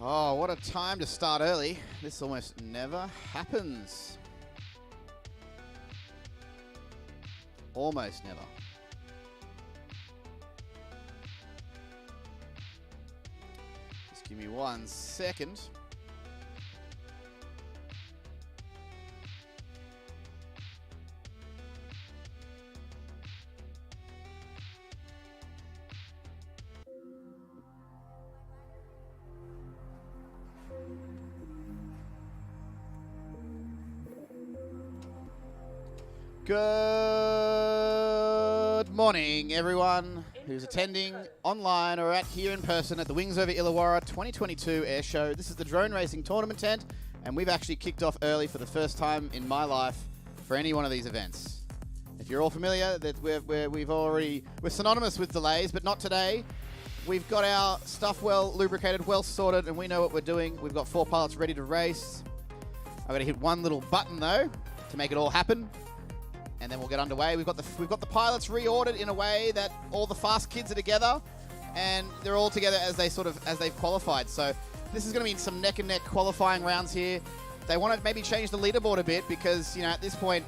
Oh, what a time to start early. This almost never happens. Almost never. Just give me 1 second. Good morning, everyone who's attending online or here in person at the Wings Over Illawarra 2022 Airshow. This is the drone racing tournament tent, and we've actually kicked off early for the first time in my life for any one of these events. If you're all familiar, that we're synonymous with delays, but not today. We've got our stuff well lubricated, well sorted, and we know what we're doing. We've got 4 pilots ready to race. I've got to hit one little button though to make it all happen. And then we'll get underway. We've got the pilots reordered in a way that all the fast kids are together, and they're all together as they've qualified. So this is going to be some neck and neck qualifying rounds here. They want to maybe change the leaderboard a bit because at this point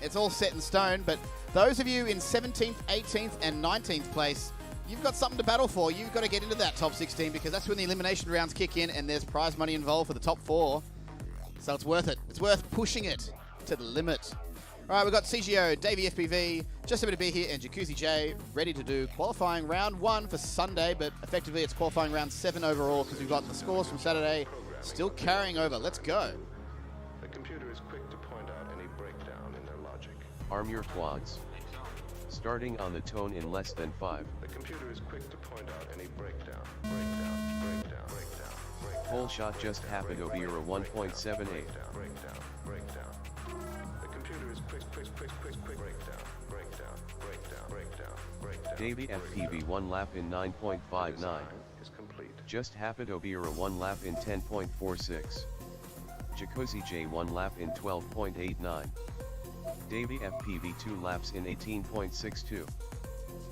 it's all set in stone. But those of you in 17th, 18th, and 19th place, you've got something to battle for. You've got to get into that top 16 because that's when the elimination rounds kick in, and there's prize money involved for the top 4. So it's worth it. It's worth pushing it to the limit. All right, we've got CGO, Davey FPV, just happy to be here, and Jacuzzi J ready to do qualifying round 1 for Sunday, but effectively it's qualifying round 7 overall because we've got the scores from Saturday still carrying over. Let's go. The computer is quick to point out any breakdown in their logic. Arm your quads. Starting on the tone in less than 5. The computer is quick to point out any breakdown. Whole shot just happened over 1.78. Breakdown. The computer is quick breakdown. Davey FPV 1 lap in 9.59. Is complete. Just happened over 1 lap in 10.46. Jacuzzi J 1 lap in 12.89. Davey FPV 2 laps in 18.62.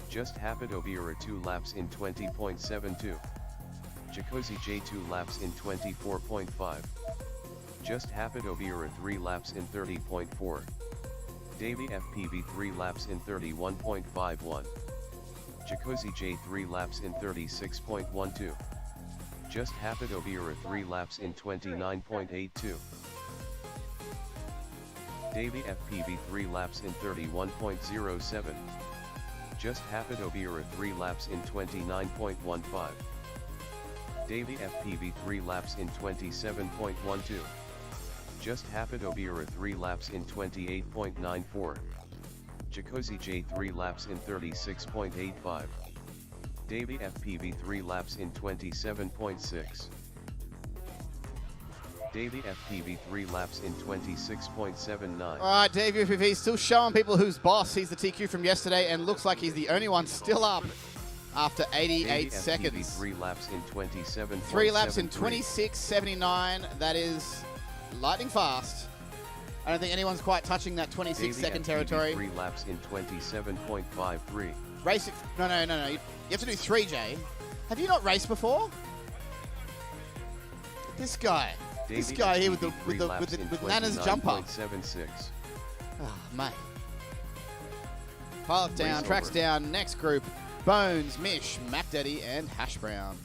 Just happened over 2 laps in 20.72. Jacuzzi J 2 laps in 24.5. Just happened over 3 laps in 30.4. Davey FPV 3 laps in 31.51. Jacuzzi J 3 laps in 36.12. Just happened over 3 laps in 29.82. Davey FPV 3 laps in 31.07. Just happened over 3 laps in 29.15. Davey FPV 3 laps in 27.12. Just happened over 3 laps in 28.94. Jacuzzi J 3 laps in 36.85. Davey FPV 3 laps in 27.6. Davey FPV 3 laps in 26.79. All right, Davey FPV still showing people who's boss. He's the TQ from yesterday and looks like he's the only one still up after 88 Davey seconds. FPV 3 laps in 27.73. 3 laps in 26.79. That is lightning fast. I don't think anyone's quite touching that 26-second territory. 3 laps in 27.53. Race it. No. You have to do 3, Jay. Have you not raced before? This guy. This Davey guy here with FPV Nana's jumper. 79.76. Ah, mate. Pilot down, Race tracks over. down. Next group: Bones, Mish, Mac Daddy, and Hash Brown.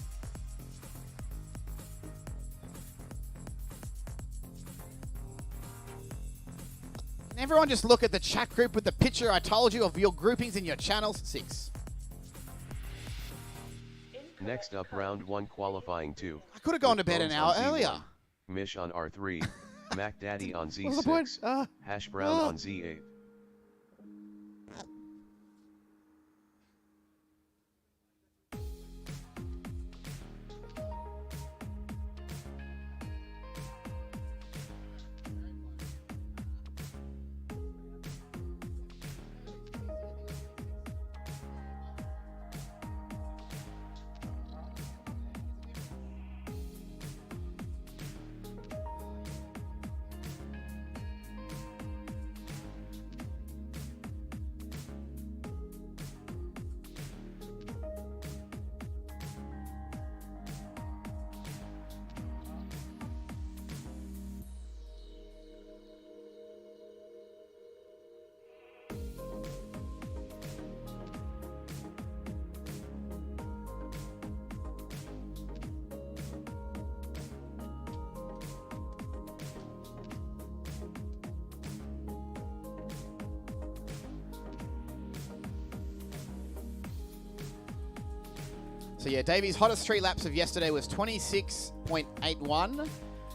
Can everyone just look at the chat group with the picture I told you of your groupings in your channels? 6. Next up, round 1 qualifying 2. I could have gone to with bed an Bones hour on Z1, earlier. Mish on R3, Mac Daddy on What was the point? Z6, Hash Brown on Z8. So yeah, Davey's hottest 3 laps of yesterday was 26.81,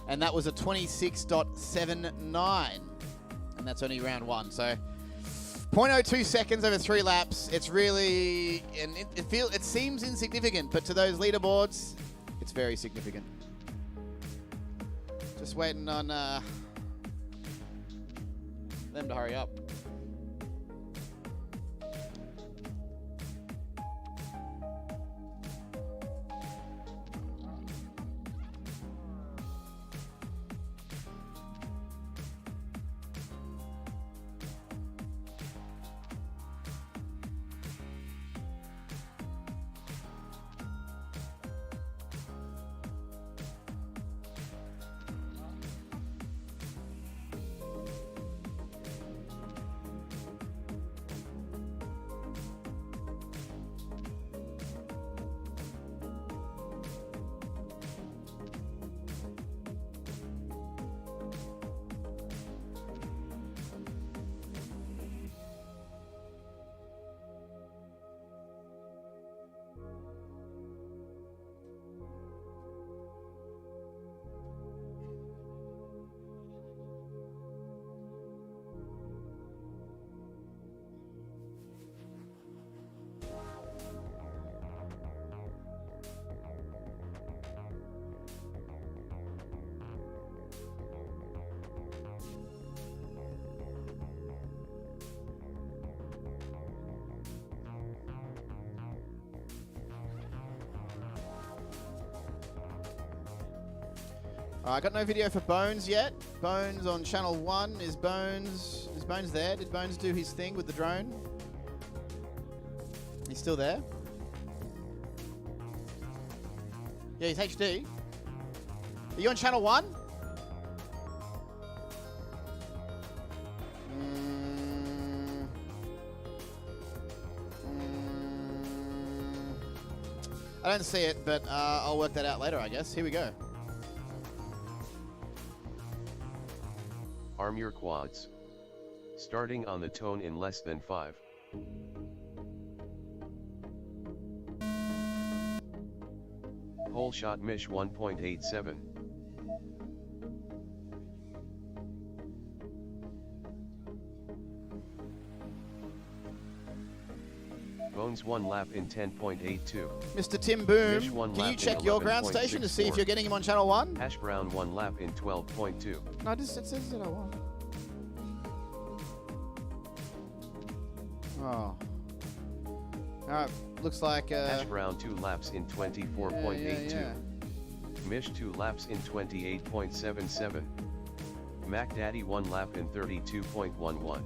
and that was a 26.79, and that's only round 1. So 0.02 seconds over 3 laps. It's really, and it seems insignificant, but to those leaderboards, it's very significant. Just waiting on them to hurry up. I got no video for Bones yet. Bones on channel 1. Is Bones there? Did Bones do his thing with the drone? He's still there? Yeah, he's HD. Are you on channel 1? I don't see it, but I'll work that out later, I guess. Here we go. Arm your quads. Starting on the tone in less than 5. Hole shot Mish 1.87. Bones 1 lap in 10.82. Mr. Tim Boom, Mish 1 can you lap check in your ground station to see if 11.64. you're getting him on channel 1? Hash Brown 1 lap in 12.2. No, it says channel 1. Oh. Alright, looks like... Hash Brown 2 laps in 24.82. yeah. Mish 2 laps in 28.77. Mac Daddy 1 lap in 32.11.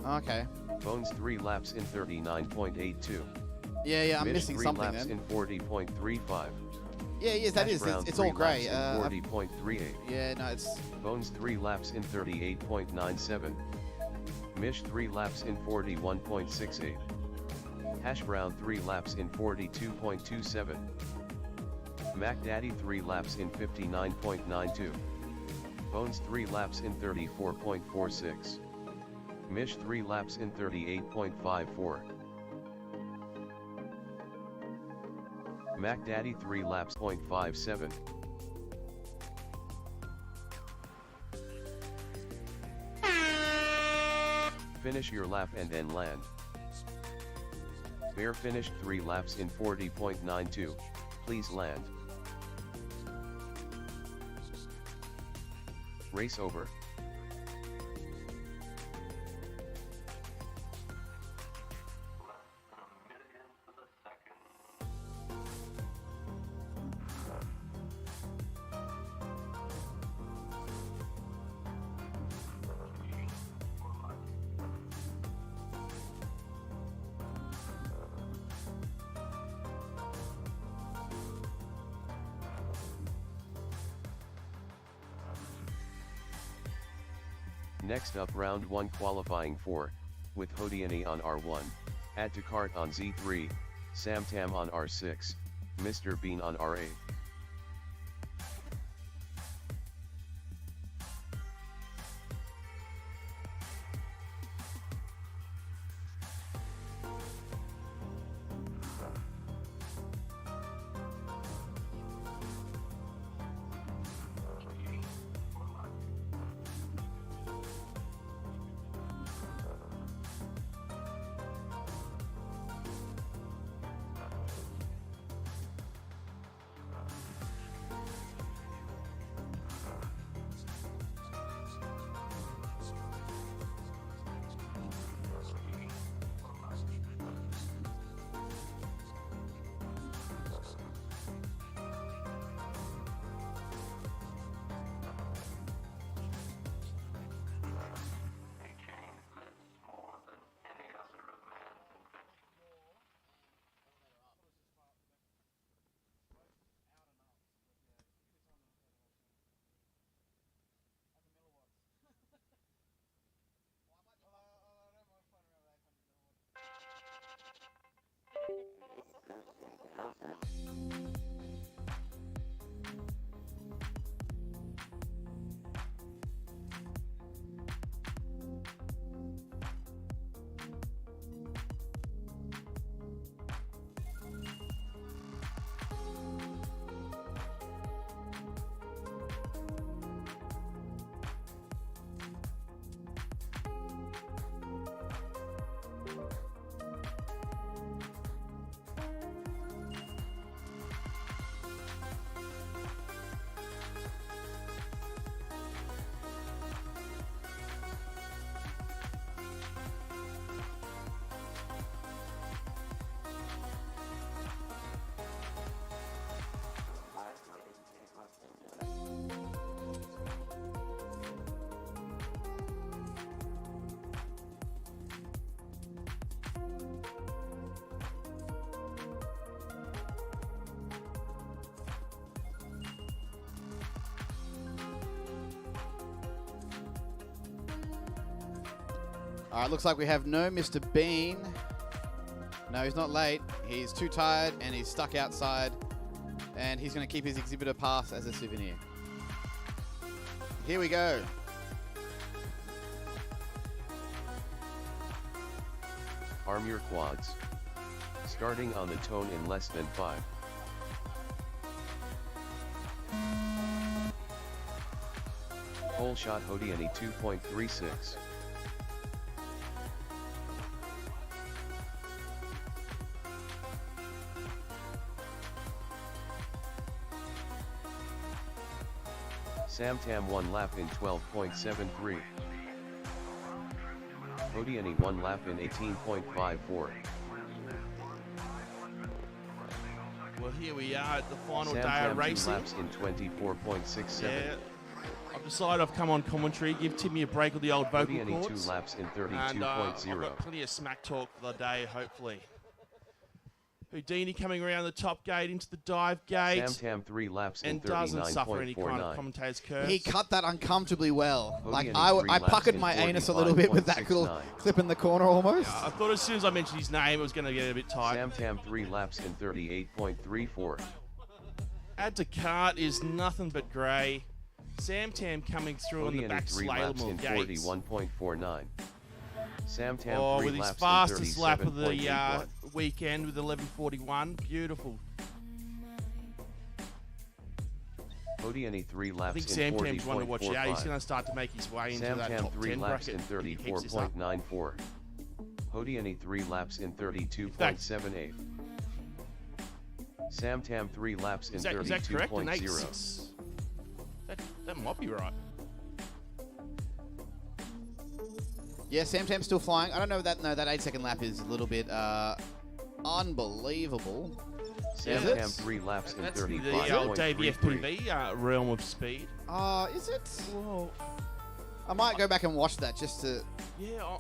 Okay. Bones 3 laps in 39.82. Yeah, I'm Mish missing 3 something laps then. in 40.35. Yeah, yes, that Hash is. Brown It's 3 all grey. laps in 40.38. Yeah, no, it's... Bones 3 laps in 38.97. Mish 3 laps in 41.68. Hash Brown 3 laps in 42.27. Mac Daddy 3 laps in 59.92. Bones 3 laps in 34.46. Mish 3 laps in 38.54. Mac Daddy 3 laps .57. Finish your lap and then land. Bear finished 3 laps in 40.92, please land. Race over. Next up round 1 qualifying 4, with Hodiani on R1, Add to Cart on Z3, Sam Tam on R6, Mr. Bean on R8. All right, looks like we have no Mr. Bean. No, he's not late. He's too tired and he's stuck outside. And he's going to keep his exhibitor pass as a souvenir. Here we go. Arm your quads. Starting on the tone in less than 5. Pole shot Hodiani 2.36. Sam Tam 1 lap in 12.73. Hodiani 1 lap in 18.54. Well, here we are at the final Sam day Tam of 2 racing. laps in 24.67. Yeah, I've decided I've come on commentary, give Timmy a break with the old vocal Hodiani 2 cords. laps in And I've 32.0. got plenty of smack talk for the day, hopefully. Houdini coming around the top gate into the dive gate. Sam Tam 3 laps in And doesn't suffer any kind of 39.49. commentator's curse. He cut that uncomfortably well. Hodiani Like, 3 I laps puckered in my anus a little bit with that little 45.69. clip in the corner almost. I thought as soon as I mentioned his name, it was going to get a bit tight. Sam Tam 3 laps in 38.34. Add to cart is nothing but grey. Sam Tam coming through on the Hodiani back 3 laps in slalom gates. 41.49. Sam Tam Oh, 3 with his laps fastest in lap of the 37.81. weekend with 11:41. Beautiful. Hodiani 3 I laps think in Sam Tam's one to watch out. He's 40.45. going to start to make his way into Sam that Tam top 3 10 laps bracket. in if he keeps this up. 34.94. Hodiani 3 laps in 32.78. Sam Tam 3 laps in Is that correct? An 32.0. 8.6. That might be right. Yeah, Sam Tam's still flying. I don't know that. No, that 8-second lap is a little bit unbelievable. Sam Is it? Tam 3 laps in That's the old Davey 35.33. FPV realm of speed. Is it? Well, I might go back and watch that just to. yeah,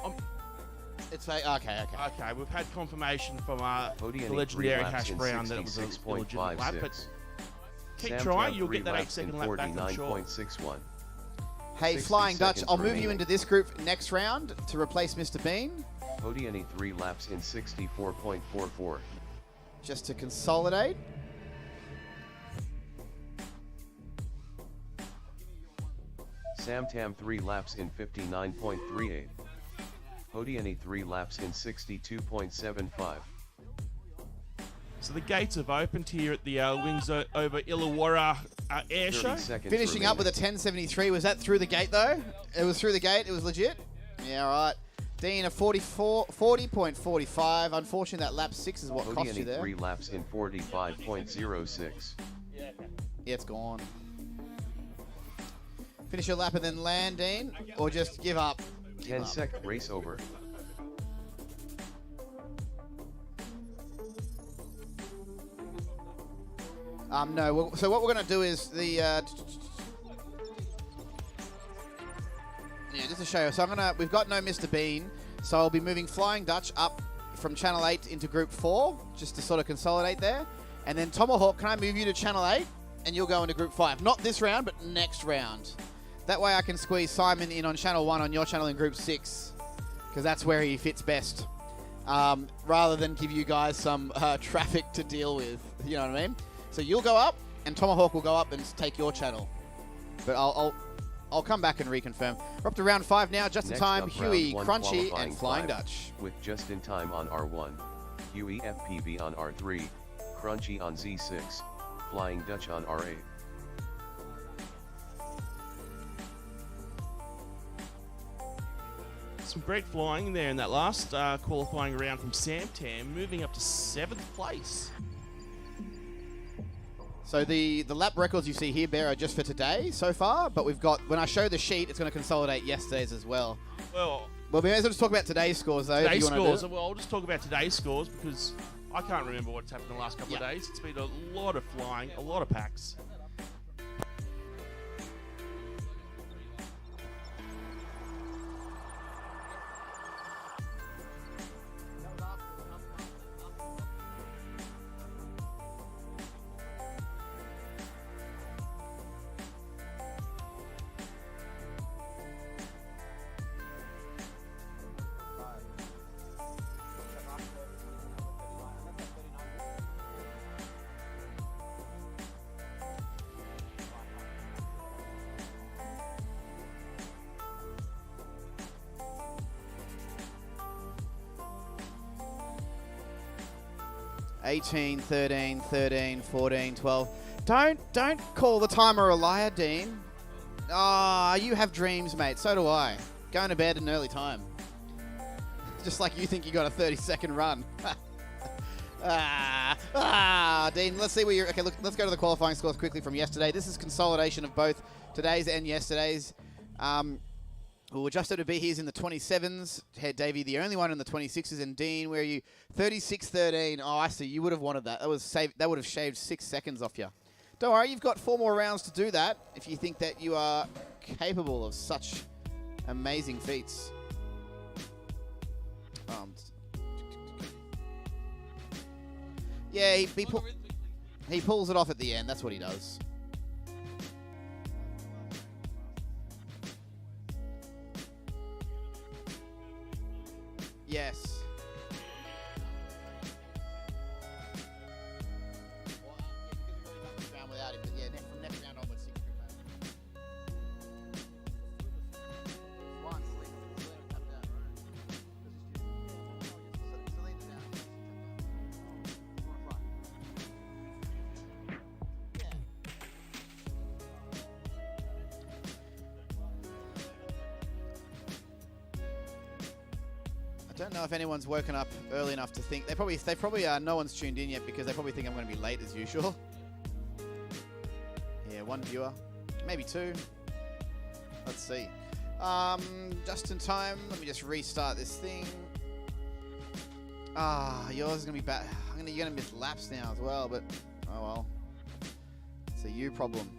It's like okay. okay. We've had confirmation from the Hodiani 3 legendary laps Hash in Brown that it was a legitimate lap, but 66.56. keep Sam trying. Tam You'll 3 get that laps in 8-second lap back, I'm sure. 49.61. Hey, 60 Flying Dutch, seconds I'll move you remaining. into this group next round to replace Mr. Bean, Hodiani 3 laps in 64.44. just to consolidate. Sam Tam 3 laps in 59.38. Hodiani 3 laps in 62.75. So the gates have opened here at the wings over Illawarra 30 Airshow. seconds Finishing up with a remaining. 10.73. Was that through the gate, though? It was through the gate. It was legit? Yeah, all right. Dean, a 40.45. Unfortunately, that lap 6 is what cost you Hodiani there. 3 laps in 45.06. Yeah, it's gone. Finish your lap and then land, Dean, or just give up. 10-second race over. No. So what we're going to do is the. Yeah, just to show you. So we've got no Mr. Bean, so I'll be moving Flying Dutch up from Channel 8 into Group 4, just to sort of consolidate there. And then Tomahawk, can I move you to Channel 8? And you'll go into Group 5. Not this round, but next round. That way I can squeeze Simon in on Channel 1 on your channel in Group 6, because that's where he fits best. rather than give you guys some traffic to deal with. You know what I mean? So you'll go up, and Tomahawk will go up and take your channel. But I'll come back and reconfirm. We're up to round 5 now. Just in Next time, up, Huey, round 1 Crunchy, qualifying and Flying 5, Dutch. With just in time on R1, Huey FPV on R3, Crunchy on Z6, Flying Dutch on R8. Some great flying there in that last qualifying round from Sam Tam, moving up to 7th place. So the lap records you see here, Bear, are just for today so far, but we've got, when I show the sheet, it's going to consolidate yesterday's as well. Well, we may as well just talk about today's scores, though. today's if you want scores. to do it. Well, I'll just talk about today's scores because I can't remember what's happened in the last couple of days. It's been a lot of flying, a lot of packs. $18, $13, $13, $14, $12. Don't call the timer a liar, Dean. Ah, you have dreams, mate. So do I. Going to bed at an early time. Just like you think you got a 30-second run. Dean, let's see where you're... Okay, look, let's go to the qualifying scores quickly from yesterday. This is consolidation of both today's and yesterday's. Well, Justo to be here's in the 27s. Head Davey, the only one in the 26s. And Dean, where are you? 36-13. Oh, I see. You would have wanted that. That would have shaved 6 seconds off you. Don't worry, you've got 4 more rounds to do that if you think that you are capable of such amazing feats. Yeah, he pulls it off at the end. That's what he does. Yes. Without him, but yeah, from next round onwards, 6 I don't know if anyone's woken up early enough to think they probably no one's tuned in yet because they probably think I'm going to be late as usual. Yeah, 1 viewer, maybe 2. Let's see. Just in time. Let me just restart this thing. Yours is going to be bad. You're going to miss laps now as well, but oh well. It's a you problem.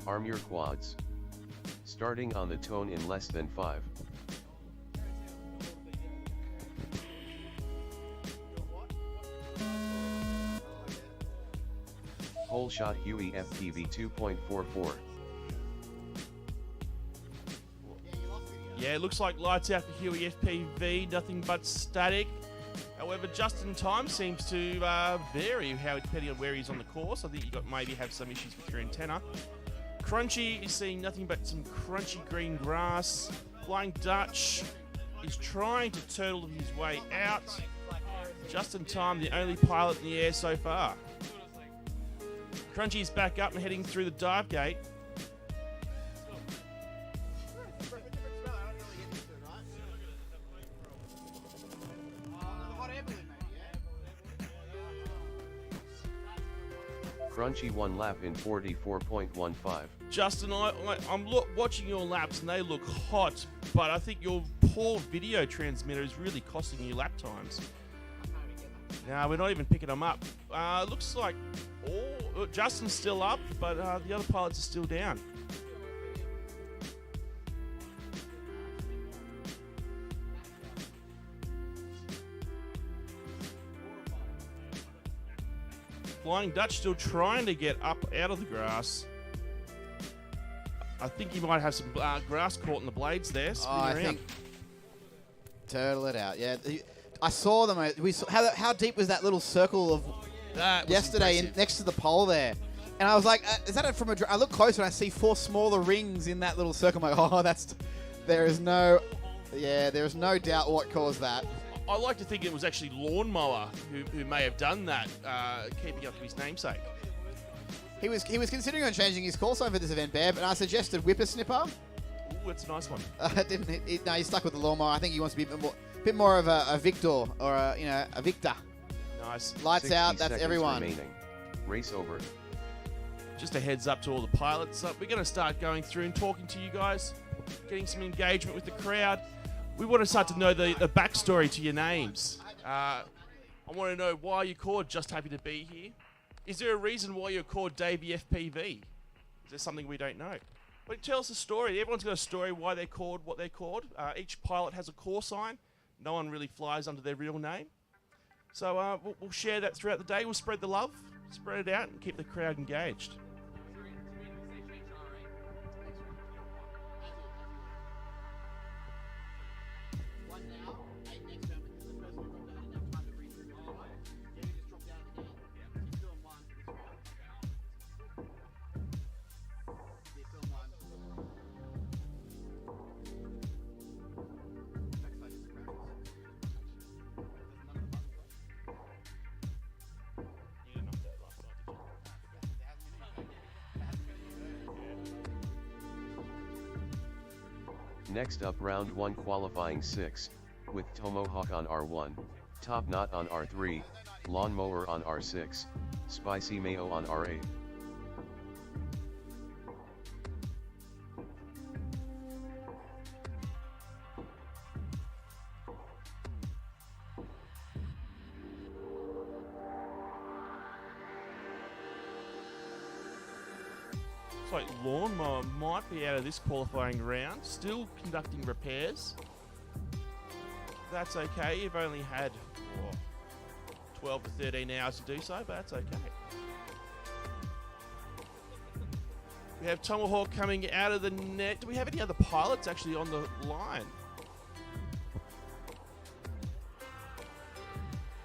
Arm your quads. Starting on the tone in less than 5. Whole shot Huey FPV 2.44. Yeah, it looks like lights out for Huey FPV, nothing but static. However, just in time seems to vary depending on where he's on the course. I think you maybe have some issues with your antenna. Crunchy is seeing nothing but some crunchy green grass. Flying Dutch is trying to turtle his way out. Just in time, the only pilot in the air so far. Crunchy's back up and heading through the dive gate. Crunchy 1 lap in 44.15. Justin, I'm watching your laps and they look hot, but I think your poor video transmitter is really costing you lap times. No, we're not even picking them up. Looks like Justin's still up, but the other pilots are still down. Flying Dutch still trying to get up out of the grass. I think he might have some grass caught in the blades there. I think turtle it out. Yeah, I saw them. We saw, how deep was that little circle of that yesterday next to the pole there? And I was like, is that from a? I look closer and I see 4 smaller rings in that little circle. I'm like, oh, there is no doubt what caused that. I like to think it was actually Lawnmower who may have done that, keeping up to his namesake. He was considering on changing his call sign for this event, Bear, but I suggested Whippersnipper. Ooh, that's a nice one. No, he's stuck with the Lawnmower. I think he wants to be a bit more of a Victor or a Victor. Nice. Lights out. That's everyone. Remaining. Race over. Just a heads up to all the pilots. We're going to start going through and talking to you guys, getting some engagement with the crowd. We want to start to know the backstory to your names. I want to know why you're called Just Happy to Be Here. Is there a reason why you're called Davey FPV? Is there something we don't know? But tell us a story. Everyone's got a story why they're called what they're called. Each pilot has a call sign. No one really flies under their real name. So we'll share that throughout the day. We'll spread the love, spread it out, and keep the crowd engaged. Next up, round 1 qualifying 6, with Tomahawk on R1, Top Knot on R3, Lawnmower on R6, Spicy Mayo on R8. Looks like Lawnmower might be out of this qualifying round, still conducting repairs. That's okay, you've only had 12 to 13 hours to do so, but that's okay. We have Tomahawk coming out of the net. Do we have any other pilots actually on the line?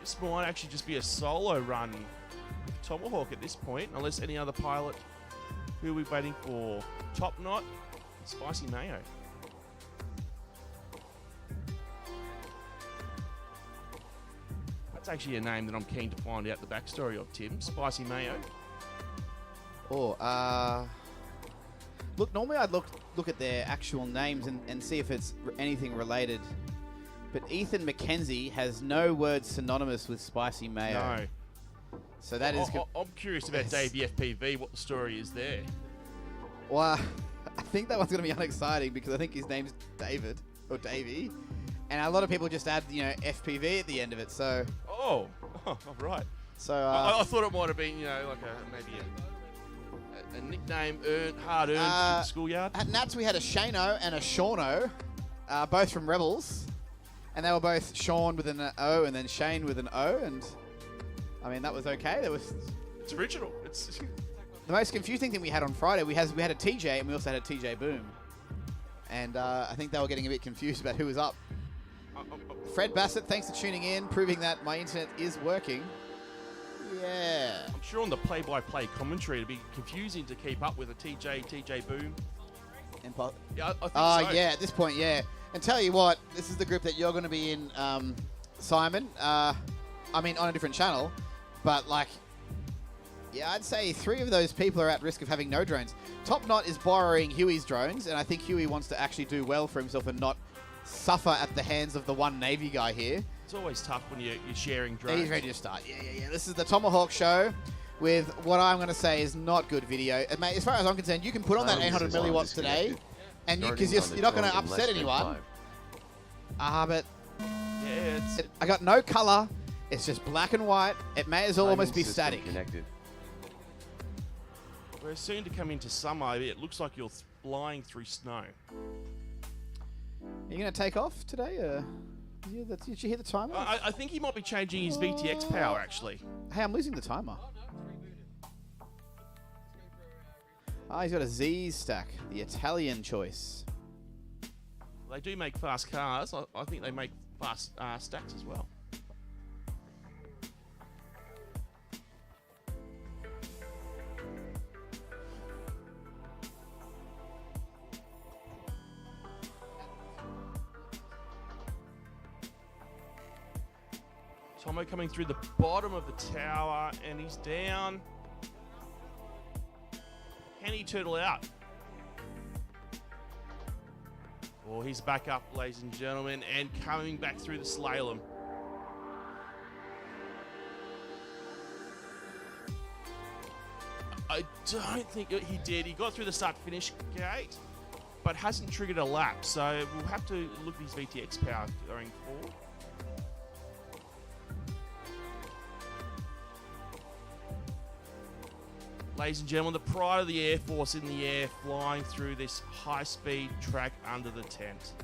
This might actually just be a solo run with Tomahawk at this point, unless any other pilot. Who are we waiting for? Top Knot and Spicy Mayo. That's actually a name that I'm keen to find out the backstory of, Tim. Spicy Mayo. Look, normally I'd look at their actual names and see if it's anything related. But Ethan McKenzie has no word synonymous with Spicy Mayo. No. So that is... I'm curious about Davey FPV, what the story is there. Well, I think that one's going to be unexciting because I think his name's David or Davey. And a lot of people just add, FPV at the end of it, so... Oh, right. So I thought it might have been, like maybe a nickname hard-earned in the schoolyard. At Nats, we had a Shano and a Shauno, both from Rebels. And they were both Sean with an O and then Shane with an O. And, I mean, that was okay. It's original. It's... The most confusing thing we had on Friday, we had a TJ and we also had a TJ Boom. And I think they were getting a bit confused about who was up. Fred Bassett, thanks for tuning in, proving that my internet is working. Yeah. I'm sure on the play-by-play commentary it'd be confusing to keep up with a TJ Boom. Yeah, I think so. Yeah, at this point, yeah. And tell you what, this is the group that you're going to be in, Simon. I mean, on a different channel. But, I'd say 3 of those people are at risk of having no drones. Top Knot is borrowing Huey's drones, and I think Huey wants to actually do well for himself and not suffer at the hands of the one Navy guy here. It's always tough when you're sharing drones. He's ready to start. Yeah. This is the Tomahawk show with what I'm going to say is not good video. Mate, as far as I'm concerned, you can put on that 800 milliwatts today, and because you're not going to upset anyone. But I got no color. It's just black and white. It may as well almost be static. Connected. We're soon to come into summer. It looks like you're flying through snow. Are you going to take off today? Did you hear the timer? I think he might be changing his VTX power, actually. Hey, I'm losing the timer. Ah, he's got a Z stack, the Italian choice. They do make fast cars. I think they make fast stacks as well. Tomo coming through the bottom of the tower, and he's down. Can he turtle out? Oh, he's back up, ladies and gentlemen, and coming back through the slalom. I don't think he did. He got through the start-finish gate, but hasn't triggered a lap, so we'll have to look at his VTX power going forward. Ladies and gentlemen, the pride of the Air Force in the air, flying through this high-speed track under the tent.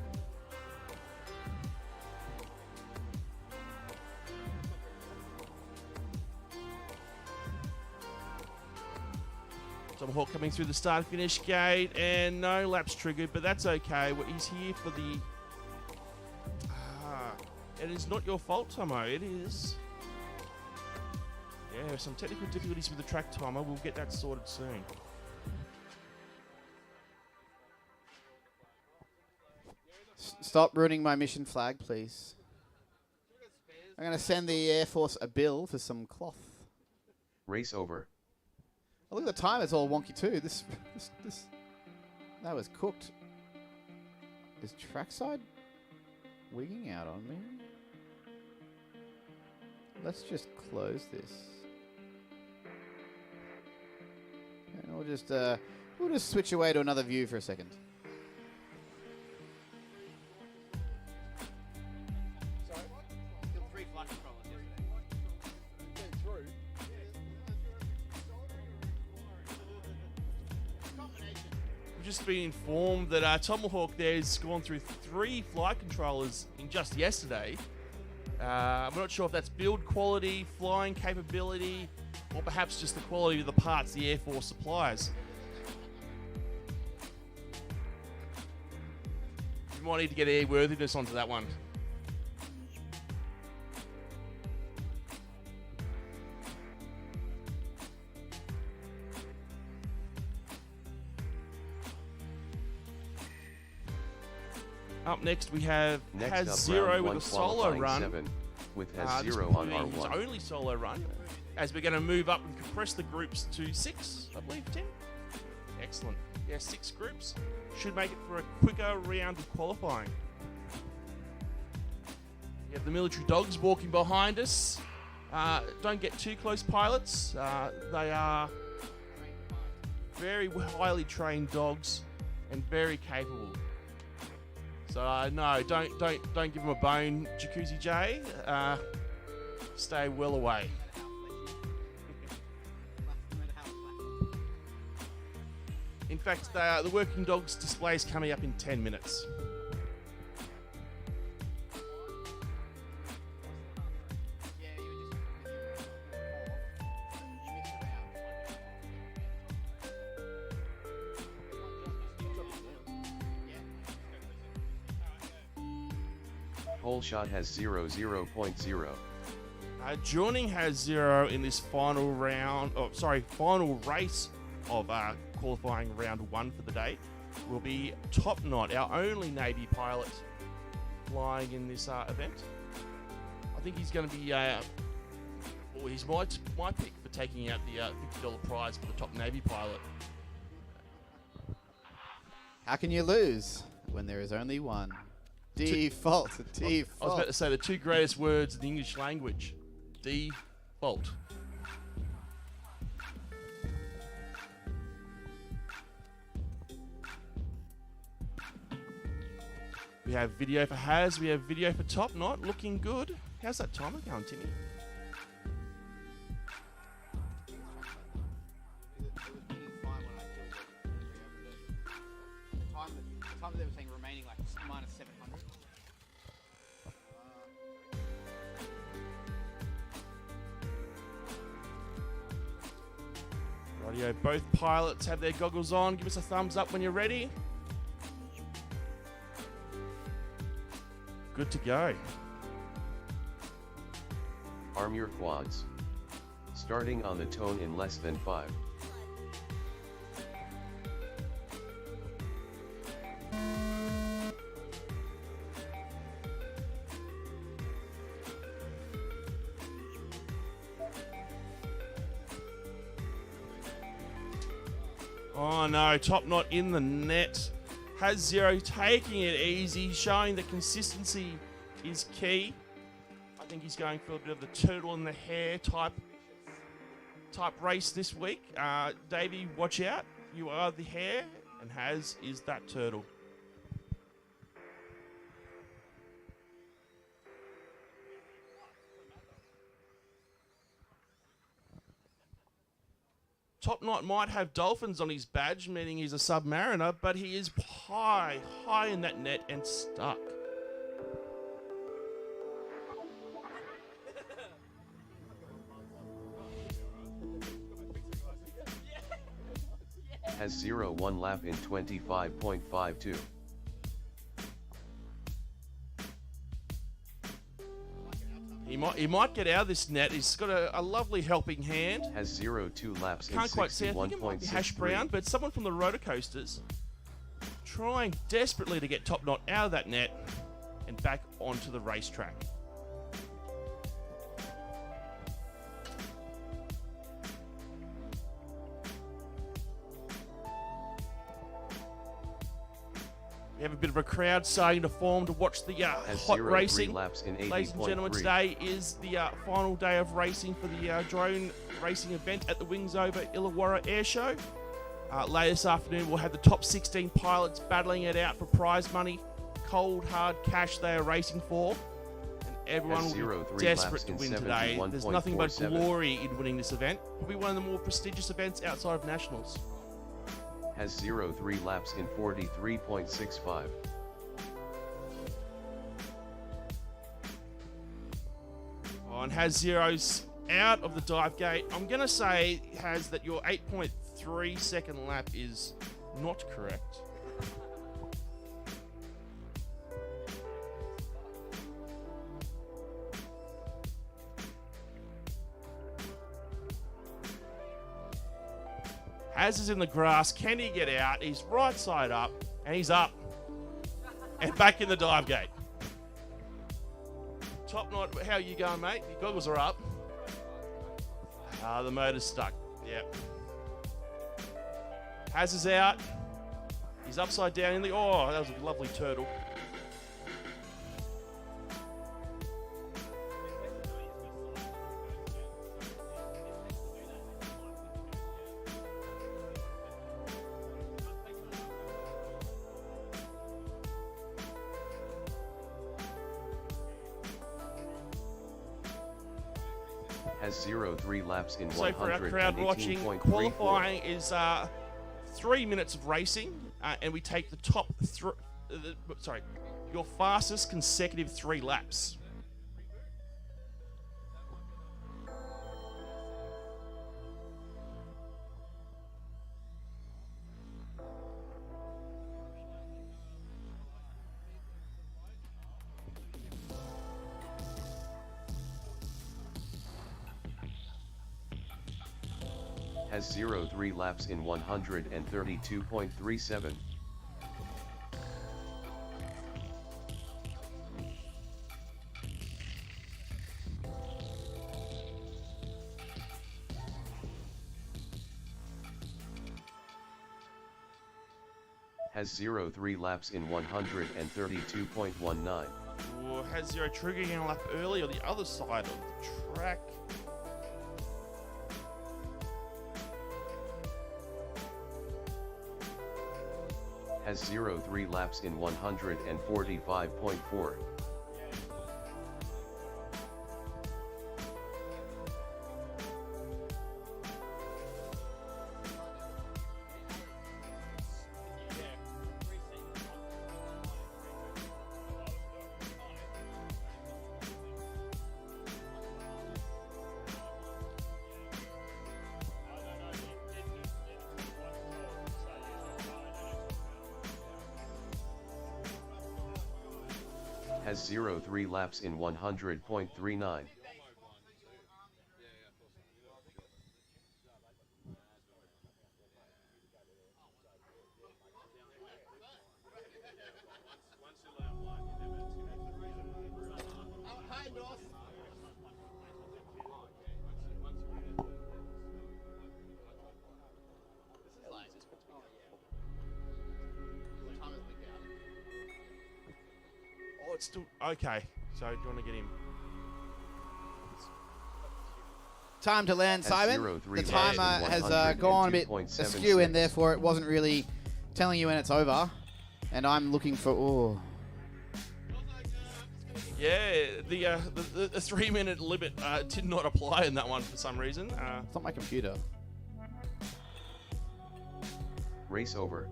Tom Hawk coming through the start-finish gate, and no laps triggered, but that's okay. He's here for the... it is not your fault, Tomo. It is... Yeah, some technical difficulties with the track timer. We'll get that sorted soon. Stop ruining my mission flag, please. I'm going to send the Air Force a bill for some cloth. Race over. Oh, look at the time. It's all wonky too. This that was cooked. Is trackside wigging out on me? Let's just close this. And we'll just switch away to another view for a second. We've just been informed that Tomahawk there has gone through 3 flight controllers in just yesterday. I'm not sure if that's build quality, flying capability, or perhaps just the quality of the parts the Air Force supplies. You might need to get airworthiness onto that one. Up next we have Has Zero with a solo run. With Has This Zero will on be his R1. only solo run, as we're going to move up and compress the groups to 6, I believe, 10. Excellent. Yeah, 6 groups. Should make it for a quicker round of qualifying. We have the military dogs walking behind us. Don't get too close, pilots. They are very highly trained dogs and very capable. So no, don't give them a bone, Jacuzzi J. Stay well away. In fact, the working dogs display is coming up in 10 minutes. Whole shot has 0.0. Joining Has Zero in this final round, final race of qualifying round 1 for the day will be Top Knot, our only Navy pilot flying in this event. I think he's going to be, he's my pick for taking out the $50 prize for the top Navy pilot. How can you lose when there is only one? Default. I was about to say the 2 greatest words in the English language. Default. We have video for Has, we have video for Top Knot, looking good. How's that timer going, Timmy? They were saying remaining like minus 700. Rightio, both pilots have their goggles on. Give us a thumbs up when you're ready. Good to go. Arm your quads. Starting on the tone in less than 5. Oh no, top knot in the net. Has Zero taking it easy, showing that consistency is key. I think he's going for a bit of the turtle in the hair type race this week. Davey, watch out. You are the hare, and Has is that turtle. Top Knot might have dolphins on his badge, meaning he's a submariner, but he is high in that net and stuck. Has 0 1 lap in 25.52. He might get out of this net. He's got a lovely helping hand. Has 0 2 laps in Can't quite see. I think it might be Hash Brown, 61.63. but someone from the Rotor Coasters trying desperately to get Top Knot out of that net and back onto the racetrack. We have a bit of a crowd starting to form to watch the Has hot 0 3 racing. laps in Ladies and gentlemen, 80.3. today is the final day of racing for the drone racing event at the Wings Over Illawarra Airshow. Later this afternoon, we'll have the top 16 pilots battling it out for prize money. Cold, hard cash they are racing for. And everyone Has will 0 be 3 desperate laps to in win today. There's nothing but 71.47. glory in winning this event. Probably one of the more prestigious events outside of Nationals. Has 0 3 laps in 43.65. And Has Zero's out of the dive gate. I'm going to say, Has, that your 8.3 second lap is not correct. Has is in the grass. Can he get out? He's right side up, and he's up. And back in the dive gate. Top Knot, how are you going, mate? Your goggles are up. The motor's stuck. Yep. Has is out. He's upside down in the... Oh, that was a lovely turtle. Has 0 3 laps in So for our crowd watching, 118.34. qualifying is 3 minutes of racing, and we take the top your fastest consecutive 3 laps. Has 0 3 laps in 132.37. Has 0 3 laps in 132.19. Or Has Zero triggering a lap early on the other side of the track. Has 0 3 laps in 145.4. has 0.3 laps in 100.39. Oh, it's still okay. So do you want to get him? Time to land, Has Simon. 0.3 The timer laps in has gone a bit 102.76. askew, and therefore it wasn't really telling you when it's over. And I'm looking for... Oh. Yeah, the 3 minute limit did not apply in that one for some reason. It's not my computer. Race over.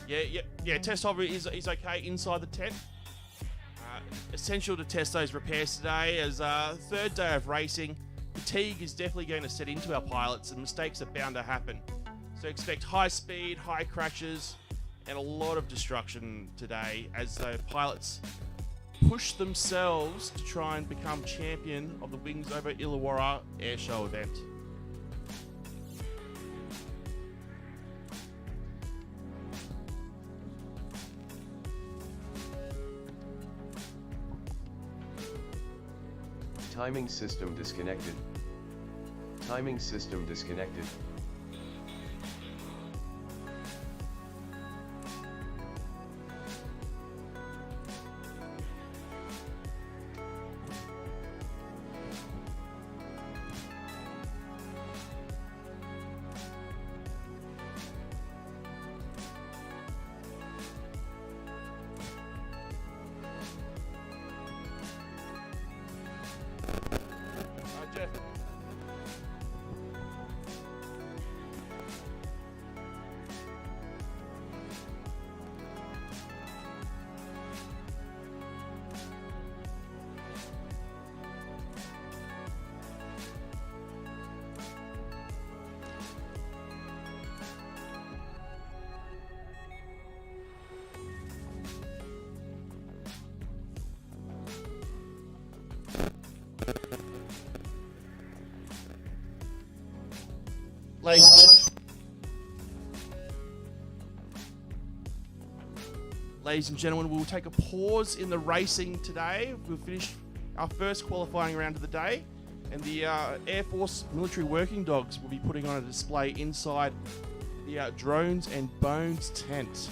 Yeah. Test hover is okay inside the 10. Essential to test those repairs today as third day of racing. Fatigue is definitely going to set into our pilots and mistakes are bound to happen. So expect high speed, high crashes, and a lot of destruction today as the pilots push themselves to try and become champion of the Wings over Illawarra Airshow event. Timing system disconnected. Timing system disconnected. Jeff. Ladies and gentlemen, we'll take a pause in the racing today. We've finished our first qualifying round of the day, and the Air Force military working dogs will be putting on a display inside the Drones and Bones tent.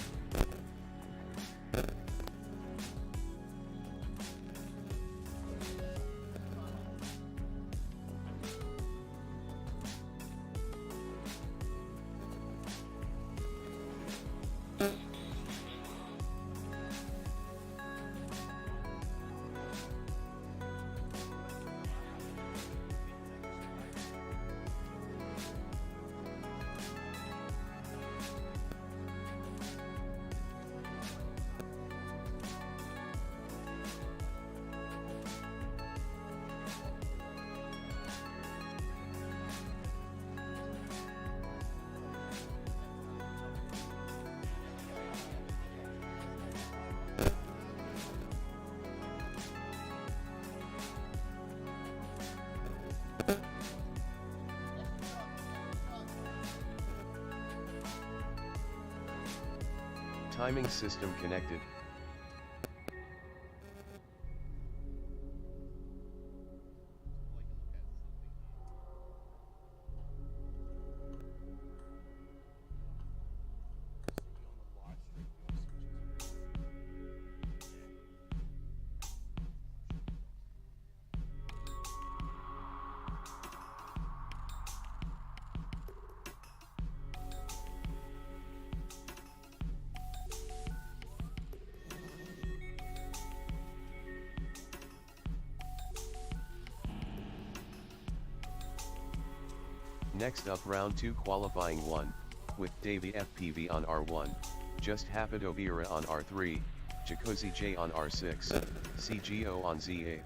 Timing system connected. Next up, round 2 qualifying 1, with Davey FPV on R1, Just Hapadovira on R3, Jacozy J on R6, CGO on Z8.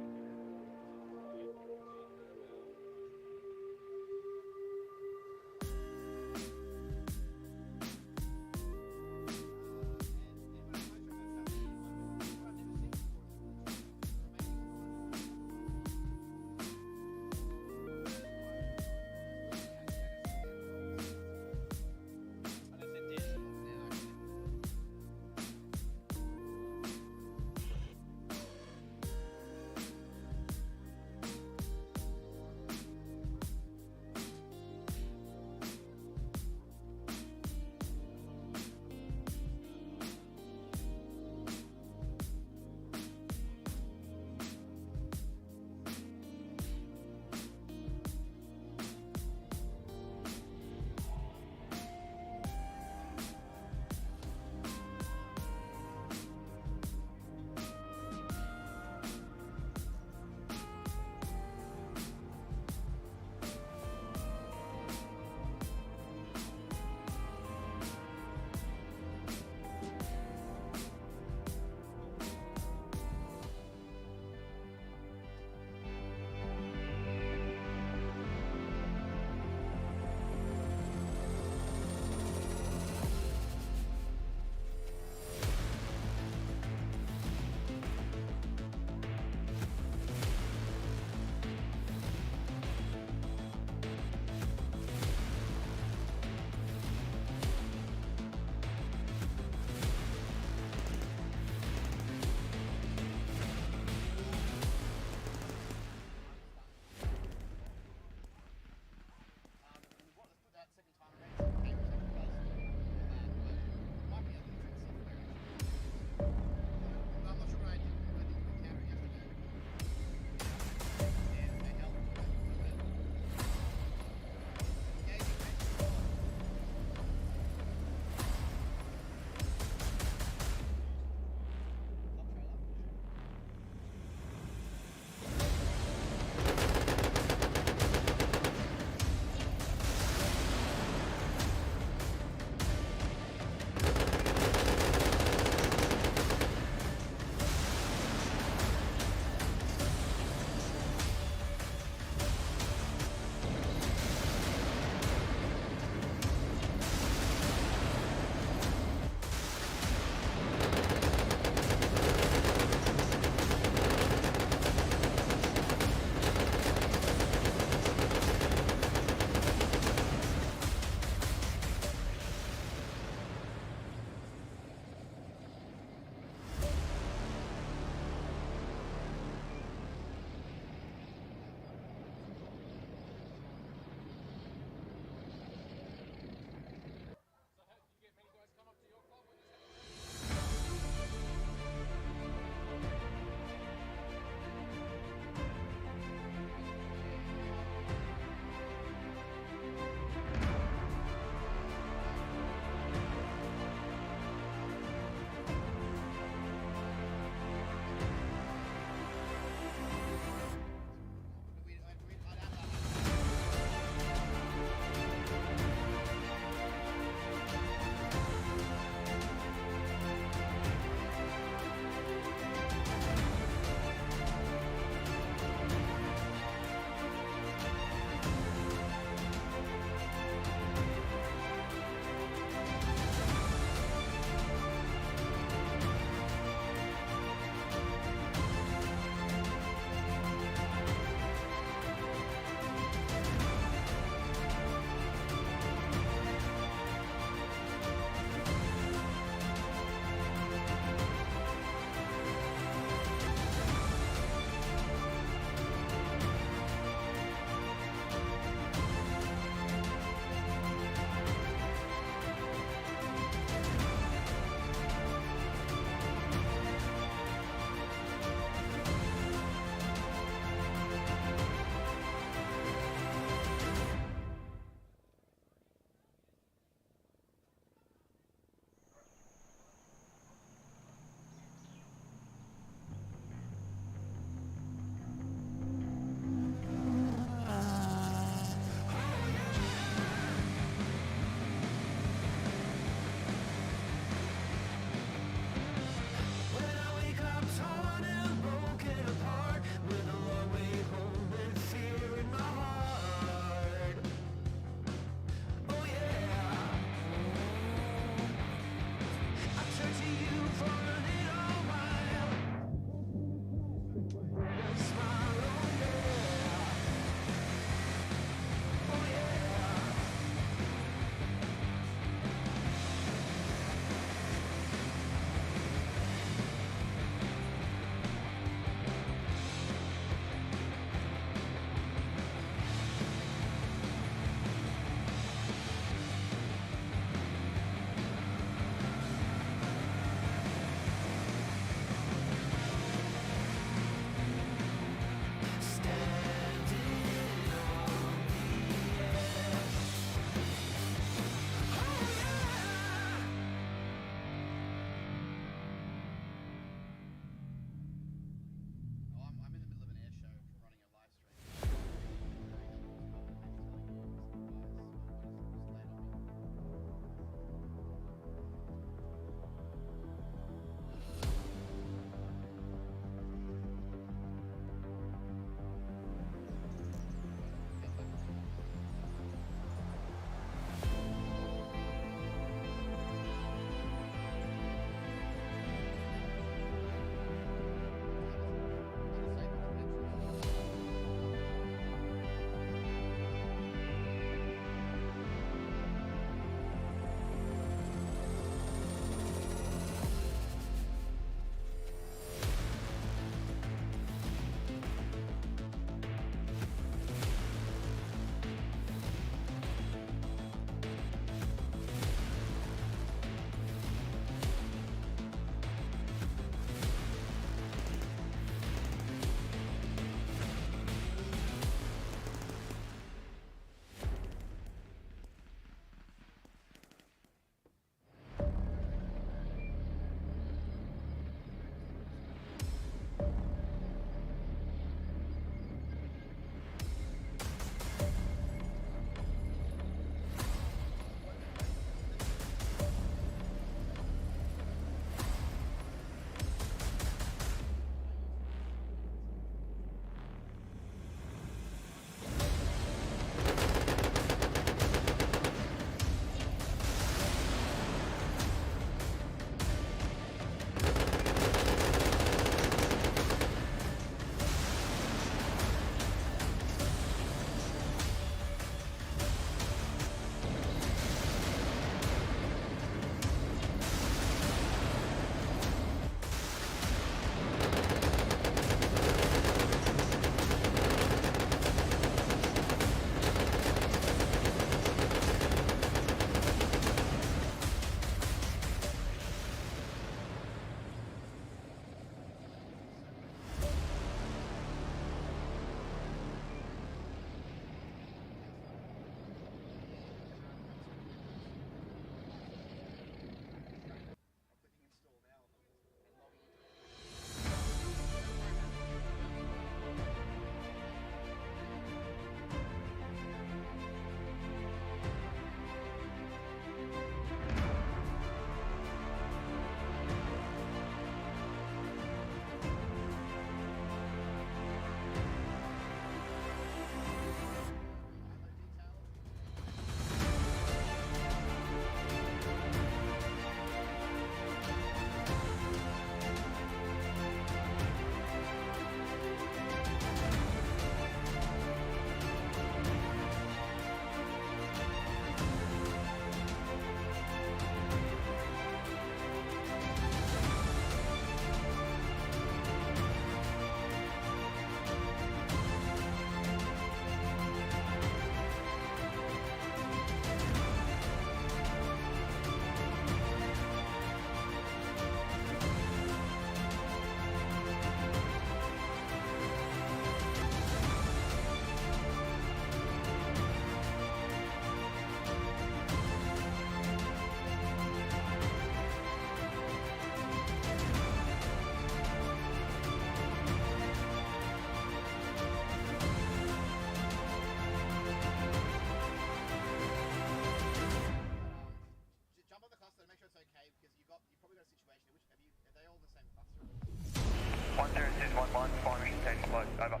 1011, firing taking close, over.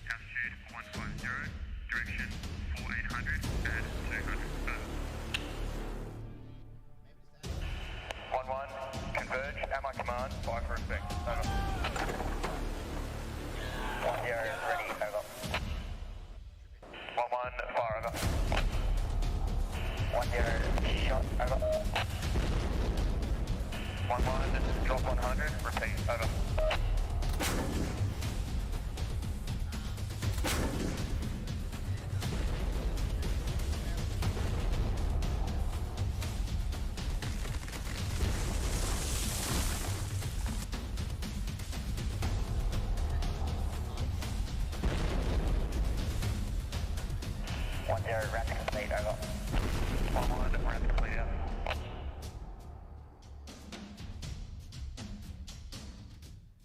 Altitude 150, direction 4800 and 200, over. 11, converge, at my command, fire for effect, over. 10 is ready, over. 11, fire, over. 10, shot, over. 11, drop 100, repeat, over. Rapid complete, over. 11, rapid clear.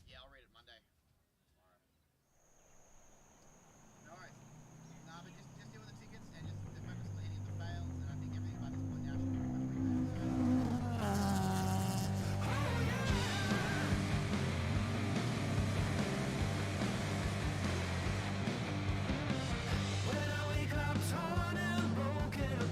Yeah, I'll read it Monday. No worries. Nah, but just deal with the tickets and just focus on any of the fails, and I think everything by this point now should be pretty When I wake up torn and broken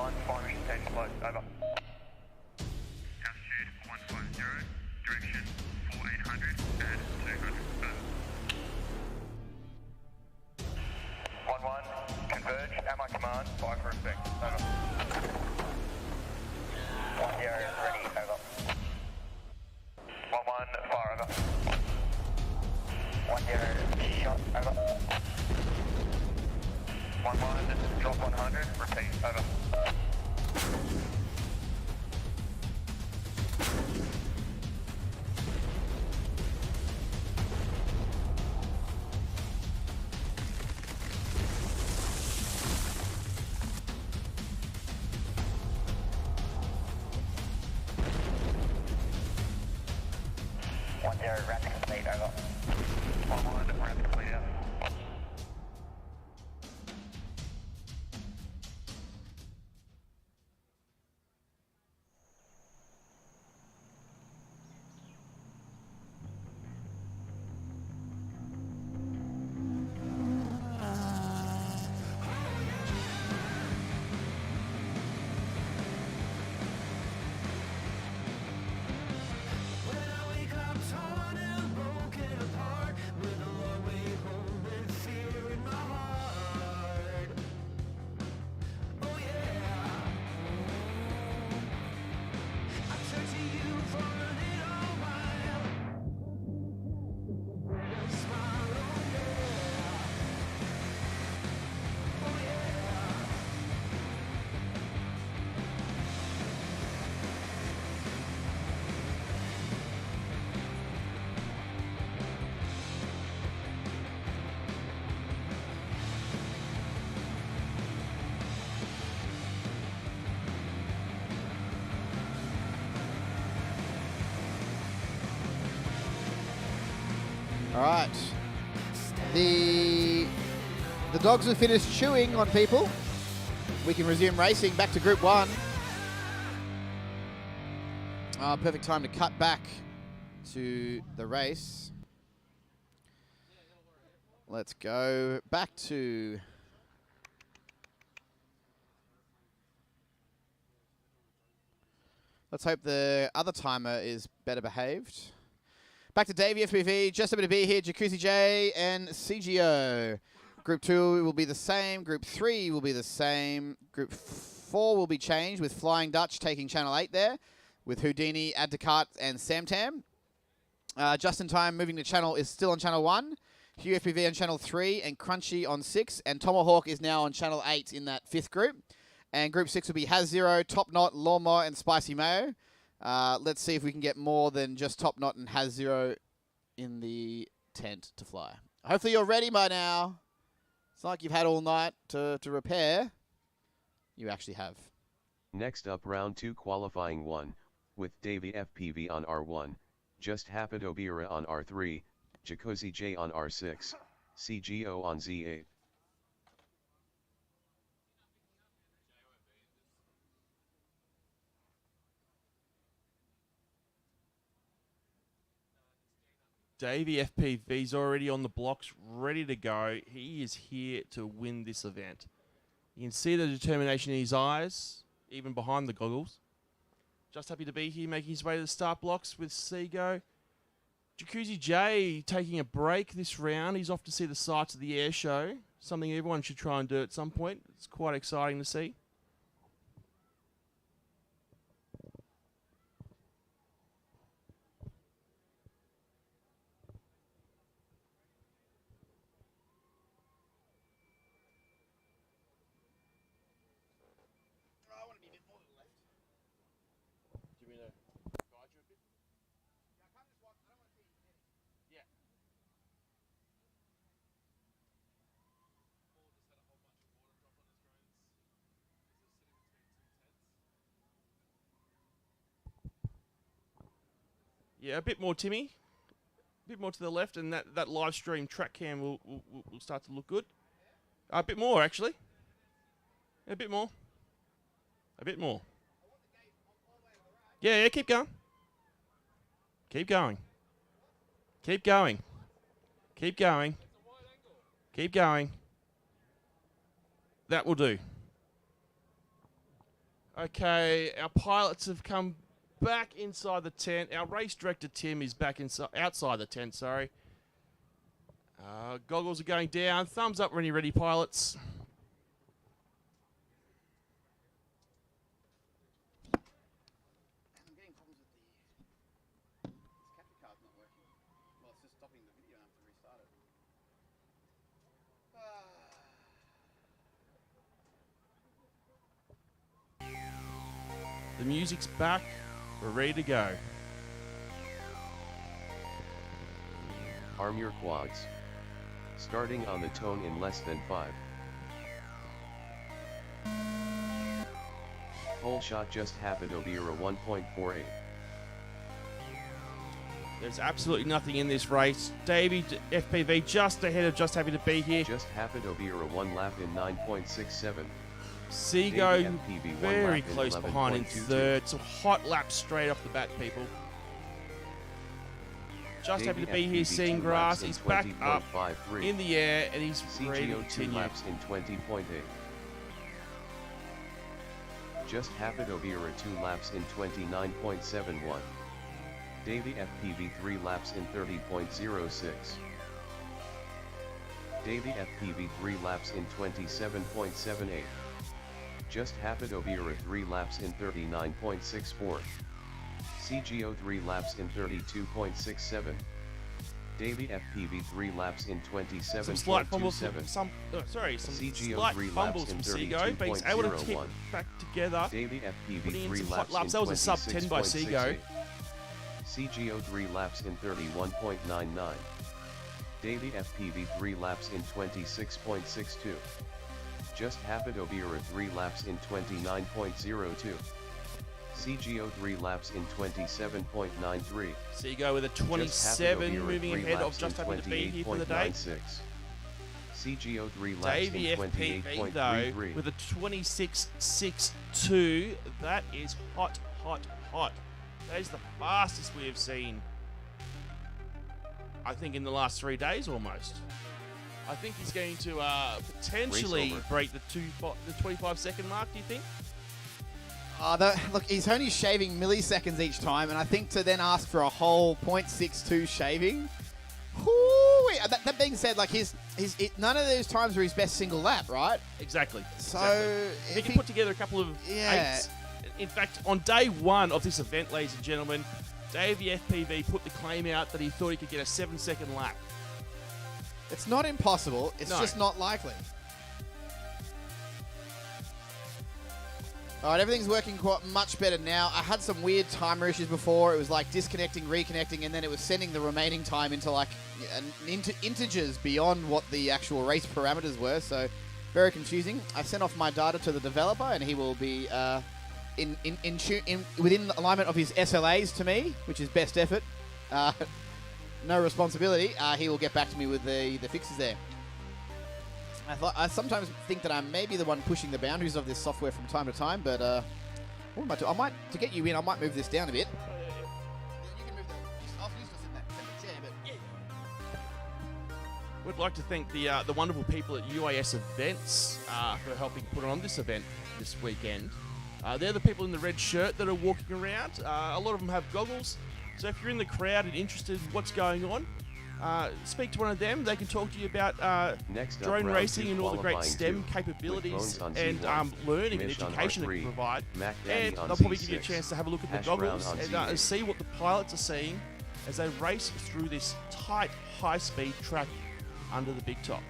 1, flying mission taking close, over. Altitude 150, direction 4800 and 200. Over. 1-1, converge, at my command, fire for effect, over. 1-0, ready, over. 1-1, fire, over. 1-0, shot, over. 1-1, drop 100, repeat, over. Wrap complete, over. 1-1, wrap complete, out. All right. The dogs have finished chewing on people. We can resume racing back to Group 1. Perfect time to cut back to the race. Let's go back to... Let's hope the other timer is better behaved. Back to Davey FPV, just a bit of B here, Jacuzzi J and CGO. Group 2 will be the same, Group 3 will be the same, Group 4 will be changed with Flying Dutch taking Channel 8 there, with Houdini, Add to Cart and Samtam. Just in Time moving to Channel is still on Channel 1, Hugh FPV on Channel 3 and Crunchy on 6, and Tomahawk is now on Channel 8 in that 5th group. And Group 6 will be Has Zero, Top Knot, Lawnmower and Spicy Mayo. Let's see if we can get more than just Top Knot and Has Zero in the tent to fly. Hopefully you're ready by now. It's not like you've had all night to repair. You actually have. Next up round 2 qualifying 1, with Davey FPV on R1, Just Hapidobira on R3, Jacuzzi J on R6, CGO on Z8. Davey FPV's already on the blocks, ready to go. He is here to win this event. You can see the determination in his eyes, even behind the goggles. Just happy to be here, making his way to the start blocks with Seago. Jacuzzi J taking a break this round. He's off to see the sights of the air show, something everyone should try and do at some point. It's quite exciting to see. Yeah, a bit more, Timmy. A bit more to the left, and that live stream track cam will start to look good. A bit more, actually. A bit more. A bit more. Yeah, keep going. Keep going. Keep going. Keep going. Keep going. That will do. Okay, our pilots have come back inside the tent. Our race director, Tim, is back outside the tent, sorry. Goggles are going down. Thumbs up when you're ready, pilots. I'm getting problems with this capture card's not working. Well, it's just stopping the video and I have to restart it. The music's back. We're ready to go. Arm your quads. Starting on the tone in less than 5. Pole shot just happened Obiera 1.48. There's absolutely nothing in this race. Davey, FPV just ahead of just happy to be here. Just happened Obiera 1 lap in 9.67. Seago Davey FPV 1 very lap in close behind in 11.22. third. Some hot laps straight off the bat, people. Just happy to be here seeing grass. He's back up in the air and he's ready to CGO 2 continue. laps in 20.8. Just happened Obiera 2 laps in 29.71. Davey FPV 3 laps in 30.06. Davey FPV 3 laps in 27.78. Just happened Obiera 3 laps in 39.64. CGO 3 laps in 32.67. Davey FPV 3 laps in 27.27. Some slight fumbles from some CGO slight 3 fumbles laps from in Seago, but he's able to keep 32.01. back together. Davey FPV Putting in 3 some hot laps laps. in That was a sub 10 by Seago. 26.68. CGO 3 laps in 31.99. Davey FPV 3 laps in 26.62. Just happened Obiera 3 laps in 29.02. CGO 3 laps in 27.93. Seago with a 27, moving ahead of just having to be here for the day. CGO 3 laps Davey in FPV though 28.33. with a 26.62. That is hot, hot, hot. That is the fastest we have seen, I think, in the last 3 days almost. I think he's going to potentially Race over. break the 25-second mark, do you think? Look, he's only shaving milliseconds each time, and I think to then ask for a whole 0.62 shaving. That being said, like none of those times were his best single lap, right? Exactly. So If he can put together a couple of eights. In fact, on day one of this event, ladies and gentlemen, Davey FPV put the claim out that he thought he could get a 7-second lap. it's not impossible. It's No. just not likely. All right, everything's working quite much better now. I had some weird timer issues before. It was like disconnecting, reconnecting, and then it was sending the remaining time into like integers beyond what the actual race parameters were. So very confusing. I sent off my data to the developer, and he will be within alignment of his SLAs to me, which is best effort. No responsibility. He will get back to me with the fixes there. I sometimes think that I may be the one pushing the boundaries of this software from time to time, but what am I doing? To get you in, I might move this down a bit. You can move I'll use this in that chair, but We'd like to thank the wonderful people at UAS Events for helping put on this event this weekend. They're the people in the red shirt that are walking around. A lot of them have goggles, so if you're in the crowd and interested in what's going on, speak to one of them. They can talk to you about Next up, drone round racing two and all the great qualifying STEM two, capabilities with phones on and Z1, learning and Mish on education that R3, we provide. Mac Daddy And on they'll probably give you a Z6, chance to have a look at the Hash Brown goggles on and Z8. see what the pilots are seeing as they race through this tight, high-speed track under the big top.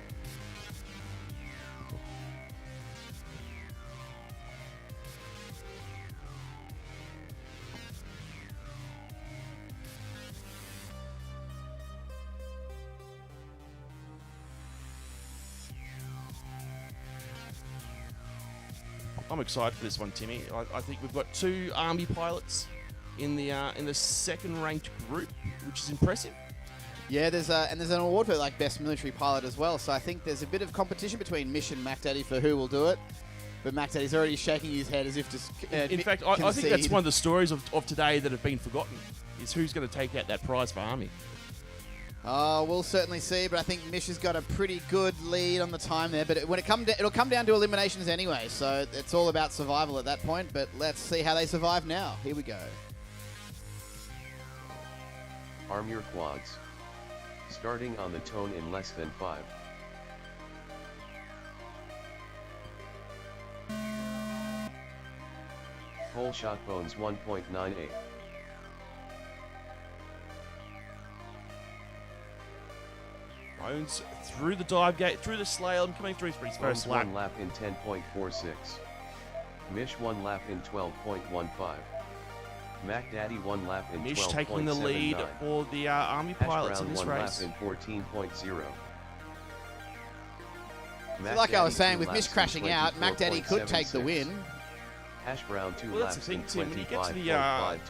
I'm excited for this one, Timmy. I think we've got 2 Army pilots in the second ranked group, which is impressive. yeah, there's an award for like best military pilot as well. So I think there's a bit of competition between Mish and Mac Daddy for who will do it. But Mac Daddy's already shaking his head as if to. In fact, I think that's one of the stories of today that have been forgotten, is who's going to take out that prize for Army. Oh, we'll certainly see, but I think Mish has got a pretty good lead on the time there. But when it'll come down to eliminations anyway, so it's all about survival at that point. But let's see how they survive now. Here we go. Arm your quads. Starting on the tone in less than 5. Whole shot bones 1.98. Bones through the dive gate, through the slalom, coming through for his first lap. 1 lap in 10.46. Mish 1 lap in 12.15. Mac Daddy 1 lap in 12.79. Mish taking the lead for the Army pilots in this race. 1 lap in 14.0. So like I was saying, with Mish crashing out, Mac Daddy could take the win. Hash Brown 2 Well, that's laps the thing, in Tim. When you get to the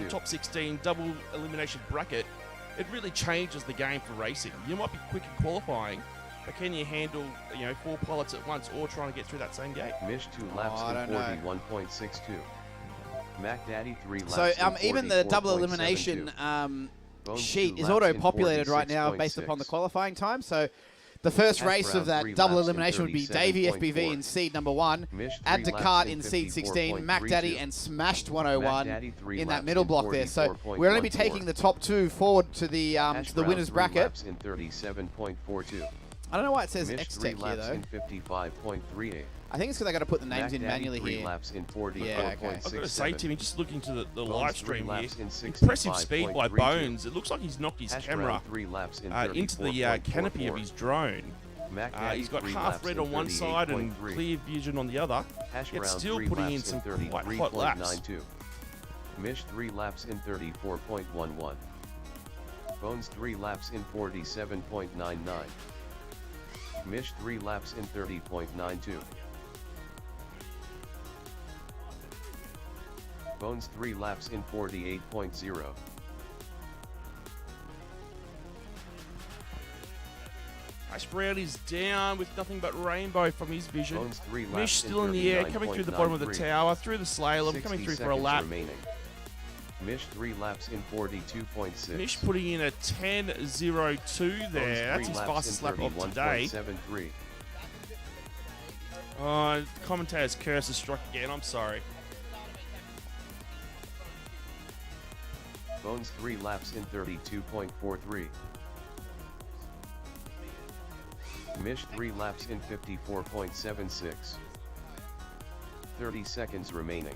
25.52. top 16 double elimination bracket, it really changes the game for racing. You might be quick in qualifying, but can you handle 4 pilots at once or trying to get through that same gate? Mish 2 laps in 41.62. Mac Daddy 3 laps So in even the double 44.72. elimination Bones sheet 2 is laps in auto-populated right now based upon the 46.6. qualifying time. So the first Hash race of Brown that 3 double laps in elimination would be Davey 37.4. FPV in seed number 1, Mish 3 Add laps Descartes in in seed 16, Mac Daddy 54.32. and Smashed 101 Mac Daddy 3 in that laps middle in block there. So we'll only be 44.14. taking the top 2 forward to the Hash Brown winners 3 bracket. laps in 37.42. I don't know why it says Mish X 3 Tech here laps though. in 55.38. I think it's because I got to put the names Mac in Daddy manually 3 here. laps in 44.67. Yeah, okay. I've got to say, Timmy, just looking to the Bones live 3 stream here, laps in impressive speed by 65.32. Bones. It looks like he's knocked his Hash camera Brown 3 laps in into the canopy of 34.44. his drone. Mac Daddy He's got 3 half laps red in on one side and 38.3. clear vision on the other. Hash Yet Brown still 3 putting in laps some in quite hot laps. 33.92. Mish 3 laps in 34.11. Bones 3 laps in 47.99. Mish 3 laps in 30.92. Bones 3 laps in 48.0. Ash Brown is down with nothing but rainbow from his vision. Bones 3 laps Mish still in the air, coming through the bottom of the 39.93. tower, through the slalom, 60 coming through for a seconds lap. remaining. Mish 3 laps in 42.6. Mish putting in a 10.02 there. That's his fastest lap of today. 71.73. Oh, commentator's curse has struck again. I'm sorry. Bones 3 laps in 32.43. Mish 3 laps in 54.76. 30 seconds remaining.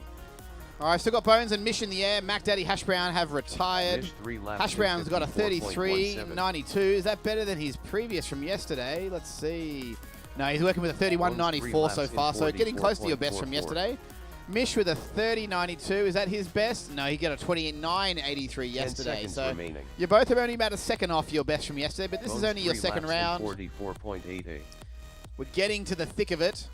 All right, still got Bones and Mish in the air. Mac Daddy, Hash Brown have retired. Mish 3 laps Hash in Brown's got a 54.17. 33.92. Is that better than his previous from yesterday? Let's see. No, he's working with a 31.94 so far, so getting close to your best from 44.44. yesterday. Mish with a 30.92. Is that his best? No, he got a 29.83 yesterday. seconds So remaining. you both are only about a second off your best from yesterday, but this is Bones only your 3 second laps in round. 44.88. We're getting to the thick of it,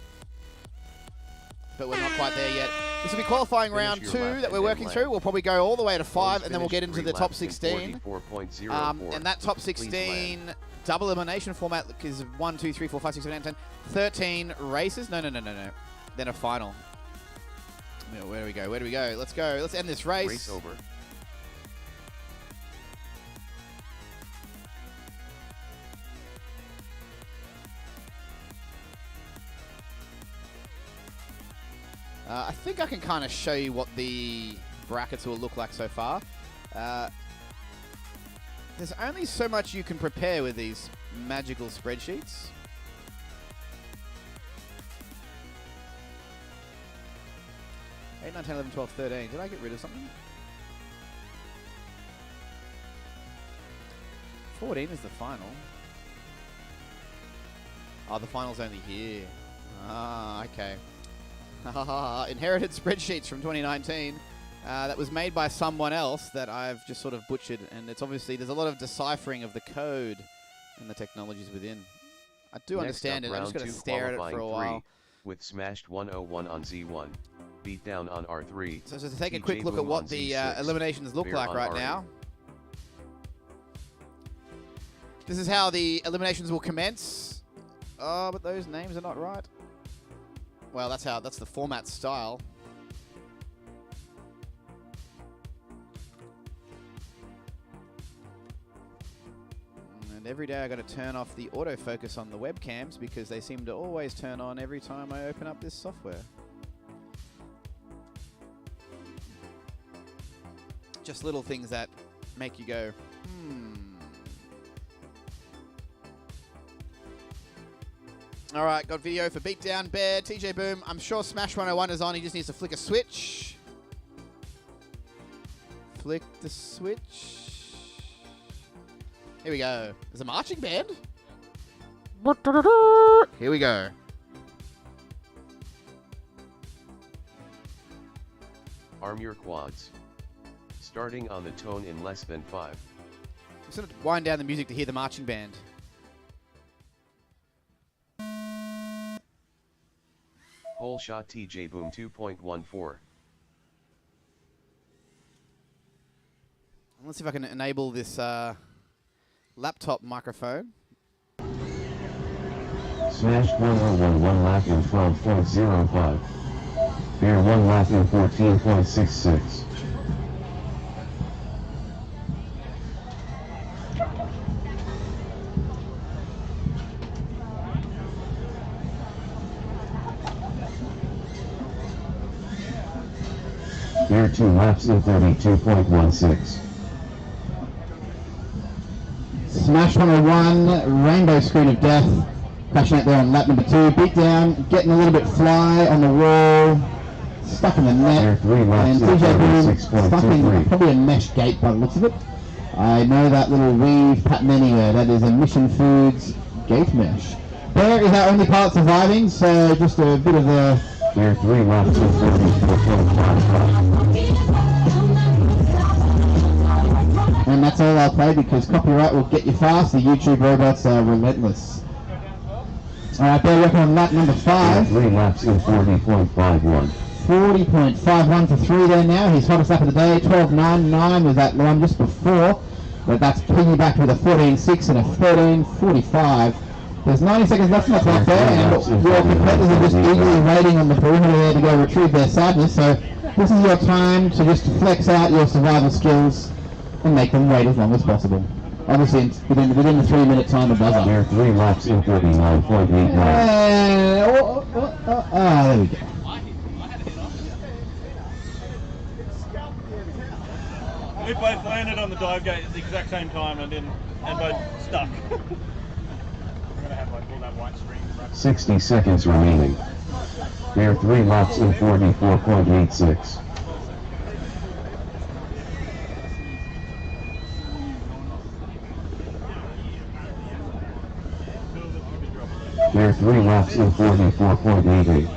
but we're not quite there yet. This will be qualifying Finish round your 2 lap that we're and working then through. land. We'll probably go all the way to 5, Bones and then we'll get finished into the 3 top laps in 16. 44.04. And that top Please 16 land. double elimination format is 1, 2, 3, 4, 5, 6, 7, 8, 10, 13 races. No. Then a final. Yeah, where do we go? Where do we go? Let's go. Let's end this race. Race over. I think I can kind of show you what the brackets will look like so far. There's only so much you can prepare with these magical spreadsheets. Eight, 9, 10, 11, 12, 13. Did I get rid of something? 14 is the final. Oh, the final's only here. Ah, okay. Inherited spreadsheets from 2019. That was made by someone else that I've just sort of butchered, and it's obviously there's a lot of deciphering of the code and the technologies within. I do Next understand up, it. I'm just round going to 2 stare at it for a qualifying while. 3, with smashed 101 on Z1, beat down on R3. So just to take a TJ quick look at Boom what on the Z6, eliminations look Bear like on right R8. now. This is how the eliminations will commence. Oh, but those names are not right. Well, that's the format style. And every day I got to turn off the autofocus on the webcams because they seem to always turn on every time I open up this software. Just little things that make you go, All right, got video for Beatdown Bear. TJ Boom, I'm sure Smash 101 is on. He just needs to flick a switch. Flick the switch. Here we go. There's a marching band. Here we go. Arm your quads. Starting on the tone in less than 5. I'm just going to wind down the music to hear the marching band. Whole shot TJ Boom 2.14. Let's see if I can enable this laptop microphone. Smash 101 1 lap in 12.05. Bear 1 lap in 14.66. Bear 2 laps in 32.16. Smash 101, Rainbow Screen of Death, crashing out there on lap number 2. Beatdown, getting a little bit fly on the wall, stuck in the net, and TJ Boom stuck in probably a mesh gate by the looks of it. I know that little weave pattern anywhere. That is a Mission Foods gate mesh. Bear is our only part surviving, so just a bit of a... Bear 3 laps in 34.55. And that's all I'll play because copyright will get you fast. The YouTube robots are relentless. Alright, Bear working on lap number 5. 3 laps in 40.51. 40.51 for 3 there now. His hottest lap of the day. 12.99 was that one just before. But that's piggybacked with a 14.6 and a 13.45. There's 90 seconds left in the clock there, and your competitors are just eagerly waiting on the perimeter there to go retrieve their sadness. So this is your time to just flex out your survival skills and make them wait as long as possible. Obviously, within the 3-minute timer buzzer. There are 3 laps in 39.89. There we go. We both landed on the dive gate at the exact same time and both stuck. 60 seconds remaining. There are 3 laps in 44.86. There are 3 laps in 44.88.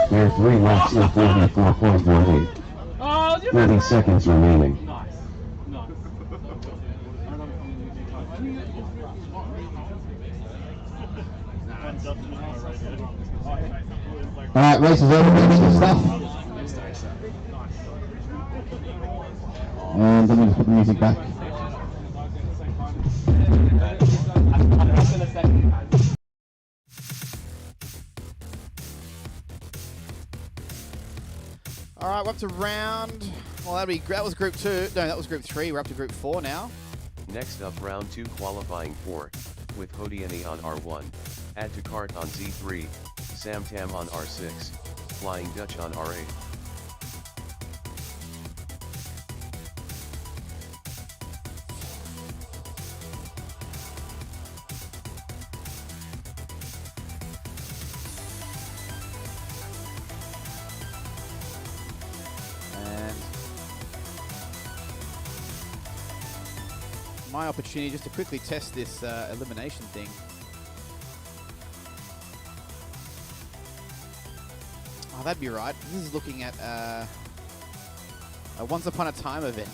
There are 3 laps in 44.18. 30 seconds remaining. Alright, race is over, and stuff. And then we just put the music back. All right, we're up to round. Well, that was group 2. No, that was group 3. We're up to group 4 now. Next up, round 2 qualifying 4, with Hodiani on R1, Add to Cart on Z3, Sam Tam on R6, Flying Dutch on R8. My opportunity just to quickly test this elimination thing. Oh, that'd be right. This is looking at a Once Upon a Time event.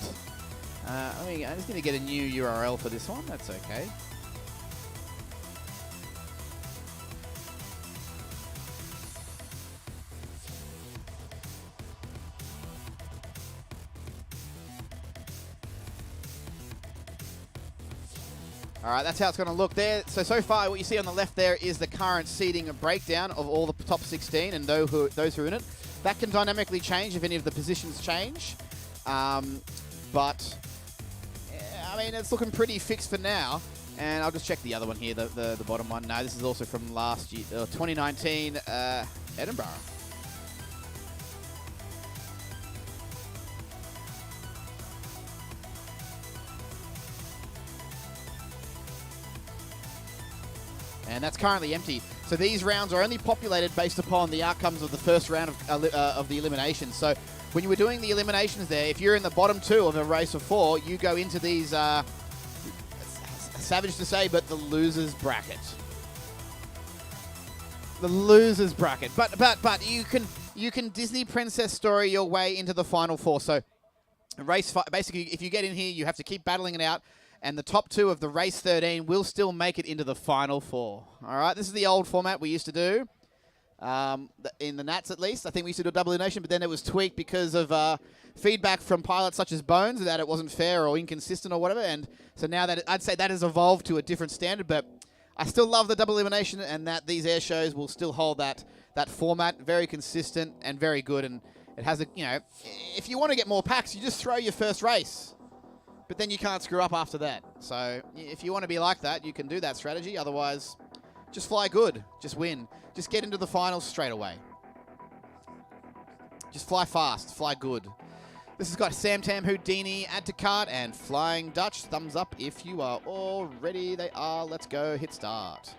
I just need to get a new URL for this one. That's okay. All right, that's how it's going to look there. So far, what you see on the left there is the current seating breakdown of all the top 16 and those who are in it. That can dynamically change if any of the positions change. But, I mean, it's looking pretty fixed for now. And I'll just check the other one here, the bottom one. No, this is also from last year, 2019 Edinburgh. And that's currently empty. So these rounds are only populated based upon the outcomes of the first round of the elimination. So when you were doing the eliminations there, if you're in the bottom 2 of a race of 4, you go into these, savage to say, but the losers bracket. The losers bracket. But you can Disney princess story your way into the final 4. So race 5, basically, if you get in here, you have to keep battling it out. And the top 2 of the race 13 will still make it into the final 4. All right, this is the old format we used to do. In the Nats, at least. I think we used to do a double elimination, but then it was tweaked because of feedback from pilots such as Bones that it wasn't fair or inconsistent or whatever. And so now that I'd say that has evolved to a different standard, but I still love the double elimination and that these air shows will still hold that format. Very consistent and very good. And it has if you want to get more packs, you just throw your first race. But then you can't screw up after that. So if you want to be like that, you can do that strategy. Otherwise, just fly good. Just win. Just get into the finals straight away. Just fly fast. Fly good. This has got Sam Tam, Houdini, add to cart, and Flying Dutch. Thumbs up if you are all ready. They are. Let's go. Hit start.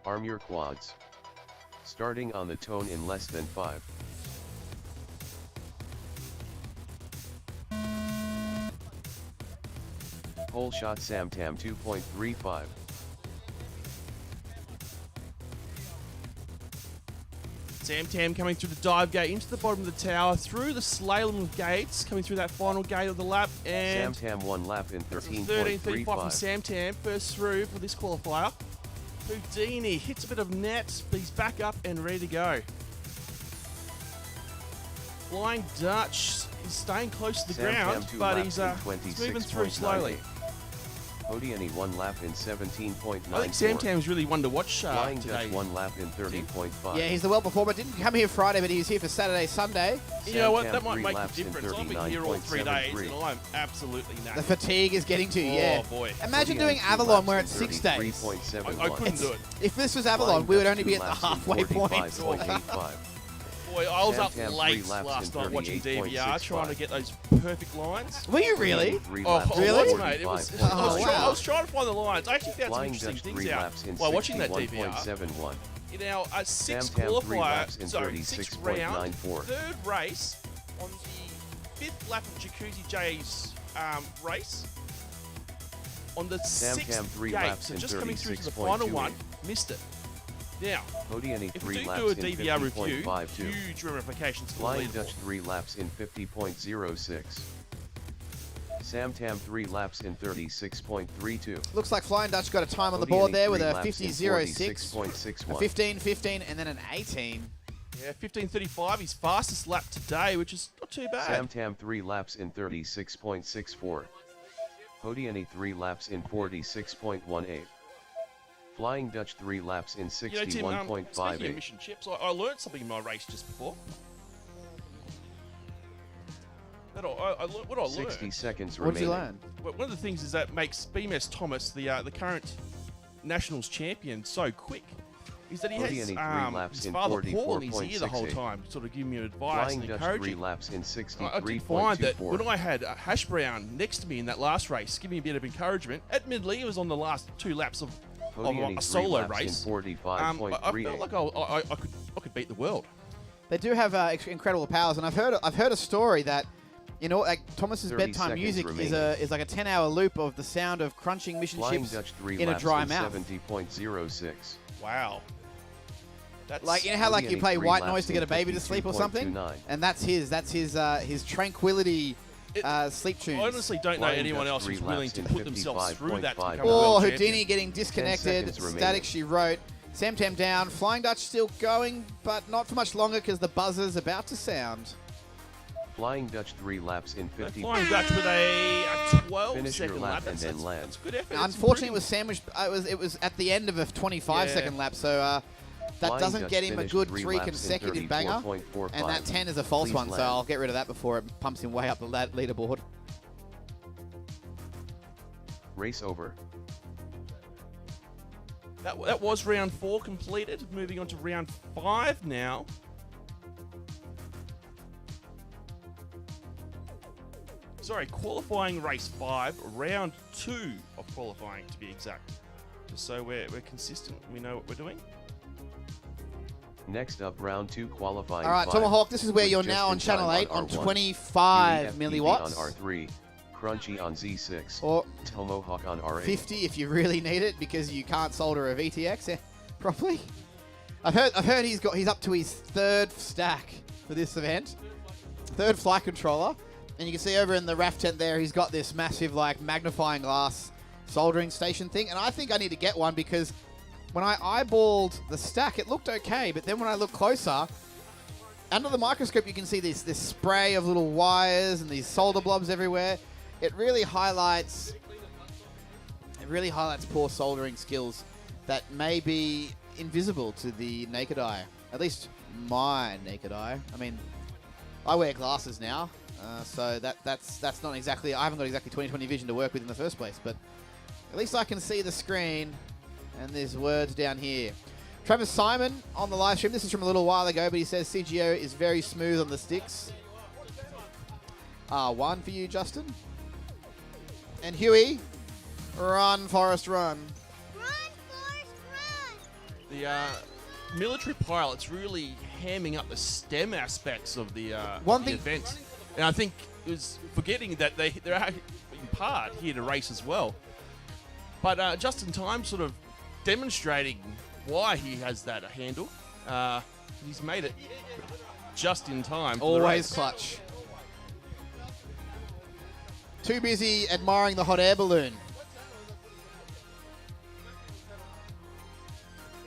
Arm your quads. Starting on the tone in less than 5. Hole shot Sam Tam 2.35. Sam Tam coming through the dive gate into the bottom of the tower, through the slalom gates, coming through that final gate of the lap, and Sam Tam 1 lap in 13.35 from 13.35. Sam Tam, first through for this qualifier. Houdini hits a bit of net, but he's back up and ready to go. Flying Dutch is staying close to the Sam ground, Tam 2 but laps he's in moving through slowly. 26.98. Houdini 1 lap in 17.94. I think Sam Tam's really one to watch Flying today. Dutch 1 lap in 30.5. Yeah, he's the well performer. Didn't come here Friday, but he was here for Saturday, Sunday. You know what? Sam That Tam might 3 make a laps in difference. I'll be here all 3 days, 39.73. and I'm absolutely The knackered. fatigue is getting to you, yeah. Oh, boy. Imagine Houdini doing 3 Avalon laps where in it's 6 days. 33.71. I couldn't do it. If this was Avalon, we would only be at the halfway point. 45.85. Boy, I was Sam up Tam 3 late laps last in night watching DVR, 38.65. trying to get those perfect lines. Were you really? 3 Oh, laps in really? Mate, it was, 45.1. wow. I was trying to find the lines. I actually found some Flying interesting Dutch things 3 out laps in while watching that DVR. 61.71. In our sixth Sam Tam 3 laps in qualifier, sorry, sixth round, 36.94. third race on the 5th lap of Jacuzzi J's race. On the Sam 6th Tam 3 gate, laps so in just coming through to the final 36.28. one, missed it. Now, Houdini if we 3 do laps do a in DVR review, 50.52. huge ramifications for the Flying leaderboard. Dutch 3 laps in 50.06. Sam Tam 3 laps in 36.32. Looks like Flying Dutch got a time on the board there with a 50.06, a 15.15, and then an 18. Yeah, 15.35, his fastest lap today, which is not too bad. Sam Tam 3 laps in 36.64. Houdini 3 laps in 46.18. Flying Dutch 3 laps in You know, Tim, speaking of 61.58. mission chips, I learned something in my race just before. What I learned. 60 seconds What did you remaining. learn? Well, one of the things is that makes BMS Thomas, the current Nationals champion, so quick. Is that he Houdini has 3 laps his in father Paul in his ear the whole 44.68. time, sort of giving me advice Flying and Dutch 3 encouraging. laps in I did find that when 63.24. I had Hash Brown next to me in that last race, giving me a bit of encouragement. Admittedly, it was on the last 2 laps of Houdini a 3 solo laps race. in I felt 45.38. like I could beat the world. They do have incredible powers, and I've heard a story that, you know, like Thomas's 30 bedtime seconds music remaining. is like a 10-hour loop of the sound of crunching mission Flying chips Dutch 3 in a laps dry in mouth. 70.06. Wow. That's Like, you know how like you Houdini play 3 white laps noise to get in a baby to sleep or something, 52.29. and that's his tranquility sleep tunes. I honestly don't know Flying anyone Dutch else 3 who's willing laps to in put themselves through that to 55.5. become a Oh, world Houdini champion. getting disconnected. seconds remaining. Static, she wrote. Sam Tam down. Flying Dutch still going, but not for much longer because the buzzer's about to sound. Flying Dutch 3 laps in 50. Flying Dutch with a Finish your 12-second lap lap. and then land. That's good effort. Now, unfortunately, it was sandwiched. It was at the end of a 25-second lap, so that Flying doesn't Dutch get him a finished good 3 three laps in consecutive banger. 34.45. And that 10 is a false Please one, so land. I'll get rid of that before it pumps him way up the leaderboard. Race over. That was round 4 completed. Moving on to round 5 now. Sorry, qualifying race 5, round 2 of qualifying to be exact. Just so we're consistent, we know what we're doing. Next up, round 2 qualifying. All right, 5, Tomahawk, this is where with you're just now on in Channel time 8 on R1, 25 UEFPV milliwatts. on R3, Crunchy on Z6, Or Tomahawk on R8. 50 if you really need it because you can't solder a VTX properly. I've heard he's up to his 3rd stack for this event, 3rd flight controller, and you can see over in the RAF tent there he's got this massive like magnifying glass soldering station thing, and I think I need to get one because when I eyeballed the stack it looked okay, but then when I look closer under the microscope you can see this spray of little wires and these solder blobs everywhere. It really highlights poor soldering skills that may be invisible to the naked eye. At least my naked eye. I mean, I wear glasses now, so that's not exactly. I haven't got exactly 20/20 vision to work with in the first place, but at least I can see the screen, and there's words down here. Travis Simon on the live stream. This is from a little while ago, but he says CGO is very smooth on the sticks. R1 for you, Justin. And Huey, run, Forrest, run. The military pilots really hamming up the STEM aspects of the event. And I think it was forgetting that they're in part here to race as well. But just in time, sort of demonstrating why he has that handle. He's made it just in time. Always clutch. Too busy admiring the hot air balloon.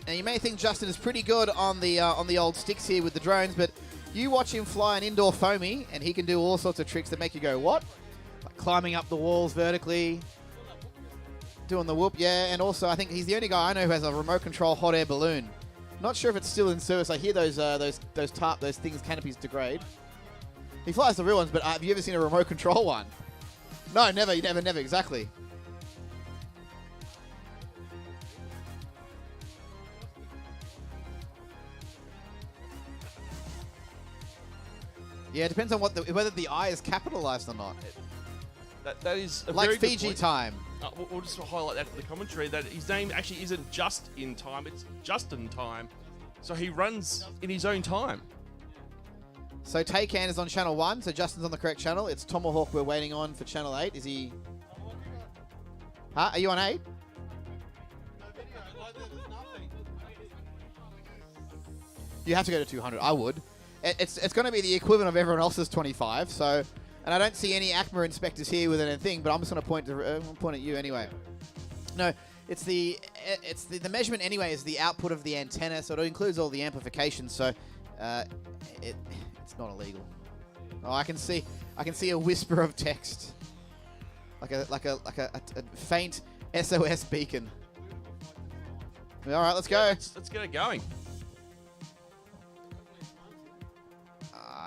Now you may think Justin is pretty good on the old sticks here with the drones, but you watch him fly an indoor foamy, and he can do all sorts of tricks that make you go, what? Like climbing up the walls vertically, doing the whoop, yeah. And also, I think he's the only guy I know who has a remote control hot air balloon. Not sure if it's still in service. I hear those things, canopies degrade. He flies the real ones, but have you ever seen a remote control one? No, never, exactly. Yeah, it depends on whether the eye is capitalized or not. That is a like very good Fiji point. time. We'll just highlight that for the commentary, that his name actually isn't just in time, it's just in time. So he runs in his own time. So Taycan is on channel 1, so Justin's on the correct channel. It's Tomahawk we're waiting on for channel 8. Is he... Huh? Are you on 8? You have to go to 200. I would. It's going to be the equivalent of everyone else's 25, so... And I don't see any ACMA inspectors here with anything, but I'm just going to point at you anyway. No, it's the measurement anyway is the output of the antenna, so it includes all the amplification. So it's not illegal. Oh, I can see a whisper of text, like a faint SOS beacon. All right, let's go. Let's get it going.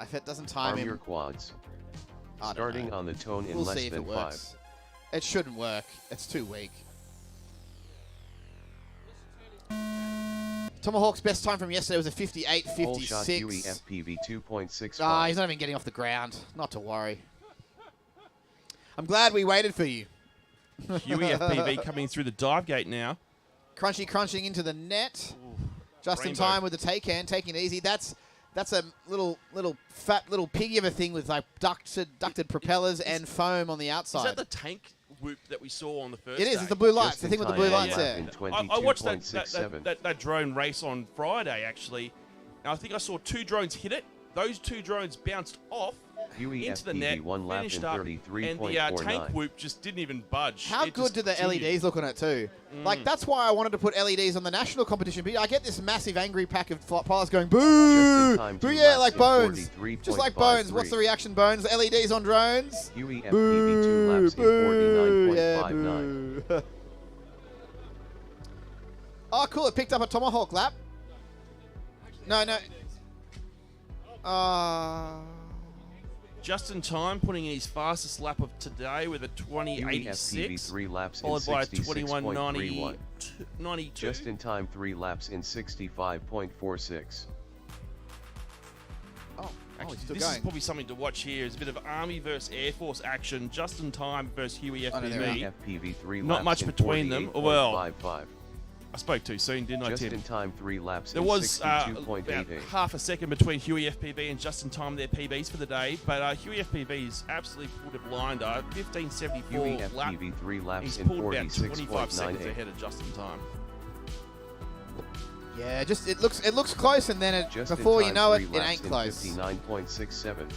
If it doesn't time Arm him, your quads. Starting on the tone in we'll less see if than it works. 5. It shouldn't work. It's too weak. Tomahawk's best time from yesterday was a 58.56. Whole shot UEFPV 2.65. Ah, he's not even getting off the ground. Not to worry. I'm glad we waited for you. Huey FPV coming through the dive gate now. Crunchy crunching into the net. Ooh, just in rainbow. time with the Taycan, taking it easy. That's a little fat little piggy of a thing with like ducted propellers and foam on the outside. Is that the tank whoop that we saw on the first It is. day? It's the blue lights. Just The in thing with the time blue on lights lap there. in I watched 22.67. that drone race on Friday, actually. And I think I saw 2 drones hit it. Those 2 drones bounced off into the net, one lap finished in up, and the 33.49. tank whoop just didn't even budge. How It good just do the continued. LEDs look on it too? Like, that's why I wanted to put LEDs on the national competition. But I get this massive angry pack of pilots going, boo! time, Boo, 2 yeah, laps like in Bones. 43.53. Just like Bones. What's the reaction, Bones? LEDs on drones? Huey FPV 2 Boo! laps in Boo! Yeah, 49.59. boo. Oh, cool. It picked up a Tomahawk lap. No. Just in time, putting in his fastest lap of today with a Huey FPV 20.86, 3 laps in followed by a 66.31. 21.92. Just in time 3 laps in 65.46. Oh, Actually, he's still this going. is probably something to watch here. It's a bit of Army versus Air Force action. Just in time versus Huey Oh, no, they're FPV. FPV 3 Not laps much in between them. Well, 48.55. I spoke too soon, didn't I, Just Tim? in time 3 laps There in was about 62.88. half a second between Huey FPV and Just in Time, their PBs for the day. But Huey FPV's absolutely pulled a blinder. Huey 15.74 lap. FPV 3 laps He's in pulled about 25 seconds 46.98. ahead of Just in Time. Yeah, just it looks close, and then Just before in you time, know it, 3 it laps ain't in close. 59.67.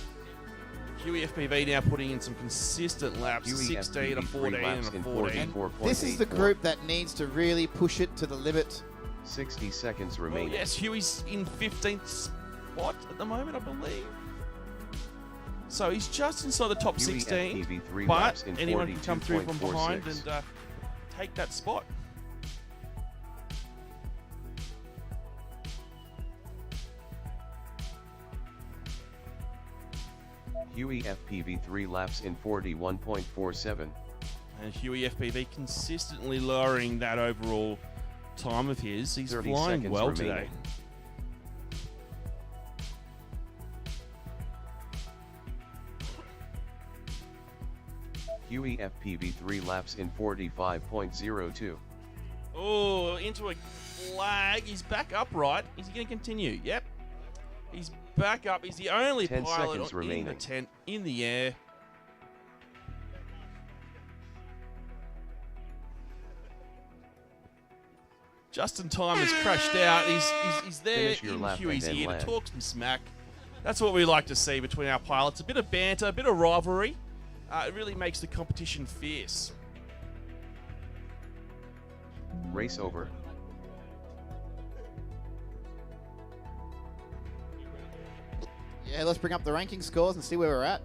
Huey FPV now putting in some consistent laps, Huey 16, a FPV 14, 3 laps and a in 14. 44.84. This is the group that needs to really push it to the limit. 60 seconds Well, remaining. yes, Huey's in 15th spot at the moment, I believe. So he's just inside the top Huey 16, FPV 3 but laps in anyone can come through from behind 42.46. and take that spot. Huey FPV 3 laps in 41.47. And Huey FPV consistently lowering that overall time of his. He's 30 flying seconds well remaining. today. Huey FPV 3 laps in 45.02. Oh, into a flag. He's back upright. Is he going to continue? Yep. He's back up. He's the only 10 pilot seconds in the remaining. tent in the air. Just in Time has crashed out. He's there Finish your in lap Huey's and then ear to land. talk some smack. That's what we like to see between our pilots. A bit of banter, a bit of rivalry. It really makes the competition fierce. Race over. Yeah, let's bring up the ranking scores and see where we're at.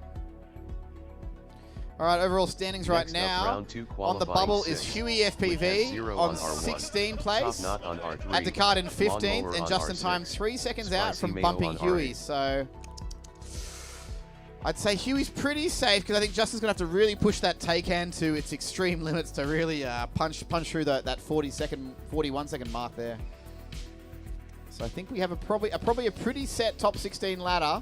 All right, overall standings right Next up, now. round 2 On the qualifying bubble 6. is Huey We have FPV 0 on on R1. 16th Top place. knot on R3. At Descartes in Lawnmower 15th, and on Just in R6. Time 3 seconds out Spicy from Mayo bumping on Huey. R8. So I'd say Huey's pretty safe because I think Justin's going to have to really push that take hand to its extreme limits to really punch through that 41 second mark there. So I think we have probably a pretty set top 16 ladder.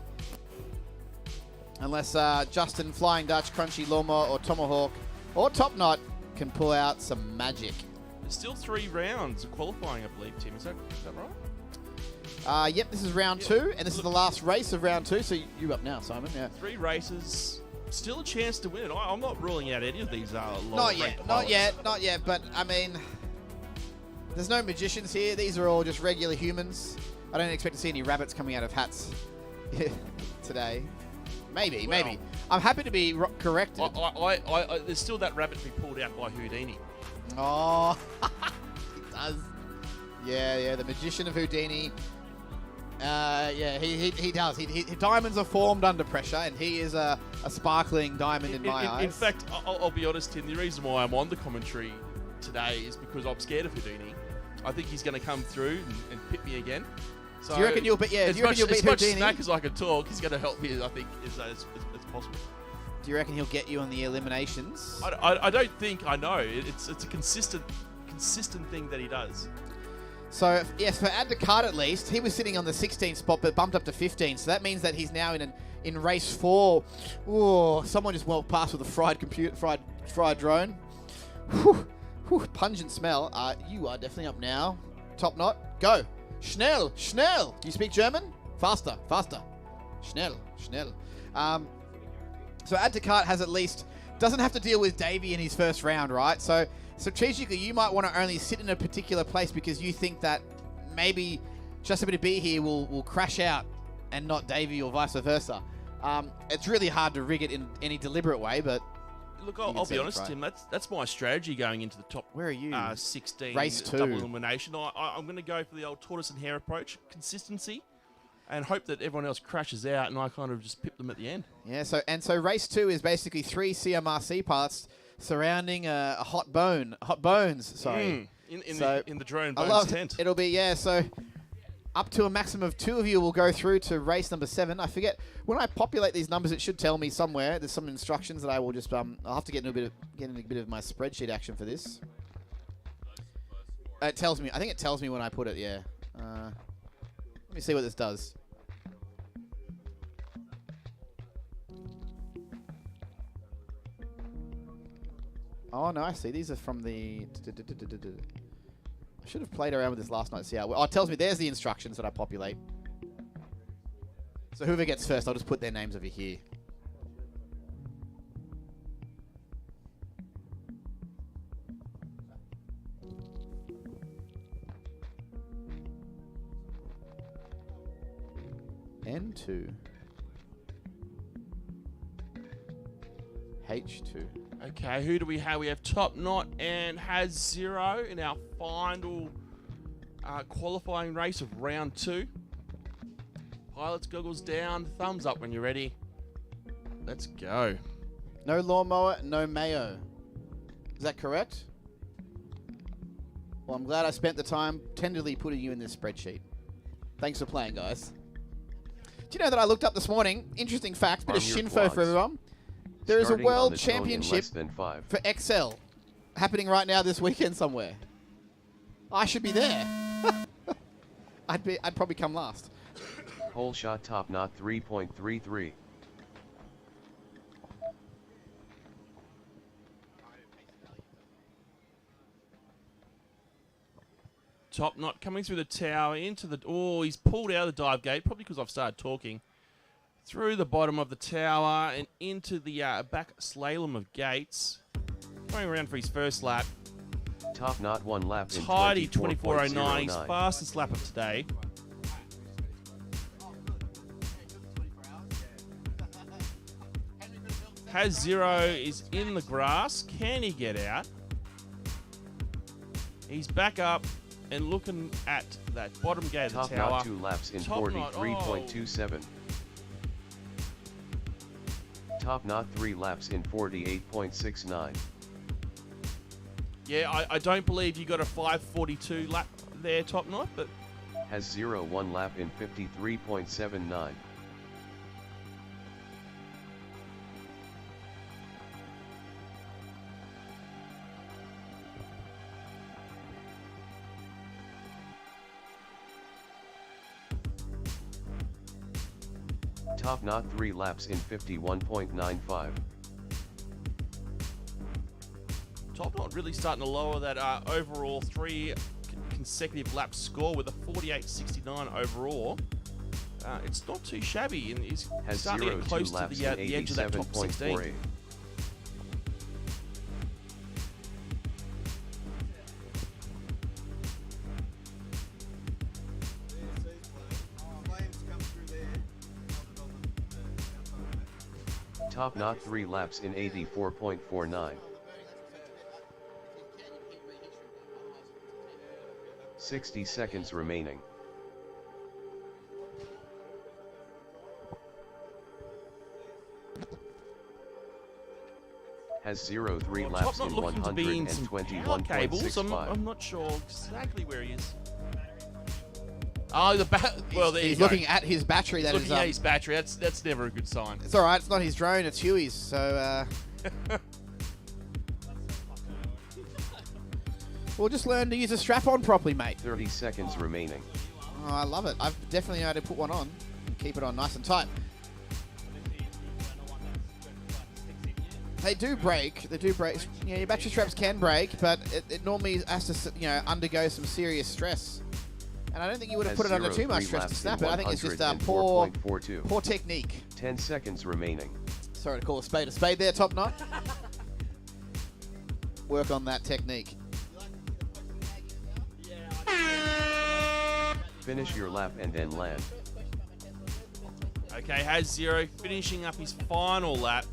Unless Justin, Flying Dutch, Crunchy, Lawnmower, or Tomahawk, or Top Knot can pull out some magic. There's still 3 rounds of qualifying, I believe, Tim. Is that right? Yep, this is round 2, and this is the last race of round 2. So you're up now, Simon. Yeah. 3 races, still a chance to win it. I'm not ruling out any of these. Not yet. But I mean, there's no magicians here. These are all just regular humans. I don't expect to see any rabbits coming out of hats today. Maybe. I'm happy to be corrected. There's still that rabbit to be pulled out by Houdini. Oh, he does. Yeah, the magician of Houdini. He does. Diamonds are formed under pressure, and he is a sparkling diamond in my eyes. In fact, I'll be honest, Tim, the reason why I'm on the commentary today is because I'm scared of Houdini. I think he's going to come through and pit me again. So do you reckon you'll beat? Yeah, as do you reckon you'll beat as much Houdini? snack as I can talk, he's going to help me. I think as possible. Do you reckon he'll get you on the eliminations? I don't think I know. It's a consistent thing that he does. So yes, for Ad Descartes at least, he was sitting on the 16th spot, but bumped up to 15. So that means that he's now in race 4. Oh, someone just walked past with a fried drone. Whew, pungent smell. You are definitely up now. Top Knot, go. Schnell. Do you speak German? Faster. Schnell. So Ad Descartes has at least, doesn't have to deal with Davey in his first round, right? So strategically, you might want to only sit in a particular place because you think that maybe just a bit of B here will crash out and not Davey or vice versa. It's really hard to rig it in any deliberate way, but Look, You can I'll be certainly honest, try. Tim. That's my strategy going into the top. Where are you? 16 Race 2. double elimination. I'm going to go for the old tortoise and hare approach, consistency, and hope that everyone else crashes out, and I kind of just pip them at the end. Yeah, so race 2 is basically 3 CMRC pilots surrounding a hot bones, sorry. In So, the drone I bones love tent. It'll be, so up to a maximum of 2 of you will go through to race number 7. I forget, when I populate these numbers, it should tell me somewhere. There's some instructions that I will just, I'll have to get in a bit of my spreadsheet action for this. It tells me, I think it tells me when I put it, yeah. Let me see what this does. Oh, no, I see. These are from the... I should have played around with this last night to see how... Oh, it tells me there's the instructions that I populate. So whoever gets first, I'll just put their names over here. N2. H2. Okay, who do we have? We have Top Knot and Has Zero in our final qualifying race of round 2. Pilots goggles down, thumbs up when you're ready. Let's go. No lawnmower, no mayo. Is that correct? Well, I'm glad I spent the time tenderly putting you in this spreadsheet. Thanks for playing, guys. Do you know that I looked up this morning? Interesting fact, bit of Arm your shinfo quads. for everyone. There is a Starting on world the tongue in championship less than 5. for XL happening right now this weekend somewhere. I should be there. I'd probably come last. Hole shot top knot 3.33. Top Knot coming through the tower into the... Oh, he's pulled out of the dive gate, probably because I've started talking. Through the bottom of the tower and into the back slalom of gates. Going around for his first lap. Top knot 1 lap in Tidy 24.09, his 24.09. fastest lap of today. Has Zero is in the grass. Can he get out? He's back up and looking at that bottom gate of the Top tower. knot 2 laps in Top knot, 43.27. Top knot 3 laps in 48.69. Yeah, I don't believe you got a 5:42 lap there, Top Knot, but Has 0 1 lap in 53.79. Top knot 3 laps in 51.95. Top Knot really starting to lower that overall 3 consecutive lap score with a 48.69 overall. It's not too shabby, and he's Has starting to 0 get 2 close to laps the in edge of that top 16. 87.48. Top knot 3 laps in 84.49. 60 seconds remaining. Has 0 3 Top laps Knot in looking to be in some power cables. I'm 121.65. not sure exactly where he is. Oh, well, there He's you go. looking at his battery. That is. Looking at his battery. That's never a good sign. It's all right. It's not his drone. It's Huey's. So we'll just learn to use a strap-on properly, mate. 30 seconds remaining. Oh, I love it. I've definitely had to put one on and keep it on nice and tight. They do break. They do break. You know, your battery straps can break, but it normally has to, undergo some serious stress. And I don't think you would have Has put it under 0 too much 3 stress to laps snap in it. I think it's just poor 104.42. technique. 10 seconds remaining. Sorry to call a spade there, Top Knot. Work on that technique. Finish your lap and then land. Okay, has 0, finishing up his final lap.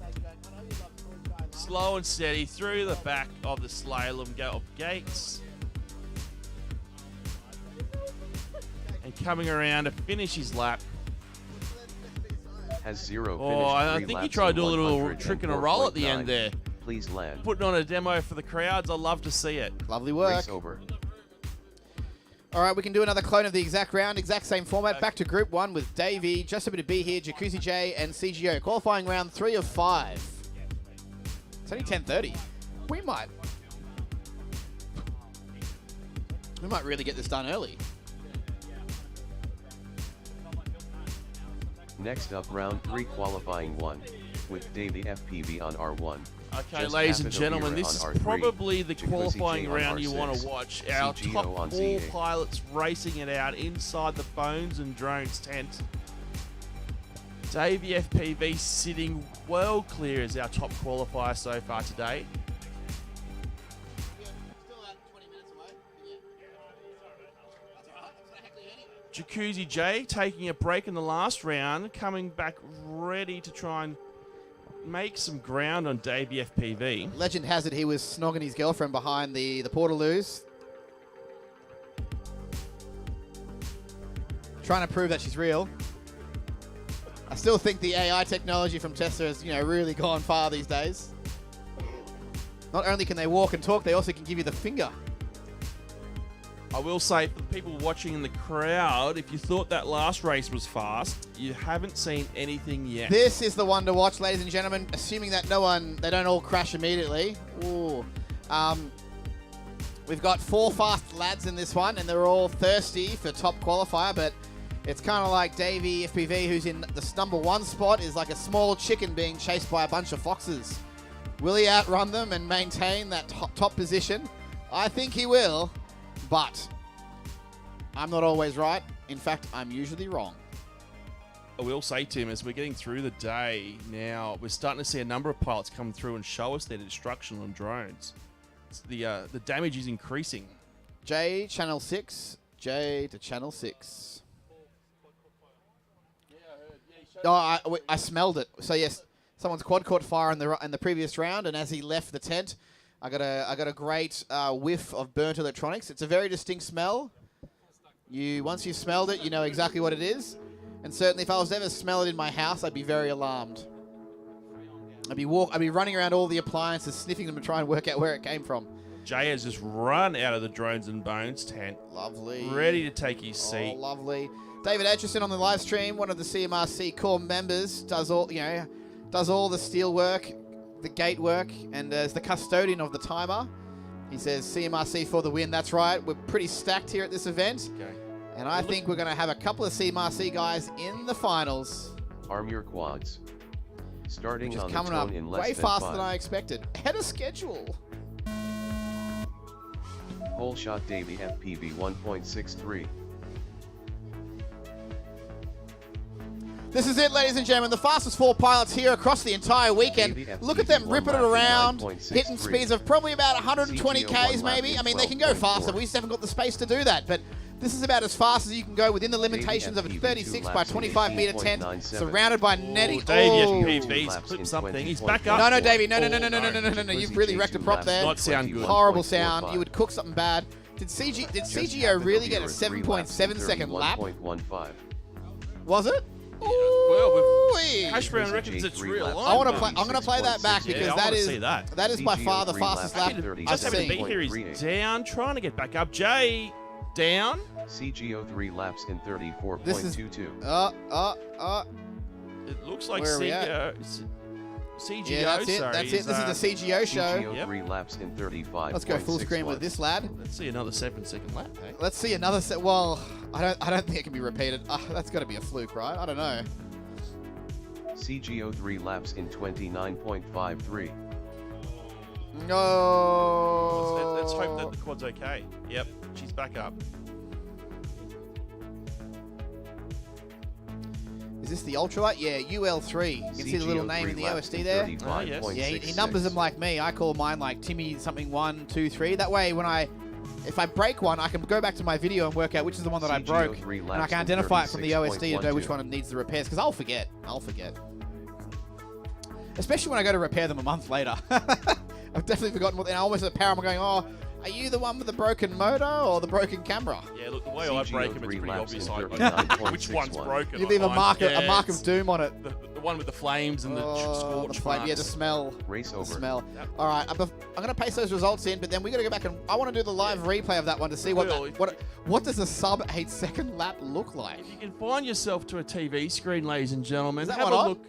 Slow and steady through the back of the slalom gates. And coming around to finish his lap. Has 0 Oh, finished I 3 think he laps tried to in do a little trick and a roll at the 104.9. end there. Please land. Putting on a demo for the crowds. I love to see it. Lovely work. Race over. All right, we can do another clone of the exact round, exact same format. Back to Group 1 with Davey, just a bit of B here, Jacuzzi J, and CGO. Qualifying round 3 of 5. It's only 10:30. We might really get this done early. Next up, round 3, qualifying 1, with Davey FPV on R1. Okay, Just ladies and Rapido gentlemen, Vera this on is R3, probably the Jacuzzi qualifying J on round you want R6, to watch. Our CGO top on 4 Z8. pilots racing it out inside the Bones and Drones tent. Davey FPV sitting well clear as our top qualifier so far today. Jacuzzi J taking a break in the last round, coming back ready to try and make some ground on Davey FPV. Legend has it he was snogging his girlfriend behind the Portaloos. Trying to prove that she's real. I still think the AI technology from Tesla has, really gone far these days. Not only can they walk and talk, they also can give you the finger. I will say, for the people watching in the crowd, if you thought that last race was fast, you haven't seen anything yet. This is the one to watch, ladies and gentlemen, assuming that they don't all crash immediately. Ooh. We've got 4 fast lads in this one, and they're all thirsty for top qualifier, but it's kind of like Davey FPV, who's in the number 1 spot, is like a small chicken being chased by a bunch of foxes. Will he outrun them and maintain that top position? I think he will, but I'm not always right. In fact, I'm usually wrong. I will say, Tim, as we're getting through the day now, we're starting to see a number of pilots come through and show us their destruction on drones. The damage is increasing. J, channel 6. J to channel 6. Oh, I smelled it. So yes, someone's quad caught fire in the previous round, and as he left the tent, I got a great whiff of burnt electronics. It's a very distinct smell. Once you've smelled it, you know exactly what it is. And certainly, if I was to ever smell it in my house, I'd be very alarmed. I'd be running around all the appliances, sniffing them to try and work out where it came from. Jay has just run out of the Drones and Bones tent. Lovely. Ready to take his seat. Oh, lovely. David Atchison on the live stream, one of the CMRC core members, does all the steel work, the gate work, and is the custodian of the timer. He says CMRC for the win. That's right. We're pretty stacked here at this event. Okay. And I think we're going to have a couple of CMRC guys in the finals. Arm your quads. Starting Which is on coming the up tone in less way than faster 5. than I expected. Ahead of schedule. Whole shot Davey FPV 1.63. This is it, ladies and gentlemen. The fastest 4 pilots here across the entire weekend. Look at them ripping it around, hitting speeds of probably about 120 Ks maybe. I mean, they can go faster. We just haven't got the space to do that. But this is about as fast as you can go within the limitations of a 36 by 25 meter tent, surrounded by netting. Davey FPV's clipped something. He's back up. No, Davey. No. You've really wrecked a prop there. Not sound good. Horrible sound. You would cook something bad. Did CGO really get a 7.7 second lap? Was it? Well, with Hash Brown reckons it's real. I'm gonna play that back because that is by far the fastest lap I've Just having to be seen. here. He's down, trying to get back up. Jay down. CGO 3 laps in 34.22. This is It looks like Where are we at? CGO. Yeah, that's it. Sorry, That's it. This is the CGO show. CGO 3 laps in 35. Let's go full screen with this lad. Let's see another 7-second lap. Hey? Let's see another set. Well, I don't think it can be repeated. That's got to be a fluke, right? I don't know. CGO 3 laps in 29.53. No. Let's hope that the quad's okay. Yep, she's back up. Is this the ultralight? Yeah, UL3. You can see the little name in the OSD there. Oh, yes. Yeah, he numbers them like me. I call mine like Timmy something 1, 2, 3. That way, when I if I break one, I can go back to my video and work out which is the one that I broke, CGO3 and I laps can in identify it from the OSD and know which 36.12. one needs the repairs, because I'll forget. Especially when I go to repair them a month later. I've definitely forgotten what, and I almost at power, I'm going, oh, are you the one with the broken motor or the broken camera? Yeah, look, the way I break them, it's CGO3 pretty laps obvious in which one's 39.61. broken. You leave a on mine. mark, Yeah, a mark of it's doom on it. the one with the flames and the Oh, scorch the flame, marks. yeah, the smell. Race The over. smell. Yep. All right, I'm going to paste those results in, but then we got to go back and I want to do the live replay of that one to see what will. what does a sub 8 second lap look like. If you can find yourself to a TV screen, ladies and gentlemen, Is that have one a on? look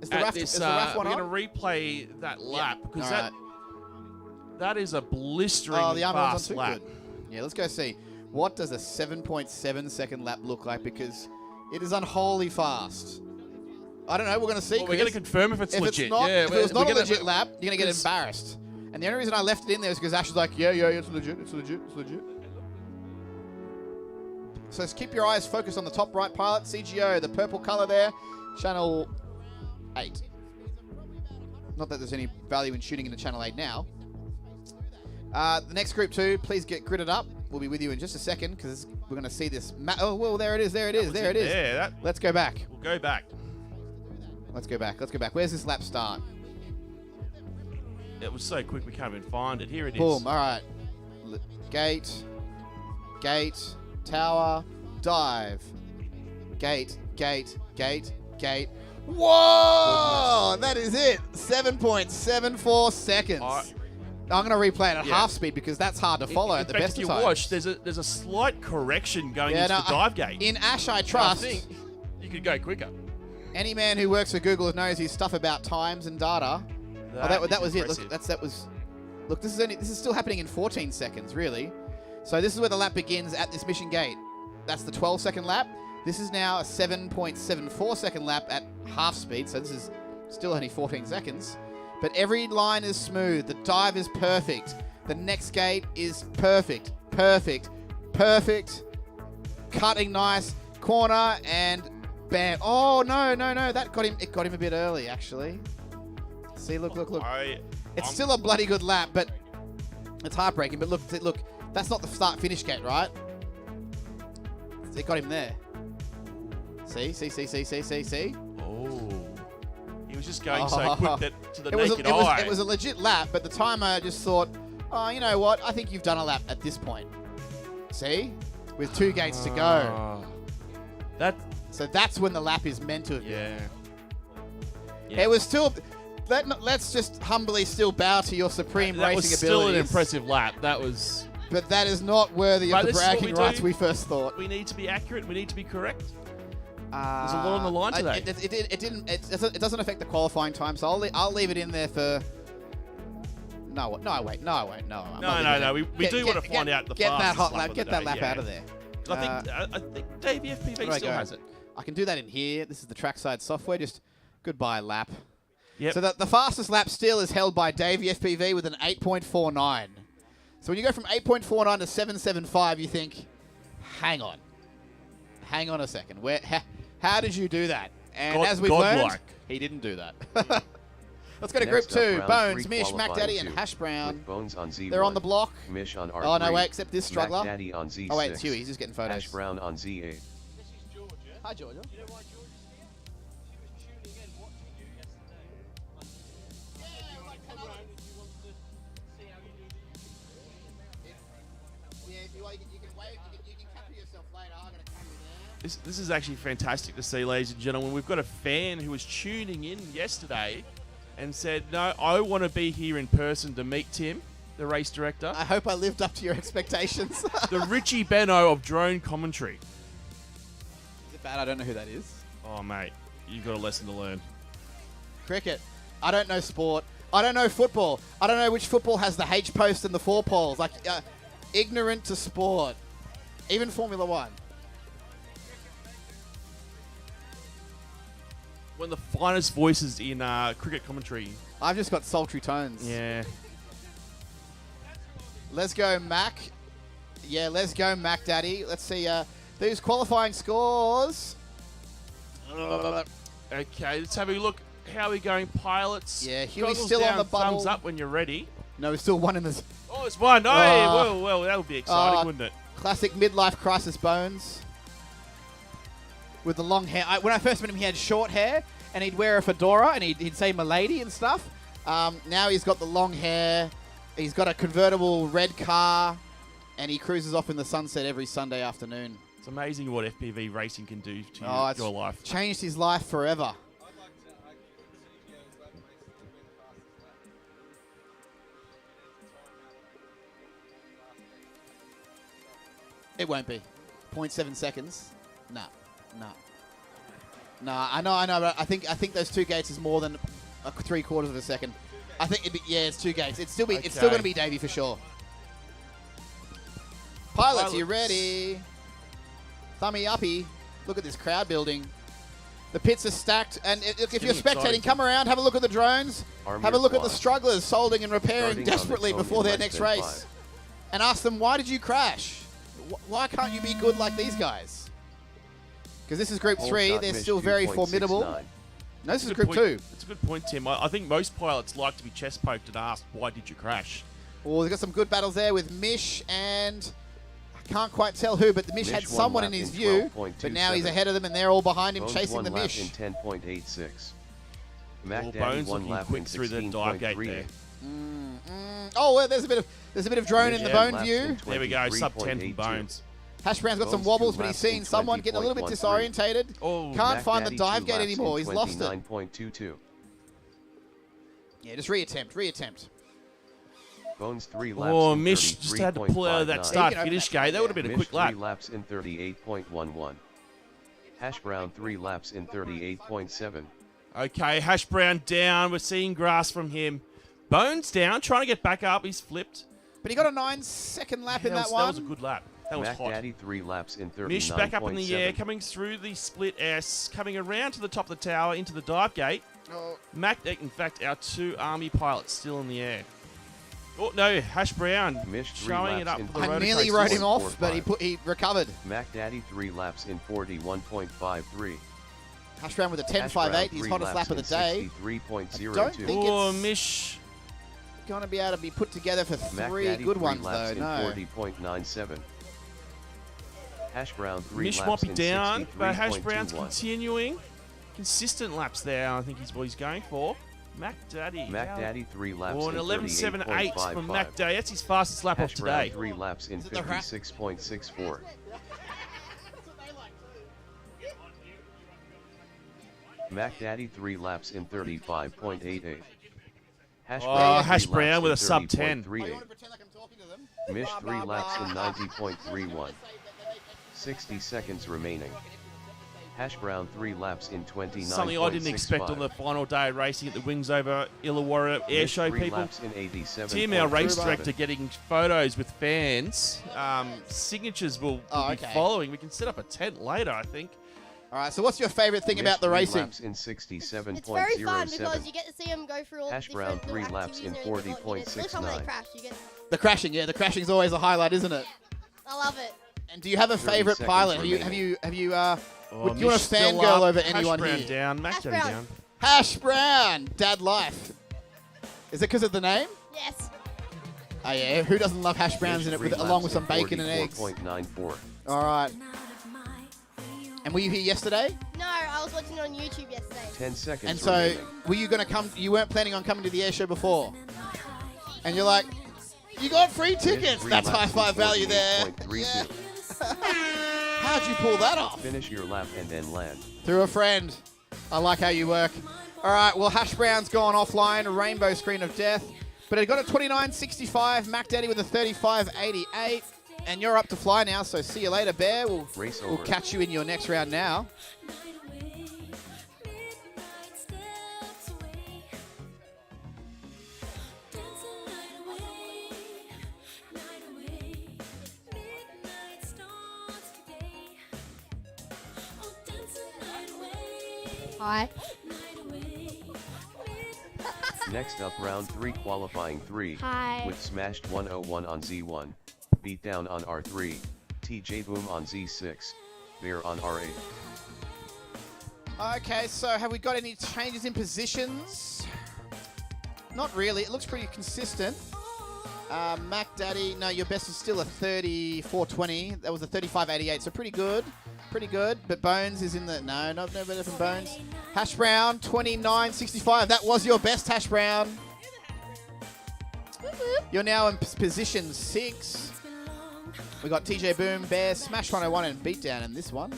Is the at RAF, this. is the RAF one we're on? going to replay that lap because All that right. that is a blistering Oh, the armor one's fast on too lap. good. Yeah, let's go see. What does a 7.7 second lap look like? Because it is unholy fast. I don't know. We're going to see. Well, we're going to Chris. confirm if it's If legit. it's not, yeah, if it was not a we're gonna- legit lap, you're going to get it's- embarrassed. And the only reason I left it in there is because Ash was like, yeah, it's legit, it's legit, it's legit. So just keep your eyes focused on the top right pilot, CGO, the purple color there, channel 8. Not that there's any value in shooting into channel 8 now. The next group 2, please get gridded up. We'll be with you in just a second because we're going to see this. Oh, well, there it is, there it is, there it is. Yeah, Let's go back. we'll go back. Let's go back. Let's go back. Where's this lap start? It was so quick we can't even find it. Here it is. Boom. All right. Gate. Gate. Tower. Dive. Gate. Gate. Gate. Gate. Whoa! That is it. 7.74 seconds. I'm going to replay it at half speed because that's hard to follow in at the fact, best if of you times. watch, there's a slight correction going into the dive gate. In Ash I I trust. think you could go quicker. Any man who works for Google knows his stuff about times and data. That was it. Look, Look, this is still happening in 14 seconds, really. So this is where the lap begins at this mission gate. That's the 12-second lap. This is now a 7.74 second lap at half speed. So this is still only 14 seconds. But every line is smooth. The dive is perfect. The next gate is perfect. Perfect. Perfect. Cutting nice. Corner and bam. Oh, no. That got him. It got him a bit early, actually. See, look. It's still a bloody good lap, but it's heartbreaking. But look, that's not the start-finish gate, right? It got him there. See? Oh. He was just going so quick that to the naked it eye. was a legit lap, but the timer just thought, oh, you know what? I think you've done a lap at this point. See? With 2 gates to go. So that's when the lap is meant to have been. Yeah. It was still... Let's just humbly still bow to your supreme that racing was still abilities. an impressive lap. That was... But that is not worthy of the this is what bragging we do. rights we first thought. We need to be accurate. We need to be correct. There's a lot on the line today. It doesn't affect the qualifying time, so I'll leave it in there for... No, I won't. No. We do want to find out the get that fastest hot lap lap. of Get the that day, lap yeah. out of there. I think Davey FPV Where do I still go? has it. I can do that in here. This is the trackside software. Just goodbye lap. Yep. So the fastest lap still is held by Davey FPV with an 8.49. So when you go from 8.49 to 7.75, you think, hang on a second. How did you do that? And as we've learned, godlike. he didn't do that. Let's go to Next Group up, 2. round Bones, 3 Mish, Mac qualifying Daddy, and 2, Hash Brown. with Bones on Z1, They're on the block. Mish on R3, Oh, no, wait, except this struggler. Mac Daddy on Z6, Oh, wait, it's Huey. He's just getting photos. Hash Brown on Z8. Hi, Georgia. This is actually fantastic to see, ladies and gentlemen. We've got a fan who was tuning in yesterday and said, no, I want to be here in person to meet Tim, the race director. I hope I lived up to your expectations. The Richie Benno of drone commentary. Is it bad? I don't know who that is. Oh, mate, you've got a lesson to learn. Cricket. I don't know sport. I don't know football. I don't know which football has the H post and the 4 poles. Like, ignorant to sport. Even Formula 1. One of the finest voices in cricket commentary. I've just got sultry tones. Yeah. Let's go, Mac. Yeah, let's go, Mac Daddy. Let's see these qualifying scores. Okay, let's have a look. How are we going, pilots? Yeah, Huey's Goggles still on down, the bubble. Thumbs up when you're ready. No, there's still one in the... Oh, it's one. Oh, Oh. well, that would be exciting, Oh. wouldn't it? Classic midlife crisis Bones. With the long hair. When I first met him, he had short hair, and he'd wear a fedora, and he'd say "milady" and stuff. Now he's got the long hair. He's got a convertible red car, and he cruises off in the sunset every Sunday afternoon. It's amazing what FPV racing can do to It's your life. changed his life forever. It won't be. 0.7 seconds. No. I know, but I think those 2 gates is more than 3/4 of a second. I think it's 2 gates. It's still going to be Davey for sure. Pilots, you ready? Thummy uppy. Look at this crowd building. The pits are stacked, and if you're spectating, come around, have a look at the drones, have a look at the strugglers soldering and repairing desperately before their next race, and ask them, why did you crash? Why can't you be good like these guys? Because this is Group 3. They're still very formidable. No, this is Group 2. It's a good point, Tim. I think most pilots like to be chest poked and asked, why did you crash? Oh, they've got some good battles there with Mish and... I can't quite tell who, but the Mish had someone in his view, but now he's ahead of them and they're all behind him chasing the Mish. Bones 1 lap in 10.86. Mac Daddy Bones 1 looking lap quick in through the dive gate 16.38. there. Oh, well, there's a bit of drone in the Bone view. There we go, sub 10 from Bones. Hash Brown's got some Bones wobbles, 2 but he's laps seen in someone getting a little bit 20.13. disorientated. Oh, Can't find the Mac dive Daddy 2 gate laps anymore. in He's lost it. 29.22. Yeah, just reattempt. Bones 3 laps Oh, in Mish just had to pull out of that 33.59. start-finish gate. That would have been a Mish quick 3 lap. laps in 38.11. Hash Brown 3 laps in 38.7. Okay, Hash Brown down. We're seeing grass from him. Bones down, trying to get back up. He's flipped. But he got a 9-second lap in that one. That was a good lap. That was Mac hot. Daddy 3 laps in 39.7. Mish back up in the air, coming through the split S, coming around to the top of the tower into the dive gate. Oh. Mac, in fact, our 2 Army pilots still in the air. Oh no, Hash Brown Mish 3 showing it laps up in for the I rotor nearly coasters. wrote him off, but he recovered. Mac Daddy 3 laps in 41.53. Hash Brown with a Hash Brown 10.58, his 3 hottest lap laps of the day. in 63.02. don't think Oh, it's- Mish. Going to be able to be put together for Mac 3 Daddy good 3 ones, laps though. in No. 40.97. Hash Brown 3 Mish laps might be in down, but Hash Brown's 63.21. continuing. Consistent laps there, I think is what he's going for. Mac Daddy. Mac Daddy 3 laps Oh, an in 11.78 from Mac 38.55. Daddy. That's his fastest lap Hash of Brown today. 3 laps in Is it the rap? 56.64. Mac Daddy 3 laps in 35.88. Hash Oh, Brown 3 Hash laps Brown in with a sub 10. 30.38. Mish 3 laps in 90.31. 60 seconds remaining. Hash Brown 3 laps in 29.65. Something I didn't expect on the final day of racing at the Wings Over Illawarra Airshow, 3 people. laps in 87. Tim, our race director, getting photos with fans. Signatures will be following. We can set up a tent later, I think. All right, so what's your favorite thing about the racing? Laps in 67.07. It's very fun because you get to see them go through all Hash the Brown different 3 little laps in activities and everything. Especially when they 40.69. crash, you get. The crashing, yeah, the crashing's always a highlight, isn't it? I love it. And do you have a 30 favorite seconds pilot? remaining. Have you Oh, do you want to Mish still fangirl up. over Hash anyone Brown here? down. Mac Hash Daddy Brown. down. Hash Brown, Dad Life. Is it because of the name? Yes. Oh yeah, who doesn't love hash browns in it Mish 3 along with laps some in bacon and eggs? 44.94. All right. And were you here yesterday? No, I was watching it on YouTube yesterday. 10 seconds And so, remaining. were you going to come? You weren't planning on coming to the air show before, and you're like, you got free tickets. Mish 3 That's high laps in five value there. 48.32. How'd you pull that off? Finish your lap and then land. Through a friend. I like how you work. All right, well, Hash Brown's gone offline. Rainbow screen of death. But it got a 29.65. Mac Daddy with a 35.88. And you're up to fly now, so see you later, Bear. We'll catch you in your next round now. Hi. Next up, round 3 qualifying 3. Hi. With smashed 101 on Z1, beatdown on R3, TJ Boom on Z6, Bear on R8. Okay, so have we got any changes in positions? Not really. It looks pretty consistent. Mac Daddy, no, your best is still a 34.20. That was a 35.88, so pretty good. Pretty good. But Bones is in the... No, no better than Bones. Hash Brown, 29.65. That was your best, Hash Brown. You're now in position 6. We got TJ Boom, Bear, Smash 101, and Beatdown in this one.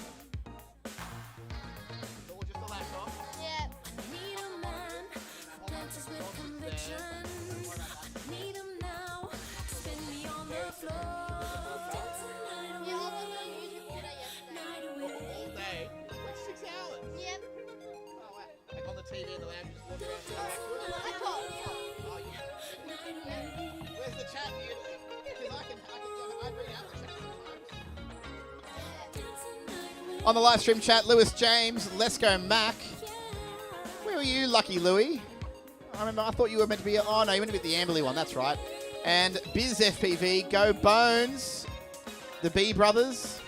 Yeah. You looked on the YouTube video yesterday. All day. Like 6 hours. Yep. Oh, wow. Like on the TV in the lab, just walk around. I caught. Oh, yeah. Where's the chat here? Because I read out the chat sometimes. On the live stream chat, Lewis James, Let's Go Mac. Where were you, Lucky Louie? I thought you were meant to be... Oh, no, you went to be the Amberley one. That's right. And Biz FPV, Go Bones. The B Brothers.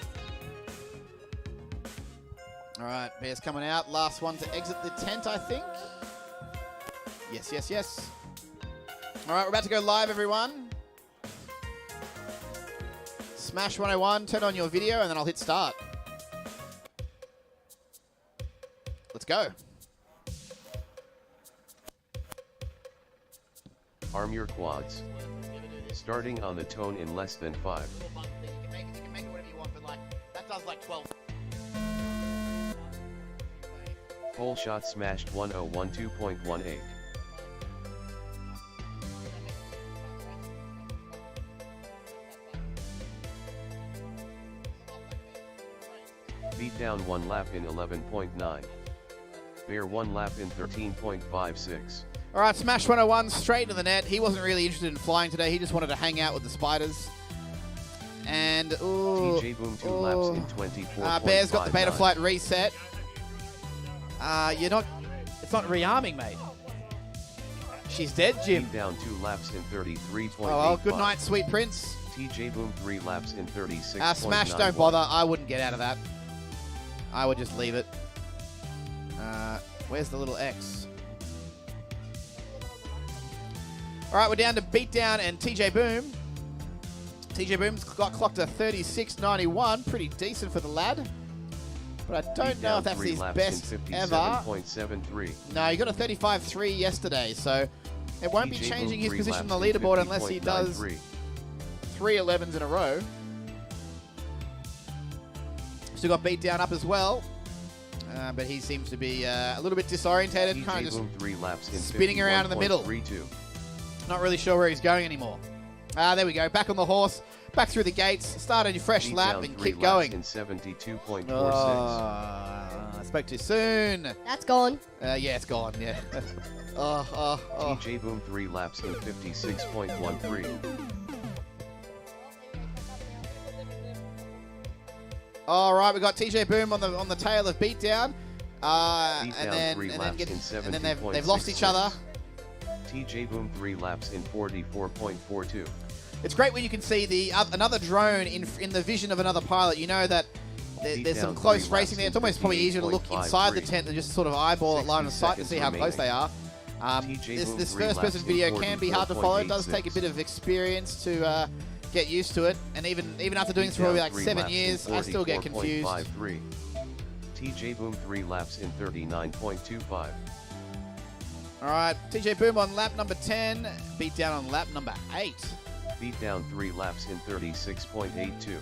All right, Bear's coming out. Last one to exit the tent, I think. Yes, yes, yes. All right, we're about to go live, everyone. Smash 101, turn on your video, and then I'll hit start. Let's go. Arm your quads. Starting on the tone in less than 5. You can make it whatever you want, but like, that does like 12. Pole shot smashed 1012.18. Beat down 1 lap in 11.9. Bear 1 lap in 13.56. All right, Smash 101 straight to the net. He wasn't really interested in flying today. He just wanted to hang out with the spiders. And, ooh. TJ Boom 2 laps in 24.59. Bear's got the beta flight reset. It's not rearming, mate. She's dead, Jim. Beat down 2 laps in 33.85. Oh, well, good night, sweet prince. TJ Boom 3 laps in 36.91. Smash, don't bother. I wouldn't get out of that. I would just leave it. Where's the little X? All right, we're down to Beatdown and TJ Boom. TJ Boom's got clocked a 36.91. Pretty decent for the lad. But I don't know if that's his best ever. 57.73. No, he got a 35.3 yesterday, so it won't be changing his position on the leaderboard unless he does 3 11s in a row. Still got Beatdown up as well. But he seems to be a little bit disorientated, kind of just spinning around in the middle. Not really sure where he's going anymore. There we go. Back on the horse. Back through the gates. Start a fresh lap and keep going. In 72.46. I spoke too soon. That's gone. Yeah, it's gone. Yeah. TJ Boom 3 laps in 56.13. All right, we got TJ Boom on the tail of Beatdown. And then they've lost each other. TJ Boom 3 laps in 44.42. It's great when you can see another drone in the vision of another pilot. You know that there's some close racing there. It's almost probably easier to look inside the tent than just sort of eyeball at line of sight to see how close they are. This first-person video can be hard to follow. It does take a bit of experience to get used to it. And even after doing this for probably like 7 years, I still get confused. TJ Boom 3 laps in 39.25. All right, TJ Boom on lap number 10. Beatdown on lap number 8. Beat down 3 laps in 36.82.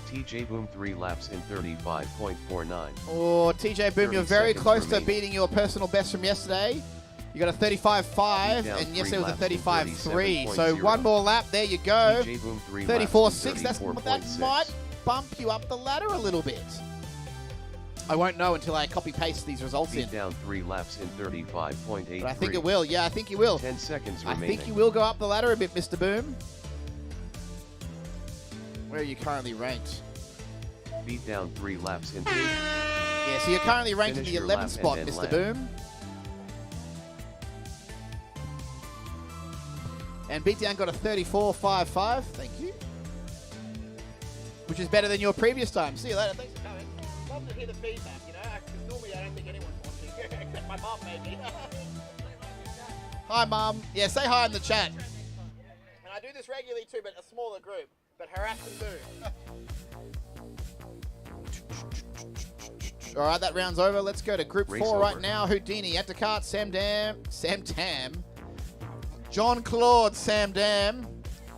TJ Boom 3 laps in 35.49. Oh, TJ Boom, you're very close to beating your personal best from yesterday. You got a 35.5, and yesterday was a 35.3. So one more lap, there you go. 34.6. That might bump you up the ladder a little bit. I won't know until I copy-paste these results in. Down 3 laps in 35.83. But I think it will. Yeah, I think you will. 10 seconds remaining. I think you will go up the ladder a bit, Mr. Boom. Where are you currently ranked? Beat down 3 laps in 3. Yeah, so you're currently ranked in the 11th spot, Mr. Boom. And Beatdown got a 34.55. Thank you. Which is better than your previous time. See you later. Thanks for coming. Love to hear the feedback, you know, because normally I don't think anyone's watching, except my mum maybe. Hi, Mum. Yeah, say hi in the chat. And I do this regularly too, but a smaller group. But harass them too. All right, that round's over. Let's go to Group 4 right now. Houdini, at Descartes, Sam Tam, John Claude, Sam Dam,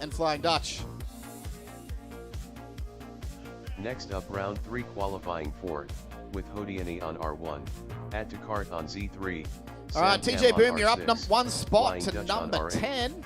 and Flying Dutch. Next up, round 3 qualifying 4, with Houdini on R1, at Descartes on Z3. All right, Sam TJ Tam Boom, on you're up R6, one spot Flying to Dutch on number R8. 10.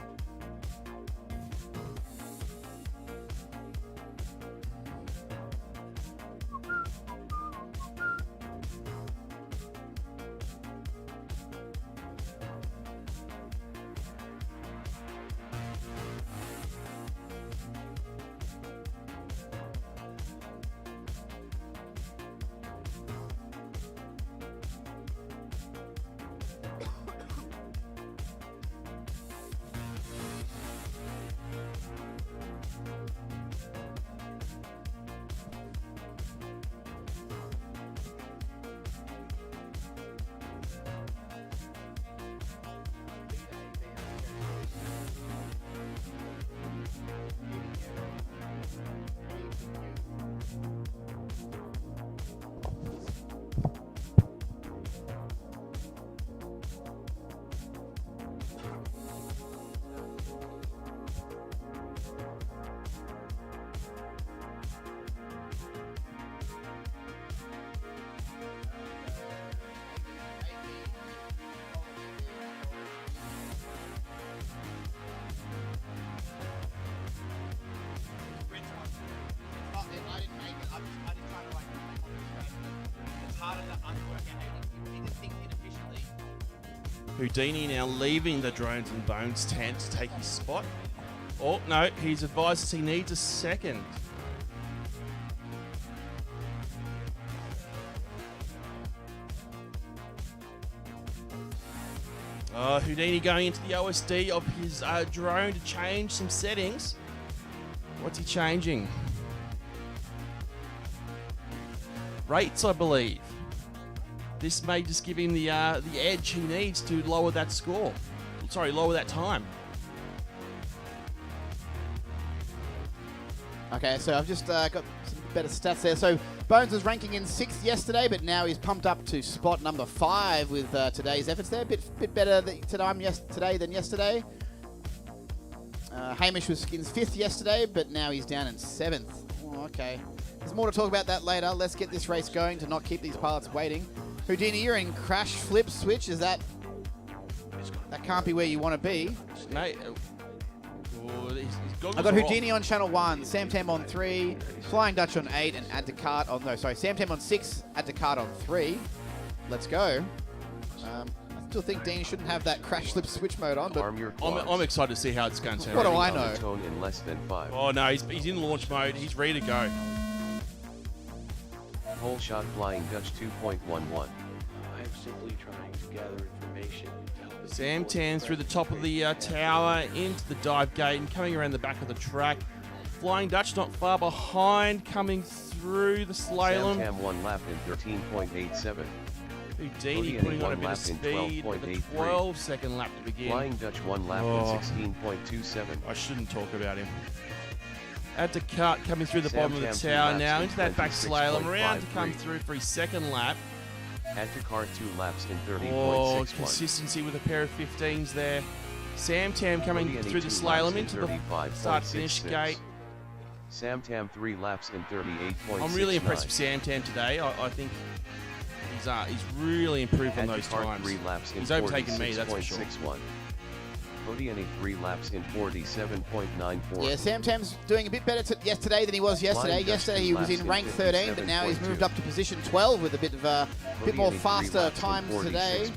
Houdini now leaving the Drones and Bones tent to take his spot. Oh, no, he's advised us he needs a second. Houdini going into the OSD of his drone to change some settings. What's he changing? Rates, I believe. This may just give him the edge he needs to lower that score. Sorry, lower that time. Okay, so I've just got some better stats there. So Bones was ranking in 6th yesterday, but now he's pumped up to spot number 5 with today's efforts there. Bit better today than yesterday. Hamish was in 5th yesterday, but now he's down in 7th. Oh, okay. There's more to talk about that later. Let's get this race going to not keep these pilots waiting. Houdini, you're in crash flip switch. Is that can't be where you want to be? Mate, I've got Houdini on channel 1, Sam Tam on 3, Flying Dutch on 8, and Ad Descartes on Sam Tam on 6, Ad Descartes on 3. Let's go. I still think Dean shouldn't have that crash flip switch mode on, but I'm excited to see how it's going to turn what out. do I know? Tone in less than 5. Oh no, he's in launch mode. He's ready to go. Whole shot Flying Dutch 2.11. I'm simply trying to gather information. Sam Tam through the top of the tower into the dive gate and coming around the back of the track. Flying Dutch not far behind, coming through the slalom. Sam Tam 1 lap in 13.87. Houdini putting on a bit of speed with a 12-second lap to begin. Flying Dutch 1 lap in 16.27. I shouldn't talk about him. At Descartes coming through the bottom of the tower now into that back slalom, around to come through for his second lap. At Descartes 2 laps in 30.61. Oh, consistency with a pair of 15s there. Sam Tam coming through the slalom into the start-finish gate. Sam Tam 3 laps in 38.69. I'm really impressed with Sam Tam today. I think he's really improved on those times. 3 laps in he's overtaken me, that's for sure. Houdini 3 laps in 47.94. Yeah, Sam Tam's doing a bit better today than he was yesterday. Yesterday he was in rank 13, but now he's moved up to position 12 with a bit more faster times today.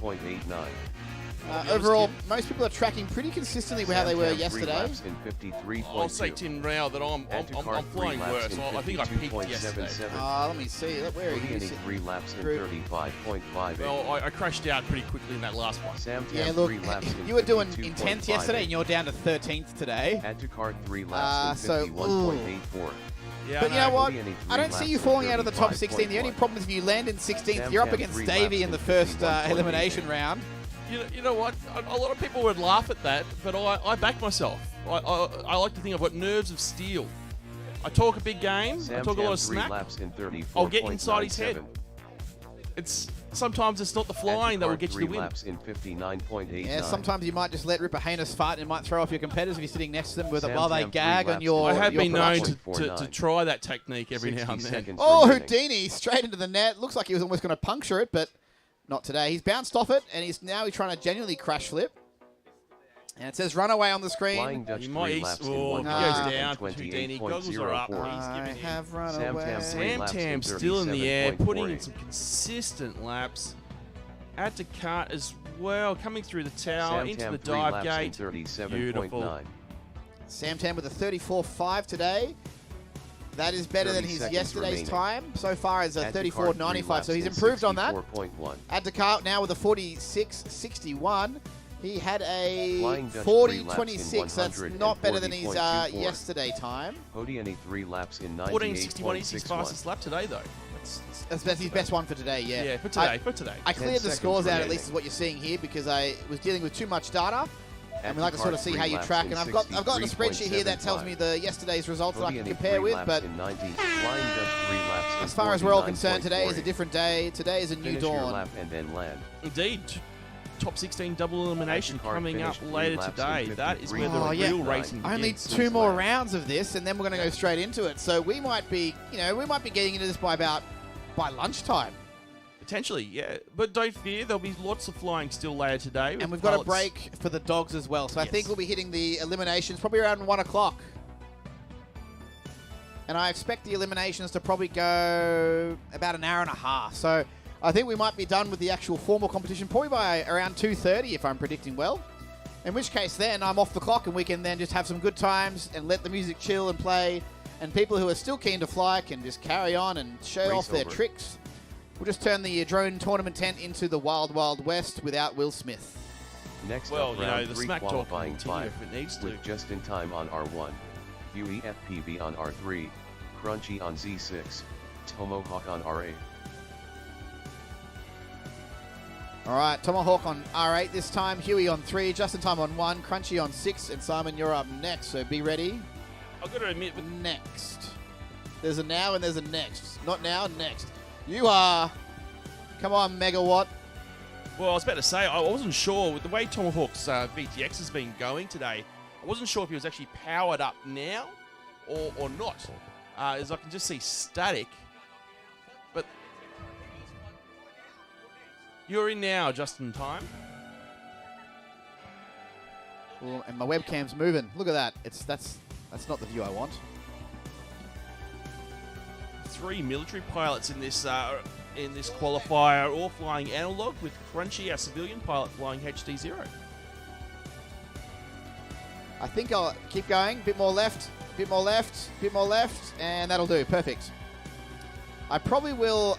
Overall, most people are tracking pretty consistently with how they were yesterday. I'll say Tim Rao that I'm flying worse. I think I peaked yesterday. Let me see. Where are you? 3 laps in 35.58. Well, I crashed out pretty quickly in that last one. Yeah, look, you were doing in 10th yesterday and you're down to 13th today. At Descartes 3 laps in 51.84. Yeah, but you know what? I don't see you falling out of the top 16. The only problem is if you land in 16th, you're up against Davey in the first elimination round. You know what? A lot of people would laugh at that, but I back myself. I like to think I've got nerves of steel. I talk a big game. I talk a lot of smack. Laps in I'll get inside his head. Sometimes it's not the flying that will get you the win. Laps in 59.89. Yeah, sometimes you might just let rip a heinous fart and it might throw off your competitors if you're sitting next to them while they gag on your I have your been known production. to try that technique every now and then. Oh, Houdini straight into the net. Looks like he was almost going to puncture it, but not today. He's bounced off it, and he's trying to genuinely crash flip. And it says runaway on the screen. Flying Dutch He 3 might laps in goes down. Houdini goggles are up. I have run away. Sam Tam still in the air, putting in some consistent laps. Add to cart as well, coming through the tower into the dive gate. Beautiful. Sam Tam with a 34.5 today. That is better than his yesterday's time. So far as a 34.95, so he's improved on that. Add to cart now with a 46.61. He had a 40.26. That's not better than his yesterday time. Houdini 3 laps in 14.61 is his fastest lap today, though. That's his best one for today, yeah. Yeah, for today. I cleared the scores out, at least is what you're seeing here, because I was dealing with too much data. And we like to sort of see how you track. And I've got a spreadsheet here that tells me the yesterday's results that I can compare with. But as far as we're all concerned, today is a different day. Today is a new dawn. Indeed. Top 16 double elimination coming up later today. That is where the real racing begins. Only 2 more rounds of this, and then we're going to go straight into it. So we might be, getting into this by lunchtime. Potentially, yeah. But don't fear, there'll be lots of flying still later today. And we've got a break for the dogs as well. So I think we'll be hitting the eliminations probably around 1 o'clock. And I expect the eliminations to probably go about an hour and a half. So I think we might be done with the actual formal competition probably by around 2:30 if I'm predicting well. In which case then I'm off the clock and we can then just have some good times and let the music chill and play. And people who are still keen to fly can just carry on and show off their tricks. We'll just turn the drone tournament tent into the Wild Wild West without Will Smith. Next up, round the 3 smack talk qualifying 5 if it needs to. with just in time on R1, Huey FPV on R3, Crunchy on Z6, Tomahawk on R8. All right, Tomahawk on R8 this time, Huey on 3, Just in Time on 1, Crunchy on 6, and Simon, you're up next, so be ready. I've got to admit, next. There's a now and there's a next. Not now, next. You are. Come on, Megawatt. Well, I was about to say, I wasn't sure with the way Tomahawk's VTX has been going today. I wasn't sure if he was actually powered up now or not. As I can just see static. But you're in now, just in time. Well, and my webcam's moving. Look at that. That's not the view I want. 3 military pilots in this qualifier, all flying analog, with Crunchy, our civilian pilot, flying HD0. I think I'll keep going. Bit more left, bit more left, bit more left, and that'll do. Perfect. I probably will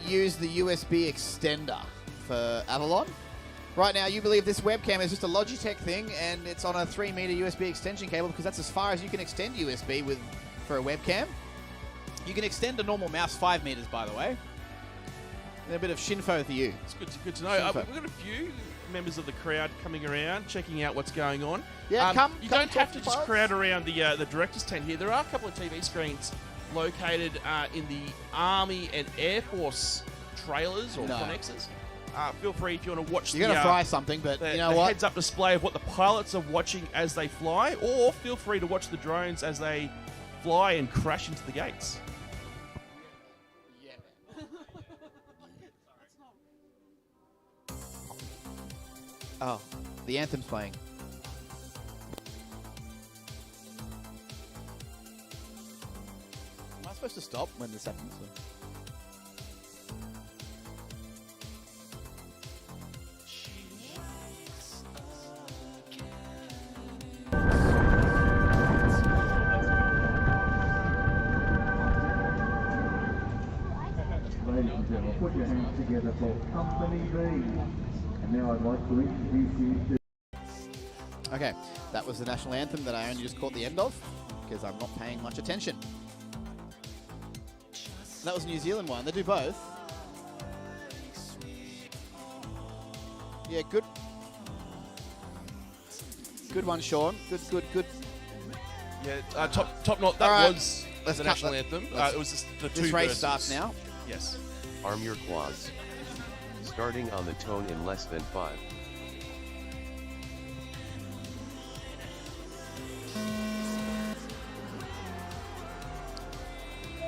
use the USB extender for Avalon. Right now, you believe this webcam is just a Logitech thing, and it's on a 3-meter USB extension cable because that's as far as you can extend USB for a webcam. You can extend a normal mouse 5 meters, by the way. And a bit of shinfo for you. It's good to know. We've got a few members of the crowd coming around, checking out what's going on. Yeah, you don't have to just crowd around the director's tent here. There are a couple of TV screens located in the Army and Air Force trailers or connexes. Feel free if you want to watch You're going to fry something, but you know what? Heads-up display of what the pilots are watching as they fly, or feel free to watch the drones as they fly and crash into the gates. Oh, the anthem's playing. Am I supposed to stop when this happens? Ladies and gentlemen, put your hands together for Company B. And now I'd like to introduce you to... Okay, that was the national anthem that I only just caught the end of because I'm not paying much attention. That was a New Zealand one. They do both. Yeah, good. Good one, Sean. Good. Yeah, top knot. That right, was let's the cut national that. anthem. Let's- It was just the two This race verses. starts now. Yes. Arm your quads. Starting on the tone in less than 5.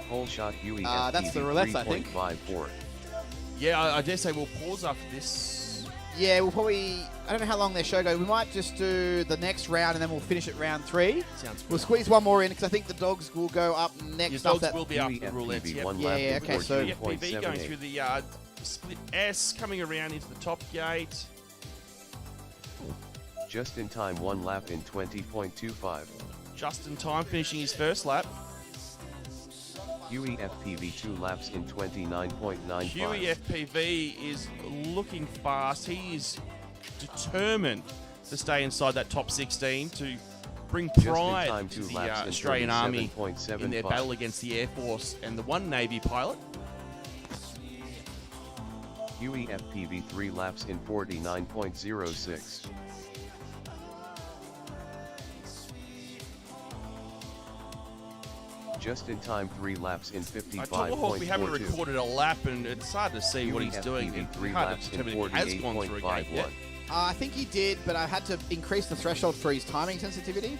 Whole shot Huey that's the roulettes, I think. 3.54. Yeah, I dare say we'll pause after this. Yeah, we'll probably. I don't know how long their show goes. We might just do the next round and then we'll finish at round 3. Sounds good. We'll squeeze one more in because I think the dogs will go up next. Your after dogs that. will be after the Huey roulettes. FPV Yep. 1 Yeah, lap yeah, in okay, so- FPV going 14.78. through the split S, coming around into the top gate. Just in time 1 lap in 20.25. Just in time, finishing his first lap. Huey FPV 2 laps in 29.95. Huey FPV is looking fast. He is determined to stay inside that top 16 to bring Just in pride time, to 2 the laps in Australian Army 37.75. in their battle against the Air Force and the one Navy pilot. Huey FPV 3 laps in 49.06. Just in time 3 laps in Tomahawk, we haven't 55.42. recorded a lap, and it's hard to see what Huey he's doing. FPV It's 3 hard laps to in determine if he has gone through a gate yet. 48.51. I think he did, but I had to increase the threshold for his timing sensitivity.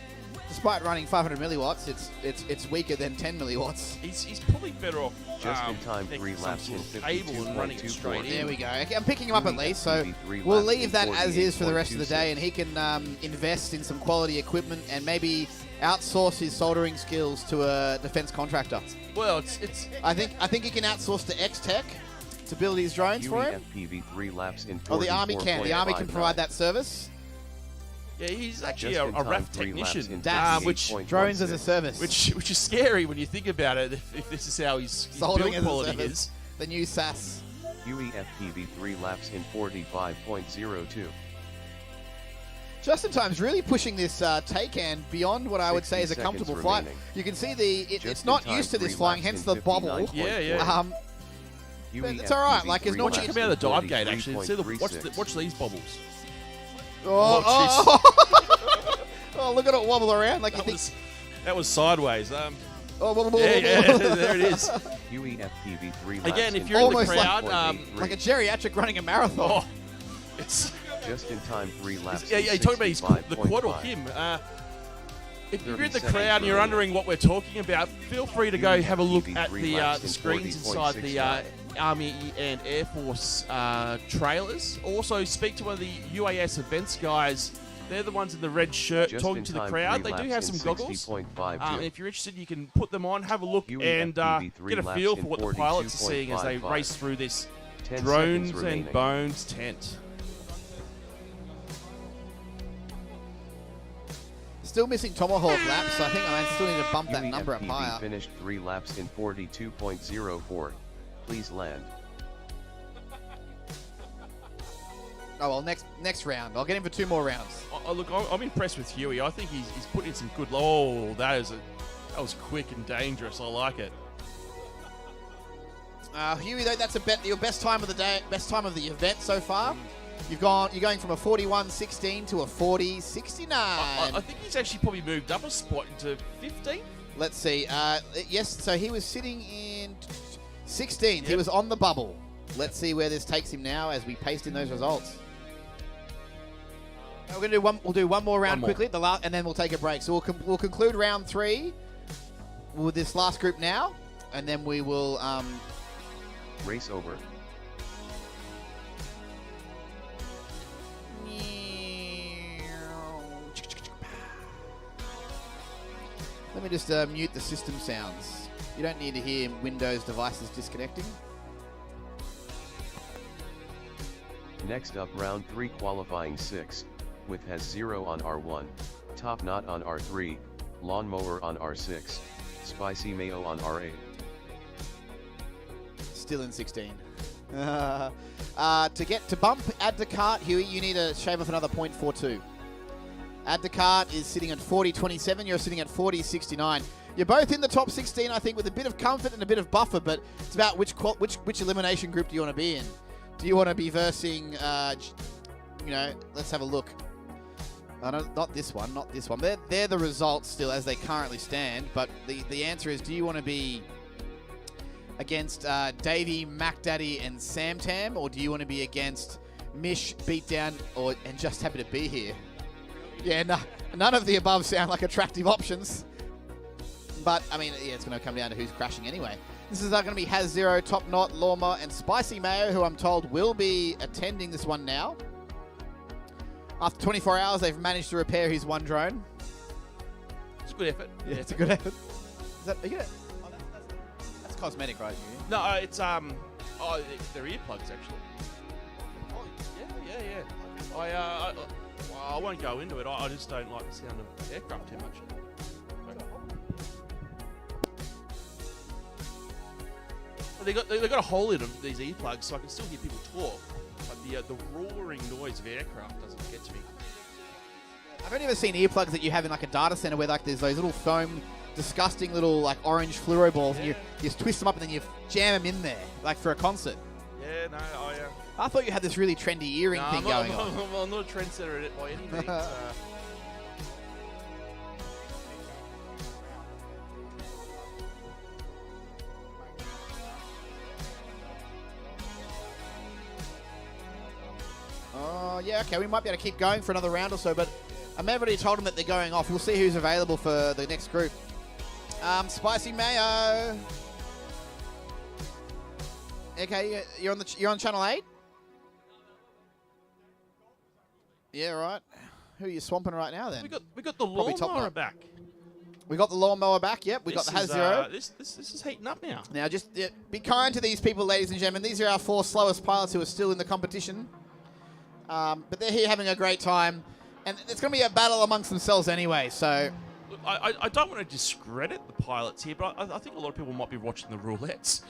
Despite running 500 milliwatts, it's weaker than 10 milliwatts. He's probably better off Just in time, connecting 3 some laps sort in of cable and running it 52.24. straight in. There we go. Okay, I'm picking him up at Huey least, so FPV 3 we'll laps leave in that as is for the rest of the day, 48.26. and he can invest in some quality equipment and maybe outsource his soldering skills to a defense contractor. Well, it's I think he can outsource to X-Tech to build his drones for Huey him. FPV 3 laps in 44.59. Oh, the Army can. The Army can provide that service. yeah, he's actually Just a in time, RAF 3 laps technician, in That's which 58.16. drones as a service. which is scary when you think about it. If this is how his Soldering build as a quality service. is. The new SAS. Huey FPV 3 laps in 45.02. Justin Time's really pushing this Taycan beyond what I would say is a 60 comfortable seconds flight. remaining. You can see it's Just not in time, used to this 3 flying, laps hence in the bobble. 59.4. Yeah. Huey But it's all right, FPV like, it's 3 not Watch it laps come out of the in dive gate, actually. See .36. watch these bobbles. Oh, oh, look at it wobble around like you think. That was sideways. Oh, wobble, wobble, Yeah, wobble. there it is. Huey FPV 3 laps Again, if in you're in the Almost like- crowd, Like a geriatric running a marathon. oh, it's Just in time 3 laps yeah. in Talking about his the quad or 65.5. him. If you're 30 in the seconds crowd and you're remaining. wondering what we're talking about, feel free to go have a look at TV3 the laps the in screens inside the 40.69. Army and Air Force trailers. Also, speak to one of the UAS events guys. They're the ones in the red shirt Just talking in to the time, crowd. 3 They do laps have in some goggles. 60.52. If you're interested, you can put them on, have a look, Huey and FPV 3 get a laps feel in for what the pilots are seeing as they 42.55. race through this 10 drones seconds and remaining. bones tent. Still missing Tomahawk laps, so I think I still need to bump that Huey number up FPV higher. finished 3 laps in 42.04. Please land. Oh well, next round. I'll get him for 2 more rounds. Look, I'm impressed with Huey. I think he's put in some good. Oh, that was quick and dangerous. I like it. Huey, though, that's your best time of the day, best time of the event so far. You're going from a 41.16 to a 40.69. I think he's actually probably moved up a spot into 15. Let's see. Yes, so he was sitting in 16th. He Yep. was on the bubble. Let's see where this takes him now as we paste in those results. We're gonna do one. We'll do one more round One more. quickly, and then we'll take a break. So we'll conclude round 3 with this last group now, and then we will. Race over. Let me just mute the system sounds. You don't need to hear Windows devices disconnecting. Next up, round 3 qualifying 6, with has 0 on R1, top knot on R3, lawnmower on R6, spicy mayo on R8. Still in 16. To add to cart, Huey, you need to shave off another 0.42. Add to cart is sitting at 40.27. You're sitting at 40.69. You're both in the top 16, I think, with a bit of comfort and a bit of buffer. But it's about which elimination group do you want to be in? Do you want to be versing you know, let's have a look. Not this one, not this one. They're the results still as they currently stand, but the answer is, do you want to be against Davey, Mac Daddy, and Sam Tam, or do you want to be against Mish, Beatdown, and just happy to be here? Yeah, no, none of the above sound like attractive options. But, I mean, yeah, it's going to come down to who's crashing anyway. This is going to be Has Zero, Top Knot, Lawma, and Spicy Mayo, who I'm told will be attending this one now. After 24 hours, they've managed to repair his one drone. It's a good effort. Yeah, it's a good effort. Is that, are you gonna, oh, that's cosmetic, right? No, it's they're earplugs actually. Oh, yeah. I won't go into it. I just don't like the sound of aircraft too much. They got a hole in them, these earplugs, so I can still hear people talk. But the roaring noise of aircraft doesn't get to me. I've only ever seen earplugs that you have in like a data center where like there's those little foam, disgusting little like orange fluoro balls, and you just twist them up and then you jam them in there, like for a concert. Yeah, no, I thought you had this really trendy earring thing going on. I'm not a trendsetter by any means. Oh, yeah, okay, we might be able to keep going for another round or so, but I've already told them that they're going off. We'll see who's available for the next group. Spicy Mayo. Okay, you're on channel 8? Yeah, right. Who are you swamping right now then? We got the lawnmower back. We got the lawnmower back. Yep, we got the Has Zero. This is heating up now. Now, just be kind to these people, ladies and gentlemen. These are our 4 slowest pilots who are still in the competition. But they're here having a great time. And it's going to be a battle amongst themselves anyway, so... Look, I don't want to discredit the pilots here, but I think a lot of people might be watching the roulettes.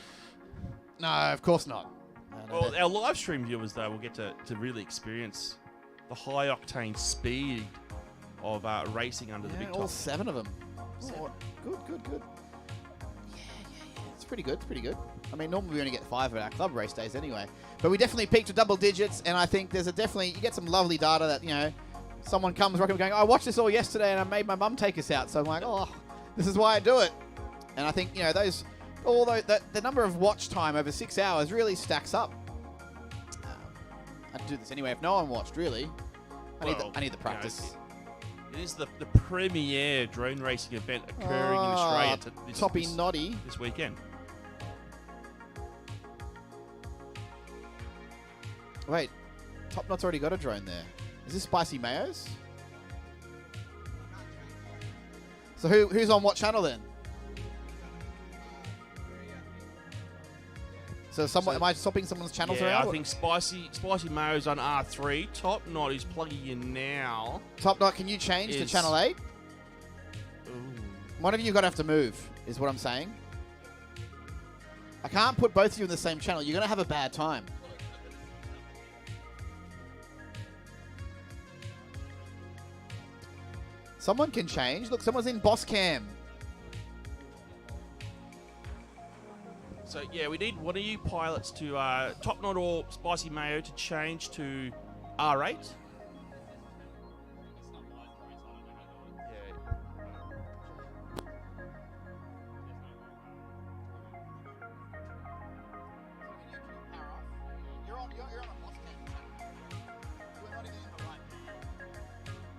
No, of course not. No, well, our live stream viewers, though, will get to really experience the high-octane speed of racing under the big top. All 7 of them. Oh, good. Yeah. It's pretty good. I mean, normally we only get 5 at our club race days anyway. But we definitely peaked to double digits, and I think there's you get some lovely data that, you know, someone comes rocking going, I watched this all yesterday and I made my mum take us out. So I'm like, oh, this is why I do it. And I think, you know, the number of watch time over 6 hours really stacks up. I'd do this anyway if no one watched, really. I need the practice. You know, it is the premier drone racing event occurring in Australia this weekend. Wait, Top Knot's already got a drone there. Is this Spicy Mayo's? So who's on what channel then? So am I swapping someone's channels around? Yeah, I think Spicy Mayo's on R3. Top Knot is plugging in now. Top Knot, can you change to channel 8? Ooh. One of you got to have to move, is what I'm saying. I can't put both of you in the same channel. You're going to have a bad time. Someone can change. Look, someone's in boss cam. So, yeah, we need one of you pilots to, Top Knot or Spicy Mayo, to change to R8. You're on a boss cam. We're not even in the right.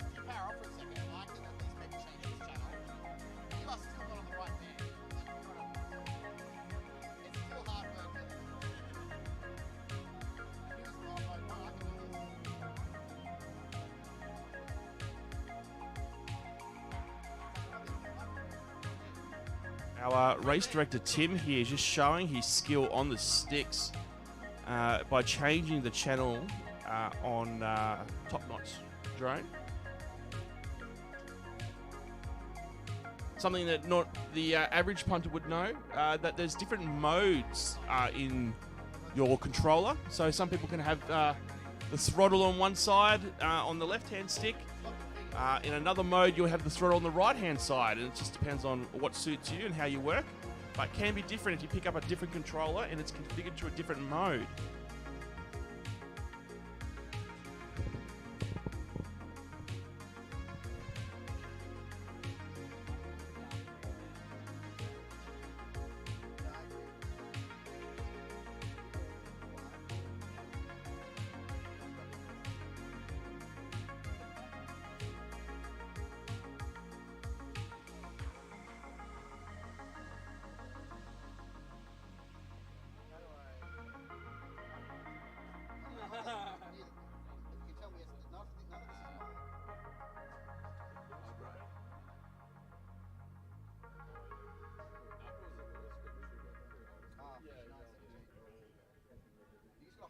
If you power off for a second, I can at least maybe change this channel. You are still not on the right band. It's still hard work. Our race director Tim here is just showing his skill on the sticks by changing the channel on Top Knot's drone. Something that not the average punter would know, that there's different modes in your controller. So some people can have the throttle on one side on the left-hand stick. In another mode, you'll have the throttle on the right-hand side, and it just depends on what suits you and how you work. But it can be different if you pick up a different controller and it's configured to a different mode.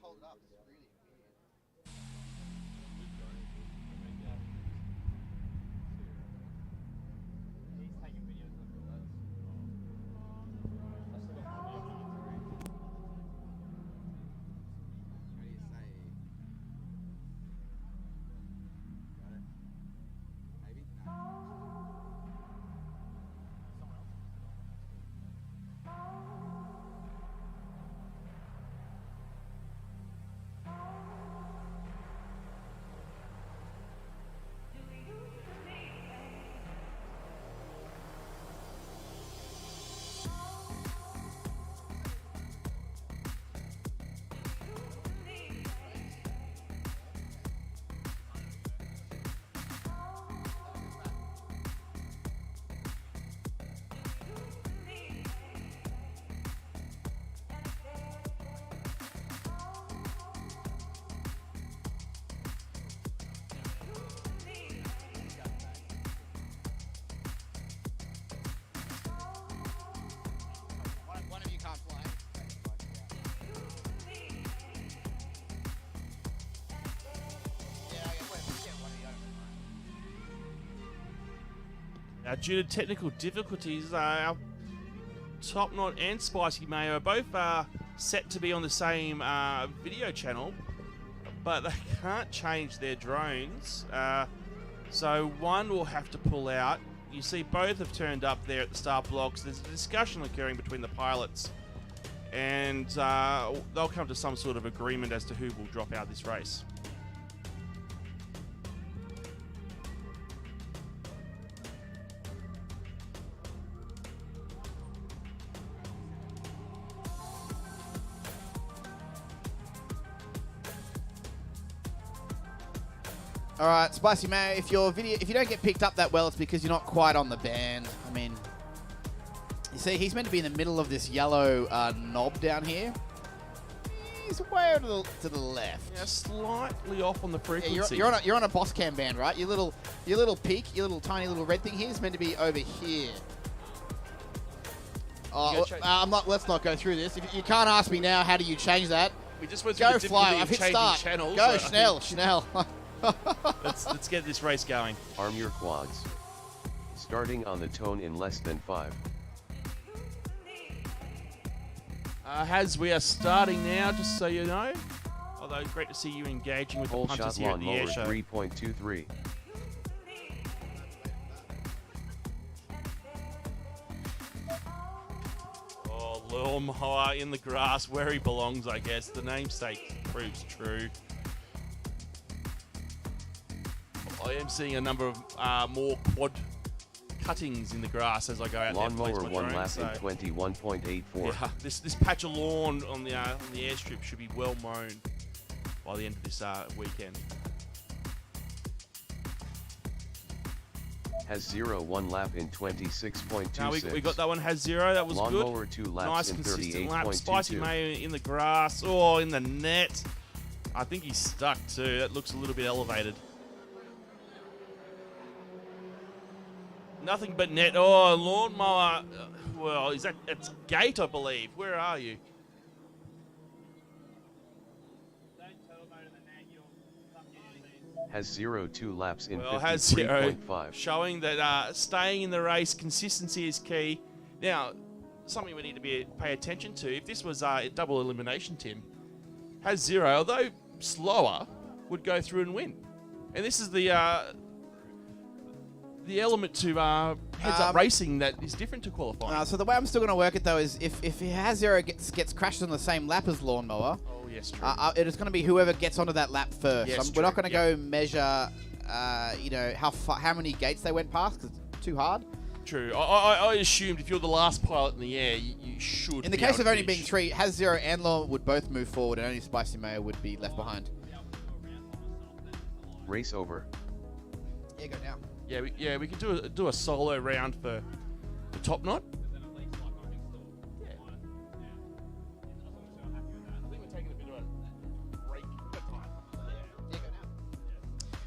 hold it up. It's really weird. He's taking videos of all that. I still got more videos to get through. What do you say? Got it? Maybe? No. Someone else. One of you can't fly. Now, due to technical difficulties, our Top Knot and Spicy Mayo are both set to be on the same video channel, but they can't change their drones. So one will have to pull out. You see both have turned up there at the start blocks. There's a discussion occurring between the pilots, and they'll come to some sort of agreement as to who will drop out this race. All right, Spicy Mayo, if you don't get picked up that well, it's because you're not quite on the band. I mean, you see, he's meant to be in the middle of this yellow knob down here. He's way over to the left. Yeah, slightly off on the Yeah, frequency. you're on a boss cam band, right? Your little peak, your little tiny little red thing here is meant to be over here. Oh, let's not go through this. If you can't ask me now, how do you change that? We just went through Go the fly. difficulty I've of hit changing start. channels. Go, so Schnell. let's get this race going. Arm your quads. Starting on the tone in less than 5. Haz, we are starting now, just so you know. Although, great to see you engaging with Whole the punters shot here at the lawnmower air show. 3.23. Oh, lawnmower in the grass, where he belongs, I guess. The namesake proves true. I am seeing a number of more quad cuttings in the grass as I go out there. Lawnmower and place my 1 drone, lap so in 21.84. yeah, this patch of lawn on the airstrip should be well mown by the end of this weekend. Has 0 1 lap in 26.26. Now we got that one. Has 0. That was Lawnmower good. 2 laps Nice in consistent lap. Spicy 38.22. Mayo in the grass. Oh, in the net. I think he's stuck too. That looks a little bit elevated. Nothing but net. Oh, lawnmower. Well, that's gate, I believe. Where are you? Has 0 2 laps in Well, has 0. 53.5. Showing that staying in the race, consistency is key. Now, something we need to pay attention to. If this was a double elimination, Tim, has 0, although slower, would go through and win. And this is the element to heads-up racing that is different to qualifying. So the way I'm still going to work it, though, is if he has 0 gets crashed on the same lap as lawnmower, oh, yes, true. it is going to be whoever gets onto that lap first. Yes, We're not true. going to go measure, how many gates they went past, because it's too hard. True. I assumed if you're the last pilot in the air, you should. In the be case able of to only being finish. 3, has 0 and law would both move forward, and only Spicy Mayo would be left behind. Race over. Yeah, go now. Yeah, we could do a solo round for the Top Knot. Yeah. I think we're taking a bit of a break.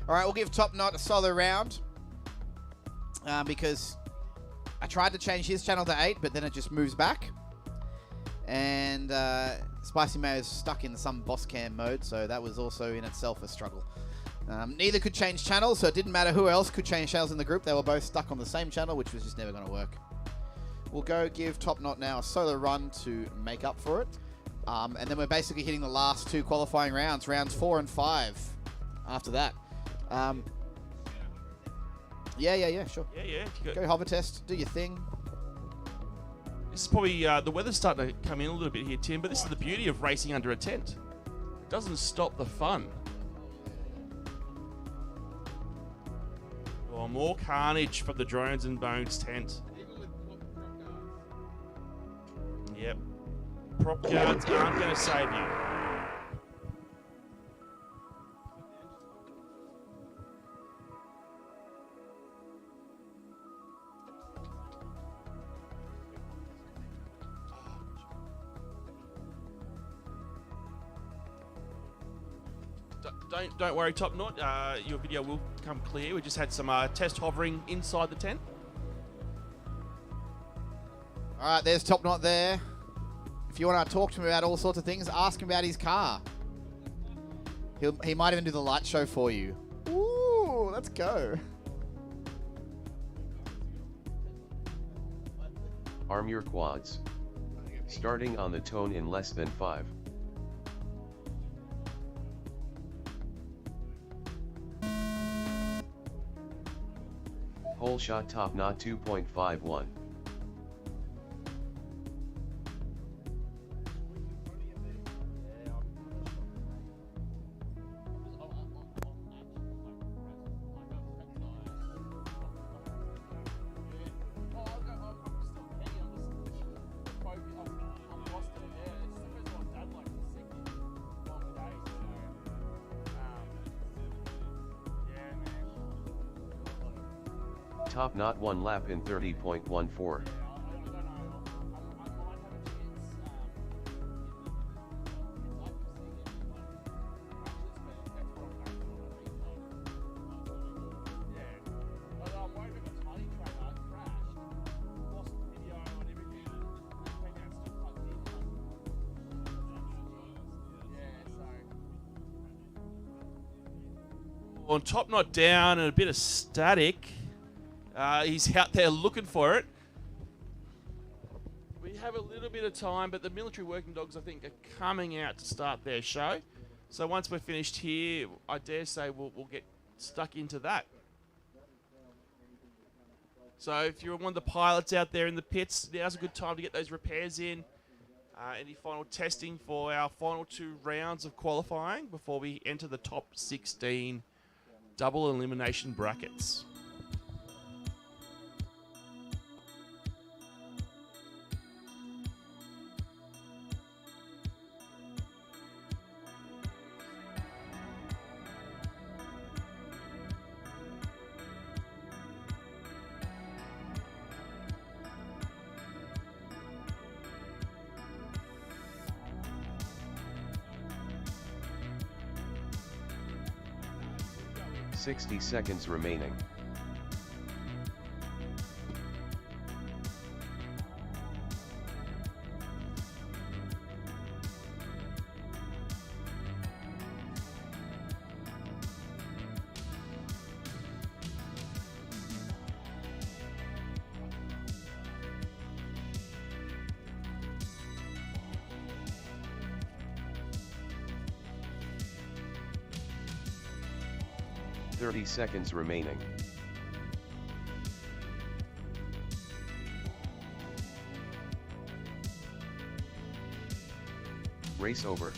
All right, we'll give Top Knot a solo round because I tried to change his channel to 8, but then it just moves back. And Spicy Mayo's stuck in some boss cam mode, so that was also in itself a struggle. Neither could change channels, so it didn't matter who else could change channels in the group. They were both stuck on the same channel, which was just never going to work. We'll go give Top Knot now a solo run to make up for it. And then we're basically hitting the last 2 qualifying rounds, rounds 4 and 5 after that. Yeah, sure. Yeah. Go hover test, do your thing. This is probably, the weather's starting to come in a little bit here, Tim, but this is the beauty of racing under a tent. It doesn't stop the fun. Oh, more carnage from the Drones and Bones tent. Yep. Prop guards aren't going to save you. Don't worry, Top Knot. Your video will come clear. We just had some test hovering inside the tent. All right, there's Top Knot there. If you want to talk to him about all sorts of things, ask him about his car. He might even do the light show for you. Ooh, let's go. Arm your quads. Starting on the tone in less than 5. Hole shot Top Knot 2.51. Top Knot 1 lap in 30.14. On Top Knot down and a bit of static. He's out there looking for it. We have a little bit of time, but the military working dogs, I think, are coming out to start their show. So once we're finished here, I dare say we'll get stuck into that. So if you're one of the pilots out there in the pits, now's a good time to get those repairs in. Any final testing for our final 2 rounds of qualifying before we enter the top 16 double elimination brackets. "60 seconds remaining. "30 seconds remaining. Race over.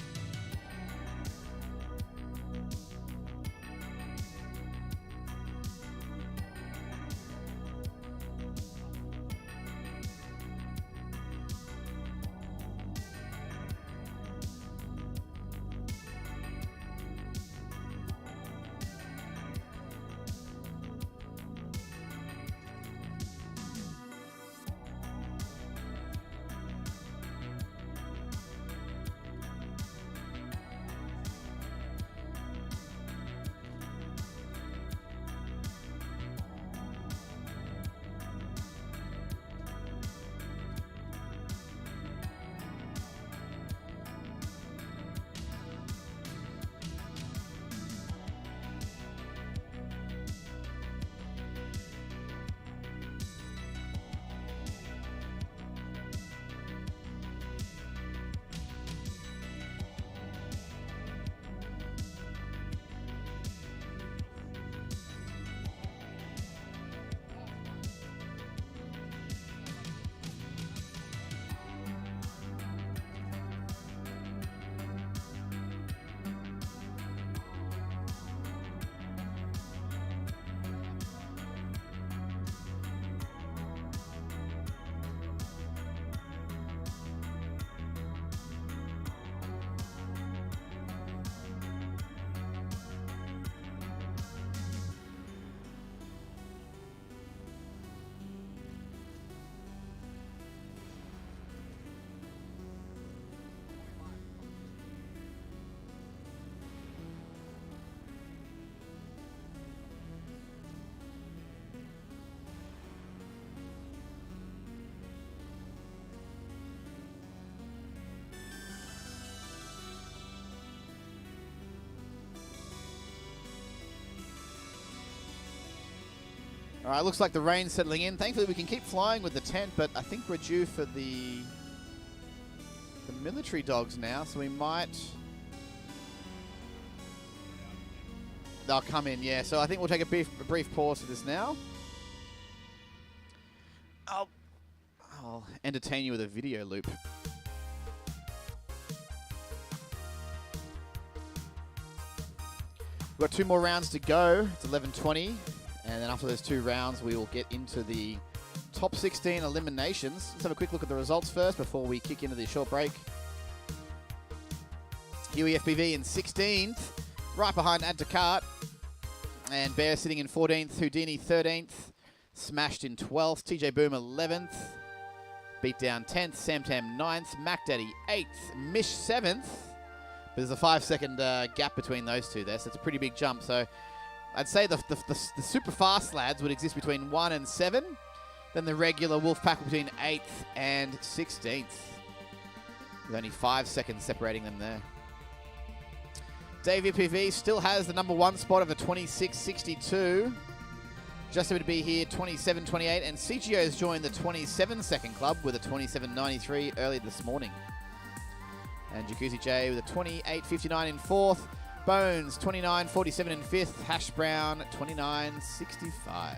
All right, looks like the rain's settling in. Thankfully, we can keep flying with the tent, but I think we're due for the military dogs now, so we might... They'll come in, yeah. So I think we'll take a brief pause for this now. I'll entertain you with a video loop. We've got 2 more rounds to go. It's 11:20. And then after those 2 rounds, we will get into the top 16 eliminations. Let's have a quick look at the results first before we kick into the short break. Huey FPV in 16th, right behind Add to Cart. And Bear sitting in 14th, Houdini 13th, Smashed in 12th, TJ Boom 11th, Beatdown 10th, Sam Tam 9th, Mac Daddy 8th, Mish 7th. But there's a 5-second gap between those two there, so it's a pretty big jump. So I'd say the super fast lads would exist between 1 and 7. Then the regular Wolfpack between 8th and 16th. With only 5 seconds separating them there. Dave PV still has the number 1 spot of a 26.62. Justin would be here 27.28. And CGO has joined the 27-second club with a 27.93 early this morning. And Jacuzzi J with a 28.59 in 4th. Bones, 29.47 in 5th. Hash Brown, 29.65.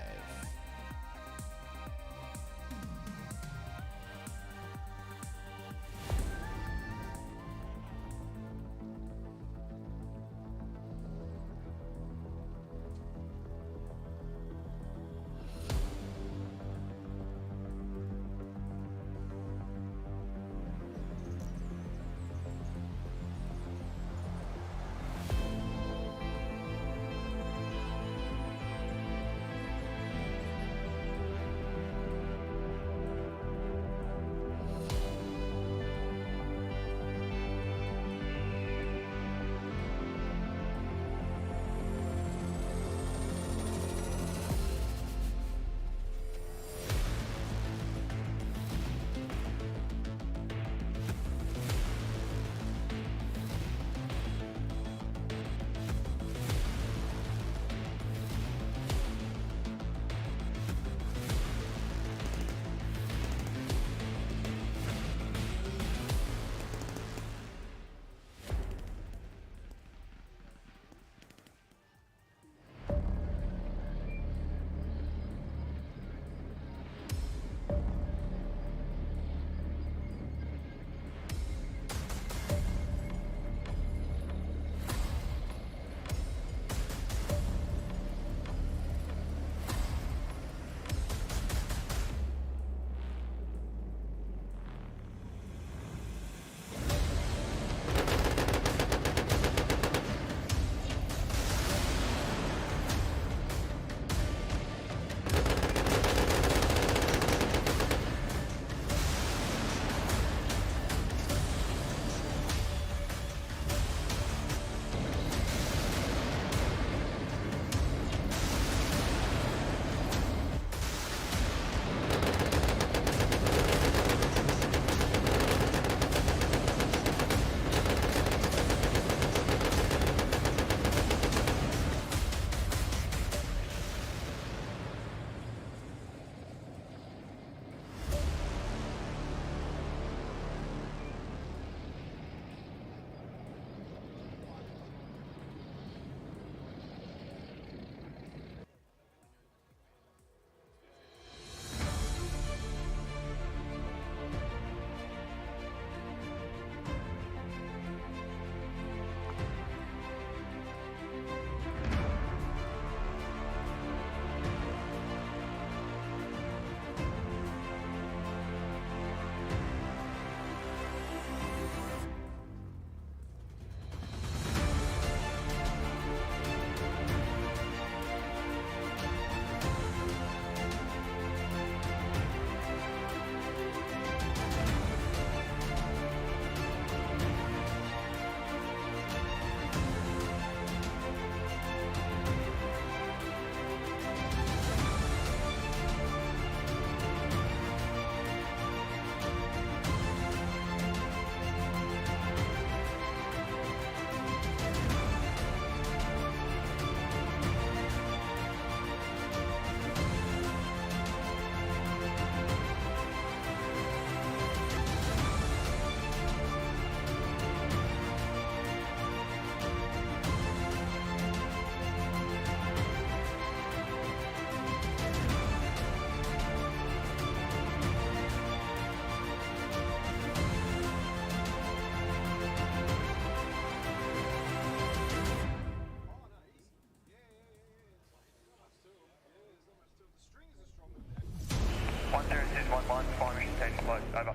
close, over.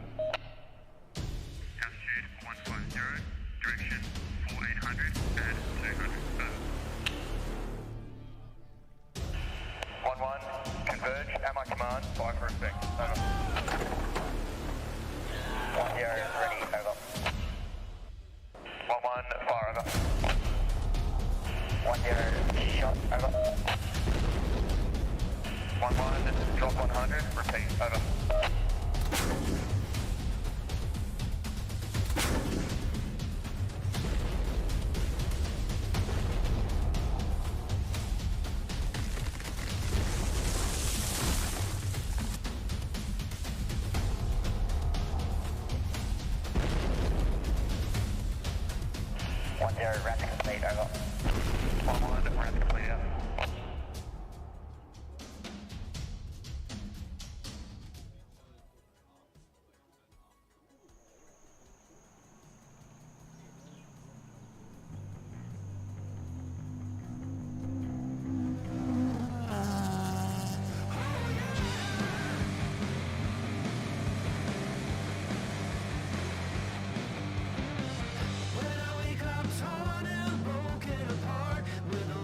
Altitude 150, direction 4800 and 200, over. 1-1, converge, at my command, fire for effect, over. 1-0, ready, over. 1-1, fire, over. 1-0, shot, over. 1-1, drop 100, repeat, over. Rapid complete, over. 1-1, rapid clear. When I wake up torn and broken apart with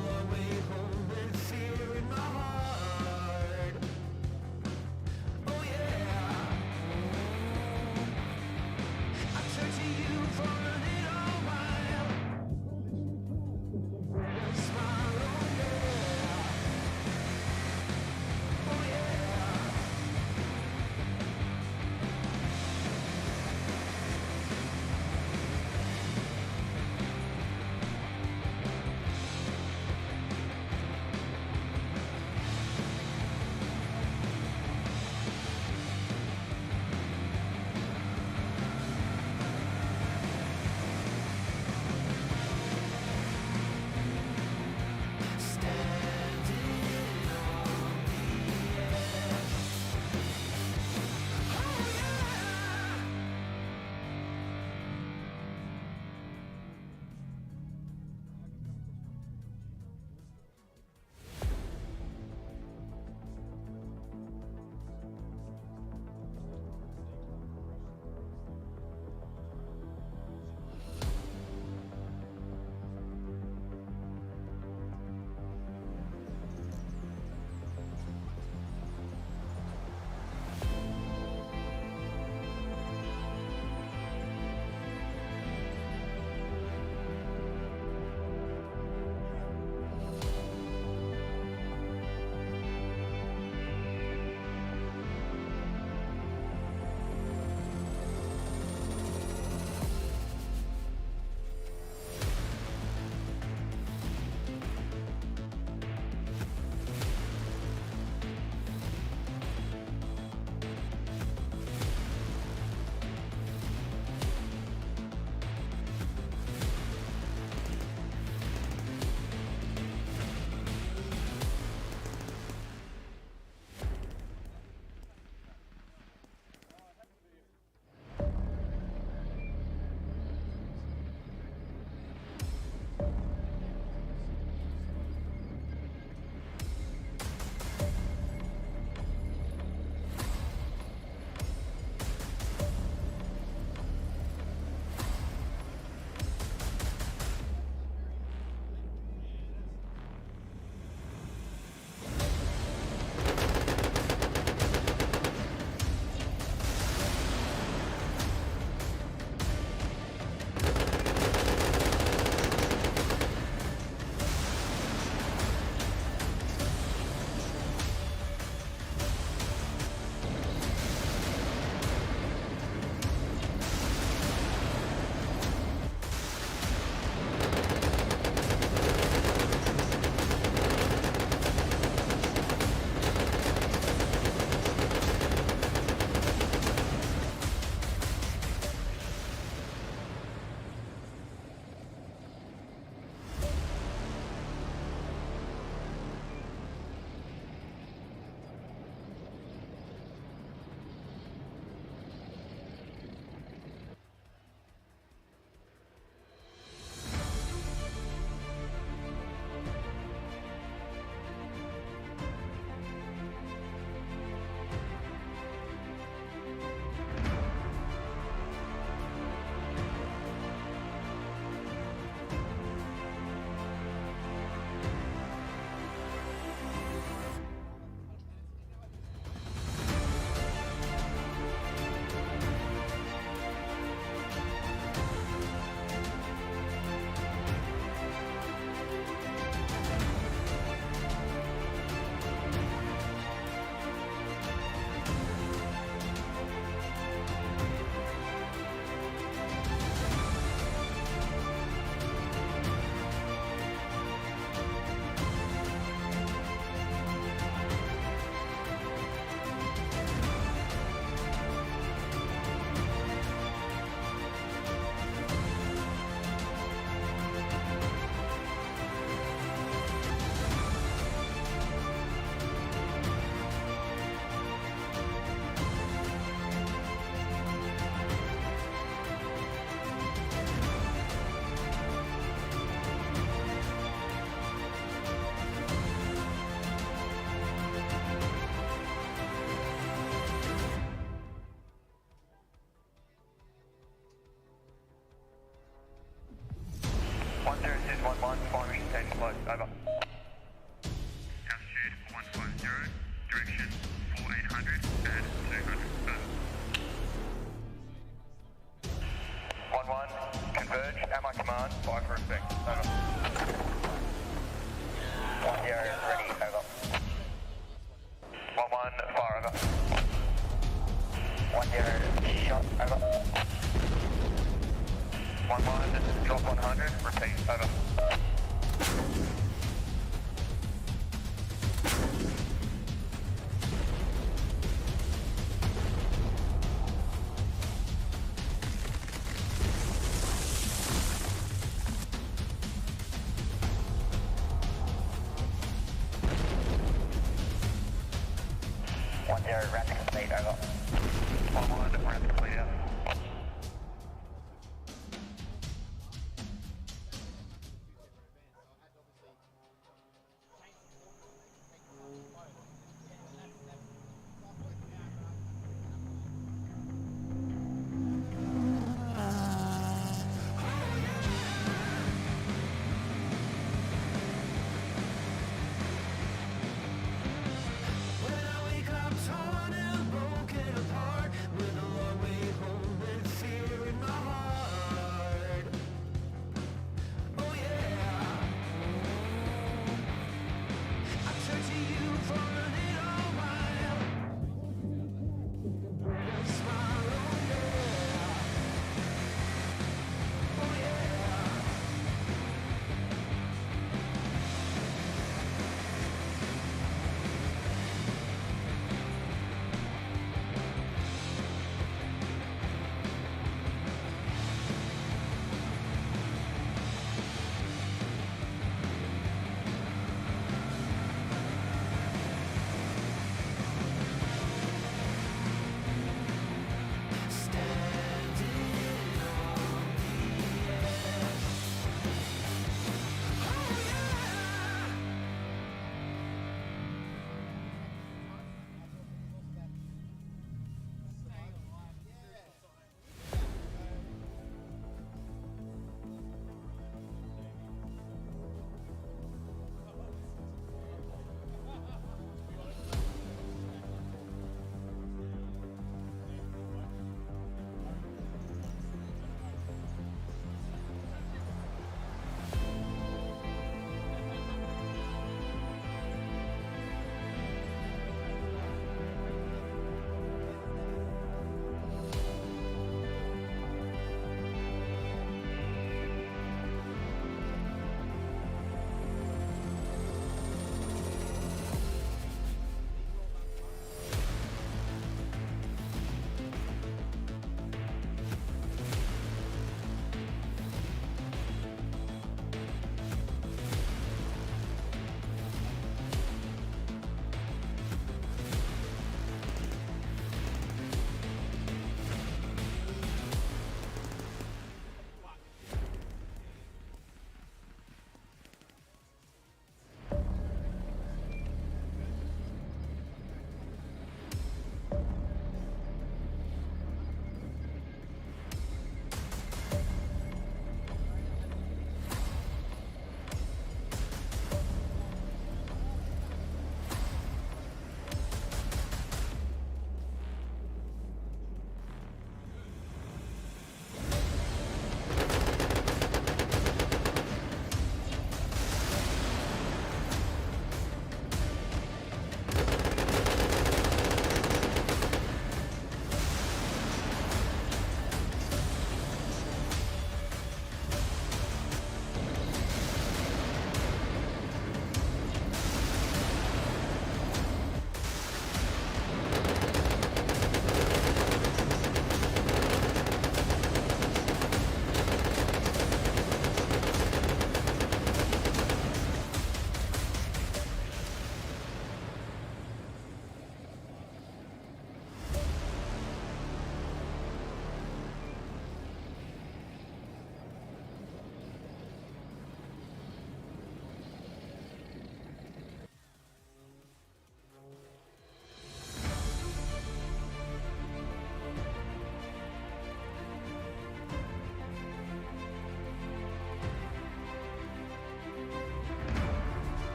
1-1, fire mission station close, over. Altitude 150, direction 4800 and 200, over. 1-1, converge, at my command, fire for effect, over. 1-0, ready, over. 1-1, fire, over. 1-0, shot, over. 1-1, drop 100, repeat, over. Rapid complete, over. 1-1, rapid complete, over. When I wake up torn and broken apart with a long way home.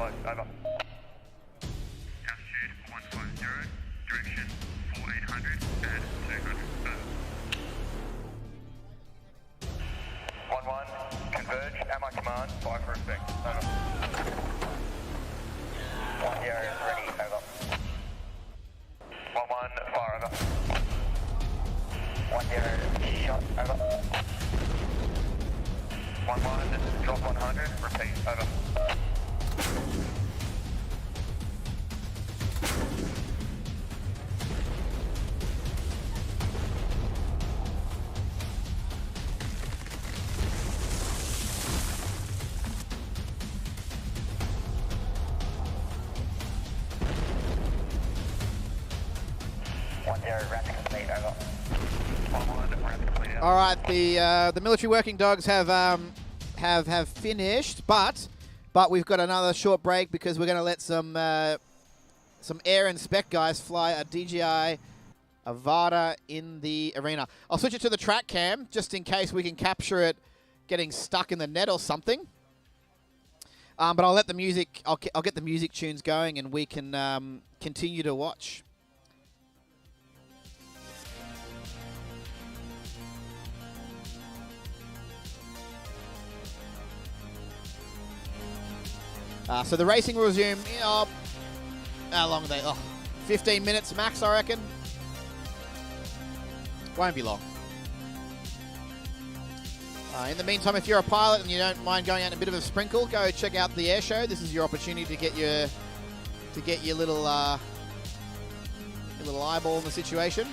close. Over. Altitude 150, direction 4800 and 200. Over. 1-1, converge, at my command, fire for respect. Over. 1-0, ready, over. 1-1, fire, over. 1-0, shot, over. 1-1, drop 100, repeat, over. All right, the military working dogs have finished, but we've got another short break because we're going to let some air and spec guys fly a DJI Avata in the arena. I'll switch it to the track cam just in case we can capture it getting stuck in the net or something. But I'll let the music. I'll get the music tunes going and we can continue to watch. So the racing will resume, how long are they? 15 minutes max, I reckon. Won't be long. In the meantime, if you're a pilot and you don't mind going out in a bit of a sprinkle, go check out the air show. This is your opportunity to get your little eyeball in the situation.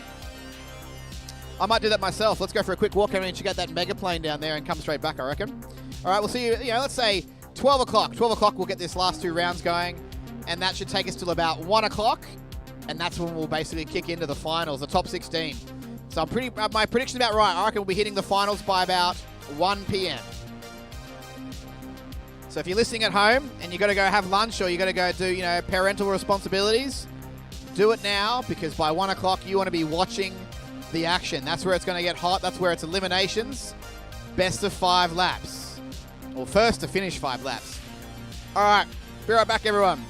I might do that myself. Let's go for a quick walk and check out that mega plane down there and come straight back, I reckon. All right, we'll see you. Let's say 12 o'clock. 12 o'clock, we'll get this last two rounds going, and that should take us till about 1 o'clock, and that's when we'll basically kick into the finals, the top 16. So my prediction's about right. I reckon we'll be hitting the finals by about 1 p.m. So if you're listening at home and you got to go have lunch or you got to go do, parental responsibilities, do it now because by 1 o'clock you want to be watching the action. That's where it's going to get hot. That's where it's eliminations. Best of 5 laps. Or first to finish 5 laps. All right. Be right back, everyone.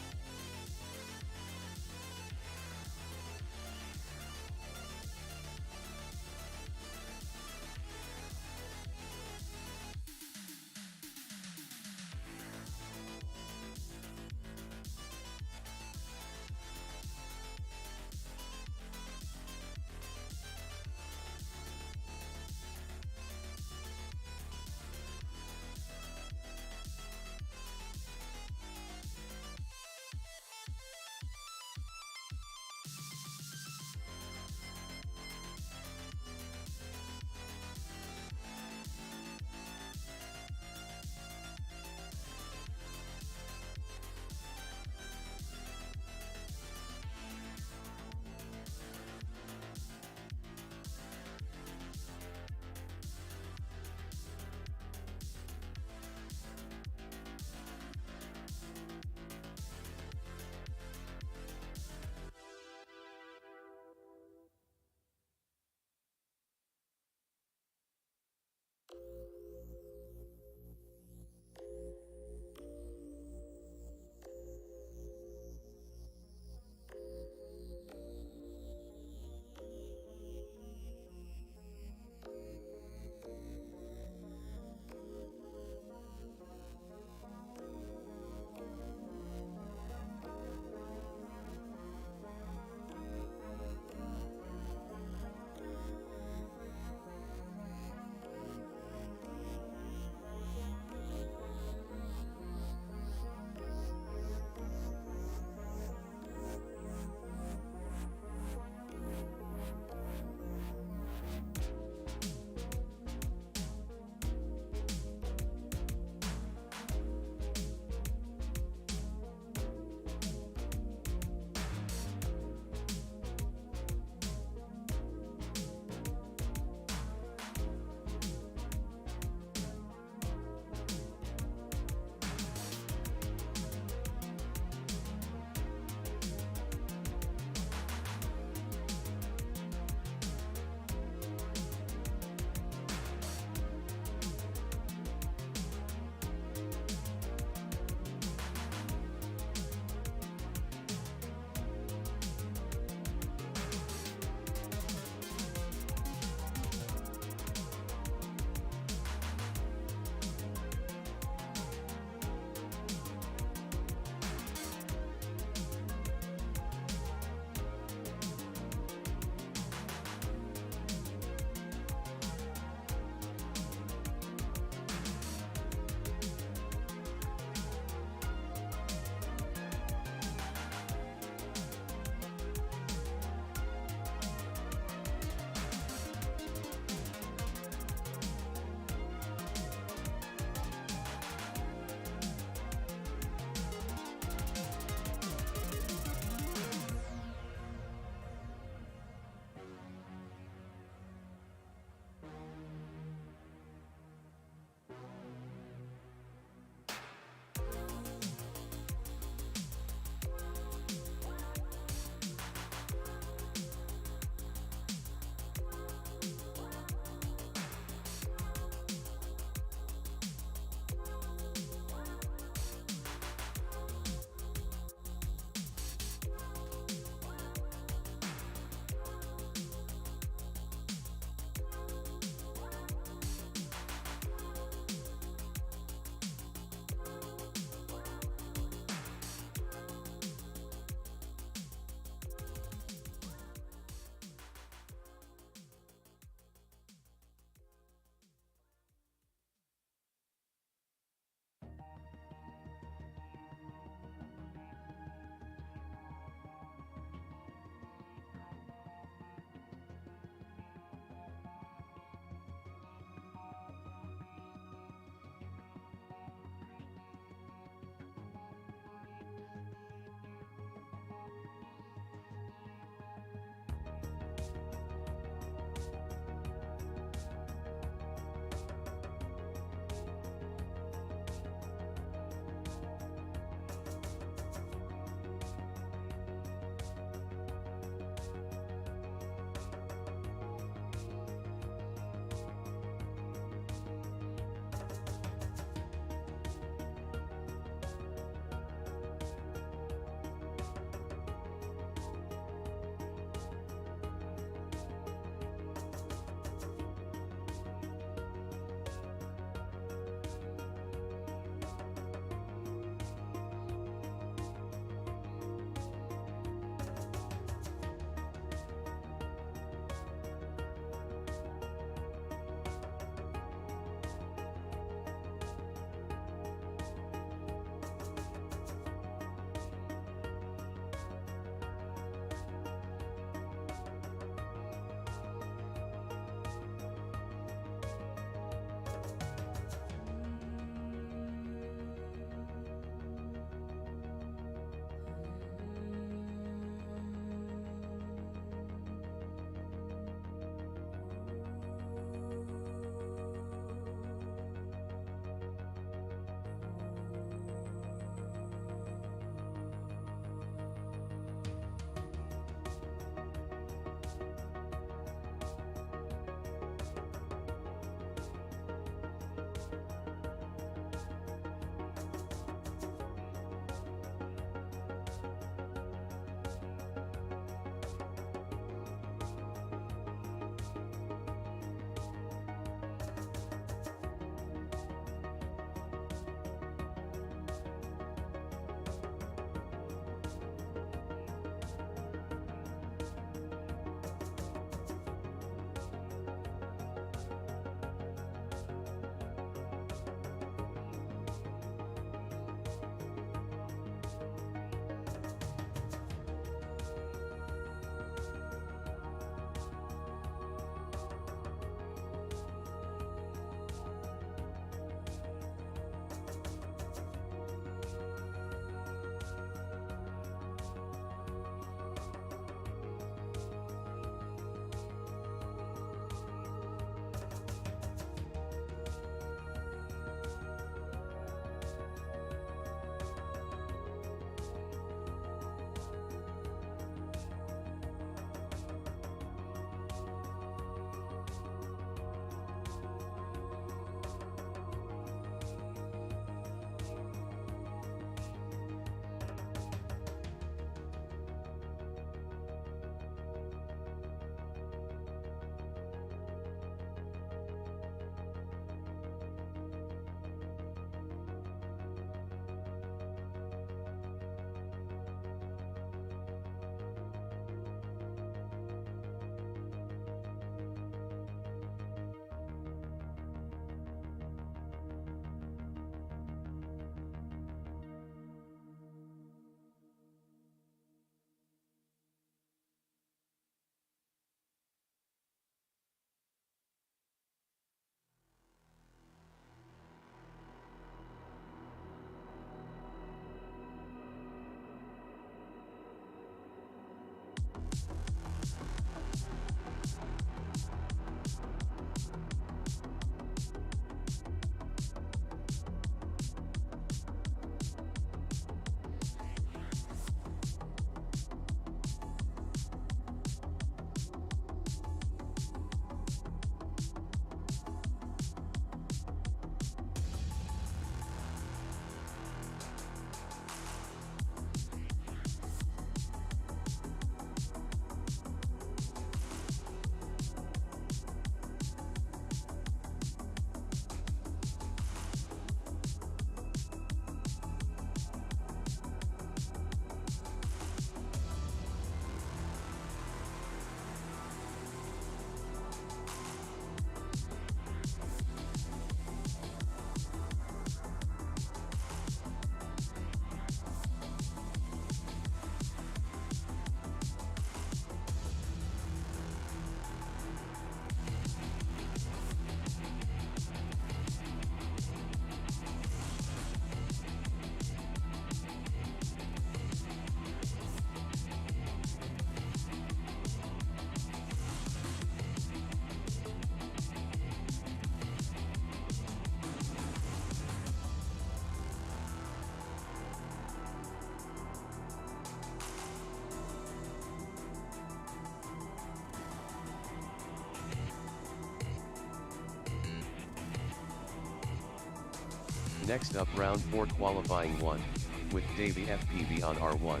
Next up round 4 qualifying 1, with Davey FPV on R1,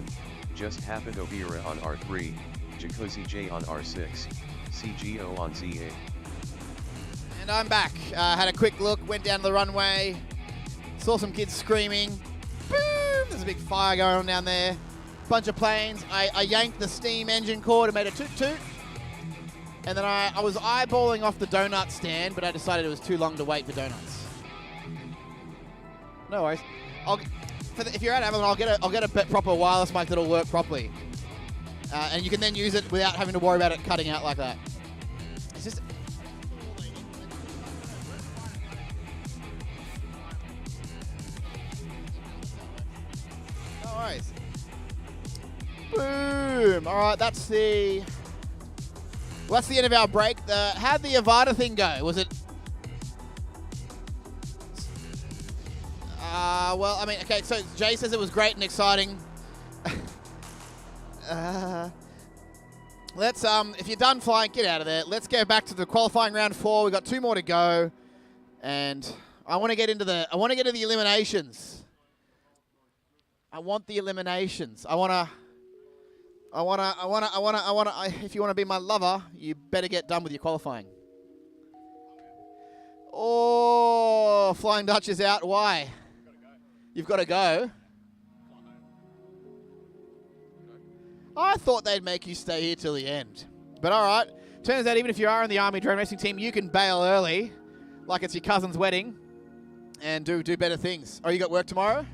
Just Happened Ovira on R3, Jacuzzi J on R6, CGO on Z8. And I'm back. Had a quick look, went down the runway, saw some kids screaming. Boom! There's a big fire going on down there. Bunch of planes. I yanked the steam engine cord and made a toot toot. And then I was eyeballing off the donut stand, but I decided it was too long to wait for donuts. No worries. If you're at Avalon, I'll get a proper wireless mic that'll work properly. And you can then use it without having to worry about it cutting out like that. It's just... No worries. Boom! All right, that's the... Well, that's the end of our break. How'd the Avada thing go? Was it... well, I mean, okay, so Jay says it was great and exciting. Let's, if you're done flying, get out of there. Let's go back to the qualifying round 4. We've got 2 more to go. And I want to get into the eliminations. I want the eliminations. If you want to be my lover, you better get done with your qualifying. Oh, Flying Dutch is out. Why? You've got to go. I thought they'd make you stay here till the end. But all right. Turns out even if you are in the Army drone racing team, you can bail early, like it's your cousin's wedding, and do better things. Oh, you got work tomorrow?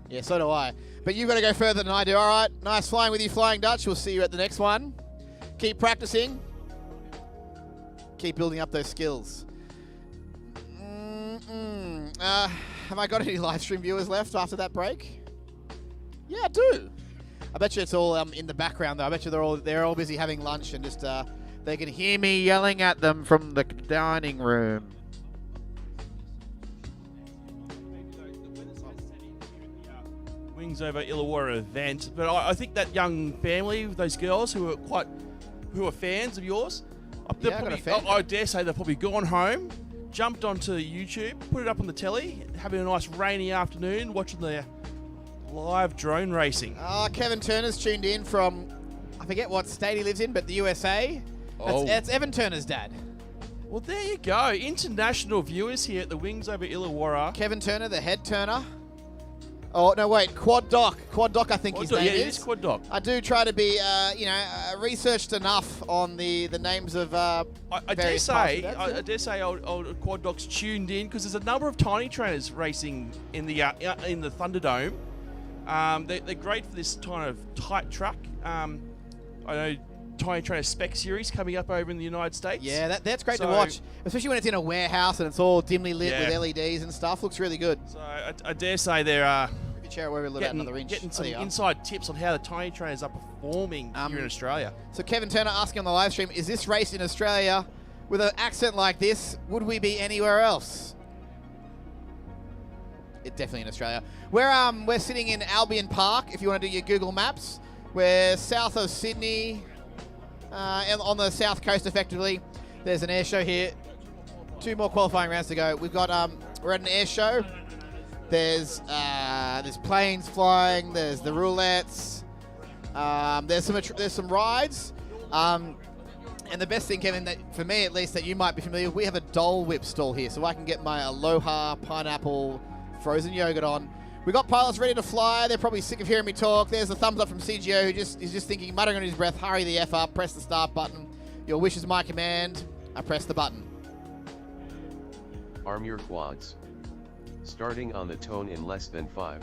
Yeah, so do I. But you've got to go further than I do. All right. Nice flying with you, Flying Dutch. We'll see you at the next one. Keep practicing. Keep building up those skills. Have I got any live stream viewers left after that break? Yeah, I do. I bet you it's all in the background though. I bet you they're all busy having lunch and just they can hear me yelling at them from the dining room. Wings over Illawarra event, but I think that young family, those girls who are fans of yours, I dare say they've probably gone home, jumped onto YouTube, put it up on the telly, having a nice rainy afternoon, watching the live drone racing. Kevin Turner's tuned in from, I forget what state he lives in, but the USA. That's Evan Turner's dad. Well, there you go. International viewers here at the Wings over Illawarra. Kevin Turner, the head turner. Oh, no, wait. Quad Doc. Quad Doc, I think his name is. Yeah, it is Quad Doc. I do try to be, researched enough on the names of I dare say old Quad Doc's tuned in because there's a number of tiny trainers racing in the Thunderdome. They're great for this kind of tight track. I know Tiny Trainer Spec Series coming up over in the United States. Yeah, that's great to watch, especially when it's in a warehouse and it's all dimly lit with LEDs and stuff. Looks really good. So I dare say they're getting some inside tips on how the Tiny Trainers are performing here in Australia. So Kevin Turner asking on the live stream, is this race in Australia? With an accent like this, would we be anywhere else? It's definitely in Australia. We're sitting in Albion Park, if you want to do your Google Maps. We're south of Sydney, and on the south coast effectively. There's an air show here. 2 more qualifying rounds to go. We've got we're at an air show. There's planes flying. There's the roulettes. There's some rides. And the best thing, Kevin, that for me at least that you might be familiar with, we have a Dole Whip stall here, so I can get my Aloha pineapple frozen yogurt on. We got pilots ready to fly. They're probably sick of hearing me talk. There's a thumbs up from CGO who is just thinking, muttering under his breath, hurry the F up, press the start button. Your wish is my command. I press the button. Arm your quads. Starting on the tone in less than 5.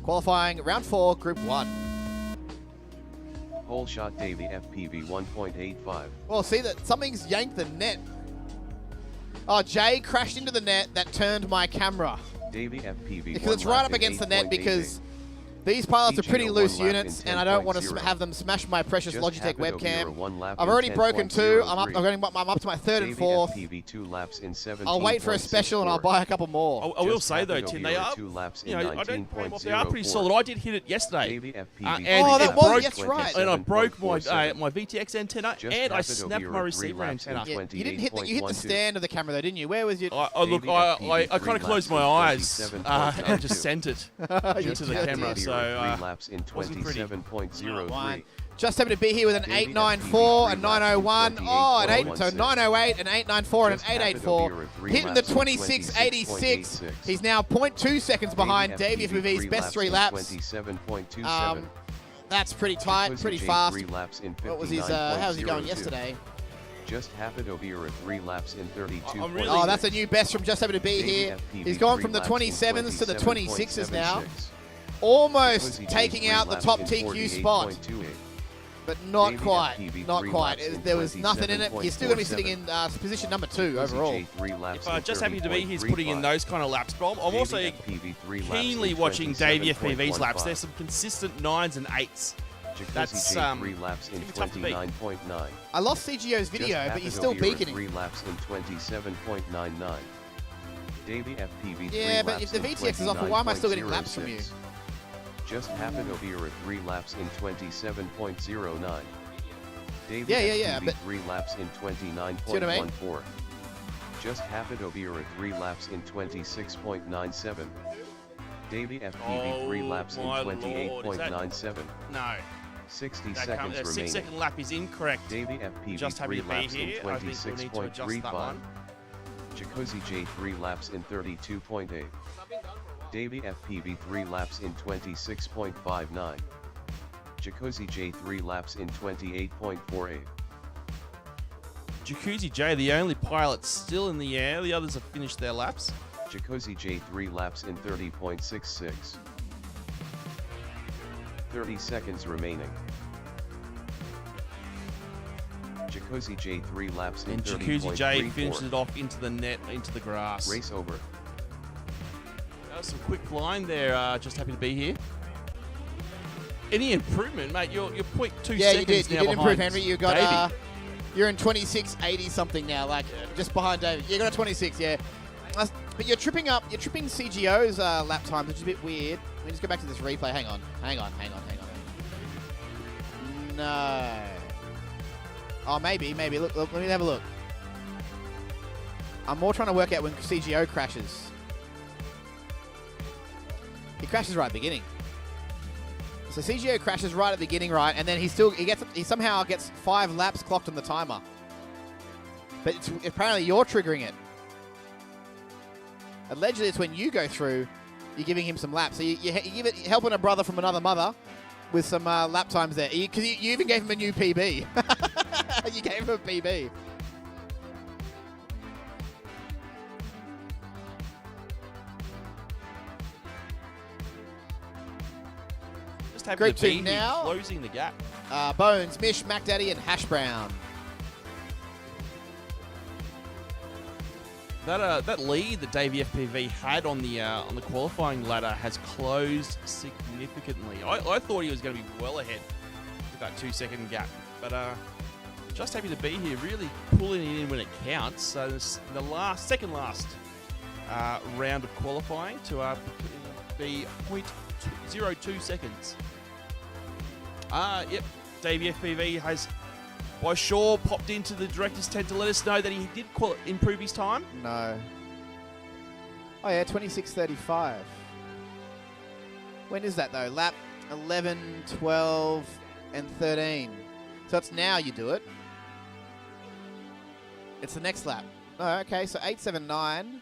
Qualifying round 4, group 1. Whole shot Davey FPV 1.85. Well, see that something's yanked the net. Oh, Jay crashed into the net that turned my camera. Davey FPV because it's right up against the net because These pilots are pretty CGO loose 1 lap units, in and I don't want to 10.0. have them smash my precious Just Logitech happened over webcam. 1 lap I've in already broken 2. I'm up 10.03. I'm up to my third and Davey fourth. FPV 2 laps in 17. I'll wait for a special and I'll buy a couple more. I will Just say though, happened Tim, over they are. 2 laps You in know, I don't blame them off. They are pretty 19.04. solid. I did hit it yesterday. Davey FPV and Oh, it that was- broke, that's right. and I broke my 27.47. my VTX antenna, Just and I happened snapped over my 3 receiver laps in antenna. You didn't hit the, you hit the 28.12. stand of the camera though, didn't you? Where was your? Look, Davey I FPV kind of 3 closed my laps eyes in and just 27.92. sent it Just into the happened camera. over So 3 laps in wasn't pretty. 27.03. Just happened to be here with an Davey 894, a FPV 901, oh, an 8, so 28.16. 908, an 894, and an Just happened 884. over 3 Hitting the laps in 2686. 26.86. He's now 0.2 seconds behind Davey FPV's best 3 laps. 27.27. That's pretty tight, Jacuzzi pretty J fast. 3 laps in What was his? How was he going 59.02. yesterday? Just happened over 3 laps in 32. I'm really- Oh, that's a new best from Just Happened to Be here. He's gone from the 27s to the 26s now. Almost taking out the top TQ spot, but not quite. Not quite. There was nothing in it. He's still going to be sitting in position number 2 overall. If Just Happy to Be he's putting in those kind of laps, but I'm also keenly watching Davey FPV's laps. There's some consistent 9s and 8s. That's 3 laps in tough to beat. 29.9. I lost CGO's video, but you're still beaking 3 him. laps in 27.99. Davey FPV 3 Yeah, but laps if the in VTX is off, why am I still getting laps from you? 29.06. Just happened over 3 laps in 27.09. Davey Yeah, FPV but 3 laps in see what I mean? 29.14. Just happened over 3 laps in 26.97. Davey FPV 3 laps in my lord, is that- 28.97. No. 60 That seconds remaining. 6-second lap is incorrect. Davey FPV Just happy 3 to be laps in here. I think we'll need to adjust that 26.35. one. Jacuzzi J 3 laps in 32.8. Davey FPV 3 laps in 26.59. Jacuzzi J 3 laps in 28.48. Jacuzzi J, the only pilot still in the air. The others have finished their laps. Jacuzzi J 3 laps in 30.66. 30 seconds remaining. Jacuzzi J 3 laps in And 30.34. Jacuzzi J finishes it off into the net, into the grass. Race over. That was some quick flying there. Just happy to be here. Any improvement, mate? You're 0.2 Yeah, seconds you did. You now did improve, behind Henry. You got Davey. you're in 2680 something now, like just behind David. You got a 26, yeah. But you're tripping CGO's lap time, which is a bit weird. Let me just go back to this replay. Hang on. No. Oh, maybe. Look, let me have a look. I'm more trying to work out when CGO crashes. He crashes right at the beginning. So CGO crashes right at the beginning, right, and then he somehow gets 5 laps clocked on the timer. But apparently you're triggering it. Allegedly, it's when you go through, you're giving him some laps. So you're helping a brother from another mother with some lap times there. Because you even gave him a new PB. You gave him a PB. Just happy Group to be 2 here, now. closing the gap. Bones, Mish, Mac Daddy, and Hash Brown. That lead that Davey FPV had on the qualifying ladder has closed significantly. I thought he was going to be well ahead with that 2-second gap, but just happy to be here, really pulling it in when it counts. So this, the second last round of qualifying to be 0.02 seconds. Yep, Davey FPV has by sure popped into the director's tent to let us know that he did improve his time. No. Oh yeah, 26:35. When is that though? Lap 11, 12, and 13. So it's now you do it. It's the next lap. Oh, okay. So 879,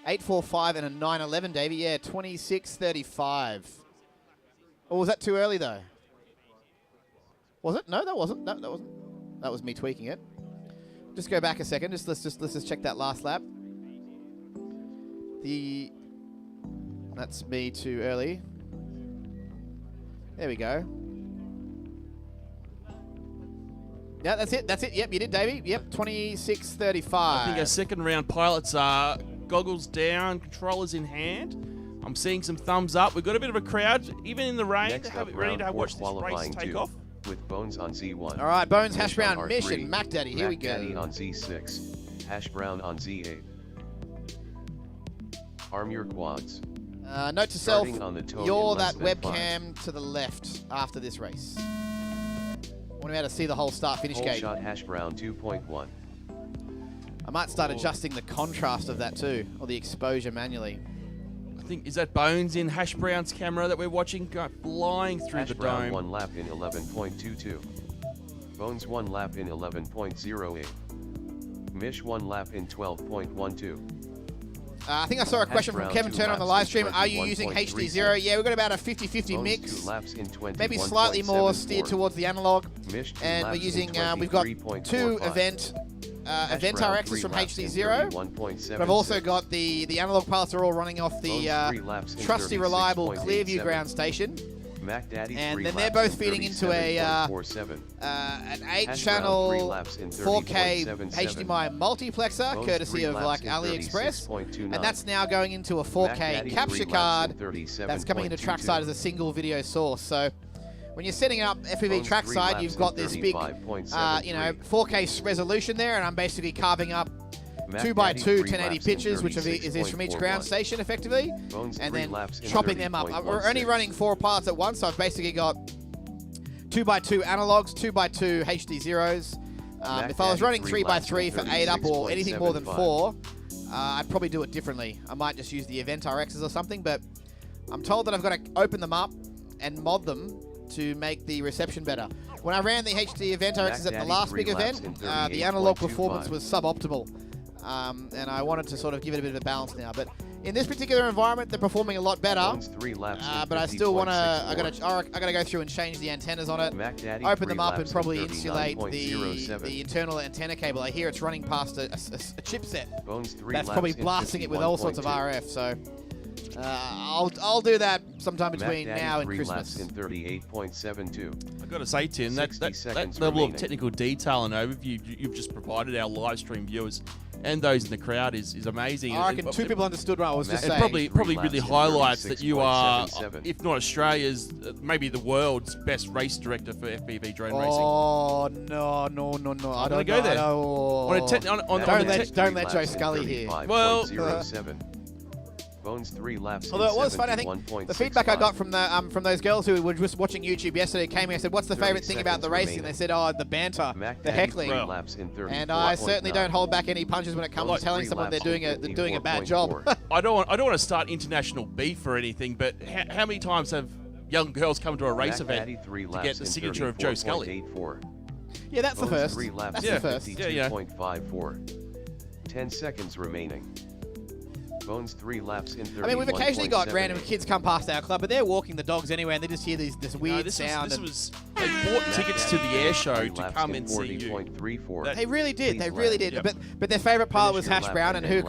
845, and a 911, Davey. Yeah, 26:35. Or was that too early though? Was it? No, that wasn't. No, that wasn't. That was me tweaking it. Just go back a second. Let's just check that last lap. That's me too early. There we go. Yeah, that's it. That's it. Yep, you did, Davey. Yep, 26:35. I think our second round pilots are goggles down, controllers in hand. I'm seeing some thumbs up. We've got a bit of a crowd, even in the rain. Next Have up, it ready round to 4 watch this race qualifying take 2 off. with Bones on Z1. All right, Bones, Hash Mish on Brown, R3, Mish, and Mac Daddy. Here we Mac Daddy go. on Z6, Hash Brown on Z8. Arm your quads. Note to self, Starting on the toe you're in less that than webcam to the left after this race. Want to be able to see the whole start-finish Whole gate. shot Hash Brown 2.1. I might start adjusting the contrast of that too, or the exposure manually. I think, is that Bones in Hash Brown's camera that we're watching flying through Hash the Brown dome? 1 lap in 11.22. Bones 1 lap in 11.08. Mish 1 lap in 12.12. I think I saw a question from Brown, Kevin 2 Turner on the laps live in stream. Are you using 21.36. HD0? Yeah, we've got about a 50-50 Bones mix. 2 laps in 21.74. Maybe slightly more steered towards the analog. Mish 2 And we're laps in using, we've got 23.45. two event Brown, RXs 3 from laps in HD0. 31.76. But I've also got the analog pilots are all running off the Bones 3 laps in trusty, reliable 36.87. Clearview ground station. Mac Daddy And 3 then they're laps both in feeding into a 37.47. an Hash Brown 3 8-channel laps in 4K 30.77. HDMI multiplexer, Bones courtesy 3 of laps like in AliExpress, 36.29. and that's now going into a Mac 4K Daddy capture 3 laps card in 37.22. that's coming into trackside as a single video source. So when you're setting up FPV Bones 3 trackside, laps you've got in this big, 35.73. 4K resolution there, and I'm basically carving up Mac 2x2 Daddy 3 1080 laps in pictures, which is from each ground 36.41. station effectively, Bones and 3 then laps in chopping them up. We're only 30.16. running 4 pilots at once, so I've basically got 2x2 analogs, 2x2 HD zeros. Mac If I was Daddy running 3 laps 3x3 in for 8 up or anything more than 36.75. 4, I'd probably do it differently. I might just use the event RXs or something, but I'm told that I've got to open them up and mod them to make the reception better. When I ran the HD event Mac RXs at the Daddy last 3 big laps event, in the analog 38.25. performance was suboptimal. And I wanted to sort of give it a bit of a balance now. But in this particular environment, they're performing a lot better. Bones 3 laps in But I still want to. I 50.64. gotta go through and change the antennas on it. Mac Daddy Open 3 them up and laps in probably insulate the 39.07. internal antenna cable. I hear it's running past a chipset. Bones 3 That's laps probably in blasting it with all sorts of 51.2. RF. So I'll do that sometime Mac between Daddy now and 3 Christmas. laps in 38.72. I've got to say, Tim, that 60 seconds level remaining. of technical detail and overview you've just provided our live stream viewers and those in the crowd is amazing. I reckon two people understood what I was just It saying. probably really laps in highlights that you are, 36.77. if not Australia's, maybe the world's best race director for FPV drone racing. Oh no! I don't gonna go know. there. On don't let Joe Scully hear. Well, 05.07. Bones 3 laps Although in it was fun, I think the feedback I got from those girls who were just watching YouTube yesterday came here and said, "What's the 30 favorite thing about the seconds racing?" They said, "Oh, the banter, Mac the Daddy heckling." 3 laps in And I certainly 34.9. don't hold back any punches when it comes to telling 3 someone they're laps in doing a bad job. 54.4. I don't want to start international beef or anything, but how many times have young girls come to a race Mac event Daddy 3 to laps get the in signature of Joe Scully? 34.84. Yeah, that's the Bones first. 3 laps That's in the first. 52.54. 10 seconds remaining. Bones 3 laps in 31.78. I mean, we've occasionally got random kids come past our club, but they're walking the dogs anyway, and they just hear this weird sound. They bought tickets to the air show to come and see you. 40.34. They really did. Please They really land. did. Yep. But their favourite pilot Finish was your Hash lap Brown, and and who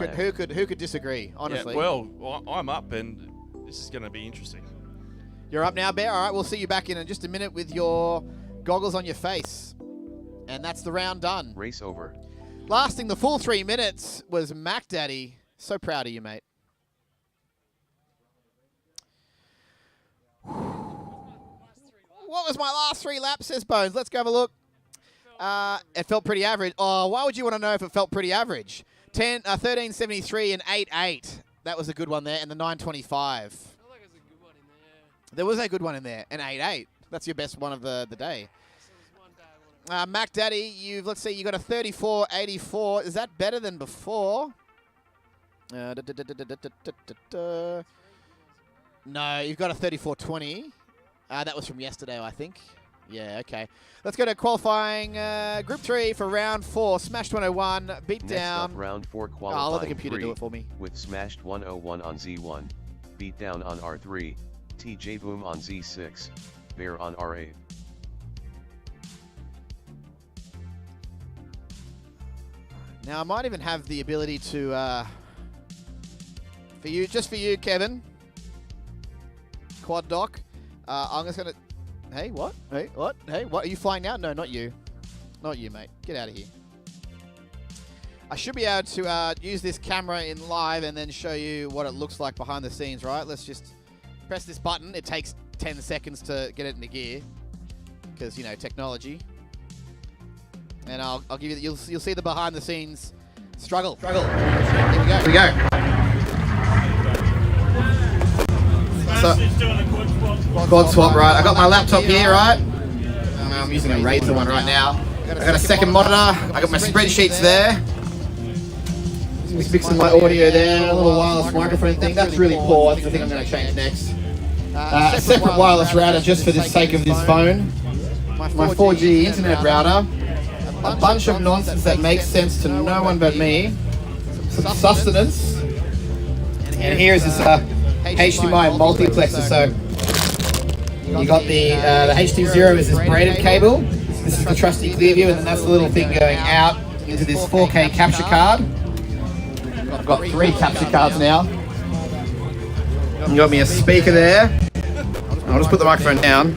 then could disagree? Honestly. Yeah, well, I'm up, and this is going to be interesting. You're up now, Bear. All right, we'll see you back in just a minute with your goggles on your face, and that's the round done. Race over. Lasting the full 3 minutes was Mac Daddy. So proud of you, mate. What was my last 3 laps, says Bones? Let's go have a look. It felt pretty average. Oh, why would you want to know if it felt pretty average? 13.73 and 8.8. That was a good one there, and the 9.25. There was a good one in there, and 8.8. That's your best one of the day. Mac Daddy, let's see, you got a 34.84. Is that better than before? No, you've got a 34.20. That was from yesterday, I think. Yeah, okay. Let's go to qualifying Group 3 for Round 4. Smashed 101, beat Next down. up, Round 4 qualifying I'll let the computer 3, do it for me. with Smashed 101 on Z1, Beat Down on R3, TJ Boom on Z6, Bear on R8. Now, I might even have the ability to, just for you, Kevin, Quad Doc, I'm just going to, hey, what? Hey, what? Hey, what? Are you flying now? No, not you. Not you, mate. Get out of here. I should be able to use this camera in live and then show you what it looks like behind the scenes, right? Let's just press this button. It takes 10 seconds to get it into gear because, you know, technology. And I'll give you, you'll see the behind the scenes struggle. Here we go. So, quad swap, right? I got my laptop here, right? I'm using a Razer one right now. I got a second monitor. I got my spreadsheets there. Just mixing my audio there. A little wireless microphone thing. That's really poor. That's the thing I'm going to change next. A separate wireless router just for the sake of this phone. My 4G internet router. A bunch of nonsense that makes sense to no one but me. Some sustenance. And here's this HDMI multiplexer. So you got the HD0 is this braided cable. This is the trusty Clearview, and then that's the little thing going out into this 4K capture card. I've got 3 capture cards now. You got me a speaker there. I'll just put the microphone down.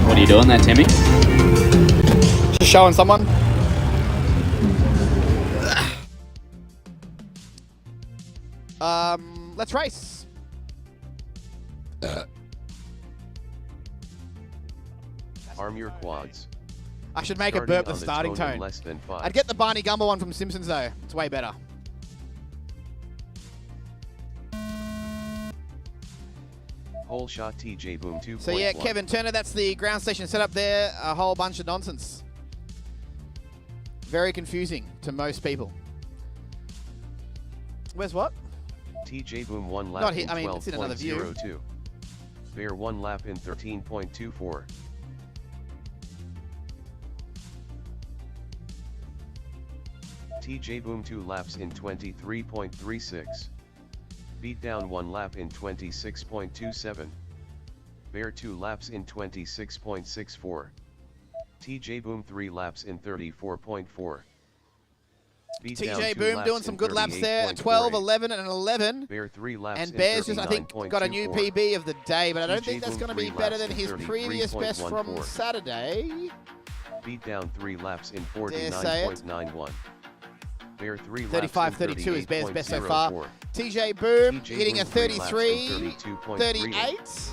What are you doing there, Timmy? Just showing someone. Let's race. Arm your quads. I should make a burp the starting tone. Less than 5. I'd get the Barney Gumble one from Simpsons though. It's way better. Whole shot TJ Boom 2.1. So yeah, Kevin Turner, that's the ground station setup there. A whole bunch of nonsense. Very confusing to most people. Where's what? TJ Boom 1 lap Not here, in I mean, it's in another view. 12.02. Bear 1 lap in 13.24. TJ Boom 2 laps in 23.36. Beat down 1 lap in 26.27. Bear 2 laps in 26.64. TJ Boom 3 laps in 34.4. TJ Boom doing some good laps there. 12, 11, and 11. Bear 3 laps and Bear's just, I think, got a new PB of the day, but I don't think that's going to be better than his previous best from Saturday. Beat down 3 laps in 49.91. Bear 3 35-32 is Bear's best so far. TJ Boom hitting a 33-38.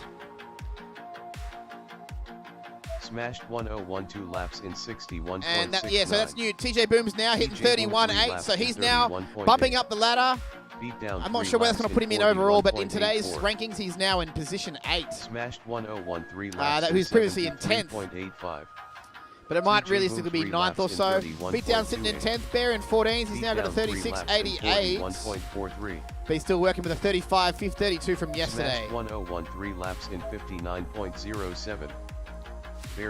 Smashed 1012 laps in 61.69. And that, yeah, so that's new. TJ Boom's now hitting 31-8, so he's now bumping up the ladder. I'm not sure where that's going to put him in overall, but in today's rankings, he's now in position 8. Smashed 1013 laps. That was previously in 10th. 3.85. But it might realistically be 9th or so. Beat down sitting in 10th. Bear in 14th. He's now got a 36.88. But he's still working with a 35.32 from yesterday. Smashed 1013 laps in 59.07.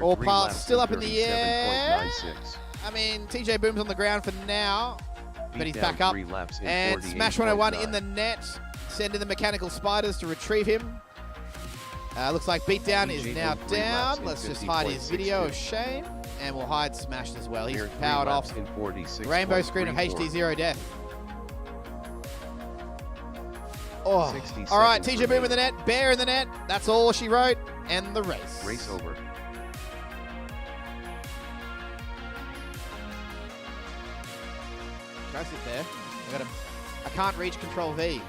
All parts still up in the air. I mean, TJ Boom's on the ground for now, but he's back up. And Smash 101 in the net. Send in the mechanical spiders to retrieve him. Looks like Beatdown is now down. Let's just hide his video of shame. And we'll hide Smashed as well. He's powered off. Rainbow screen of HD Zero Death. Oh. All right, TJ Boom in the net, Bear in the net. That's all she wrote. And the race. Race over. Go sit there. I can't reach Control V.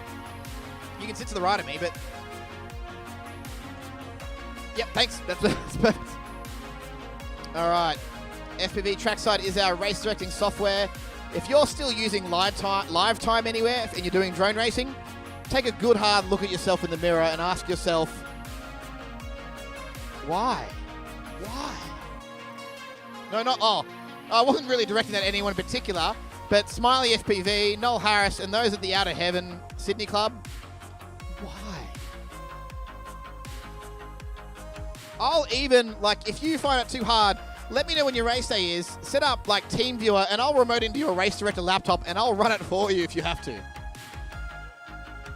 You can sit to the right of me, but... Yep, thanks. That's perfect. All right. FPV Trackside is our race directing software. If you're still using live time anywhere and you're doing drone racing, take a good hard look at yourself in the mirror and ask yourself, why? Why? No, not... Oh, I wasn't really directing that at anyone in particular, but Smiley FPV, Noel Harris, and those at the Outer Heaven Sydney Club, why? I'll even, like, if you find it too hard, let me know when your race day is. Set up, like, TeamViewer, and I'll remote into your race director laptop, and I'll run it for you if you have to.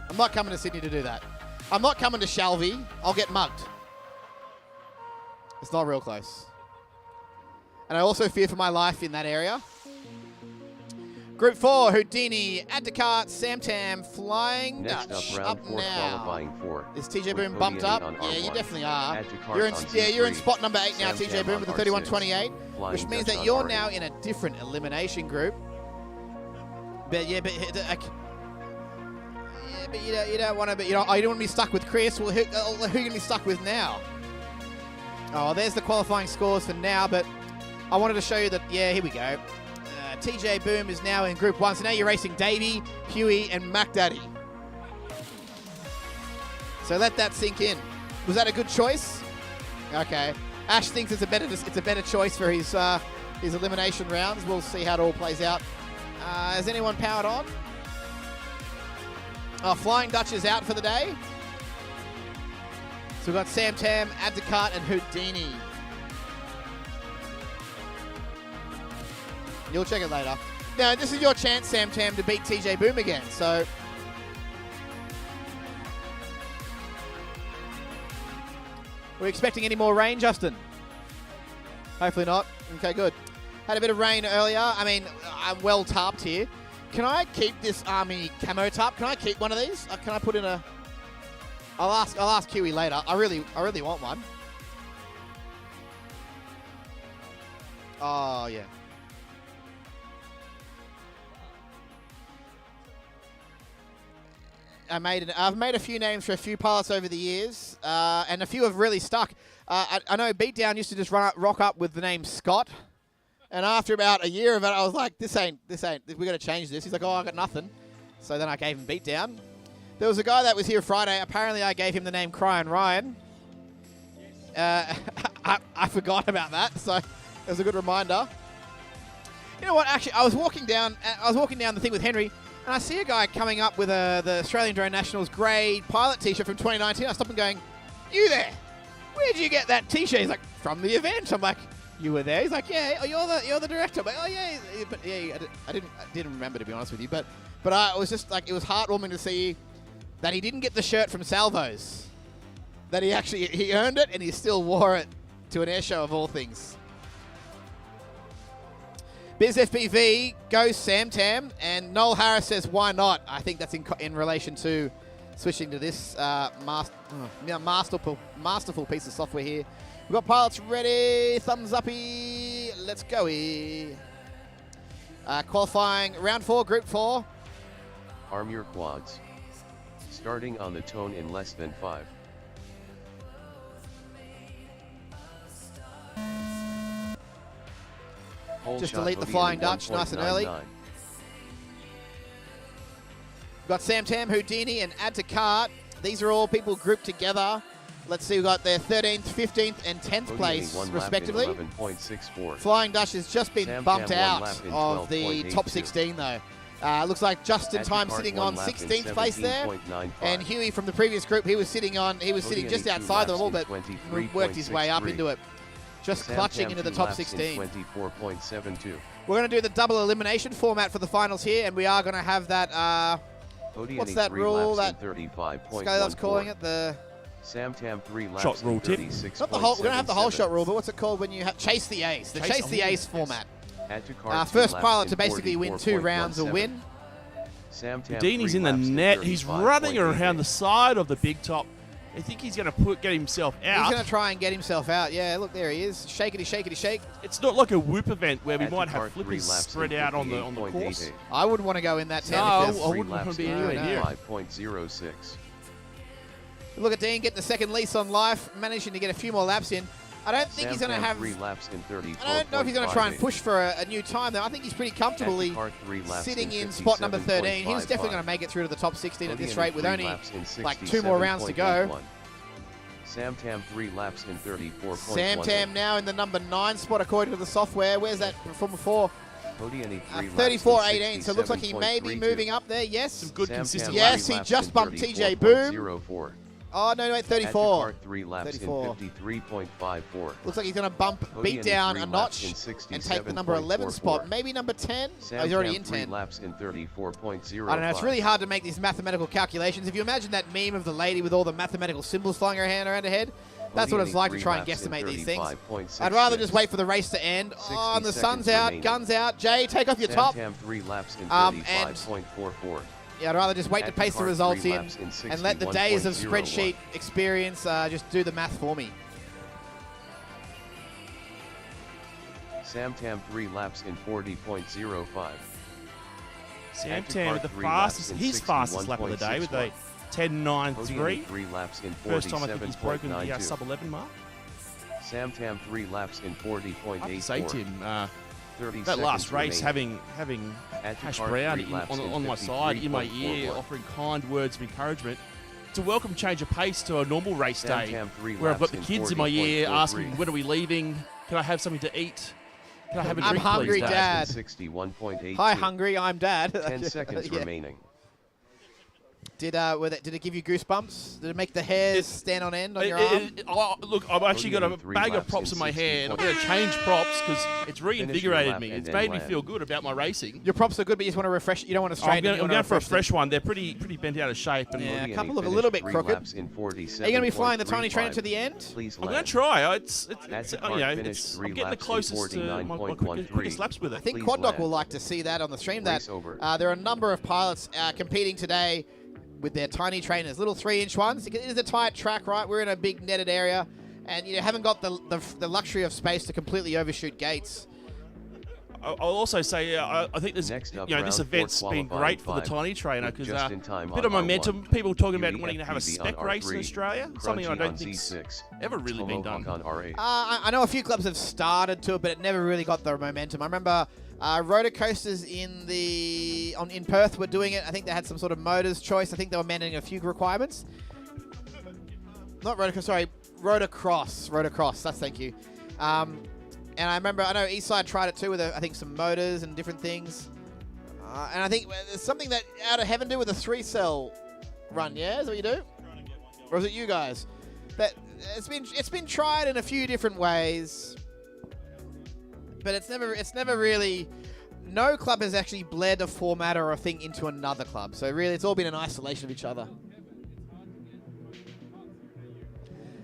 I'm not coming to Sydney to do that. I'm not coming to Shalvey. I'll get mugged. It's not real close. And I also fear for my life in that area. Group 4, Houdini, Add to Cart, Sam Tam, Flying Next Dutch. up, round 4 now. qualifying 4. Is TJ with Boom bumped up? Houdini on Yeah, you R1. definitely are. Add to cart You're in, on you're in C3. spot number 8 now, Sam TJ Tam Boom on with a R6. 3128, Flying which means Dutch that on you're R8. now in a different elimination group. But yeah, but you don't want to. But you don't want to be stuck with Chris. Well, who you gonna be stuck with now? Oh, there's the qualifying scores for now. But I wanted to show you that. Yeah, here we go. TJ Boom is now in Group 1. So now you're racing Davey, Huey, and Mac Daddy. So let that sink in. Was that a good choice? Okay. Ash thinks it's a better choice for his elimination rounds. We'll see how it all plays out. Is anyone powered on? Oh, Flying Dutch is out for the day. So we've got Sam Tam, Add to Cart, and Houdini. You'll check it later. Now, this is your chance, Sam Tam, to beat TJ Boom again. So, are we expecting any more rain, Justin? Hopefully not. Okay, good. Had a bit of rain earlier. I mean, I'm well tarped here. Can I keep this army camo tarp? Can I keep one of these? Can I put in a... I'll ask Huey later. I really want one. Oh, yeah. I've made a few names for a few pilots over the years, and a few have really stuck. I know Beatdown used to just rock up with the name Scott, and after about a year of it, I was like, this ain't, we got to change this. He's like, oh, I got nothing. So then I gave him Beatdown. There was a guy that was here Friday. Apparently, I gave him the name Crying Ryan. I forgot about that, so it was a good reminder. You know what? Actually, I was walking down the thing with Henry. And I see a guy coming up with the Australian Drone Nationals grey pilot T-shirt from 2019. I stop and going, you there? Where'd you get that T-shirt? He's like, from the event. I'm like, you were there? He's like, yeah. Oh, you're the director. I'm like, oh yeah. But yeah, I didn't remember, to be honest with you. But I was just like, it was heartwarming to see that he didn't get the shirt from Salvos. That he earned it and he still wore it to an air show of all things. Biz FPV goes Sam Tam, and Noel Harris says, why not? I think that's in relation to switching to this masterful piece of software here. We've got pilots ready, thumbs uppy, let's go. Qualifying round 4, group 4. Arm your quads. Starting on the tone in less than 5. Just delete the Flying Dutch nice and early. We've got Sam Tam, Houdini, and Add to Cart. These are all people grouped together. Let's see, we've got their 13th, 15th, and 10th place, respectively. 11.64. Flying Dutch has just been Sam bumped Tam out of the top 16, though. Looks like Just in Time sitting on 16th place there. And Huey from the previous group, he was sitting just outside them all, but worked his way up into it. Just clutching into the top 16. 24.72. We're going to do the double elimination format for the finals here, and we are going to have that, what's that rule that Sky loves calling it? The Sam Tam 3 laps shot rule tip. Not the whole, we're going to have the whole shot rule, but what's it called when you have chase the ace? The chase the ace format. First pilot to basically win 2 rounds will win. Houdini's in the net. He's running around the side of the big top. I think he's going to get himself out. He's going to try and get himself out. Yeah, look, there he is. Shakety, shakety, shake. It's not like a whoop event where we might have flippers spread out on the course. I wouldn't want to go in that tent. No, I wouldn't want to be anywhere near. 5.06. Look at Dean getting the second lease on life, managing to get a few more laps in. I don't think he's going to have... 3 laps in 30. I don't know if he's going to try and push for a new time, though. I think he's pretty comfortably sitting in spot number 13. He was definitely going to make it through to the top 16 at this rate with only like 2 more rounds to go. Sam Tam 3 laps in 34.1. Sam Tam now in the number 9 spot according to the software. Where's that from before? 34.18, so it looks like he may be moving up there. Yes. Some good consistency. Yes, he just bumped TJ Boom. Oh, no, wait, At 34. Dakar, 3 laps 34. in 53.54. Looks like he's going to bump, Cody beat in down 3 a laps notch in and take the number 11 spot. 67.44. Maybe number 10? Sam Oh, he's already Tam in 3 10. laps in 34.05. I don't know, it's really hard to make these mathematical calculations. If you imagine that meme of the lady with all the mathematical symbols flying around her head, that's what it's like to try and guesstimate these things. I'd rather just wait for the race to end. Oh, and the sun's out, remaining. guns out. Jay, take off your Sam top. Tam 3 laps in And 35.44. yeah, I'd rather just wait to At paste the Dakar, results 3 in laps in and let the days of 61.01. spreadsheet experience just do the math for me. Sam Tam 3 laps in 40.05. Sam At Tam with Dakar, the 3 fastest, laps in his fastest lap of the day with a 10.93. 3 laps in First time I think he's broken the 47.92. sub 11 mark. Sam Tam 3 laps in I have to say, 40.84. Tim, 30 that last seconds race, remaining. having At Hash Dakar, Brown 3 laps in on my side, in my ear, 53.41. offering kind words of encouragement. It's a welcome change of pace to a normal race Sam day, Tam 3 where I've got laps the in kids in my ear 40.43. asking, when are we leaving? Can I have something to eat? Can I have a I'm drink, hungry, please, Dad. 61.82. Hi, hungry, I'm Dad. 10 seconds Yeah. remaining. Did it give you goosebumps? Did it make the hairs stand on end on your arm? Look, I've actually got a Cody in 3 bag of laps props in in my hair, and I'm 60. going to change props because it's Finish your reinvigorated lap me. and It's then made me land. feel good about my racing. Your props are good, but you just want to refresh. You don't want to straighten them. I'm going for a fresh one. They're pretty bent out of shape. And Yeah, Cody a couple and look a he little bit finished 3 crooked. laps in Are you going to be flying the tiny trainer 47.35. to the end? Please I'm going land. to try. It's At you Dakar, know, finished 3 I'm getting the laps in closest to my quickest 49.13. laps with I it. think Please Quad Doc land. will like to see that on the stream. That Race over. there are a number of pilots competing today with their tiny trainers, little 3-inch ones. It is a tight track, right? We're in a big netted area, and you haven't got the luxury of space to completely overshoot gates. I'll also say I think there's Next up, this round 4 event's been qualifying great for the 5. tiny trainer With because just in time a bit of on momentum. R1. People talking about UE wanting to have a FPV spec on race in R3, Australia, something I Crunchy don't on think's Z6, ever really been done. Tomahawk on R8. I know a few clubs have started to it, but it never really got the momentum. I remember rotor coasters in Perth were doing it. I think they had some sort of motors choice. I think they were mandating a few requirements. Not rotor coaster, sorry, rotor cross. Thank you. And I remember, I know Eastside tried it too with I think some motors and different things. And I think there's something that Out of Heaven do with a 3-cell run. Yeah, is that what you do? Or is it you guys? That it's been tried in a few different ways, but it's never really. No club has actually bled a format or a thing into another club. So really, it's all been in isolation of each other.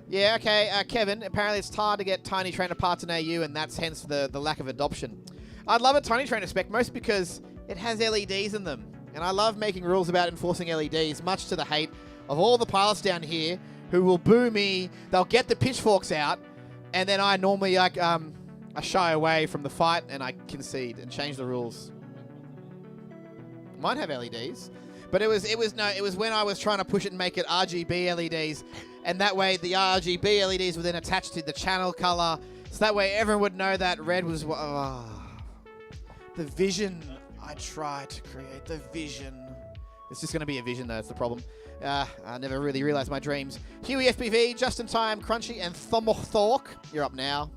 Yeah, okay, Kevin, apparently it's hard to get Tiny Trainer parts in AU, and that's hence the lack of adoption. I'd love a Tiny Trainer spec, mostly because it has LEDs in them. And I love making rules about enforcing LEDs, much to the hate of all the pilots down here who will boo me. They'll get the pitchforks out, and then I normally I shy away from the fight, and I concede and change the rules. Might have LEDs. But it was when I was trying to push it and make it RGB LEDs, and that way the RGB LEDs were then attached to the channel color, so that way everyone would know that red was the vision I tried to create. The vision. It's just going to be a vision, though. It's the problem. I never really realized my dreams. Huey FPV, Just in Time, Crunchy, and Thork. You're up now.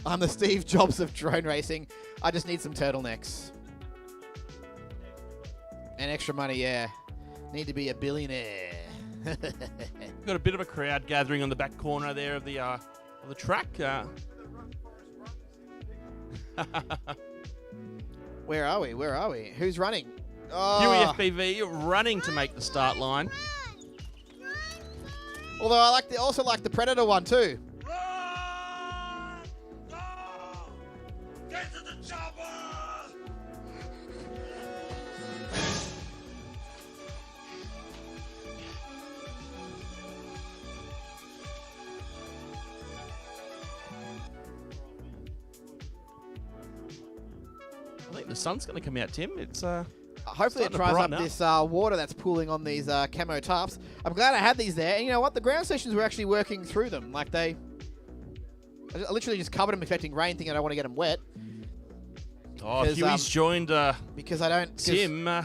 I'm the Steve Jobs of drone racing. I just need some turtlenecks. And extra money, yeah. Need to be a billionaire. Got a bit of a crowd gathering on the back corner there of the track. Where are we? Who's running? Huey FPV running to make the start line. Although I also like the Predator one too. Get to the chopper! I think the sun's going to come out, Tim. It's hopefully it dries up this water that's pooling on these camo tarps. I'm glad I had these there. And you know what? The ground stations were actually working through them. Like I literally just covered them expecting rain, thinking I don't want to get them wet. Oh, Huey's joined because I don't Tim I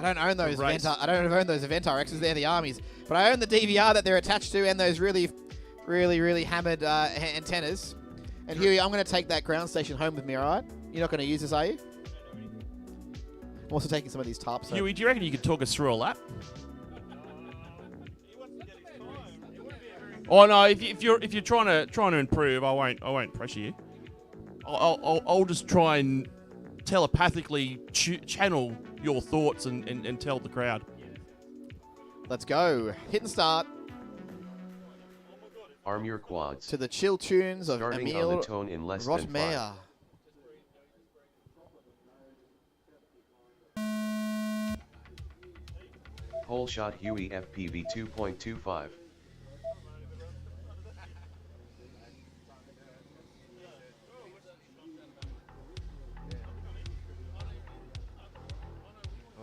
don't own those event RXs. They're the armies, but I own the DVR that they're attached to and those really hammered antennas. And Huey, I'm going to take that ground station home with me. All right? You're not going to use this, are you? I'm also taking some of these tarps. Huey, do you reckon you could talk us through a lap? Oh no, if you're trying to improve, I won't pressure you. I'll just try and telepathically channel your thoughts and tell the crowd. Let's go. Hit and start. Arm your quads. To the chill tunes of Starting Emil on the tone in less than 5. Rotmeyer. Pole shot Huey FPV 2.25.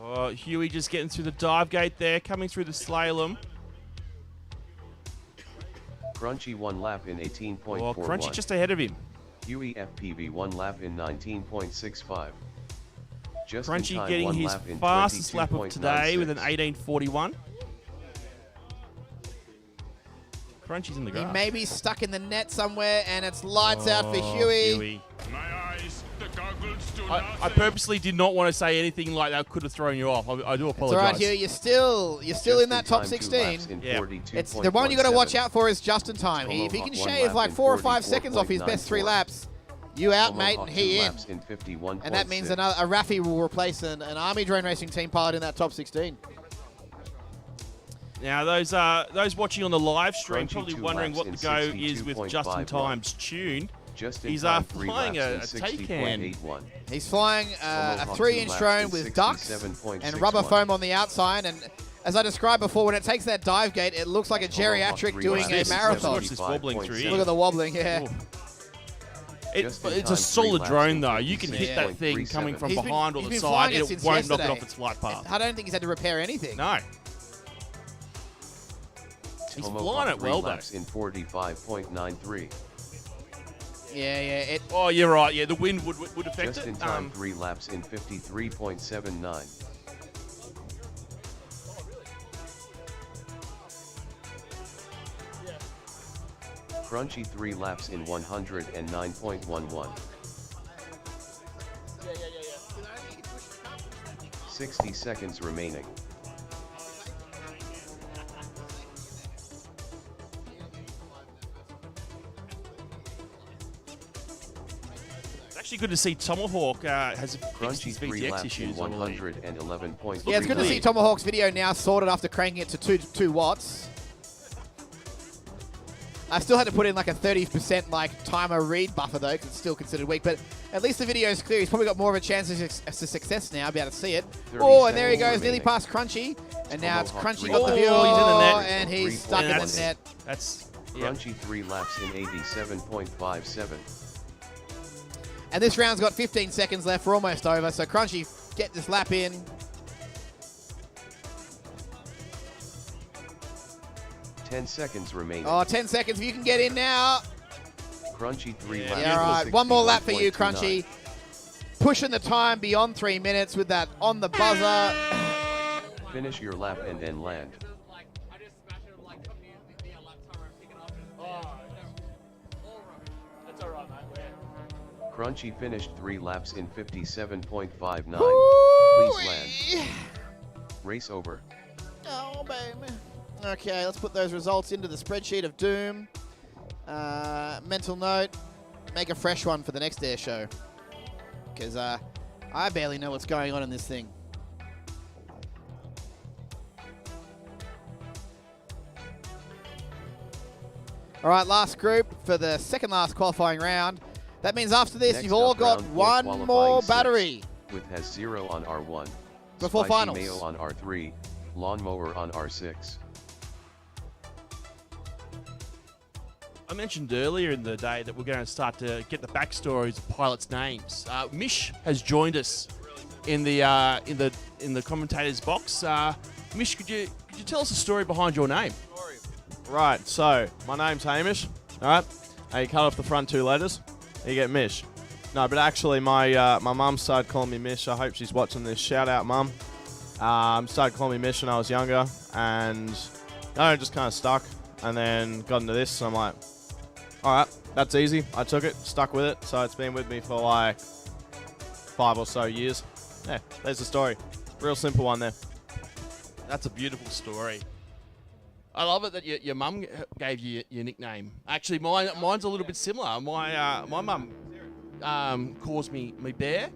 Oh, Huey just getting through the dive gate there, coming through the slalom. Crunchy 1 lap in 18.41. Oh, Crunchy just ahead of him. Huey FPV 1 lap in 19.65. Just in Crunchy time, getting 1 his lap in fastest lap of today 22.96. with an 18:41. Crunchy's in the grass. He may be stuck in the net somewhere, and it's lights out for Huey. My eyes, the goggles do I nothing. purposely did not want to say anything like that could have thrown you off. I do It's apologize. all right, Huey. You're still Just in that top time, 2 16. laps in Yeah. It's the one you got to watch 40.17. out for is Justin time. If he can shave like 4 or 5 seconds off his best 3 laps, you out, mate, and Tomahawk 2 he in. laps in 51.6. And that means a Rafi will replace an Army Drone Racing team pilot in that top 16. Now, those watching on the live stream Crunchy probably 2 wondering laps what the in go is with Justin 62.51. Time's tune. Just in He's time, 3 flying a laps in Taycan. 60.81. He's flying a Tomahawk 3-inch 2 laps drone in with ducks 67.61. and rubber foam on the outside. And as I described before, when it takes that dive gate, it looks like a Tomahawk geriatric 3 doing laps a in marathon. Watch this wobbling through here. Look at the wobbling, yeah. Ooh. Just in It's time, a 3 solid laps drone in though. You can hit that thing 56.37. coming from He's been- behind or he's the been side, flying it and it since won't knock it yesterday. off its flight path. I don't think he's had to repair anything. No. He's Tomahawk flying it 3 well though. laps in 45.93. Yeah. Oh, you're right. Yeah, the wind would affect Just it. in time, 3 laps in 53.79. Crunchy 3 laps in 109.11. 60 seconds remaining. It's actually good to see Tomahawk has fixed Crunchy his 3 VTX laps in issues. I believe. 111.3. Yeah, it's good to see Tomahawk's video now sorted after cranking it to 2 watts. I still had to put in like a 30% like timer read buffer though, because it's still considered weak. But at least the video is clear. He's probably got more of a chance of success now, be able to see it. 30 Oh, and there he seconds goes, nearly remaining. past Crunchy. And now it's Tomahawk Crunchy 3 got the laps view. Oh, he's in the net. And he's stuck in the that's- net. That's Crunchy 3 laps in 87.57. And this round's got 15 seconds left. We're almost over. So Crunchy, get this lap in. 10 seconds remaining. Oh, 10 seconds. If you can get in now. Crunchy 3 Yeah, laps. Yeah, in all right. One more lap for you, 61.29. Crunchy. Pushing the time beyond 3 minutes with that on the buzzer. Finish your lap and then land. Crunchy finished 3 laps in 57.59. Please land. Race over. Oh, baby. Okay, let's put those results into the spreadsheet of doom. Mental note, make a fresh one for the next air show. Because I barely know what's going on in this thing. All right, last group for the second last qualifying round. That means after this, Next you've all up, got round 4 one qualifying more 6, battery. With has 0 on R1. Before Spicy finals. Mayo on R3. Lawnmower on R6. I mentioned earlier in the day that we're going to start to get the backstories of pilots' names. Mish has joined us in the commentators box. Mish, could you tell us the story behind your name? Right, so my name's Hamish. All right, you cut off the front 2 letters, you get Mish. No, but actually my mum started calling me Mish. I hope she's watching this. Shout out, Mum. Started calling me Mish when I was younger, and I just kind of stuck. And then got into this, so I'm like, all right, that's easy. I took it, stuck with it, so it's been with me for like 5 or so years. Yeah, there's the story. Real simple one there. That's a beautiful story. I love it that your mum gave you your nickname. Actually, mine's a little bit similar. My mum calls me Bear.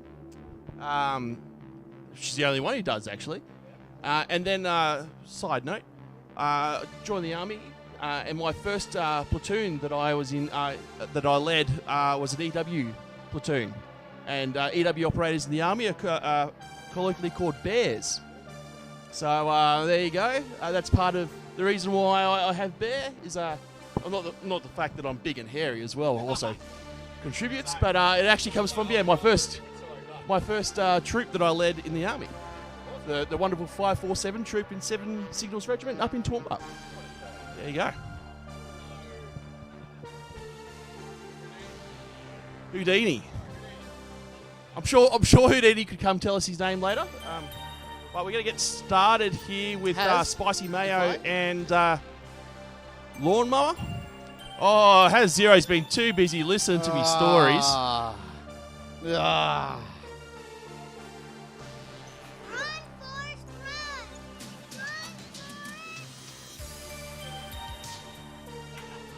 She's the only one who does, actually. And then, side note, joined the army, and my first platoon that I was in, that I led, was an EW platoon. And EW operators in the army are colloquially called Bears. So there you go. That's part of the reason why I have Bear. Is not the fact that I'm big and hairy as well also contributes, but it actually comes from my first troop that I led in the army. The wonderful 547 troop in 7 Signals Regiment up in Toowoomba. There you go. Houdini. I'm sure Houdini could come tell us his name later. But we're going to get started here with Spicy Mayo and Lawnmower. Oh, Has Zero's been too busy listening to me stories.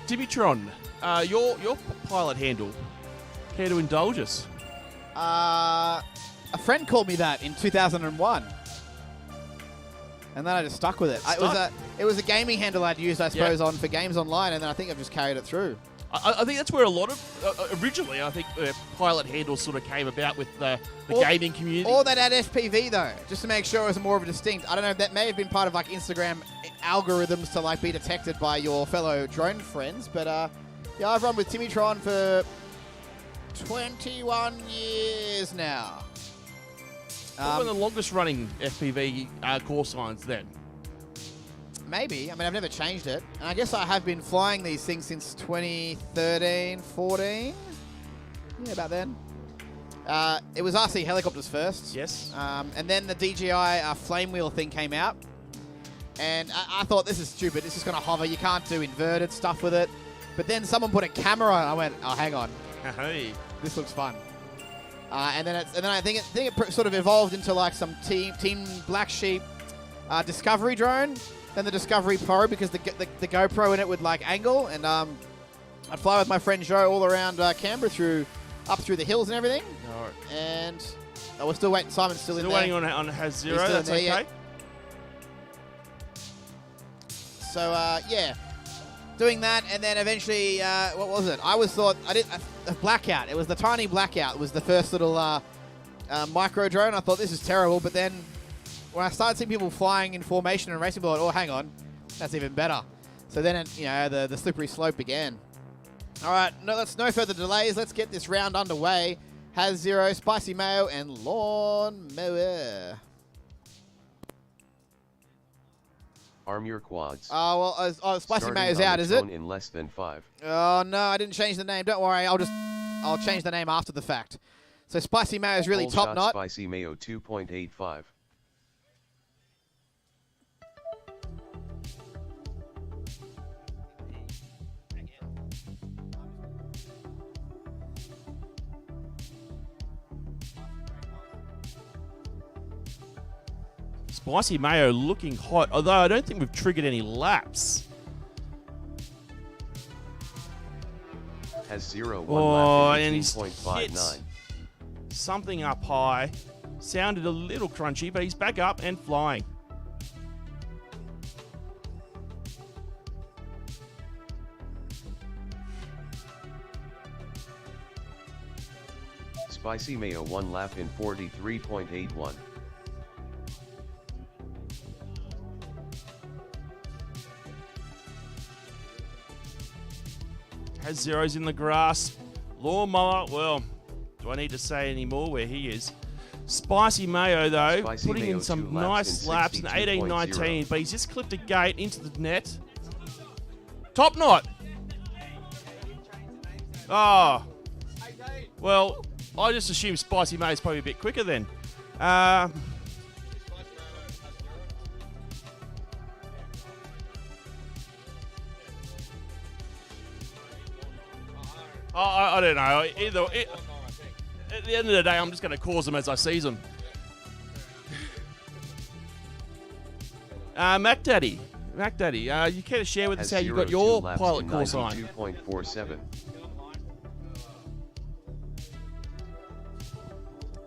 Dimitron, your pilot handle. Care to indulge us? A friend called me that in 2001. And then I just stuck with it. It was a gaming handle I'd used, I suppose, for games online, and then I think I've just carried it through. I think that's where a lot of, originally, I think pilot handles sort of came about with the gaming community. Or that had FPV, though, just to make sure it was more of a distinct. I don't know, that may have been part of Instagram algorithms to be detected by your fellow drone friends. But I've run with Timitron for 21 years now. What were the longest running FPV call signs then? Maybe. I mean, I've never changed it. And I guess I have been flying these things since 2013, 14. Yeah, about then. It was RC helicopters first. Yes. And then the DJI flame wheel thing came out. And I thought, this is stupid. It's just going to hover. You can't do inverted stuff with it. But then someone put a camera on. I went, oh, hang on. Hey. This looks fun. And then I think it sort of evolved into some Team Black Sheep Discovery drone. Then the Discovery Pro, because the GoPro in it would angle, and I'd fly with my friend Joe all around Canberra up through the hills and everything. Right. And we're still waiting. Simon's still in there. Still waiting on Has Zero. That's okay. Yeah. So yeah, doing that, and then eventually, what was it? I did a blackout. It was the tiny blackout. It was the first little micro drone. I thought, this is terrible, but then when I started seeing people flying in formation and racing, I thought, oh, hang on, that's even better. So then, the slippery slope began. All right, no further delays. Let's get this round underway. Has Zero, Spicy Mayo, and Lawnmower. Arm your quads. Oh, well, Spicy Mayo's out, is it? In less than 5. Oh, no, I didn't change the name. Don't worry, I'll change the name after the fact. So Spicy Mayo's really Whole top shot knot. Spicy Mayo 2.85. Spicy Mayo looking hot, although I don't think we've triggered any laps. Has Zero, 1 Oh, lap and in he's 18.59. hit something up high. Sounded a little crunchy, but he's back up and flying. Spicy Mayo 1 lap in 43.81. Has Zero's in the grass. Lawnmower, well, do I need to say any more where he is? Spicy Mayo, though, Spicy putting Mayo in some 2 laps nice in laps in 62.0. 18-19, but he's just clipped a gate into the net. Top knot. Oh. Well, I just assume Spicy Mayo's probably a bit quicker then. I don't know. At the end of the day, I'm just going to cause them as I see them. Mac Daddy, you care to share with us how you got your pilot course on? 2.47.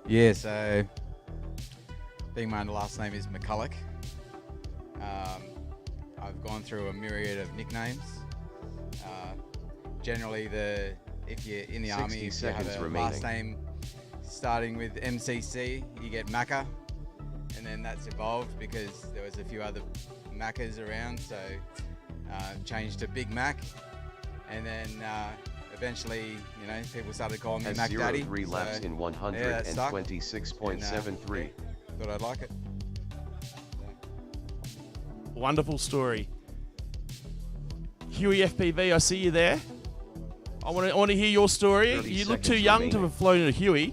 Yeah, so being my last name is McCulloch, I've gone through a myriad of nicknames. Generally, if you're in the army, if you have a last name starting with MCC, you get Macca, and then that's evolved because there was a few other Maccas around, so changed to Big Mac, and then eventually, people started calling me Mac Daddy. 3 laps in 126.73. Thought I'd like it. Wonderful story. Huey FPV, I see you there. I want to hear your story. You look too young to have flown in a Huey.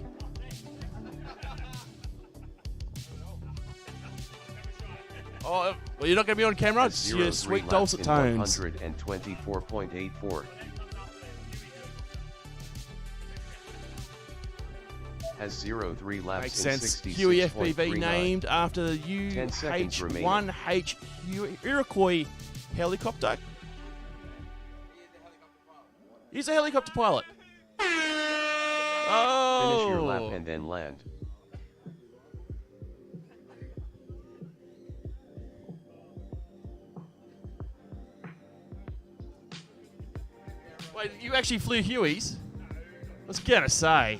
Oh, well, you're not going to be on camera. It's your sweet dulcet tones. 124.84. Has 0.3 laps Makes in sense. 66.39. Huey FPV named after the UH-1H Iroquois helicopter. He's a helicopter pilot. Oh! Finish your lap and then land. Wait, you actually flew Hueys? I was gonna say,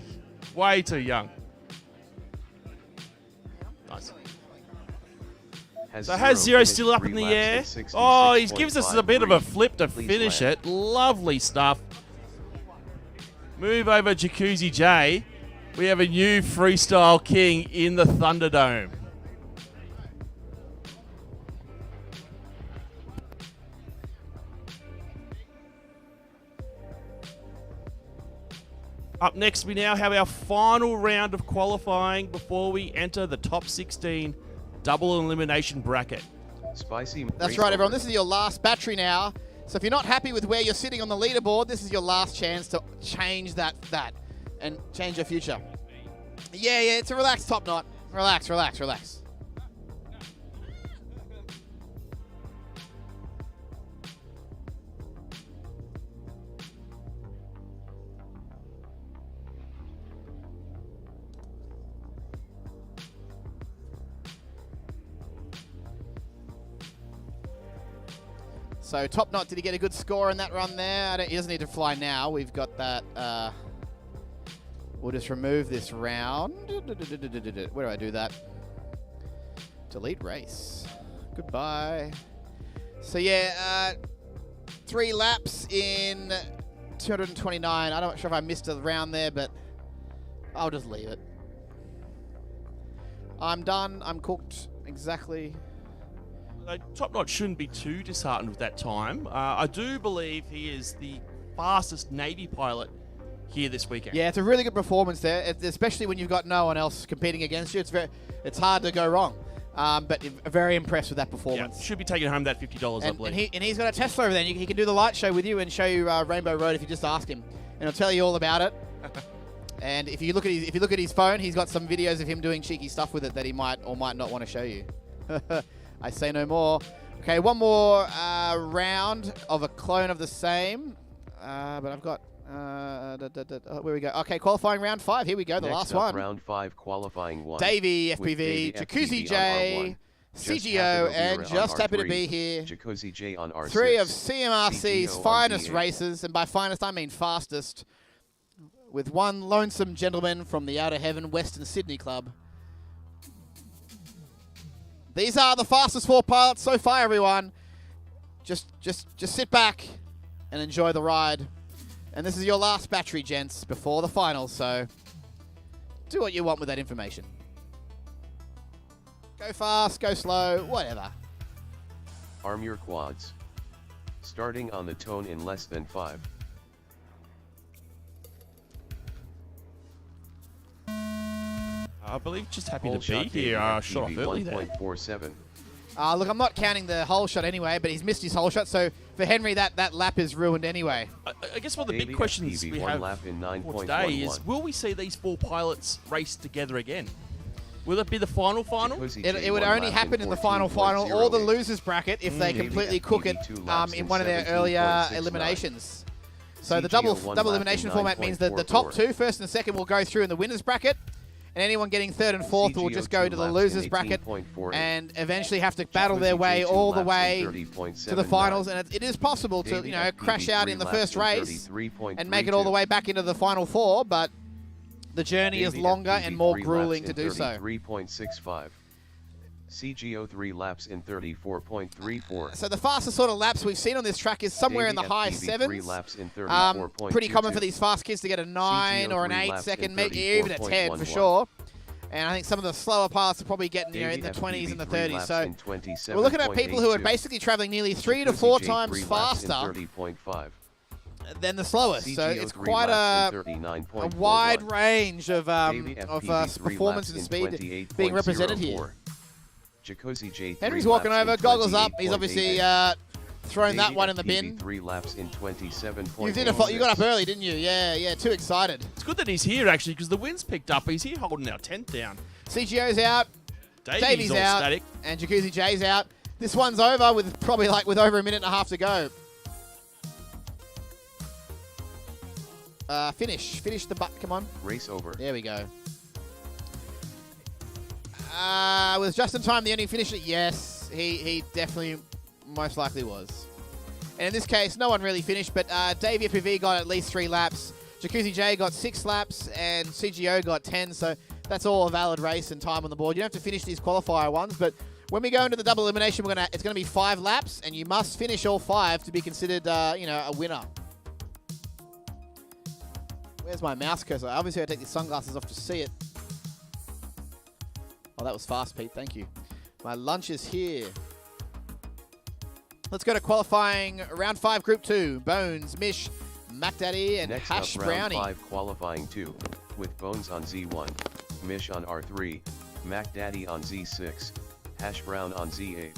way too young. Nice. So has Zero still up in the air? Oh, he gives us a bit of a flip to finish it. Lovely stuff. Move over Jacuzzi J. We have a new freestyle king in the Thunderdome. Up next, we now have our final round of qualifying before we enter the top 16 double elimination bracket. Spicy. That's right, everyone. This is your last battery now. So if you're not happy with where you're sitting on the leaderboard, this is your last chance to change that and change your future. Yeah, it's a relaxed top knot. Relax. So Top Knot, did he get a good score in that run there? He doesn't need to fly now. We've got that. We'll just remove this round. Where do I do that? Delete race. Goodbye. So yeah, 3 laps in 229. I'm not sure if I missed a round there, but I'll just leave it. I'm done. I'm cooked. Exactly. Top Knot shouldn't be too disheartened with that time. I do believe he is the fastest Navy pilot here this weekend. Yeah, it's a really good performance there, especially when you've got no one else competing against you. It's hard to go wrong. But very impressed with that performance. Yeah, should be taking home that $50, I believe. And he's got a Tesla over there. He can do the light show with you and show you Rainbow Road if you just ask him, and he'll tell you all about it. And if you look at his phone, he's got some videos of him doing cheeky stuff with it that he might or might not want to show you. I say no more. Okay, one more round of a clone of the same. But I've got... where we go? Okay, qualifying round 5. Here we go, the last one. Round 5 qualifying 1. Davey FPV, Jacuzzi J, CGO, and just happy to be here. Jacuzzi J on R6. 3 of CMRC's finest races, and by finest I mean fastest, with one lonesome gentleman from the Outer Heaven Western Sydney Club. These are the fastest 4 pilots so far, everyone. Just sit back and enjoy the ride. And this is your last battery, gents, before the finals, so do what you want with that information. Go fast, go slow, whatever. Arm your quads. Starting on the tone in less than 5. I believe just happy to be here. Shot off early there. 1.47. Look, I'm not counting the whole shot anyway, but he's missed his whole shot, so for Henry, that lap is ruined anyway. I guess one of the big questions we have for today is, will we see these 4 pilots race together again? Will it be the final? It would only happen in the final or the losers bracket if they completely cook it in one of their earlier eliminations. So the double elimination format means that the top two, first and second, will go through in the winners bracket, and anyone getting third and fourth will just go to the losers bracket and eventually have to battle their way all the way to the finals. And it is possible to crash out in the first race and make it all the way back into the final four, but the journey is longer and more grueling to do so. 3.65. CGO 3 laps in 34.34. So the fastest sort of laps we've seen on this track is somewhere in the high 7s. Pretty common for these fast kids to get a 9 or an 8 second, maybe even a 10 for sure. And I think some of the slower pilots are probably getting in the 20s and the 30s. So we're looking at people who are basically traveling nearly 3 to 4 times faster than the slowest. So it's quite a wide range of performance and speed being represented here. Henry's walking over, goggles up. He's obviously thrown that one in the bin. 3 laps in 27. You got up early, didn't you? Yeah, too excited. It's good that he's here, actually, because the wind's picked up. He's here holding our tent down. CGO's out. Davey's out. Static. And Jacuzzi J's out. This one's over with probably with over a minute and a half to go. Finish the butt. Come on. Race over. There we go. Was Justin Time the only finisher? Yes, he definitely most likely was. And in this case, no one really finished, but Davey FPV got at least 3 laps. Jacuzzi J got 6 laps, and CGO got 10, so that's all a valid race and time on the board. You don't have to finish these qualifier ones, but when we go into the double elimination, it's going to be 5 laps, and you must finish all 5 to be considered, a winner. Where's my mouse cursor? Obviously, I take these sunglasses off to see it. Oh, that was fast, Pete. Thank you. My lunch is here. Let's go to qualifying round 5, Group 2. Bones, Mish, Mac Daddy, and Next Hash up, Brownie. round 5 qualifying 2, with Bones on Z1, Mish on R3, Mac Daddy on Z6, Hash Brown on Z8.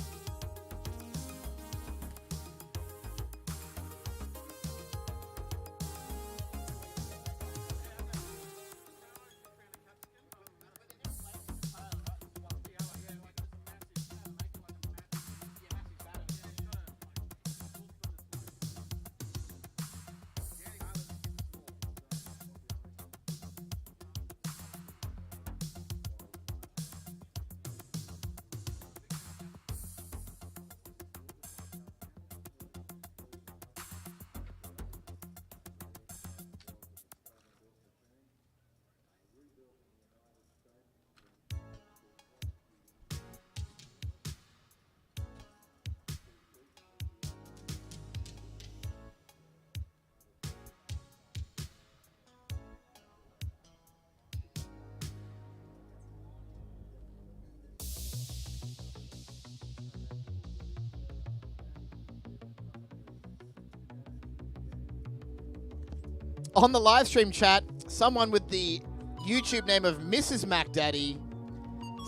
On the live stream chat, someone with the YouTube name of Mrs. Mac Daddy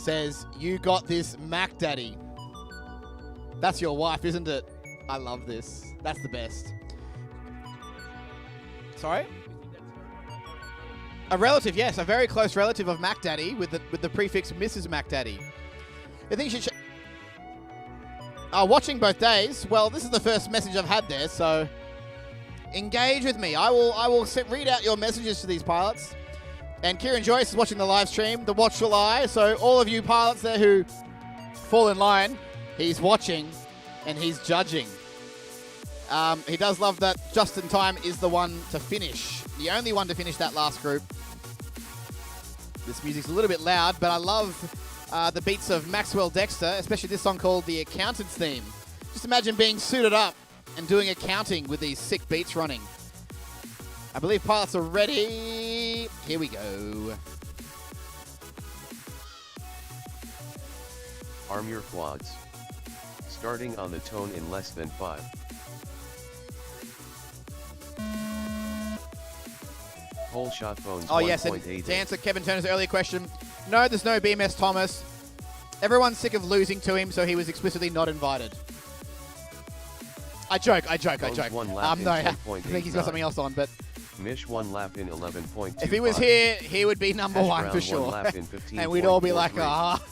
says, "You got this, Mac Daddy." That's your wife, isn't it? I love this. That's the best. Sorry? A relative, yes, a very close relative of Mac Daddy with the prefix Mrs. Mac Daddy. I think she watching both days. Well, this is the first message I've had there, so engage with me. I will read out your messages to these pilots. And Kieran Joyce is watching the live stream, the watchful eye. So all of you pilots there who fall in line, he's watching and he's judging. He does love that Justin Time is the one to finish, the only one to finish that last group. This music's a little bit loud, but I love the beats of Maxwell Dexter, especially this song called The Accountant's Theme. Just imagine being suited up and doing accounting with these sick beats running. I believe pilots are ready. Here we go. Arm your quads. Starting on the tone in less than 5. Whole shot bones. Oh yes, and to answer Kevin Turner's earlier question, no, there's no BMS Thomas. Everyone's sick of losing to him, so he was explicitly not invited. I joke. One lap No, I in think he's got something else on, but Mish 1 lap in 11.25. If he was here, he would be number Hash one brown for 1 sure. lap in And we'd all be like, 15.43. ah.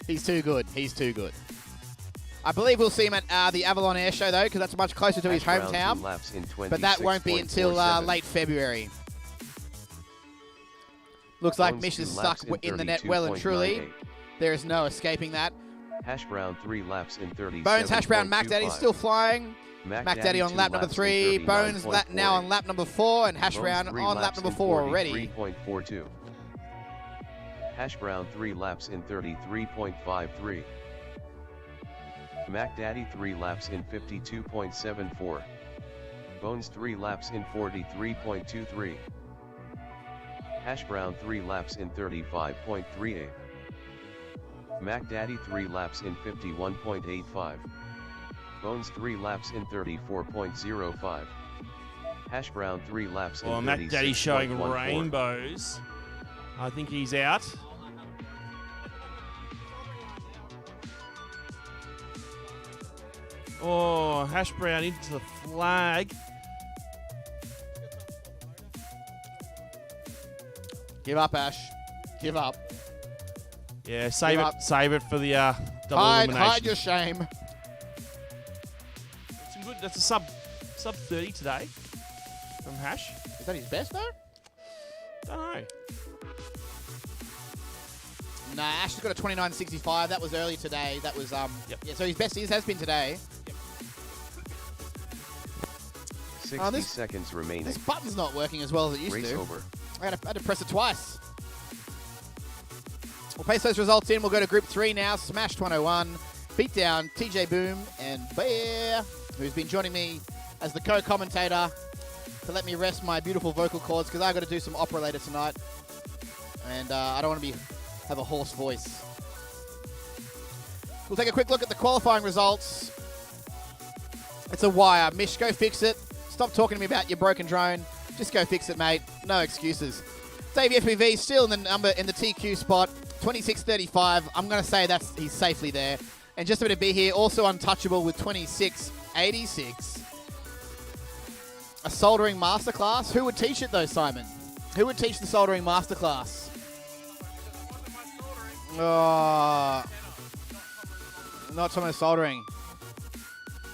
He's too good. He's too good. I believe we'll see him at the Avalon Airshow, though, because that's much closer to his Hash brown 2 hometown. laps in But that won't be until 26.47. late February. Looks like Bones Mish is 2 stuck laps in the net well and truly. 32.98. There is no escaping that. Hash brown 3 laps in 30. Bones, Hash Brown, Mac Daddy still flying. Mac Daddy on 2 lap number laps in 3. Bones now on lap number 4. And Hash Bones Brown 3 on lap laps number in 4 already. 43.42. Hash brown 3 laps in 33.53. Mac Daddy 3 laps in 52.74. Bones 3 laps in 43.23. Hash brown 3 laps in 35.38. Mac Daddy 3 laps in 51.85. Bones 3 laps in 34.05. Hash brown 3 laps in 36.14. Well, Mac Daddy showing rainbows. I think he's out. Oh, Hash Brown into the flag. Give up, Ash. Give up. Yeah, save Give it. up. Save it for the double Hide elimination. your shame. Some good. That's a sub 30 today from Hash. Is that his best, though? Don't know. Nah, Ash has got a 29.65. That was early today. That was, Yep. Yeah, so his best has been today. 60 seconds remaining. This button's not working as well as it used Race to. over. I had to press it twice. We'll paste those results in. We'll go to Group 3 now. Smashed 101. Beatdown, TJ Boom, and Bear, who's been joining me as the co-commentator to let me rest my beautiful vocal cords because I've got to do some opera later tonight. And I don't want to have a hoarse voice. We'll take a quick look at the qualifying results. It's a wire. Mish, go fix it. Stop talking to me about your broken drone. Just go fix it, mate. No excuses. Davey FPV still in the TQ spot, 26.35. I'm going to say he's safely there. And just a bit to be here, also untouchable with 26.86. A soldering masterclass. Who would teach it though, Simon? Who would teach the soldering masterclass? Oh, not so much soldering.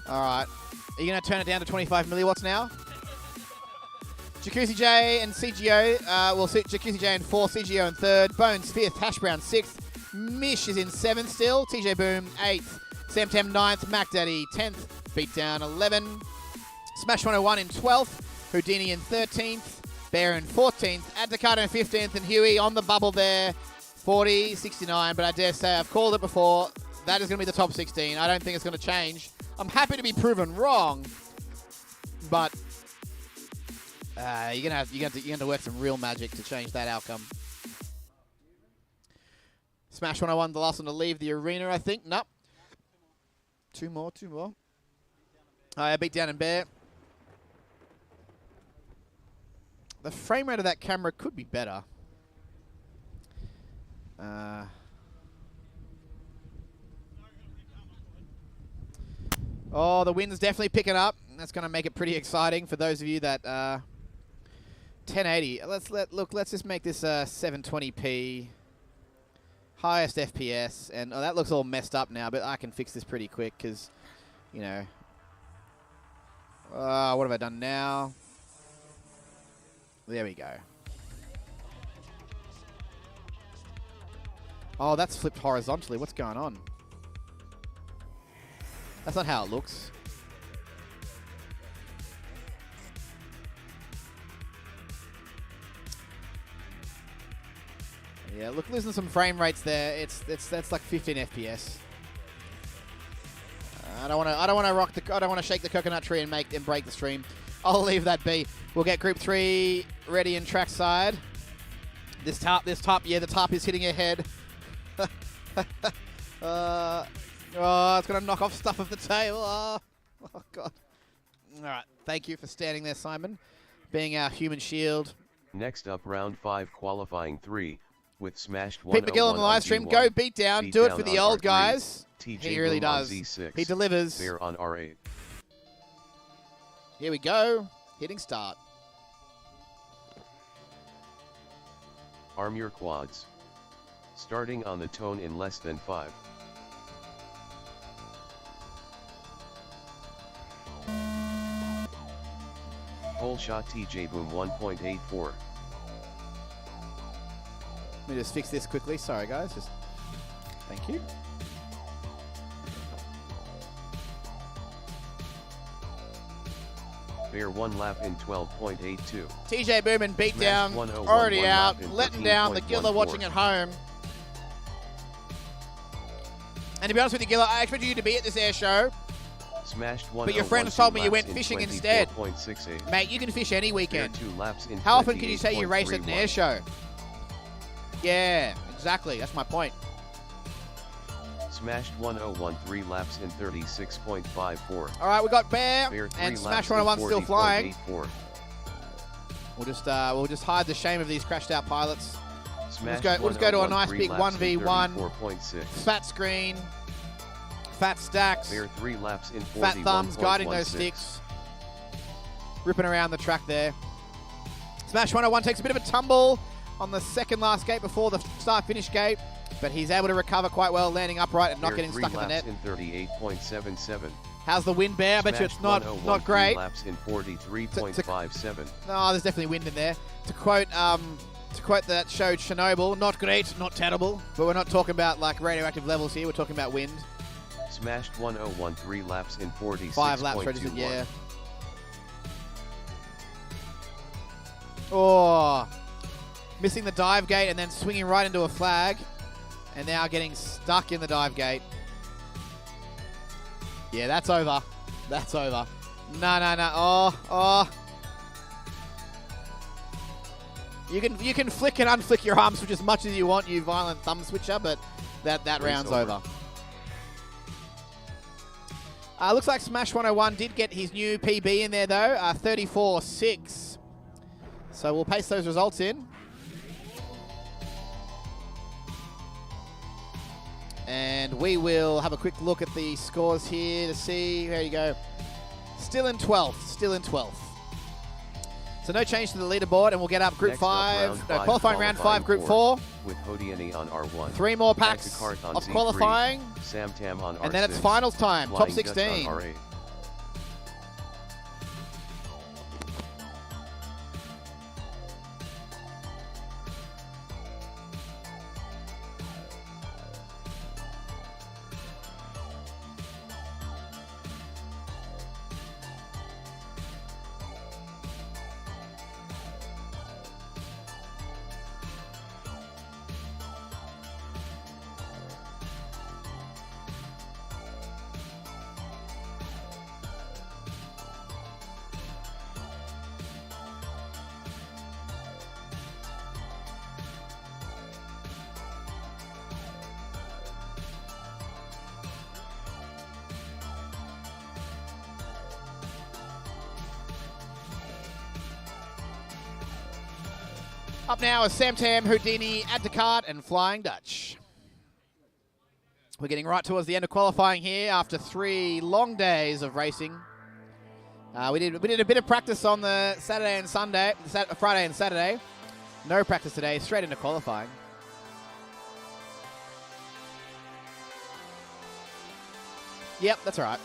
All right. Are you going to turn it down to 25 milliwatts now? Jacuzzi J and CGO. Jacuzzi J in 4th, CGO in 3rd. Bones 5th, Hash Brown 6th. Mish is in 7th still. TJ Boom 8th. Sam Tem 9th. Mac Daddy 10th. Beatdown 11. Smash 101 in 12th. Houdini in 13th. Bear in 14th. Advocato in 15th. And Huey on the bubble there. 40, 69. But I dare say I've called it before. That is going to be the top 16. I don't think it's going to change. I'm happy to be proven wrong. But you're gonna have to work some real magic to change that outcome. Smash 101, the last one to leave the arena, I think. Nope. Two more. Beatdown and Bear. The frame rate of that camera could be better. Oh, the wind's definitely picking up. That's going to make it pretty exciting for those of you that 1080. Let's just make this 720p. Highest FPS, and that looks all messed up now, but I can fix this pretty quick because, you know. What have I done now? There we go. Oh, that's flipped horizontally. What's going on? That's not how it looks. Yeah, look, losing some frame rates there. That's like 15 FPS. I don't want to shake the coconut tree and break the stream. I'll leave that be. We'll get Group 3 ready in trackside. This top, yeah, the top is hitting your head. Oh, it's gonna knock off stuff off the table. Oh God. All right, thank you for standing there, Simon, being our human shield. Next up, round 5, qualifying 3. With smashed Pete McGill on the live stream. Go Beatdown. Do it for the old guys. He really does. He delivers. Bear on R8. Here we go. hitting start. Arm your quads. Starting on the tone in less than 5. Hole shot TJ Boom 1.84. Let me just fix this quickly. Sorry, guys. Just thank you. Bear 1 lap in 12.82. TJ Boomin beat Smash down, 101 already one out, lap in letting down the Gilla 13.14. watching at home. And to be honest with you, Gilla, I expected you to be at this air show, Smashed but your friends told me you went fishing instead. 24.68. Mate, you can fish any weekend. Bear 2 laps in How often can you say you race at an 28.31. air show? Yeah, exactly. That's my point. Smashed 101 3 laps in 36.54. All right, we got Bear Bear 3 and Smash laps in 101 still flying. 40.84. We'll just hide the shame of these crashed out pilots. Smashed We'll just go to a 101 nice 3 big laps in 1v1. 34.6. Fat screen, fat stacks, Bear 3 laps in 41.16. fat thumbs guiding those sticks. Ripping around the track there. Smash 101 takes a bit of a tumble on the second last gate before the start-finish gate, but he's able to recover quite well, landing upright and not Bear getting 3 stuck in the laps net. in 38.77. How's the wind, Bear? I bet you it's Smashed not 101 great. 3 laps in 43.57. No, there's definitely wind in there. To quote that show Chernobyl, not great, not terrible, but we're not talking about like radioactive levels here. We're talking about wind. Smashed 101 3 laps in 46.21. 5 laps registered, yeah. Oh, missing the dive gate and then swinging right into a flag, and now getting stuck in the dive gate. Yeah, that's over. That's over. No. Oh. You can flick and unflick your arm switch as much as you want, you violent thumb switcher, but that round's over. Looks like Smash 101 did get his new PB in there though, 34.6. So we'll paste those results in. And we will have a quick look at the scores here to see. There you go. Still in 12th. Still in 12th. So no change to the leaderboard, and we'll get up Group Next up, 5. round No, five, qualifying round 5, Group 4. With Hodiani on R1. 3 more packs Dr. Cart on of Z3, qualifying. Sam Tam on R6. And then it's finals time. Top Flying Dutch 16. on R8. Up now is Sam Tam, Houdini, Add to Cart, and Flying Dutch. We're getting right towards the end of qualifying here after 3 long days of racing. We did a bit of practice on the Saturday and Sunday, Friday and Saturday. No practice today, straight into qualifying. Yep, that's all right.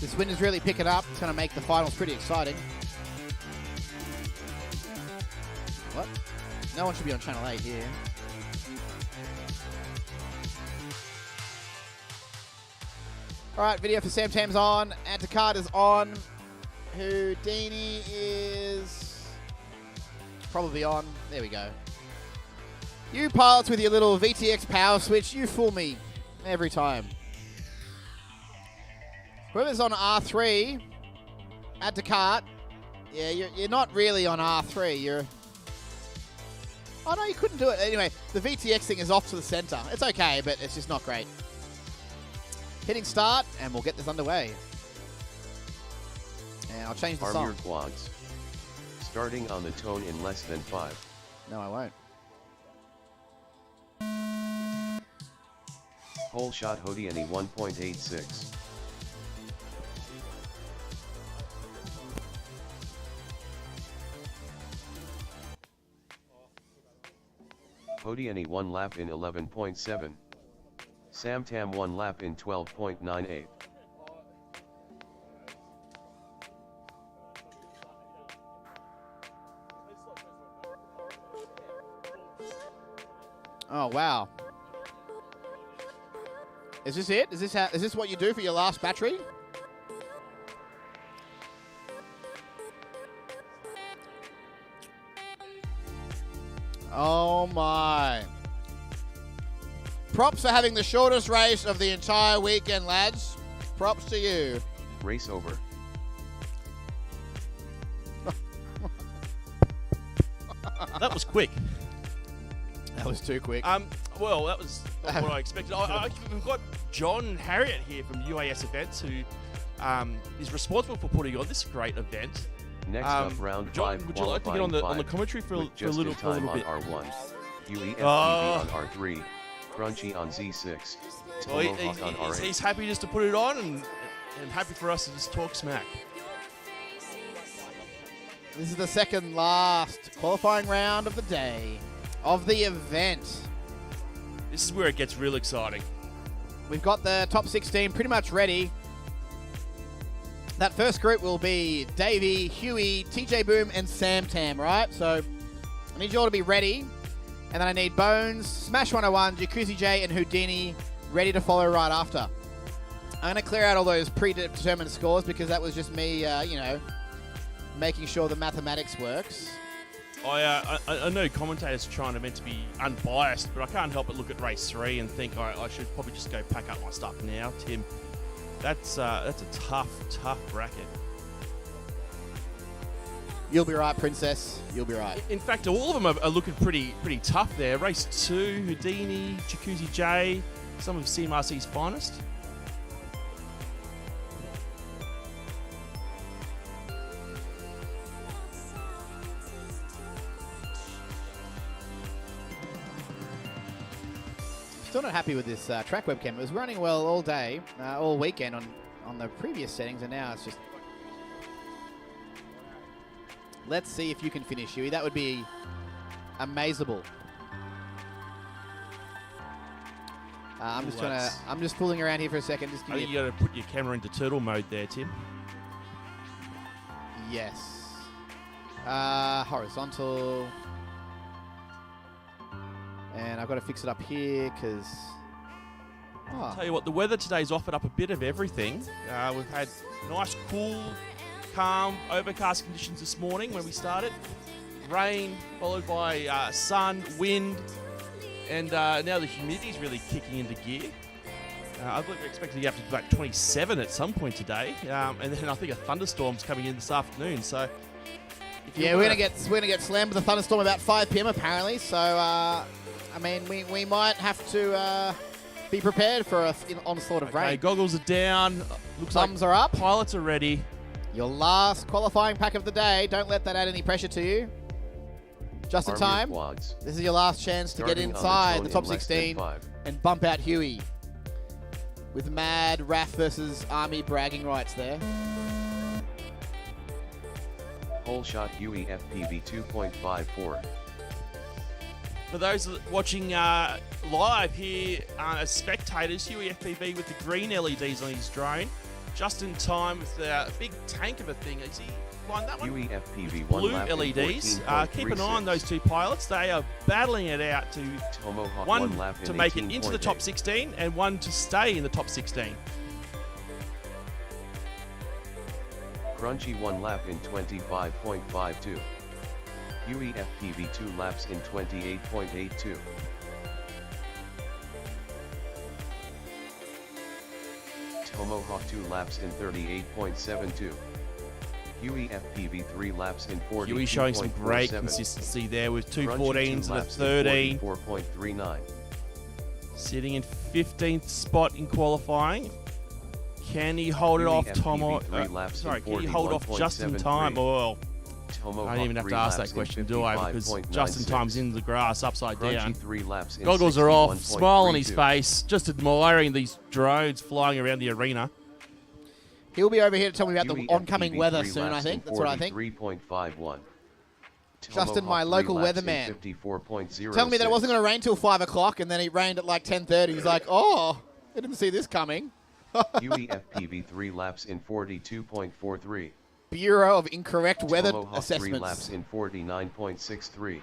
This wind is really picking up. It's going to make the finals pretty exciting. What? No one should be on Channel 8 here. All right, video for Sam Tam's on. Anticarta's on. Houdini is probably on. There we go. You pilots with your little VTX power switch, you fool me every time. Whoever's on R3, add to cart. Yeah, you're not really on R3. You're... Oh, no, you couldn't do it. Anyway, the VTX thing is off to the center. It's okay, but it's just not great. Hitting start, and we'll get this underway. And I'll change the Arm song. your quads. Starting on the tone in less than 5. No, I won't. Whole shot Houdini 1.86. Houdini 1 lap in 11.7. Sam Tam 1 lap in 12.98. Oh, wow. Is this it? Is this what you do for your last battery? Oh my. Props for having the shortest race of the entire weekend, lads. Props to you. Race over. That was quick. That was too quick. Well, that was not what I expected. We've got John Harriet here from UAS Events, who is responsible for putting on this great event. Next up, round John, 5. would you like to get on the commentary for a little bit? On R1, UEFPV on R3, Crunchy on Z6, Well, Tomahawk on R8. he's happy just to put it on and happy for us to just talk smack. This is the second last qualifying round of the day, of the event. This is where it gets real exciting. We've got the top 16 pretty much ready. That first group will be Davey, Huey, TJ Boom, and Sam Tam, right? So I need you all to be ready. And then I need Bones, Smash 101, Jacuzzi J, and Houdini ready to follow right after. I'm going to clear out all those predetermined scores because that was just me, making sure the mathematics works. I know commentators are trying to meant to be unbiased, but I can't help but look at race 3 and think I should probably just go pack up my stuff now, Tim. That's a tough bracket. You'll be right, Princess. You'll be right. In fact, all of them are looking pretty tough there. Race 2, Houdini, Jacuzzi J, some of CMRC's finest. Still not happy with this track webcam. It was running well all day, all weekend on the previous settings, and now it's just... Let's see if you can finish, Huey. That would be amazable. I'm just fooling around here for a second. Just I think you got to put your camera into turtle mode there, Tim. Yes. Horizontal. And I've got to fix it up here because... Tell you what, the weather today's offered up a bit of everything. We've had nice, cool, calm, overcast conditions this morning when we started. Rain, followed by sun, wind, and now the humidity's really kicking into gear. I believe we're expecting to get up to about 27 at some point today, and then I think a thunderstorm's coming in this afternoon. So, we're gonna get slammed with a thunderstorm about 5 p.m. apparently. So, I mean, we might have to be prepared for an onslaught of rain. Goggles are down. Looks Thumbs like are up. Pilots are ready. Your last qualifying pack of the day. Don't let that add any pressure to you. Just in time. This is your last chance to get inside the top 16 and bump out Huey. With Mad, RAF versus Army bragging rights there. Whole shot Huey FPV 2.54. For those watching live here as spectators, Huey FPV with the green LEDs on his drone. just in time with the big tank of a thing. Is he lined that one? UEFPV Blue 1 lap LEDs. in Keep an eye on those two pilots. They are battling it out to Tomahawk one lap to in make it into the top 18.8. 16 and one to stay in the top 16. Crunchy 1 lap in 25.52. UEFPV 2 laps in 28.82. Tomahawk 2 laps in 38.72. UEFPV 3 laps in 40. Huey showing some great consistency there with two 14s and a 13. 4.39. Sitting in 15th spot in qualifying. Can he hold it off Tomo? Sorry, can he hold off just in time? Well, I don't even have to ask that question, do I? Because just in time's in the grass, upside down. Goggles are off, smile on his face, just admiring these drones flying around the arena. He'll be over here to tell me about the oncoming weather soon, I think. That's what I think. 3.51. Justin, my local weatherman, telling me that it wasn't going to rain till 5 o'clock, and then it rained at like 10:30. He's like, oh, I didn't see this coming. UEFPV 3 laps in 42.43. Bureau of Incorrect Weather Tomahawk Assessments. 3 laps in 49.63.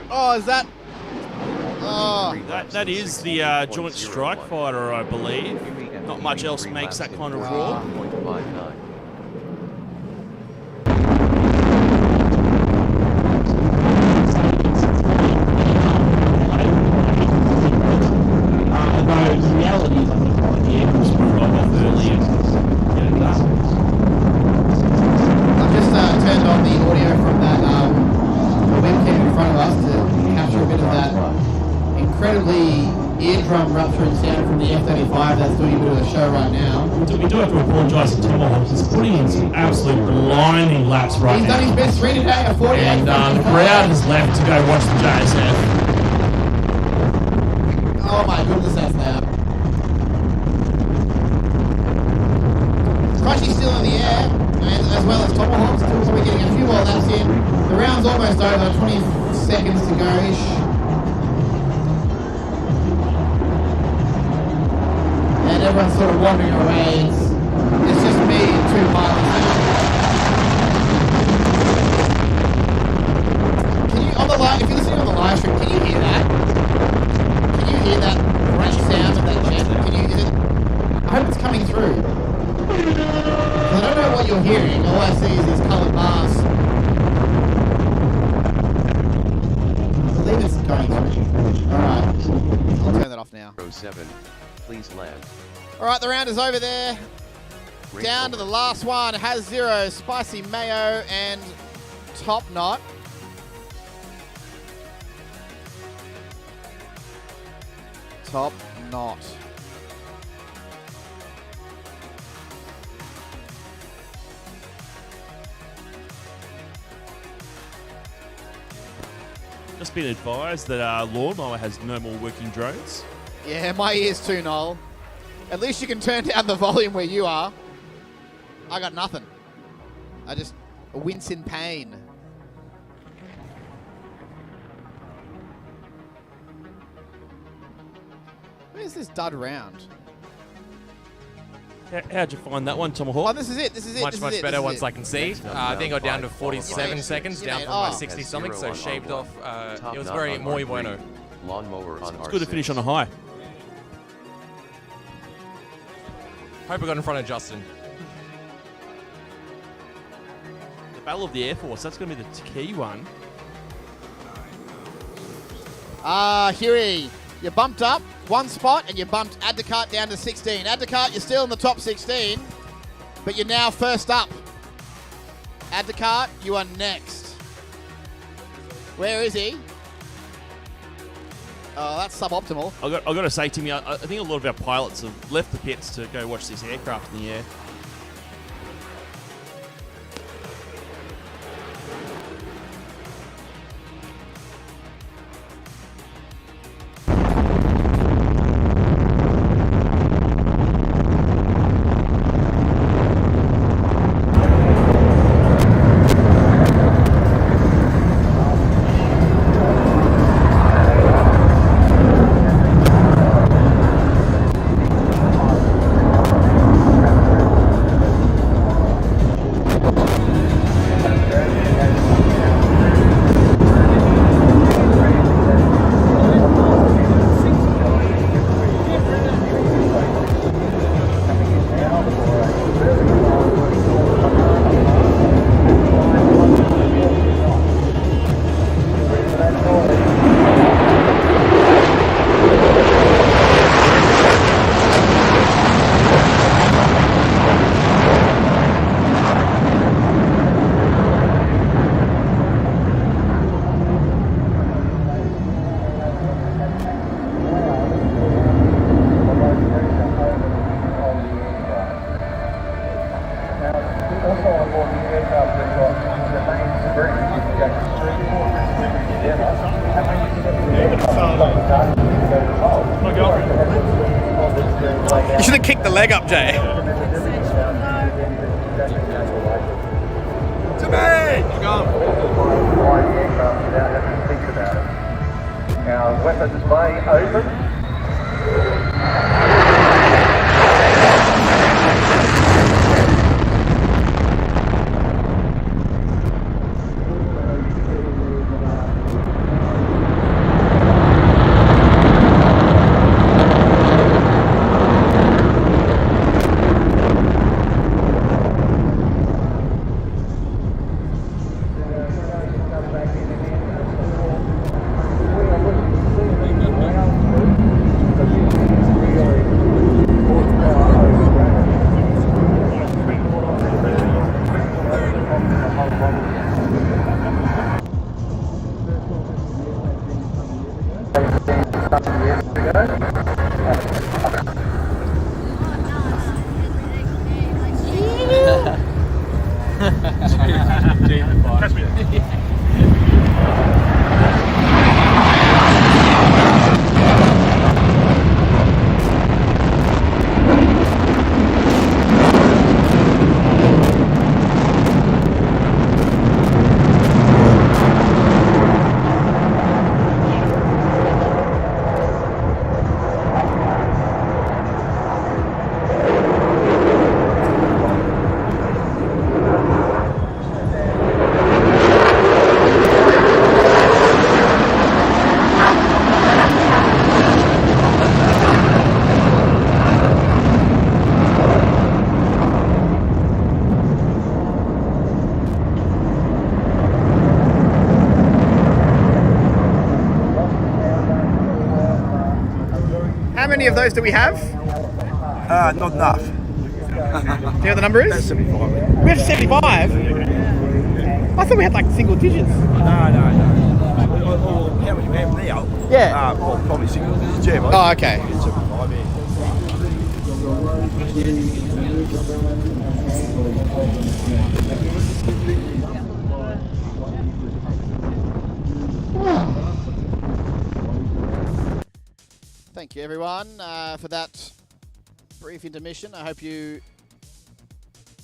Oh, is that? Oh, that is the Joint Strike Fighter, I believe. Not much else makes that kind of roar. 0.59. Those realities, I think, on the air was I've just turned on the audio from that webcam in front of us to capture a bit of that incredibly eardrum rupturing sound from the F-35 that's doing a bit of a show right now. We do have to apologise to Tomahawk. He's putting in some absolute blinding laps right He's now. done his best 3 today at 48. And the crowd has left to go watch the JSF. Oh my goodness, that's loud. Crunchy's still in the air, and as well as Tomahawk, still probably getting a few more laps in. The round's almost over, 20 seconds to go-ish. And everyone's sort of wandering away. It's just me and two pilots now. Can you, on the live, if you're listening on the live stream, can you hear that? Can you hear that crash sound of that jet? Can you, is it, I hope it's coming through. I don't know what you're hearing. All I see is these coloured bars. I believe it's going through. Alright. I'll turn that off now. 07. Please land. Alright, the round is over there. Down to the last one. It has 0, Spicy Mayo and Top Knot. Top Knot. Just been advised that Lawnmower has no more working drones. Yeah, my ears too, Noel. At least you can turn down the volume where you are. I got nothing. I just wince in pain. Where's this dud round? How'd you find that one, Tomahawk? Oh, this is it. This is it. Much better once I can see. I think I got down to 47 47 seconds, down from my 60 something, so shaved off. It was very muy bueno. Lawnmower on It's good to finish on a high. Hope I got in front of Justin. The Battle of the Air Force, that's going to be the key one. Huey, you bumped up one spot and you bumped Addercart down to 16. Addercart, you're still in the top 16, but you're now first up. Addercart, you are next. Where is he? Oh, that's suboptimal. I've got to say, Timmy, I think a lot of our pilots have left the pits to go watch this aircraft in the air. kick the leg up, Jay. To me! Our weapons bay open. Catch me. How many of those do we have? Not enough. Do you know what the number is? That's 75. We have 75? I thought we had like single digits. No. How many we have now? Yeah. Well, probably single digits. Yeah, Oh, okay. 75, yeah. Thank you, everyone, for that brief intermission. I hope you...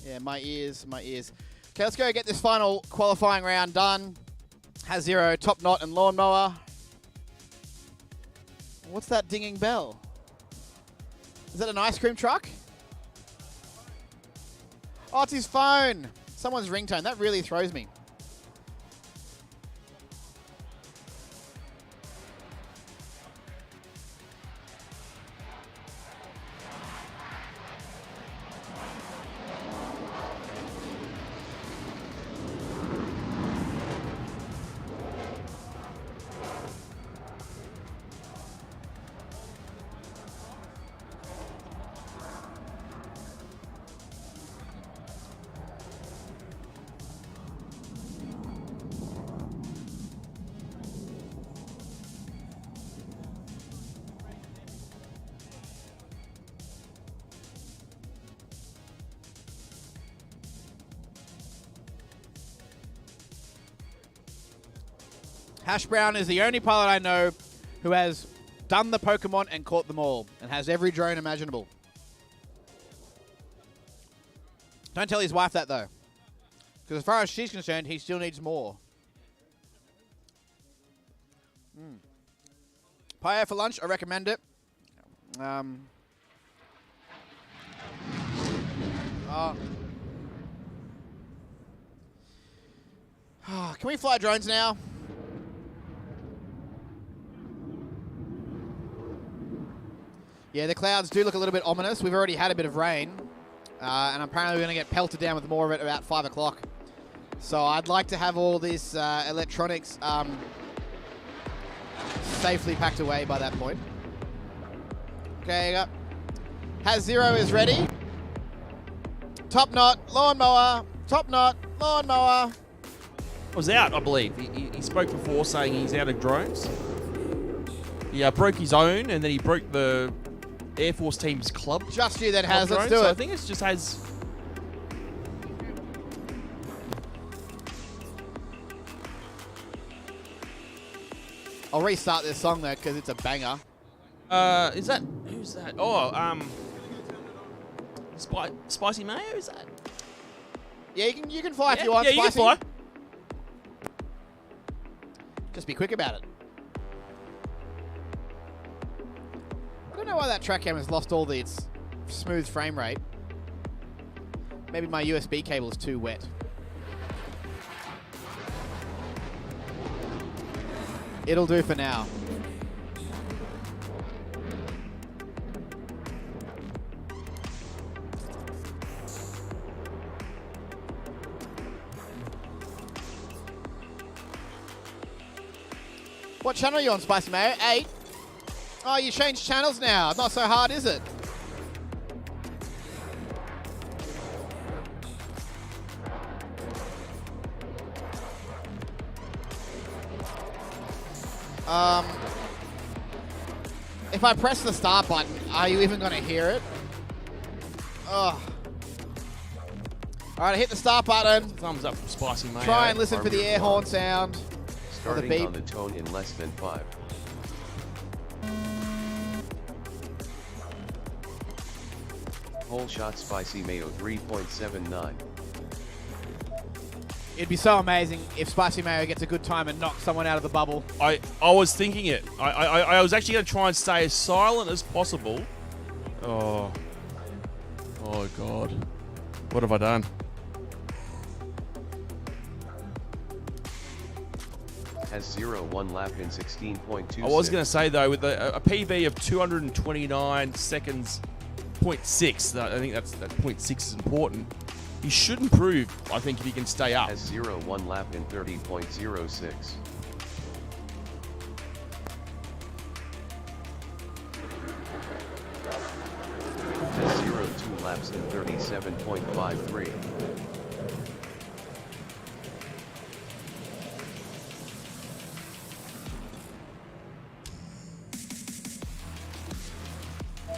Yeah, my ears. Okay, let's go get this final qualifying round done. Has Zero, Top Knot, and Lawnmower. What's that dinging bell? Is that an ice cream truck? Oh, it's his phone. Someone's ringtone. That really throws me. Hash Brown is the only pilot I know who has done the Pokemon and caught them all and has every drone imaginable. Don't tell his wife that, though. Because as far as she's concerned, he still needs more. Paella for lunch, I recommend it. Can we fly drones now? Yeah, the clouds do look a little bit ominous. We've already had a bit of rain. And apparently we're going to get pelted down with more of it about 5 o'clock. So I'd like to have all this electronics safely packed away by that point. Okay, Has Zero is ready. Top Knot, Lawnmower. Top Knot, Lawnmower. Was out, I believe. He spoke before saying he's out of drones. He broke his own, and then he broke the Air Force team's club. Just you that has. Let's do so it. I think it just has. I'll restart this song though because it's a banger. Is that who's that? Oh, Spicy mayo, is that? Yeah, you can fly if you want. Yeah, you can Spicy. fly. Just be quick about it. I don't know why that track cam has lost all its smooth frame rate. Maybe my USB cable is too wet. It'll do for now. What channel are you on, Spicy Mayo? 8? Oh, you changed channels now. Not so hard, is it? If I press the start button, are you even going to hear it? Oh. All right, I hit the start button. Thumbs up from Spicy Mayo. Try and listen for the air horn sound. Or the Starting beep. on the tone in less than 5. Whole shot Spicy Mayo 3.79. It'd be so amazing if Spicy Mayo gets a good time and knocks someone out of the bubble. I was thinking it. I was actually going to try and stay as silent as possible. Oh God. What have I done? Has 0-1 lap in 16.26. I was going to say, though, with a PB of 229 seconds, 0.6, I think that 0.6 is important. He should improve, I think, if he can stay up. Has 0-1 lap in 30.06. Has 0-2 laps in 37.53.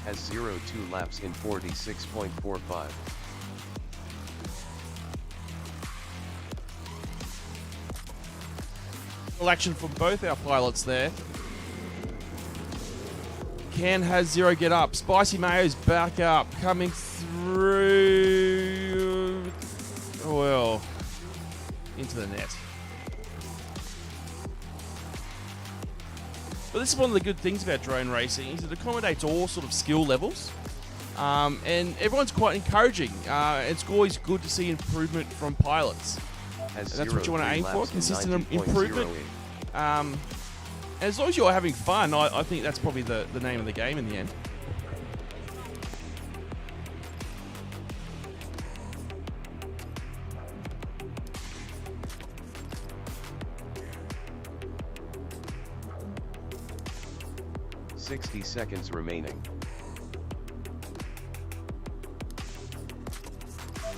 Has 0-2 laps in 46.45. Action from both our pilots there. Ken has 0 get up. Spicy Mayo's back up, coming through. Well, into the net. But this is one of the good things about drone racing, is it accommodates all sort of skill levels. And everyone's quite encouraging. It's always good to see improvement from pilots. And that's what you want to aim for, consistent improvement. And as long as you're having fun, I think that's probably the name of the game in the end. .60 seconds remaining.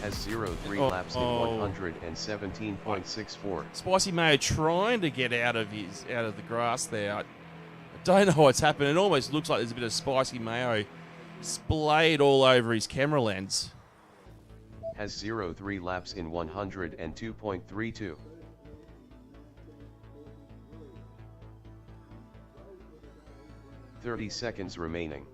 Has 0-3 laps in 117.64. Spicy Mayo trying to get out of the grass there. I don't know what's happened. It almost looks like there's a bit of Spicy Mayo splayed all over his camera lens. Has 0-3 laps in 102.32. .30 seconds remaining.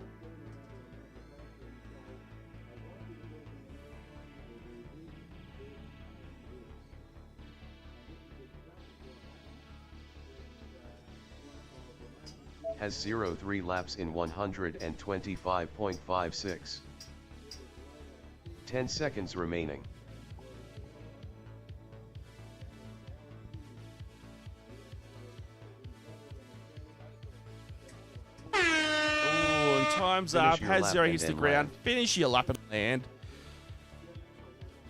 Has 0-3 laps in 125.56. 10 seconds remaining. And time's up. Has 0 hits the ground. Finish your lap and land.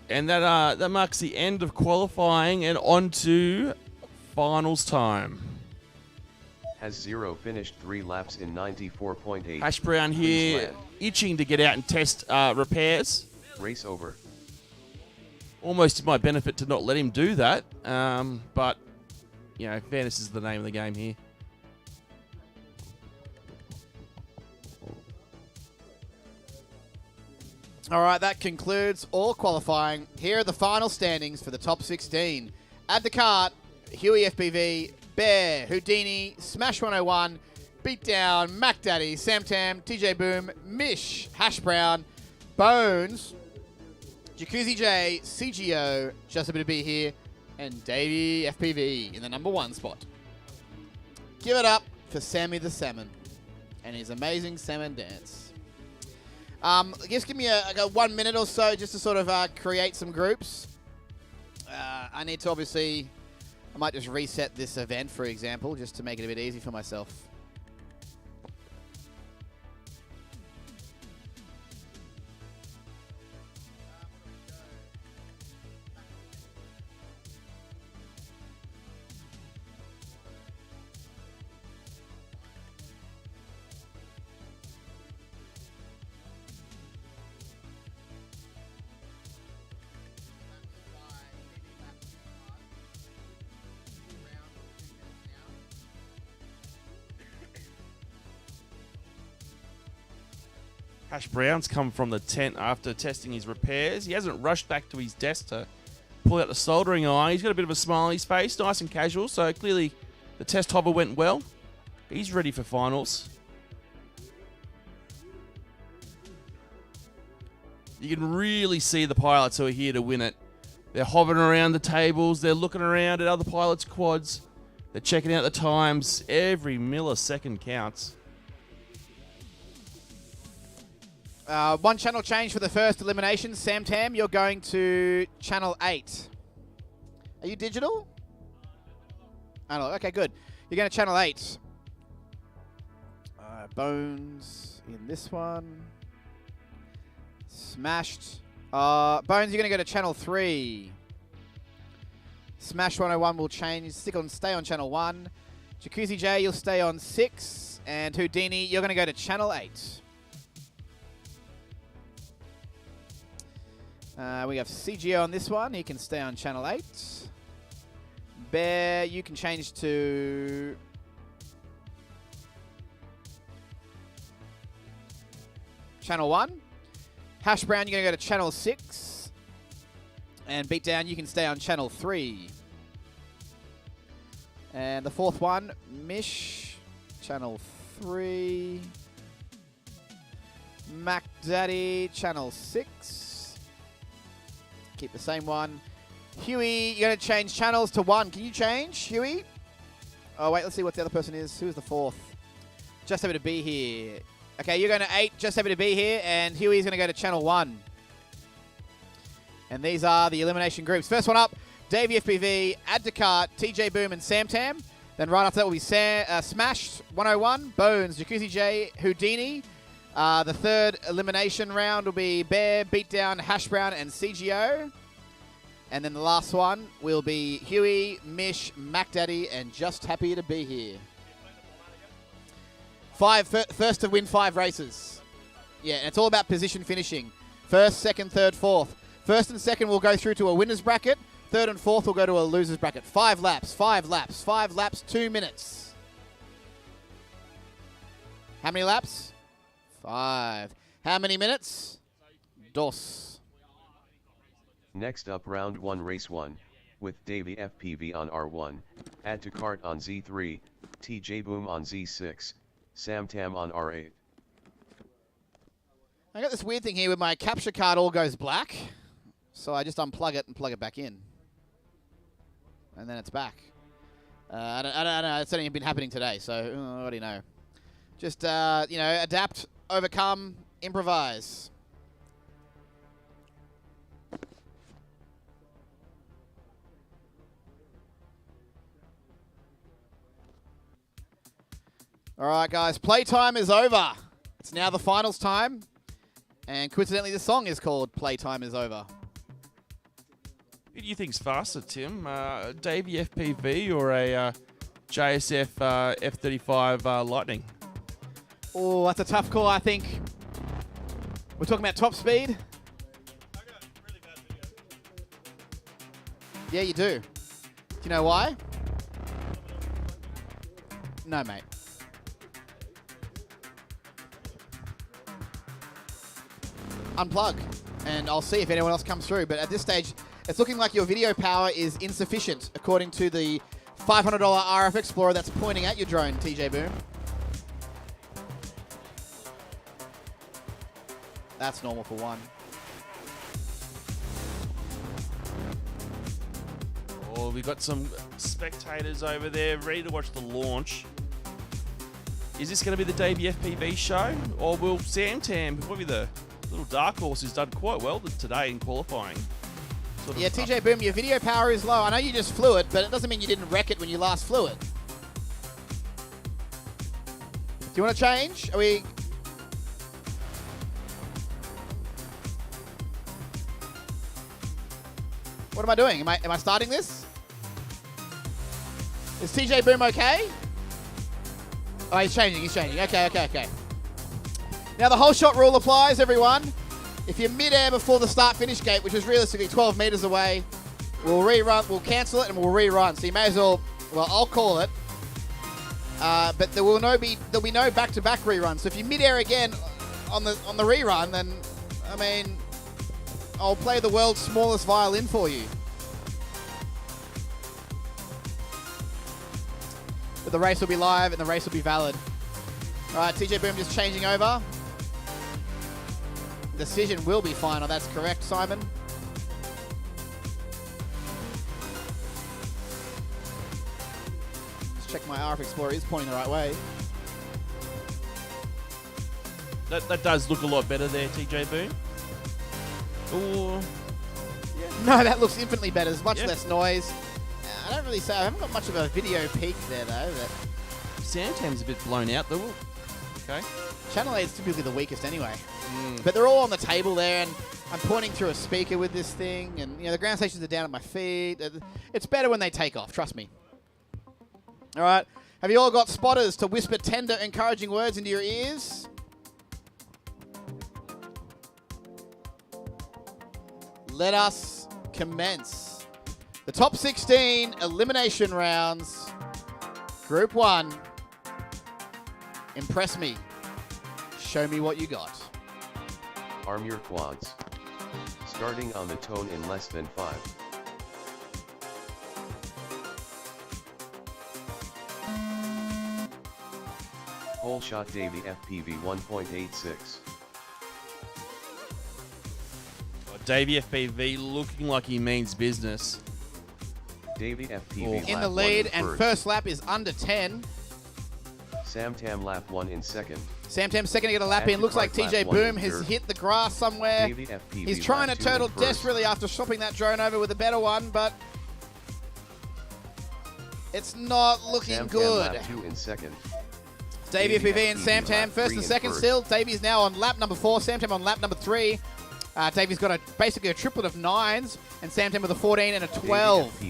And that marks the end of qualifying and on to finals time. Has 0 finished 3 laps in 94.8. Hash Brown here, itching to get out and test repairs. Race over. Almost to my benefit to not let him do that. But, you know, fairness is the name of the game here. All right, that concludes all qualifying. Here are the final standings for the top 16. Add the cart, Huey FPV, Bear, Houdini, Smash 101, Beatdown, Mac Daddy, Sam Tam, TJ Boom, Mish, Hash Brown, Bones, Jacuzzi J, CGO, just a bit of B here, and Davey FPV in the number 1 spot. Give it up for Sammy the Salmon and his amazing salmon dance. Just give me a 1 minute or so just to sort of create some groups. I need to obviously, I might just reset this event, for example, just to make it a bit easy for myself. Hash Brown's come from the tent after testing his repairs. He hasn't rushed back to his desk to pull out the soldering iron. He's got a bit of a smile on his face, nice and casual, so clearly the test hover went well. He's ready for finals. You can really see the pilots who are here to win it. They're hovering around the tables, they're looking around at other pilots' quads, they're checking out the times. Every millisecond counts. 1 channel change for the first elimination. Sam Tam, you're going to channel 8. Are you digital? Analog. Okay, good. You're going to channel 8. Bones in this one. Smashed. Bones, you're going to go to channel 3. Smash 101 will change. Stay on channel 1. Jacuzzi J, you'll stay on 6. And Houdini, you're going to go to channel 8. We have CGO on this one. He can stay on channel 8. Bear, you can change to channel 1. Hash Brown, you're going to go to channel 6. And Beatdown, you can stay on channel 3. And the 4th one, Mish, channel 3. Mac Daddy, channel 6. Keep the same one. Huey, you're going to change channels to 1. Can you change, Huey? Oh, wait, let's see what the other person is. Who's the 4th? Just happy to be here. Okay, you're going to 8. Just happy to be here. And Huey's going to go to channel 1. And these are the elimination groups. First one up, Davey FPV, Add to Cart, TJ Boom, and Sam Tam. Then right after that will be Smashed, 101, Bones, Jacuzzi J, Houdini. The third elimination round will be Bear, Beatdown, Hash Brown, and CGO. And then the last one will be Huey, Mish, Mac Daddy, and Just Happy to Be Here. First to win 5 races. Yeah, and it's all about position finishing. First, second, third, fourth. First and second will go through to a winner's bracket. Third and fourth will go to a loser's bracket. 5 laps, 5 laps, 5 laps, 2 minutes. How many laps? 5. How many minutes? Dos. Next up, round 1, race 1, with Davey FPV on R1, Add to Cart on Z3, TJ Boom on Z6, Sam Tam on R8. I got this weird thing here where my capture card all goes black, so I just unplug it and plug it back in, and then it's back. I don't know. It's only been happening today, so I already know. Just adapt, overcome, improvise. All right, guys, playtime is over. It's now the finals time. And coincidentally, the song is called Playtime is Over. Who do you think's faster, Tim? Davey FPV or a JSF F-35 Lightning? Oh, that's a tough call, I think. We're talking about top speed. Yeah, you do. Do you know why? No, mate. Unplug, and I'll see if anyone else comes through. But at this stage, it's looking like your video power is insufficient, according to the $500 RF Explorer that's pointing at your drone, TJ Boom. That's normal for one. Oh, we've got some spectators over there ready to watch the launch. Is this going to be the debut FPV show? Or will Sam Tam, probably the little dark horse, who's done quite well today in qualifying? Yeah, TJ Boom, your video power is low. I know you just flew it, but it doesn't mean you didn't wreck it when you last flew it. Do you want to change? Are we... What am I doing? Am I starting this? Is TJ Boom okay? Oh, he's changing. Okay. Now, the whole shot rule applies, everyone. If you're mid-air before the start-finish gate, which is realistically 12 meters away, we'll rerun, we'll cancel it, and we'll rerun. So you may as well I'll call it. But there'll be no back-to-back reruns. So if you're mid-air again on the rerun, then, I mean, I'll play the world's smallest violin for you. But the race will be live and the race will be valid. All right, TJ Boom just changing over. Decision will be final. That's correct, Simon. Let's check my RF Explorer is pointing the right way. That does look a lot better there, TJ Boom. Ooh. Yeah. No, that looks infinitely better. There's much less noise. I don't really say. I haven't got much of a video peak there, though. Samtam's a bit blown out, though. Okay. Channel 8 is typically the weakest anyway. But they're all on the table there, and I'm pointing through a speaker with this thing, and the ground stations are down at my feet. It's better when they take off, trust me. All right. Have you all got spotters to whisper tender, encouraging words into your ears? Let us commence. The top 16 elimination rounds. Group 1. Impress me. Show me what you got. Arm your quads. Starting on the tone in less than 5. Whole shot Davy FPV 1.86. Davy FPV looking like he means business. Davy FPV in the lead, and first lap is under 10. Sam Tam lap 1 in second. Sam Tam second to get a lap in. Looks like TJ Boom has hit the grass somewhere. He's trying to turtle desperately after swapping that drone over with a better one, but it's not looking good. Lap 2 in second. Davy FPV and Sam Tam first and second still. Davy's now on lap number 4. Sam Tam on lap number 3. Davy's got basically a triplet of 9s, and Sam Tam with a 14 and a 12.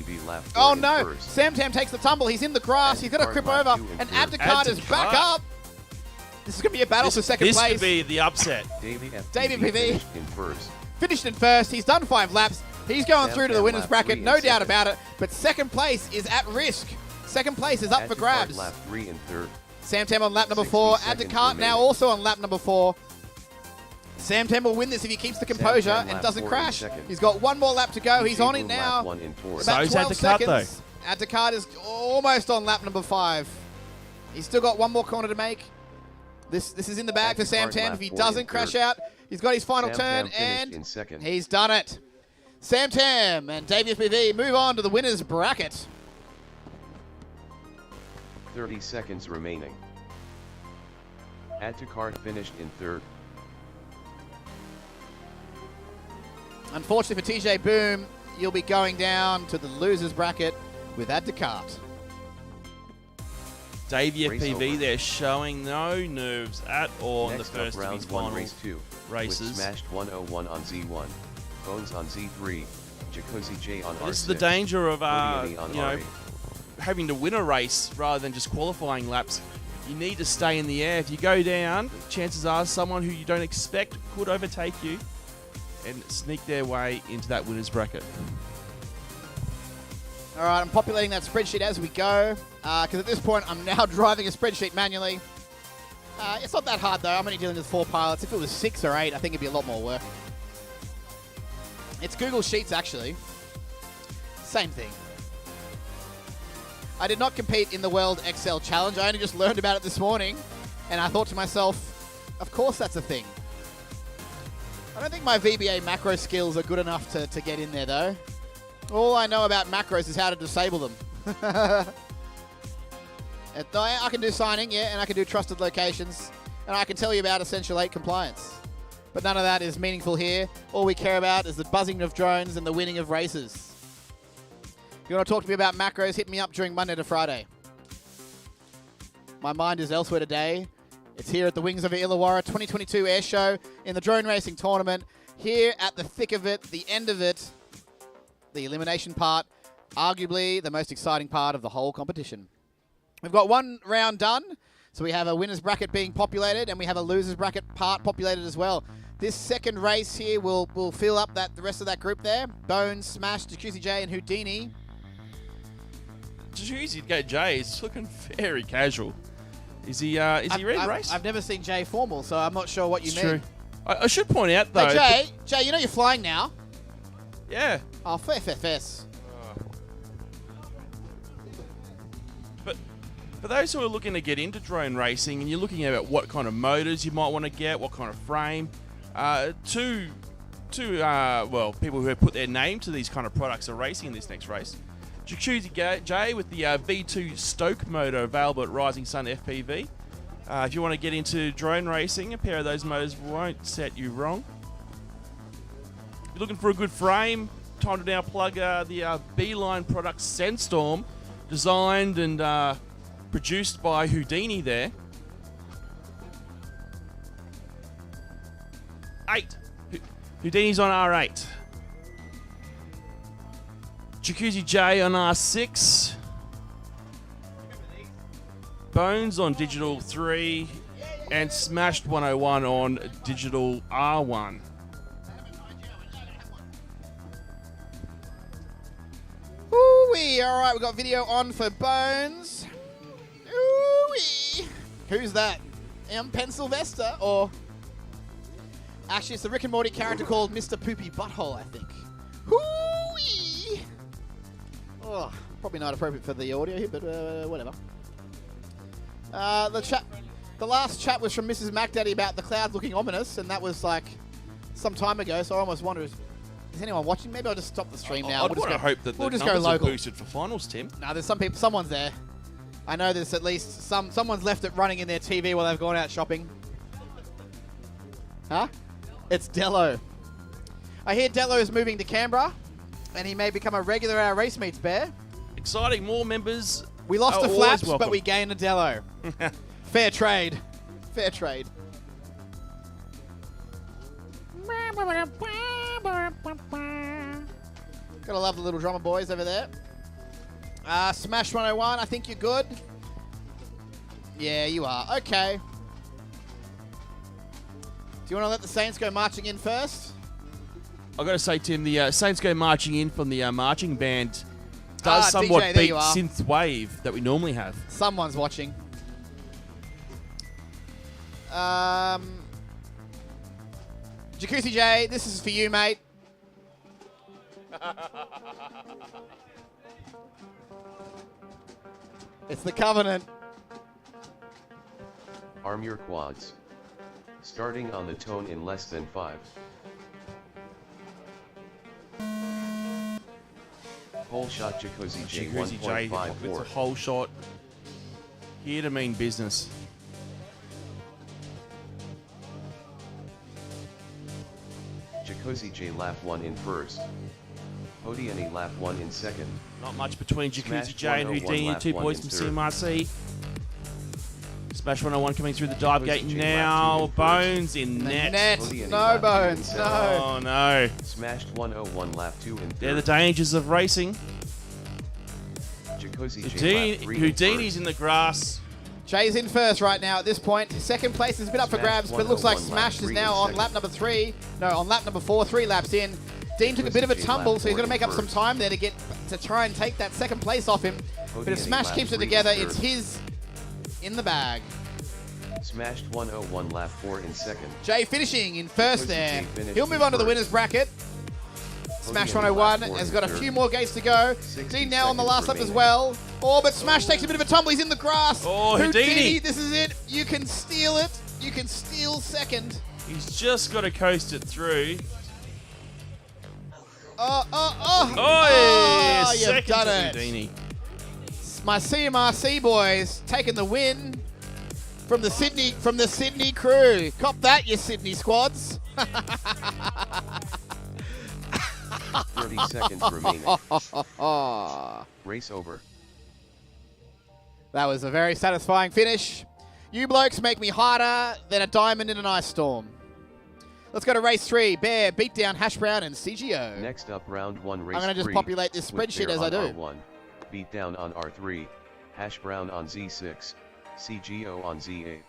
Oh no! Sam Tam takes the tumble. He's in the grass. He's got to crip over, and Abdicard is back up. This is going to be a battle for second place. This could be the upset. Davy FPV finished in first. He's done 5 laps. He's going through to the winner's bracket, no doubt about it. But second place is at risk. Second place is up for grabs. Lap 3 and third. Sam Tam on lap number 4. Abdicard now also on lap number 4. Sam Tam will win this if he keeps the composure and doesn't crash. He's got one more lap to go. He's on it now. About 12 seconds. Abdicard is almost on lap number 5. He's still got one more corner to make. This is in the bag for Sam Tam. If he doesn't crash out, he's got his final turn, and he's done it. Sam Tam and Davy FPV move on to the winner's bracket. 30 seconds remaining. Abdicard finished in third. Unfortunately for TJ Boom, you'll be going down to the loser's bracket with Abdicard. Davy FPV there showing no nerves at all in the first of his final race 2 races. With smashed 101 on Z1, Bones on Z3, Jacuzzi J on R6. This is the danger of having to win a race rather than just qualifying laps. You need to stay in the air. If you go down, chances are someone who you don't expect could overtake you and sneak their way into that winner's bracket. All right, I'm populating that spreadsheet as we go, because at this point, I'm now driving a spreadsheet manually. It's not that hard, though. I'm only dealing with 4 pilots. If it was 6 or 8, I think it'd be a lot more work. It's Google Sheets, actually. Same thing. I did not compete in the World Excel Challenge. I only just learned about it this morning, and I thought to myself, of course that's a thing. I don't think my VBA macro skills are good enough to get in there, though. All I know about macros is how to disable them. I can do signing, yeah, and I can do trusted locations, and I can tell you about Essential 8 compliance. But none of that is meaningful here. All we care about is the buzzing of drones and the winning of races. If you want to talk to me about macros, hit me up during Monday to Friday. My mind is elsewhere today. It's here at the Wings of Illawarra 2022 Airshow in the drone racing tournament. Here at the thick of it, the end of it, the elimination part, arguably the most exciting part of the whole competition. We've got one round done, so we have a winner's bracket being populated, and we have a loser's bracket part populated as well. This second race here will fill up the rest of that group there. Bones, Smash, Jacuzzi J, and Houdini. Jacuzzi J is looking very casual. Is he ready to race? I've never seen Jay formal, so I'm not sure what you mean. True. I should point out, though... Hey, Jay, you know you're flying now? Yeah. Oh, FFS. But for those who are looking to get into drone racing, and you're looking at what kind of motors you might want to get, what kind of frame, two people who have put their name to these kind of products are racing in this next race. Jacuzzi J with the V2 Stoke motor available at Rising Sun FPV. If you want to get into drone racing, a pair of those motors won't set you wrong. If you're looking for a good frame, time to now plug the Beeline product Sandstorm, designed and produced by Houdini there. 8. Houdini's on R8. Jacuzzi J on R6. Bones on Digital 3. And Smashed 101 on Digital R1. Ooh-wee. All right, we've got video on for Bones. Ooh-wee. Who's that? Pencilvester or... Actually, it's the Rick and Morty character called Mr. Poopy Butthole, I think. Ooh-wee. Oh, probably not appropriate for the audio here, but whatever. The last chat was from Mrs. MacDaddy about the clouds looking ominous, and that was like some time ago, so I almost wonder, is anyone watching? Maybe I'll just stop the stream now. I'd want to hope that the numbers are boosted for finals, Tim. No, there's some people, someone's there. I know there's at least someone's left it running in their TV while they've gone out shopping. Huh? It's Dello. I hear Dello is moving to Canberra, and he may become a regular at our race meets, Bear. Exciting, more members. We lost a Flaps, but we gained a Dello. Fair trade. Fair trade. Gotta love the little drummer boys over there. Smash 101, I think you're good. Yeah, you are. Okay. Do you want to let the Saints go marching in first? I've got to say, Tim, the Saints go marching in from the marching band does somewhat DJ, beat synth wave that we normally have. Someone's watching. Jacuzzi J, this is for you, mate. It's the Covenant. Arm your quads. Starting on the tone in less than 5. Whole shot Jacuzzi J 1.54. It's a whole shot. Here to mean business. Jacuzzi J lap 1 in first. Houdini lap 1 in second. Not much between Jacuzzi J and Houdini, two boys from CMRC. Smash 101 coming through the dive gate now. Bones in net. No Bones, no. Oh no. Smashed 101 lap 2 in third. They're the dangers of racing. Jacuzzi J lap 3 Houdini's in the grass. Jay's in first right now at this point. Second place is a bit up for grabs, but it looks like Smash is now on lap number 3. No, on lap number 4, 3 laps in. Dean took a bit of a tumble, so he's going to make up some time there to try and take that second place off him. But if Smash keeps it together, it's his in the bag. Smashed 101 lap 4 in second. Jay finishing in first there. He'll move on to the winner's bracket. Smash 101 has got a few more gates to go. Dean now on the last lap as well. Oh, but Smash takes a bit of a tumble. He's in the grass. Oh, Houdini. This is it. You can steal it. You can steal second. He's just got to coast it through. Oh, you've second done to it. Houdini. It's my CMRC boys taking the win from the Sydney crew. Cop that, you Sydney squads. 30 seconds remaining. Race over. That was a very satisfying finish. You blokes make me harder than a diamond in an ice storm. Let's go to race 3. Bear, Beatdown, Hash Brown, and CGO. Next up, round 1, race 3. I'm going to just populate this spreadsheet as I do. R1, Beatdown on R3, Hash Brown on Z6, CGO on Z8.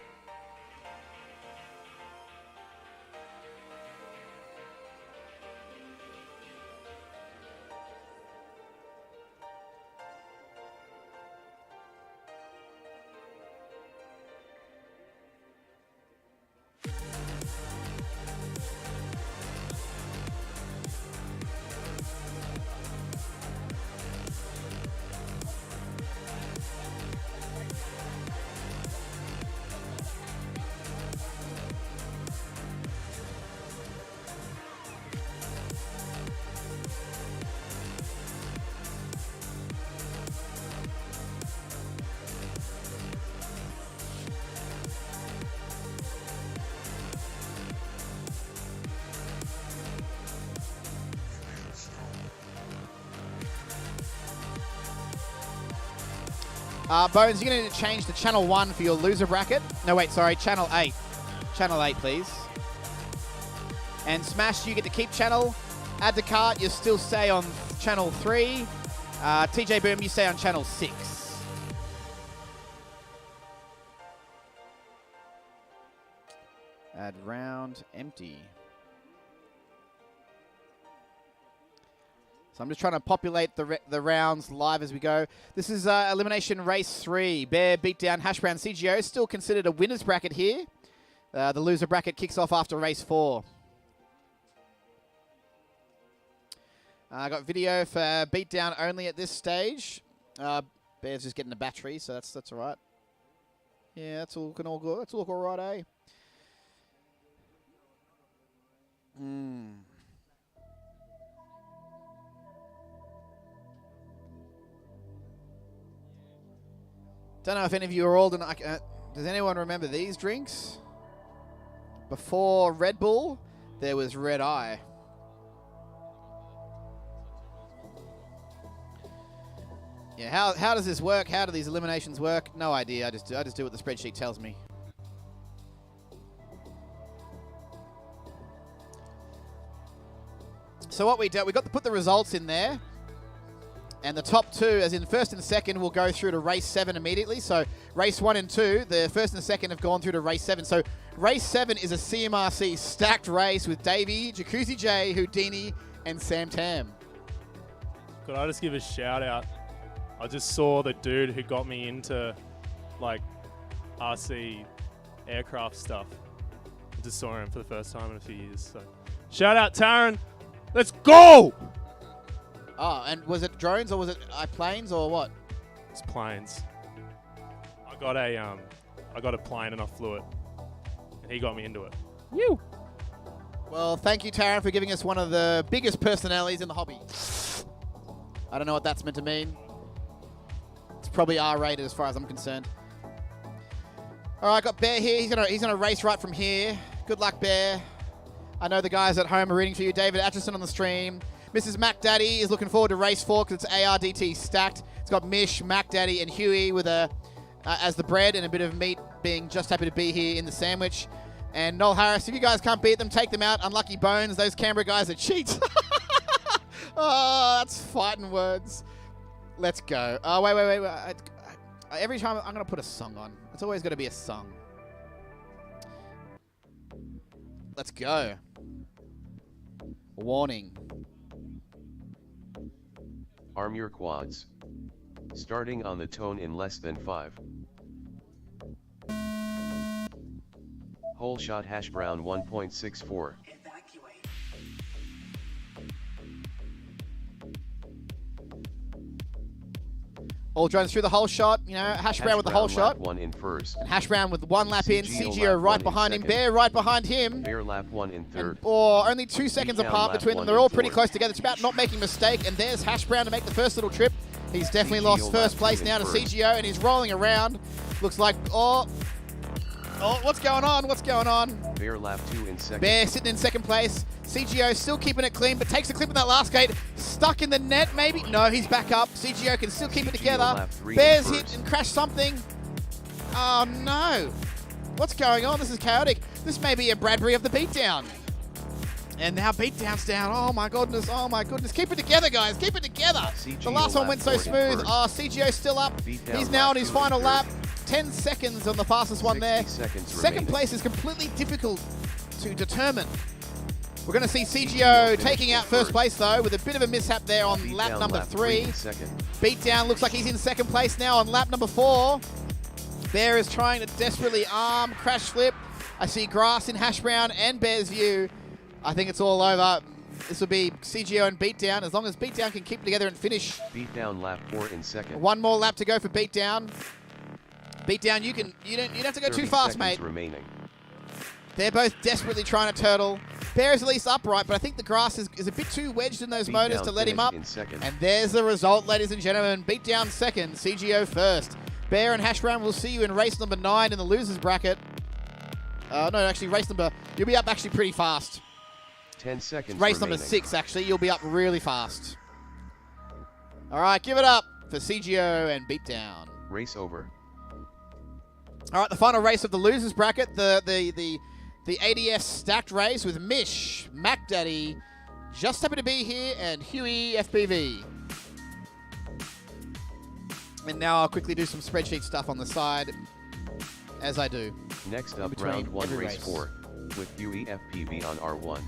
Bones, you're going to need to change to channel 1 for your loser bracket. No, wait, sorry, channel 8. Channel 8, please. And Smash, you get to keep channel. Add to cart, you still stay on channel 3. TJ Boom, you stay on channel 6. Add round empty. So I'm just trying to populate the rounds live as we go. This is Elimination Race 3. Bear, Beatdown, Hash Brown, CGO. Still considered a winner's bracket here. The loser bracket kicks off after race 4. I got video for Beatdown only at this stage. Bear's just getting a battery, so that's all right. Yeah, that's all looking all good. That's all right, eh? Don't know if any of you are old enough. Does anyone remember these drinks? Before Red Bull, there was Red Eye. Yeah, how does this work? How do these eliminations work? No idea. I just do what the spreadsheet tells me. So what we got to put the results in there. And the top 2, as in first and second, will go through to race 7 immediately. So race 1 and 2, the first and second have gone through to race 7. So race 7 is a CMRC stacked race with Davey, Jacuzzi J, Houdini, and Sam Tam. Could I just give a shout out? I just saw the dude who got me into like RC aircraft stuff. I just saw him for the first time in a few years. So shout out Taryn. Let's go! Oh, and was it drones or was it planes or what? It's planes. I got a plane and I flew it, and he got me into it. You. Well, thank you, Taryn, for giving us one of the biggest personalities in the hobby. I don't know what that's meant to mean. It's probably R-rated as far as I'm concerned. All right, got Bear here. He's gonna race right from here. Good luck, Bear. I know the guys at home are rooting for you. David Atchison on the stream. Mrs. Mac Daddy is looking forward to race 4 because it's ARDT stacked. It's got Mish, Mac Daddy, and Huey with as the bread and a bit of meat, being just happy to be here in the sandwich. And Noel Harris, if you guys can't beat them, take them out. Unlucky Bones, those Canberra guys are cheats. Oh, that's fighting words. Let's go. Oh, wait. Every time I'm going to put a song on. It's always got to be a song. Let's go. Warning. Arm your quads. Starting on the tone in less than 5. Hole shot Hash Brown 1.64. All drones through the whole shot. You know, Hash Brown with the whole shot. One in first. And Hash Brown with 1 lap in. CGO lap right behind him. Bear right behind him. Bear lap 1 in third. Or only 2 seconds Beatdown apart lap between them. 1 They're in all pretty fourth. close together. It's about not making a mistake. And there's Hash Brown to make the first little trip. He's definitely lost CGO first lap place 2 now in to first. CGO, and he's rolling around. Looks like, oh, what's going on? What's going on? Bear lap 2 in second. Bear sitting in second place. CGO still keeping it clean, but takes a clip in that last gate. Stuck in the net, maybe? No, he's back up. CGO can still keep it together. lap 3 in Bear's first. hit and crashed something. Oh, no. What's going on? This is chaotic. This may be a Bradbury of the beatdown. And now beatdown's down. Oh, my goodness. Oh, my goodness. Keep it together, guys. Keep it together. CGO The last one lap went so 4 in smooth. first. Oh, CGO's still up. Beatdown He's now lap on his 2 in final third. lap. 10 seconds on the fastest one there. 60 seconds Second remaining. place is completely difficult to determine. We're going to see CGO CGO taking out finished first place, though, with a bit of a mishap there on lap Beatdown number lap 3. in second. Beatdown looks like he's in second place now on lap number 4. Bear is trying to desperately arm, crash flip. I see grass in Hash Brown and Bear's view. I think it's all over. This will be CGO and Beatdown. As long as Beatdown can keep it together and finish. Beatdown lap 4 in second. One more lap to go for Beatdown. Beatdown, you don't have to go 30 too fast, seconds mate. remaining. They're both desperately trying to turtle. Bear is at least upright, but I think the grass is a bit too wedged in those motors Beatdown to let him up. finished in second. And there's the result, ladies and gentlemen. Beatdown second, CGO first. Bear and Hash Brown will see you in race number 9 in the losers bracket. No, actually, you'll be up actually pretty fast. 10 seconds Race remaining. number 6, actually, you'll be up really fast. All right, give it up for CGO and Beatdown. Race over. All right, the final race of the losers bracket, the ADS stacked race with Mish, Mac Daddy, Just Happy to Be Here, and Huey FPV. And now I'll quickly do some spreadsheet stuff on the side, as I do. Next up, between round 1, every race race. 4, with Huey FPV on R1,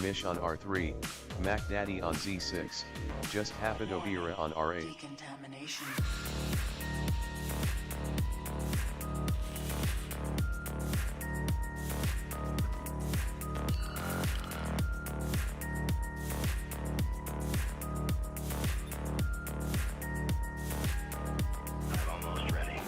Mish on R3, Mac Daddy on Z6, Just Hapadobira on R8. Decontamination. I'm almost ready.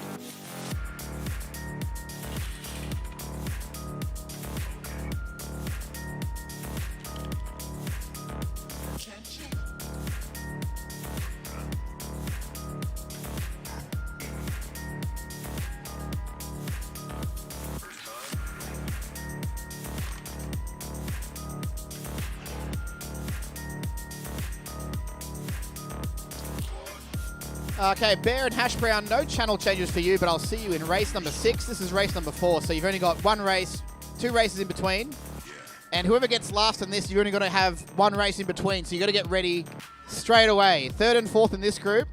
Okay, Bear and Hash Brown, no channel changes for you, but I'll see you in race number 6. This is race number 4, so you've only got 1 race, 2 races in between. And whoever gets last in this, you're only going to have 1 race in between, so you got to get ready straight away. 3rd and 4th in this group,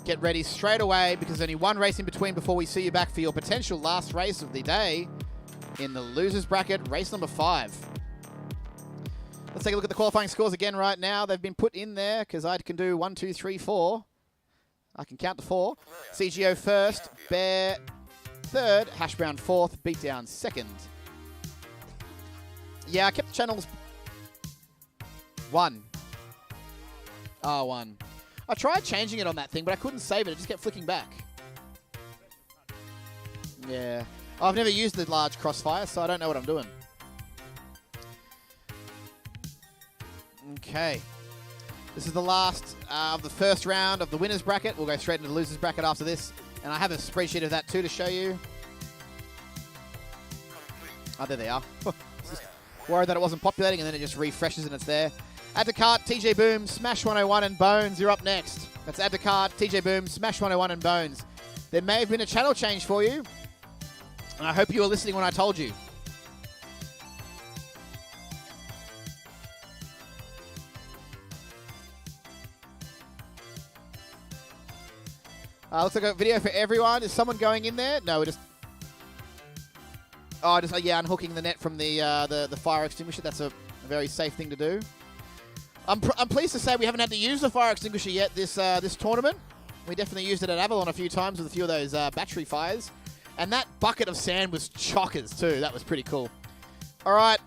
get ready straight away because there's only 1 race in between before we see you back for your potential last race of the day in the losers bracket, race number 5. Let's take a look at the qualifying scores again right now. They've been put in there because I can do 1, 2, 3, 4. I can count to 4. CGO first, Bear 3rd, Hash Brown 4th, Beatdown 2nd. Yeah, I kept the channels 1. Oh, 1. I tried changing it on that thing, but I couldn't save it. It just kept flicking back. Yeah. I've never used the large crossfire, so I don't know what I'm doing. Okay. This is the last of the first round of the winners bracket. We'll go straight into the losers bracket after this. And I have a spreadsheet of that too to show you. Oh, there they are. Worried that it wasn't populating, and then it just refreshes and it's there. Add to cart, TJ Boom, Smash 101 and Bones. You're up next. That's add to cart, TJ Boom, Smash 101 and Bones. There may have been a channel change for you. And I hope you were listening when I told you. Looks like a video for everyone. Is someone going in there? No, we're just... Oh, just yeah, unhooking the net from the fire extinguisher. That's a very safe thing to do. I'm pleased to say we haven't had to use the fire extinguisher yet this tournament. We definitely used it at Avalon a few times with a few of those battery fires. And that bucket of sand was chockers too. That was pretty cool. All right.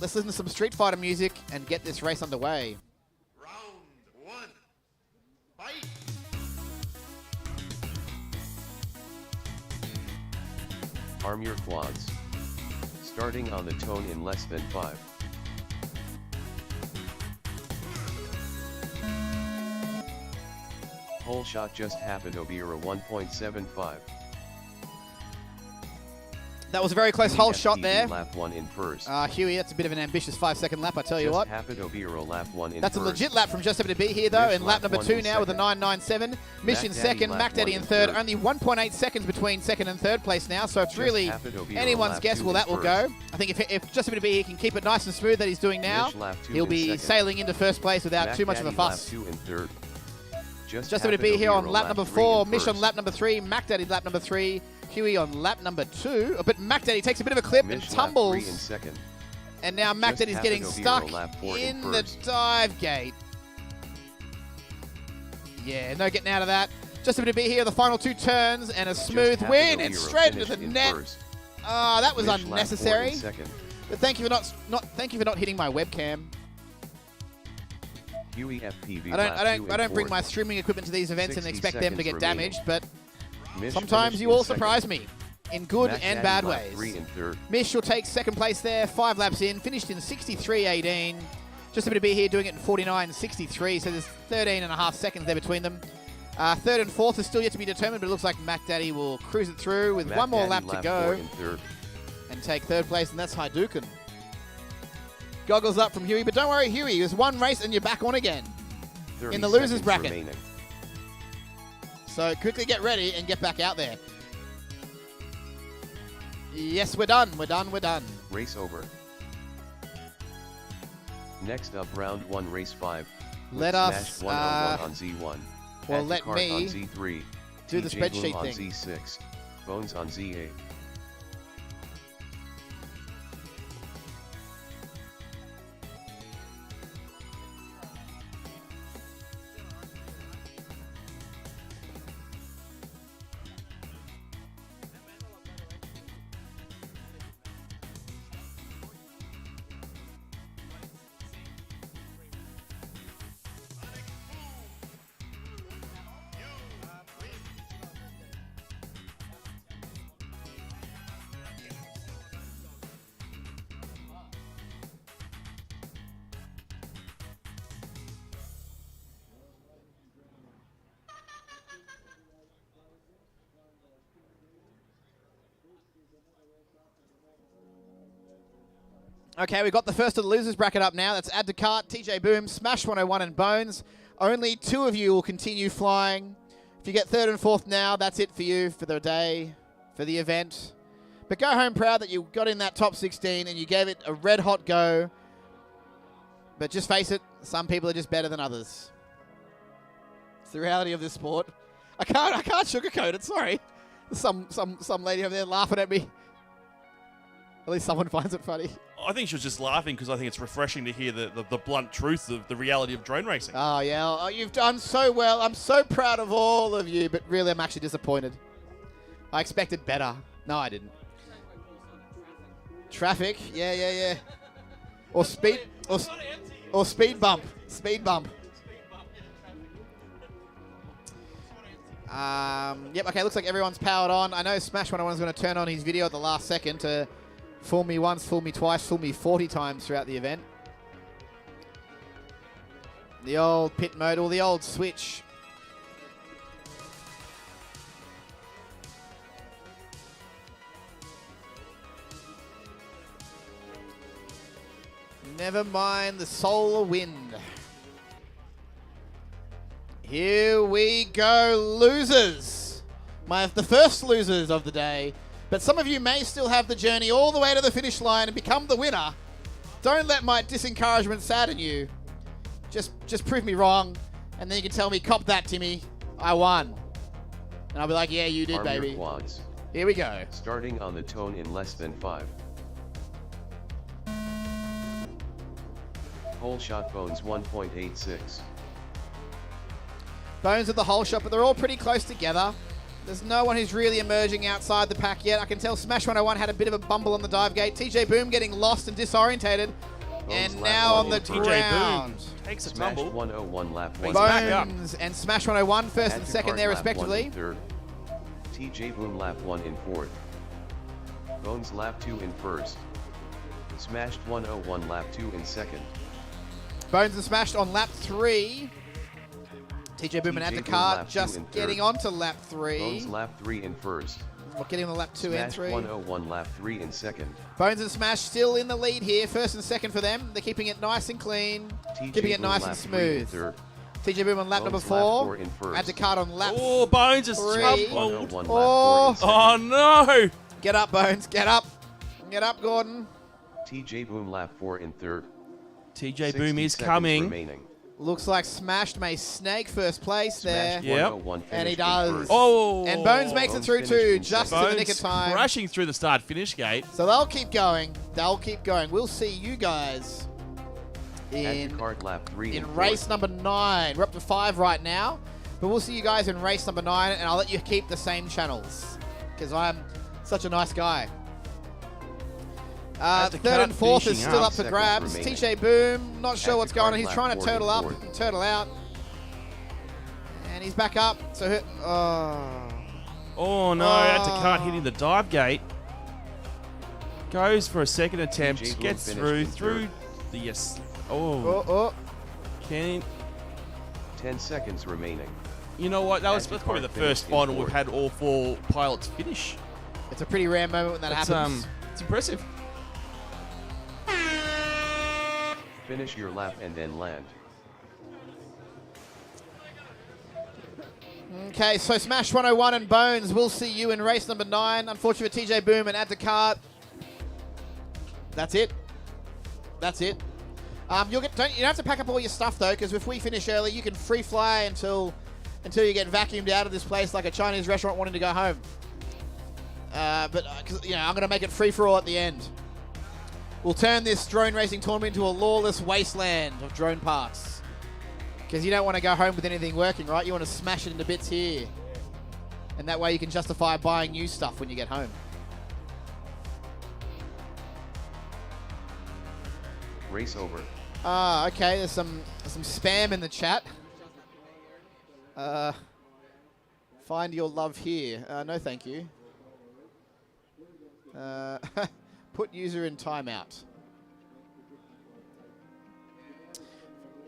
Let's listen to some Street Fighter music and get this race underway. Round 1. Fight! Arm your quads. Starting on the tone in less than 5. Whole shot just happened Obiera 1.75. That was a very close whole shot there. Lap 1 in first. Huey, that's a bit of an ambitious 5-second lap, I tell you what. Happened Obiera lap 1 in that's first. a legit lap from Just Happy to Be here, though, in lap number 2 now with a 9.97. Mish in second, Mac Daddy in third. Only 1.8 seconds between second and third place now, so it's really anyone's guess where that will go. I think if Just Happy to Be here can keep it nice and smooth that he's doing now, he'll be sailing into first place without too much of a fuss. Lap 2 in third. Just Happy to Be here on lap number 4, Mish on lap number 3, Mac Daddy lap number 3, Huey on lap number 2, but Mac Daddy takes a bit of a clip and tumbles. Lap 3 in second. And now Mac Daddy's getting stuck in the dive gate. Yeah, no getting out of that. Just a bit to be here, the final 2 turns and a smooth win and straight into the net. That was unnecessary. But thank you for not hitting my webcam. Huey FPV I don't bring my streaming equipment to these events and expect them to get damaged, but sometimes you all surprise me in good and bad ways. Mish will take second place there, 5 laps in, finished in 63.18. Just a bit to be here doing it in 49.63, so there's 13.5 seconds there between them. Third and fourth is still yet to be determined, but it looks like Mac Daddy will cruise it through with one more lap to go and take third place, and that's Hadouken. Goggles up from Huey, but don't worry, Huey, there's one race and you're back on again in the losers bracket. Remaining. So quickly get ready and get back out there. Yes, we're done. We're done. We're done. Race over. Next up, round 1, race 5. Let us. Smash 101 on Z1. Well, let me on Z3. do the spreadsheet on thing. Z6. Bones on Z8. Okay, we've got the first of the losers bracket up now. That's Add to Cart, TJ Boom, Smash 101 and Bones. Only 2 of you will continue flying. If you get third and fourth now, that's it for you for the day, for the event. But go home proud that you got in that top 16 and you gave it a red hot go. But just face it, some people are just better than others. It's the reality of this sport. I can't sugarcoat it, sorry. Some lady over there laughing at me. At least someone finds it funny. I think she was just laughing because I think it's refreshing to hear the blunt truth of the reality of drone racing. Oh, yeah. Oh, you've done so well. I'm so proud of all of you, but really I'm actually disappointed. I expected better. No, I didn't. Traffic. Yeah. Or speed bump. Speed bump. Yep, okay, looks like everyone's powered on. I know Smash 101 is going to turn on his video at the last second to fool me once, fool me twice, fool me 40 times throughout the event. The old pit mode, or the old switch. Never mind the solar wind. Here we go, losers. The first losers of the day. But some of you may still have the journey all the way to the finish line and become the winner. Don't let my disencouragement sadden you. Just prove me wrong, and then you can tell me, cop that, Timmy. I won. And I'll be like, yeah, you did, Arm baby. your quads. Here we go. Starting on the tone in less than 5. Whole shot Bones 1.86. Bones at the whole shot, but they're all pretty close together. There's no one who's really emerging outside the pack yet. I can tell Smash 101 had a bit of a bumble on the dive gate. TJ Boom getting lost and disorientated. And now on the ground. Boom takes a Smash tumble. 101 lap 1. Bones and Smash 101 first and second there respectively. TJ Boom lap 1 in fourth. Bones lap 2 in first. Smashed 101 lap 2 in second. Bones and Smashed on lap 3. TJ Boom and Add the Cart just getting onto lap 3. Bones lap 3 in first. We're getting on lap 2 and 3. 101 lap 3 in second. Bones and Smash still in the lead here, first and second for them. They're keeping it nice and clean, keeping it nice and smooth. TJ Boom on lap number 4. Add the Cart on lap 3. Oh, Bones is troubled. Oh no! Get up, Bones. Get up. Get up, Gordon. TJ Boom lap 4 in third. TJ Boom is coming. Remaining. Looks like Smashed may snake first place there. Yep. And he does. Oh! And Bones makes it through too, just in the nick of time. Crashing through the start-finish gate. So they'll keep going. They'll keep going. We'll see you guys in lap 3 in race number 9. We're up to 5 right now. But we'll see you guys in race number 9, and I'll let you keep the same channels. Because I'm such a nice guy. Third and fourth is still up for grabs. TJ Boom, not sure what's going on. He's trying to turtle up and turtle out. And he's back up. So, oh no, Add to Cart hitting the dive gate. Goes for a second attempt, gets through the yes. Can 10 seconds remaining. You know what? That's probably the first final we've had all 4 pilots finish. It's a pretty rare moment when that happens. It's impressive. Finish your lap and then land. Okay, so Smash 101 and Bones, we'll see you in race number 9. Unfortunately for TJ Boom and Add to Cart. That's it. That's it. You don't have to pack up all your stuff though, because if we finish early, you can free fly until you get vacuumed out of this place like a Chinese restaurant wanting to go home. But I'm going to make it free for all at the end. We'll turn this drone racing tournament into a lawless wasteland of drone parts. Because you don't want to go home with anything working, right? You want to smash it into bits here. And that way you can justify buying new stuff when you get home. Race over. Okay, there's some spam in the chat. Find your love here. No, thank you. Put user in timeout.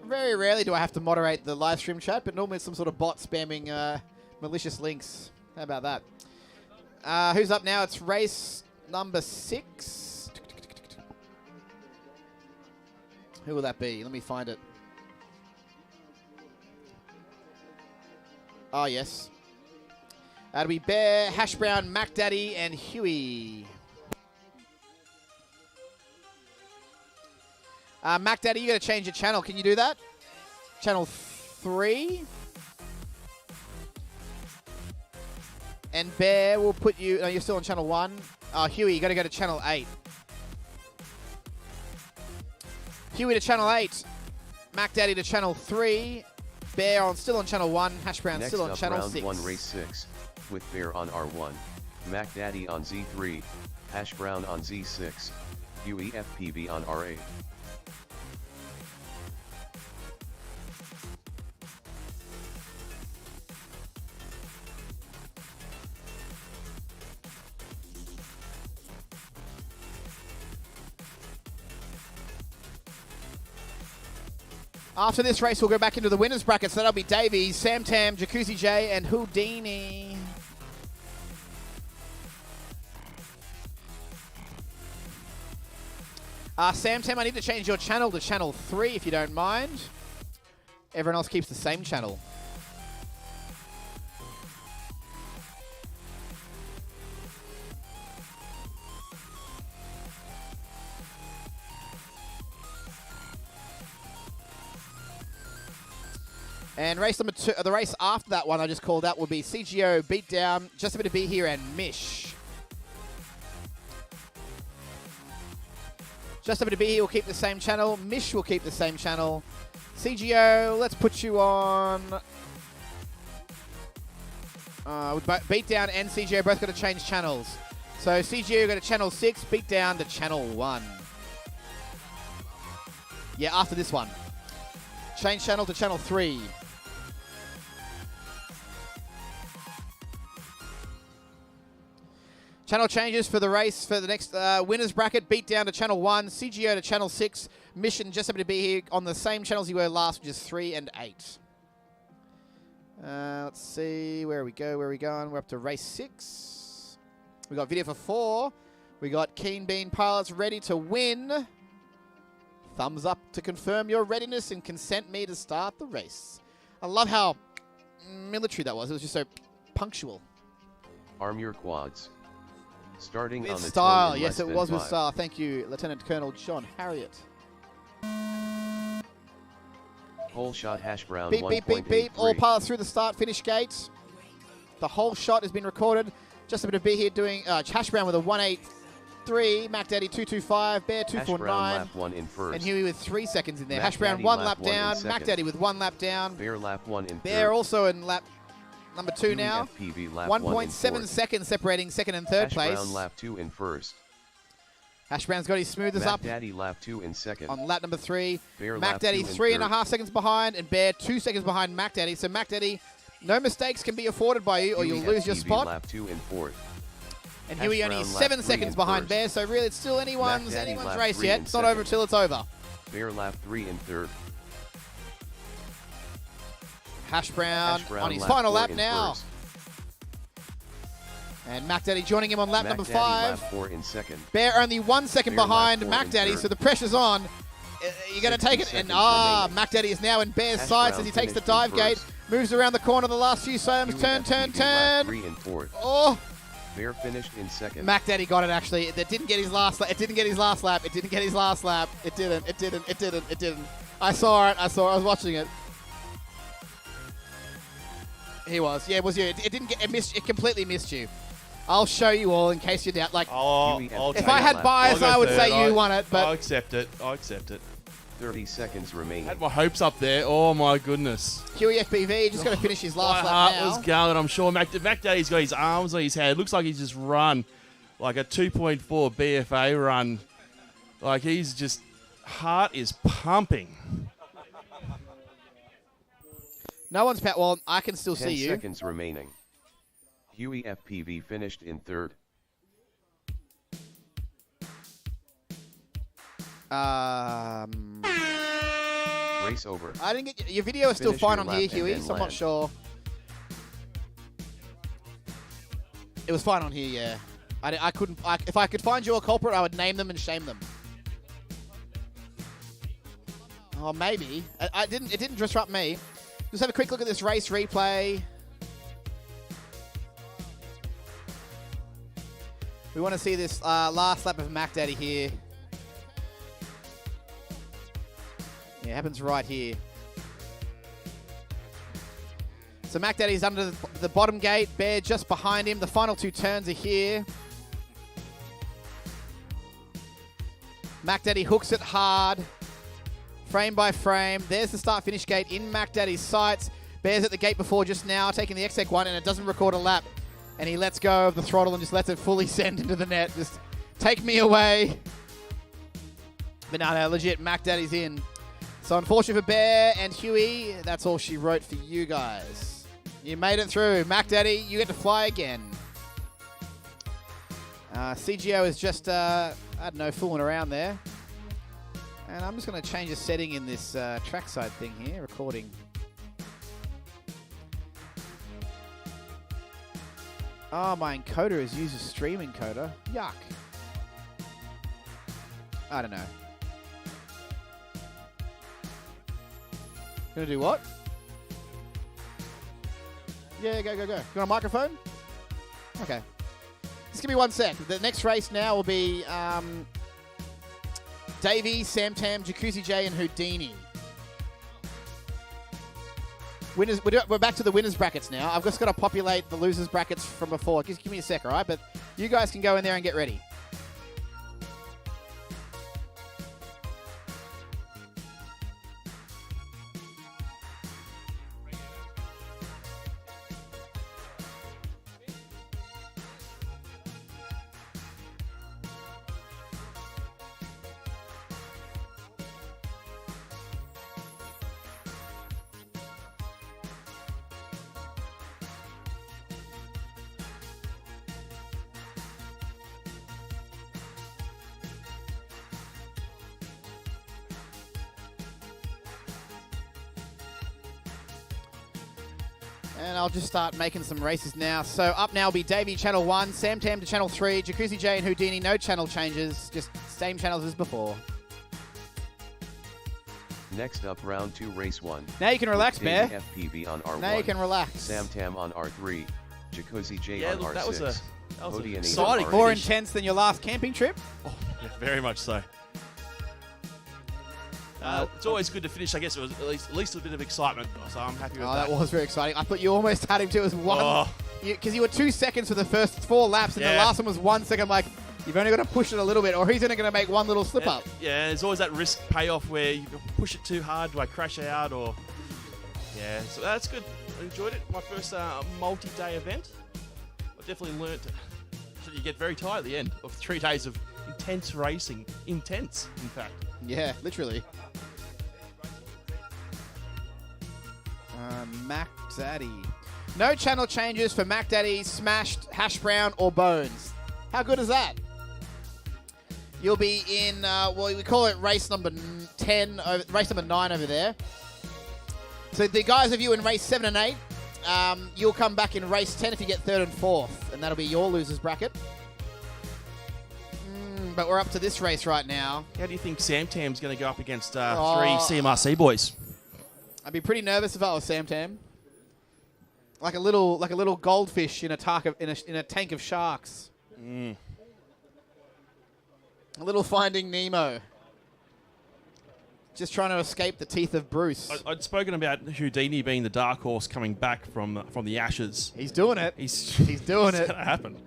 Very rarely do I have to moderate the live stream chat, but normally it's some sort of bot spamming malicious links. How about that? Who's up now? It's race number 6. Who will that be? Let me find it. Oh, yes. That'll be Bear, Hash Brown, Mac Daddy, and Huey. Mac Daddy, you got to change your channel. Can you do that? Channel 3. And Bear will put you... No, you're still on channel 1. Huey, you got to go to channel 8. Huey to channel 8. Mac Daddy to channel 3. Bear still on channel 1. Hash Brown Next still on up, channel round 6. 1, race 6. With Bear on R1. Mac Daddy on Z3. Hash Brown on Z6. Huey FPV on R8. After this race, we'll go back into the winners bracket. So that'll be Davey, Sam Tam, Jacuzzi J, and Houdini. Sam Tam, I need to change your channel to channel 3 if you don't mind. Everyone else keeps the same channel. And race number 2, the race after that one I just called out will be CGO, Beatdown, Just a Bit of Be Here, and Mish. Just a Bit of Be Here will keep the same channel. Mish will keep the same channel. CGO, let's put you on... Beatdown and CGO both got to change channels. So CGO got to channel 6, Beatdown to channel 1. Yeah, after this one. Change channel to channel 3. Channel changes for the race for the next winners bracket. Beat down to Channel 1, CGO to Channel 6. Mission just happened to be here on the same channels you were last, which is 3 and 8. Let's see, where we go, where are we going? We're up to race 6. We got video for 4. We got Keen Bean pilots ready to win. Thumbs up to confirm your readiness and consent me to start the race. I love how military that was. It was just so punctual. Arm your quads. Starting With on the style, toe in yes, less it than was with 5. style. Thank you, Lieutenant Colonel John Harriet. Whole shot hash brown Beep, beep, beep, beep. All 1.83. pilots through the start-finish gate. The whole shot has been recorded. Just a bit of B here doing Hash Brown with a 183, Mac Daddy 225, Bear Hash Brown 249, lap 1 in first. and Huey with 3 seconds in there. Mac Hash Brown Daddy 1 lap lap 1 in down, Mac second. Daddy with 1 lap down. Bear lap 1 in Bear third. also in lap number 2 Huey now. FPV lap 1 in 1.7 fourth. seconds separating second and third Hash place. Brown lap 2 in first. Hash Brown's got his smoothers Mac up Daddy lap 2 in second. on lap number 3. Bear Mac lap Daddy 2 in 3.5 seconds behind, and Bear 2 seconds behind Mac Daddy. So Mac Daddy, no mistakes can be afforded by you, or Huey you'll lose your FPV spot. lap 2 in fourth. And Hash Huey only Brown lap 7 3 seconds in behind first. Bear, so really it's still anyone's Daddy lap race 3 yet. in It's not second. over till it's over. Bear lap 3 in third. Hash Brown, Hash Brown on his lap final 4 lap in now. first. And Mac Daddy joining him on lap Mac number Daddy 5. lap 4 in second. Bear only 1 second Bear lap behind 4 Mac in Daddy, third. so the pressure's on. You're going to 60 take it, and seconds remaining. Mac Daddy is now in Bear's Hash sights Brown as he takes the finished in dive gate, first. moves around the corner the last few times, Huey turn, FPV turn. lap 3 in fourth. Oh, Bear finished in second. Mac Daddy got it actually. It didn't get his last lap. It didn't get his last lap. It didn't get his last lap. It didn't. I saw it. I was watching it. He was. Yeah, it was you. It didn't get. It missed. It completely missed you. I'll show you all in case you doubt. Like, if I had bias, I would say you won it. But I'll accept it. 30 seconds remaining. Had my hopes up there. Oh my goodness. Huey FPV just got to finish his last My lap heart now. was going. I'm sure Mac Daddy's got his arms on his head. Looks like he's just run like a 2.4 BFA run. Like he's just heart is pumping. No one's pat. Well, I can still 10 see you. seconds remaining. Huey FPV finished in third. Race over. I didn't get your video is still Finish fine your on here, lap and Huey. then So I'm not land. sure. It was fine on here, yeah. I couldn't. If I could find you a culprit, I would name them and shame them. Oh, maybe. It didn't disrupt me. Just have a quick look at this race replay. We want to see this last lap of Mac Daddy here. Yeah, it happens right here. So Mac Daddy's under the bottom gate. Bear just behind him. The final 2 turns are here. Mac Daddy hooks it hard. Frame by frame. There's the start-finish gate in Mac Daddy's sights. Bear's at the gate before just now, taking the exec one, and it doesn't record a lap. And he lets go of the throttle and just lets it fully send into the net. Just take me away. But no, legit, Mac Daddy's in. So unfortunate for Bear and Huey, that's all she wrote for you guys. You made it through. Mac Daddy, you get to fly again. CGO is just, I don't know, fooling around there. And I'm just going to change a setting in this trackside thing here, recording. Oh, my encoder is used as stream encoder. Yuck. I don't know. Gonna do what? Yeah, go. You want a microphone? Okay. Just give me 1 sec. The next race now will be Davey, Sam Tam, Jacuzzi J, and Houdini. Winners. We're back to the winners brackets now. I've just got to populate the losers brackets from before. Just give me a sec, all right? But you guys can go in there and get ready. And I'll just start making some races now. So up now will be Davey, Channel 1, Sam Tam to Channel 3, Jacuzzi J and Houdini, no channel changes, just same channels as before. Next up, round 2, race 1. Now you can relax, Bear. FPV on R1. Now you can relax. Sam Tam on R3. Jacuzzi J on look, R6. that was Houdini exciting. on More R8. intense than your last camping trip? Oh, yeah, very much so. It's always good to finish. I guess it was at least a bit of excitement, so I'm happy with that. That was very exciting. I thought you almost had him to as one. Oh. Because you were 2 seconds for the first 4 laps, and the last one was 1 second. Like, you've only got to push it a little bit, or he's only going to make one little slip up. Yeah, there's always that risk payoff where you push it too hard, do I crash out, or... Yeah, so that's good. I enjoyed it. My first multi-day event. I definitely learnt that you get very tired at the end of 3 days of intense racing. Intense, in fact. Yeah, literally. Mac Daddy. No channel changes for Mac Daddy, Smashed, Hash Brown, or Bones. How good is that? You'll be in, well, we call it race number 10, race number 9 over there. So the guys of you in race 7 and 8, you'll come back in race 10 if you get 3rd and 4th, and that'll be your losers bracket. But we're up to this race right now. How do you think Sam Tam's going to go up against 3 CMRC boys? I'd be pretty nervous if I was Sam Tam. Like a little goldfish in a tank of sharks. A little Finding Nemo. Just trying to escape the teeth of Bruce. I'd spoken about Houdini being the dark horse coming back from the ashes. He's doing it. He's doing it. It's going to happen.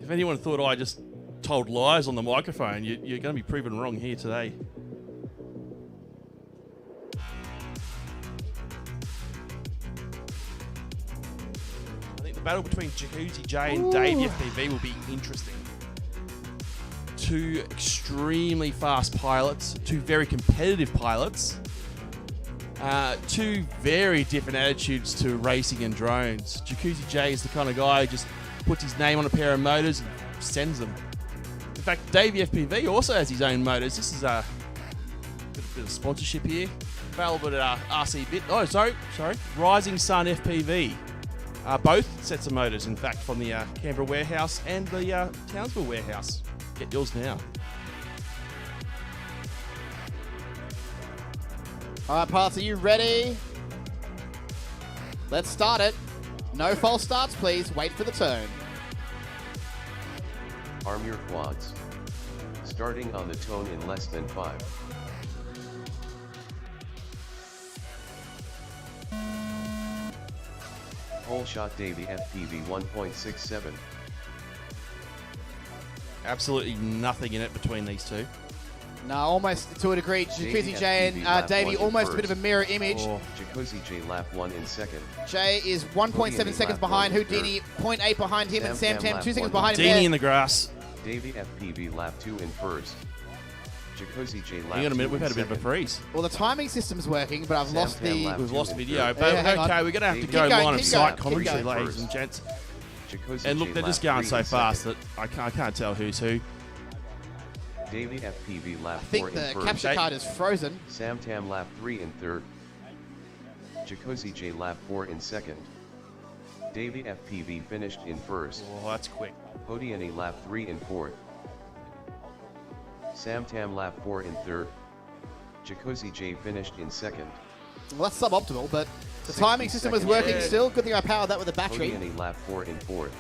If anyone thought I just told lies on the microphone, you're going to be proven wrong here today. I think the battle between Jacuzzi J and Dave FPV will be interesting. 2 extremely fast pilots, 2 very competitive pilots, 2 very different attitudes to racing and drones. Jacuzzi J is the kind of guy who just puts his name on a pair of motors and sends them. In fact, Dave FPV also has his own motors. This is a bit of sponsorship here. Available at RC Bit. Oh, sorry. Rising Sun FPV. Both sets of motors, in fact, from the Canberra warehouse and the Townsville warehouse. Get yours now. All right, pilots, are you ready? Let's start it. No false starts, please. Wait for the turn. Arm your quads. Starting on the tone in less than 5. Whole shot Davey FPV 1.67. Absolutely nothing in it between these two. No, almost to a degree. Jacuzzi J and Davey almost a bit of a mirror image. Jacuzzi J lap 1 in second. Jay is 1.7 seconds behind Houdini, 0.8 behind him, and Sam Tam 2 seconds behind him. Houdini in the grass. Davey FPV lap 2 in first. Jacuzzi J lap Hang on a minute, 2 we've had a in bit of a second. freeze. Well, the timing system's working, but I've lost the... We've lost video, Yeah, but hang on. okay, we're going to have to Keep go going, line of keep sight going, keep commentary, going. ladies and gents. Jacuzzi And look, J they're just lap going 3 so in fast second. that I can't tell who's who. Davey FPV lap I think 4 in the first. capture card is frozen. Sam Tam lap 3 in third. Jacuzzi J lap 4 in second. Davey FPV finished in first. Oh, that's quick. Houdini lap 3 in fourth. Sam Tam lap 4 in third. Jacuzzi J finished in second. Well, that's suboptimal, but the timing system was working still. Good thing I powered that with a battery. Houdini lap 4 in fourth.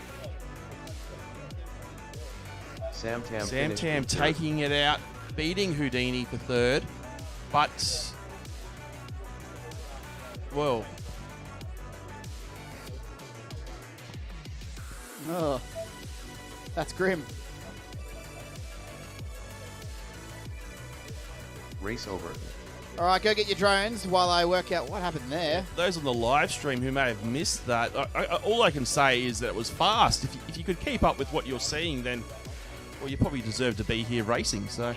Sam Tam taking it out, beating Houdini for third, but well, oh, that's grim. Race over. All right, go get your drones while I work out what happened there. Those on the live stream who may have missed that, all I can say is that it was fast. If you could keep up with what you're seeing, then well, you probably deserve to be here racing. So.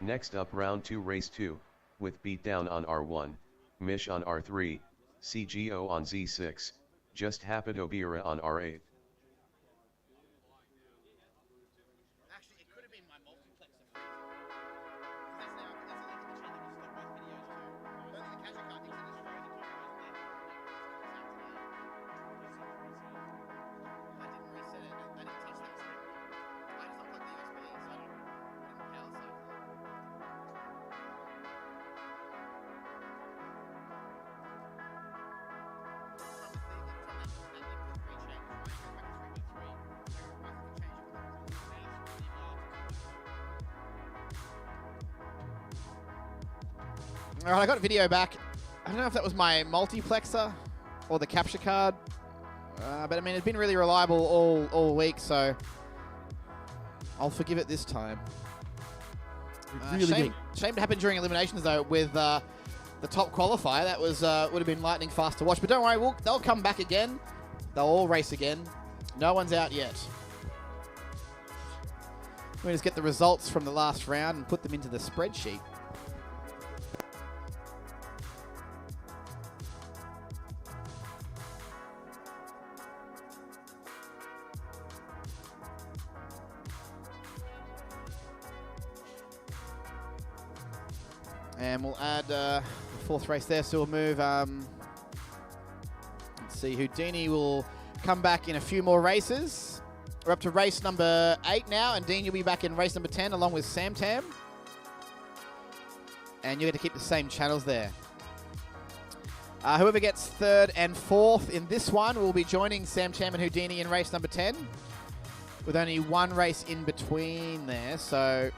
Next up round 2 race 2, with beatdown on R1, Mish on R3, CGO on Z6, Just Hapidobira on R8. All right, I got video back. I don't know if that was my multiplexer or the capture card, but I mean, it's been really reliable all week, so I'll forgive it this time. Shame to happen during eliminations though with the top qualifier. That was would have been lightning fast to watch, but don't worry, they'll come back again. They'll all race again. No one's out yet. We'll just get the results from the last round and put them into the spreadsheet. And we'll add the fourth race there, so we'll move. Let's see, Houdini will come back in a few more races. We're up to race number 8 now, and Dean, you'll be back in race number 10 along with Sam Tam. And you get to keep the same channels there. Whoever gets 3rd and 4th in this one will be joining Sam Tam and Houdini in race number 10, with only one race in between there, so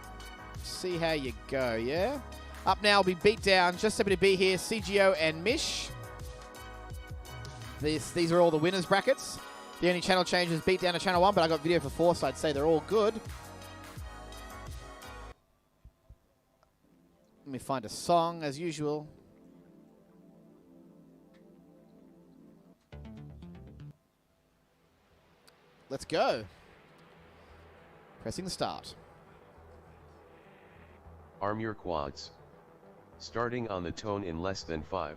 see how you go, yeah? Up now will be Beatdown, just happy to be here, CGO and Mish. These are all the winners brackets. The only channel change is Beatdown to channel 1, but I got video for 4, so I'd say they're all good. Let me find a song as usual. Let's go. Pressing the start. Arm your quads. Starting on the tone in less than 5.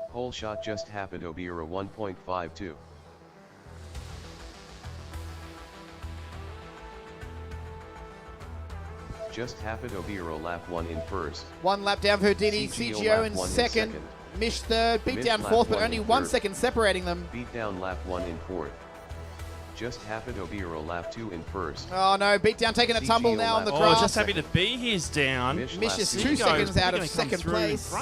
Whole shot Just Hapidobira 1.52. Just Hapidobira lap 1 in first. 1 lap down for Houdini, CGO in second. Mish third, Beatdown fourth, but only 1 second separating them. Beatdown lap 1 in fourth. Just Hapidobira lap 2 in first. Oh no, Beatdown taking a tumble now on the grass. Oh, just happy to be he's down. Mish is 2 seconds out of second place.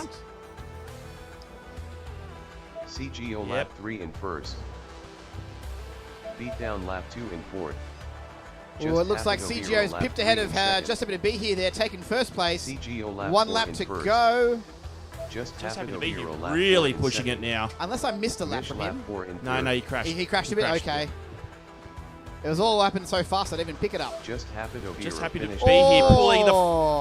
CGO lap 3 in first. Beatdown lap 2 in fourth. Well, it looks like CGO's pipped ahead of Just Happy to Be Here there, taking first place. CGO lap 1 lap to go. Just Happy to be here, lap really pushing it now. Unless I missed a lap from him. No, he crashed. He crashed a bit? Okay. It was all happening so fast I didn't even pick it up. Just happy to be here, pulling the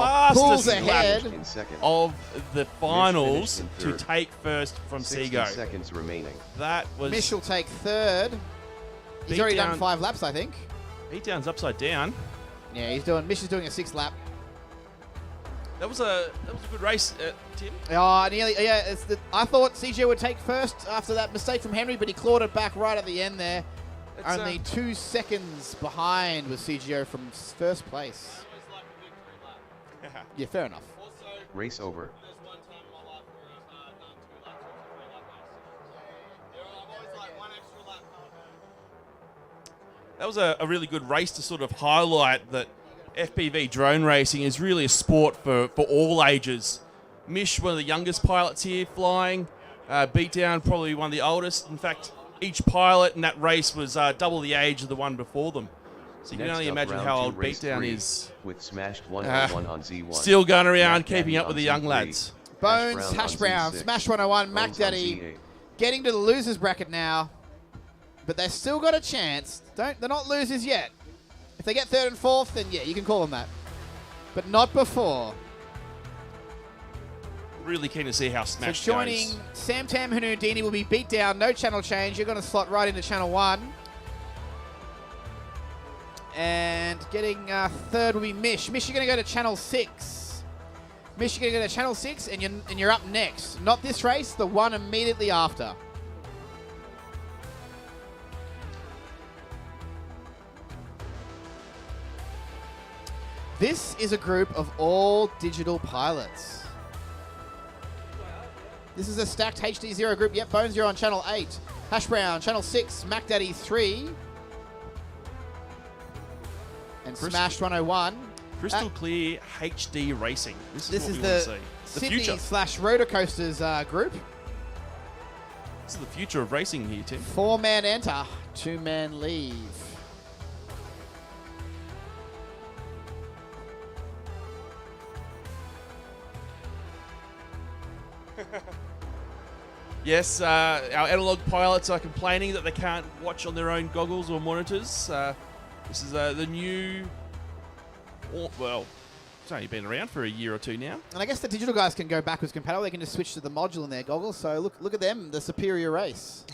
fastest ahead lap of the finals to take first from Seago. Seconds remaining. That was. Mish will take third. He's already done 5 laps, I think. Beatdown's upside down. Yeah, Mish is doing a 6th lap. That was a good race, Tim. Oh, nearly. Yeah, I thought CGO would take first after that mistake from Henry, but he clawed it back right at the end there. Only 2 seconds behind was CGO from first place. Yeah, fair enough. Race over. That was a really good race to sort of highlight that FPV drone racing is really a sport for all ages. Mish, one of the youngest pilots here flying. Beatdown, probably one of the oldest. In fact, each pilot in that race was double the age of the one before them. So you can only imagine how old Beatdown is. With smashed 101 on Z1. Still going around, keeping up with the young lads. Bones, Hash Brown, Smash 101, Mac Daddy, getting to the losers bracket now. But they've still got a chance. They're not losers yet. If they get 3rd and 4th, then yeah, you can call them that. But not before. Really keen to see how Smash So joining goes. Sam Tam and Houdini will be Beatdown. No channel change. You're going to slot right into channel 1. And getting third will be Mish. Mish, you're going to go to Channel 6. Mish, you're going to go to Channel 6, and you're up next. Not this race, the one immediately after. This is a group of all digital pilots. This is a stacked HD0 group. Yep, Bones, you're on Channel 8. Hash Brown, Channel 6. Mac Daddy 3. And Smashed 101. Crystal clear HD racing. This This is is what we want to the see. The Sydney future. / Rotor Coasters group. This is the future of racing here, Tim. 4-man enter, 2-man leave. Yes, our analog pilots are complaining that they can't watch on their own goggles or monitors. This is the new... Well, it's only been around for a year or two now. And I guess the digital guys can go backwards compatible. They can just switch to the module in their goggles. So look at them, the superior race.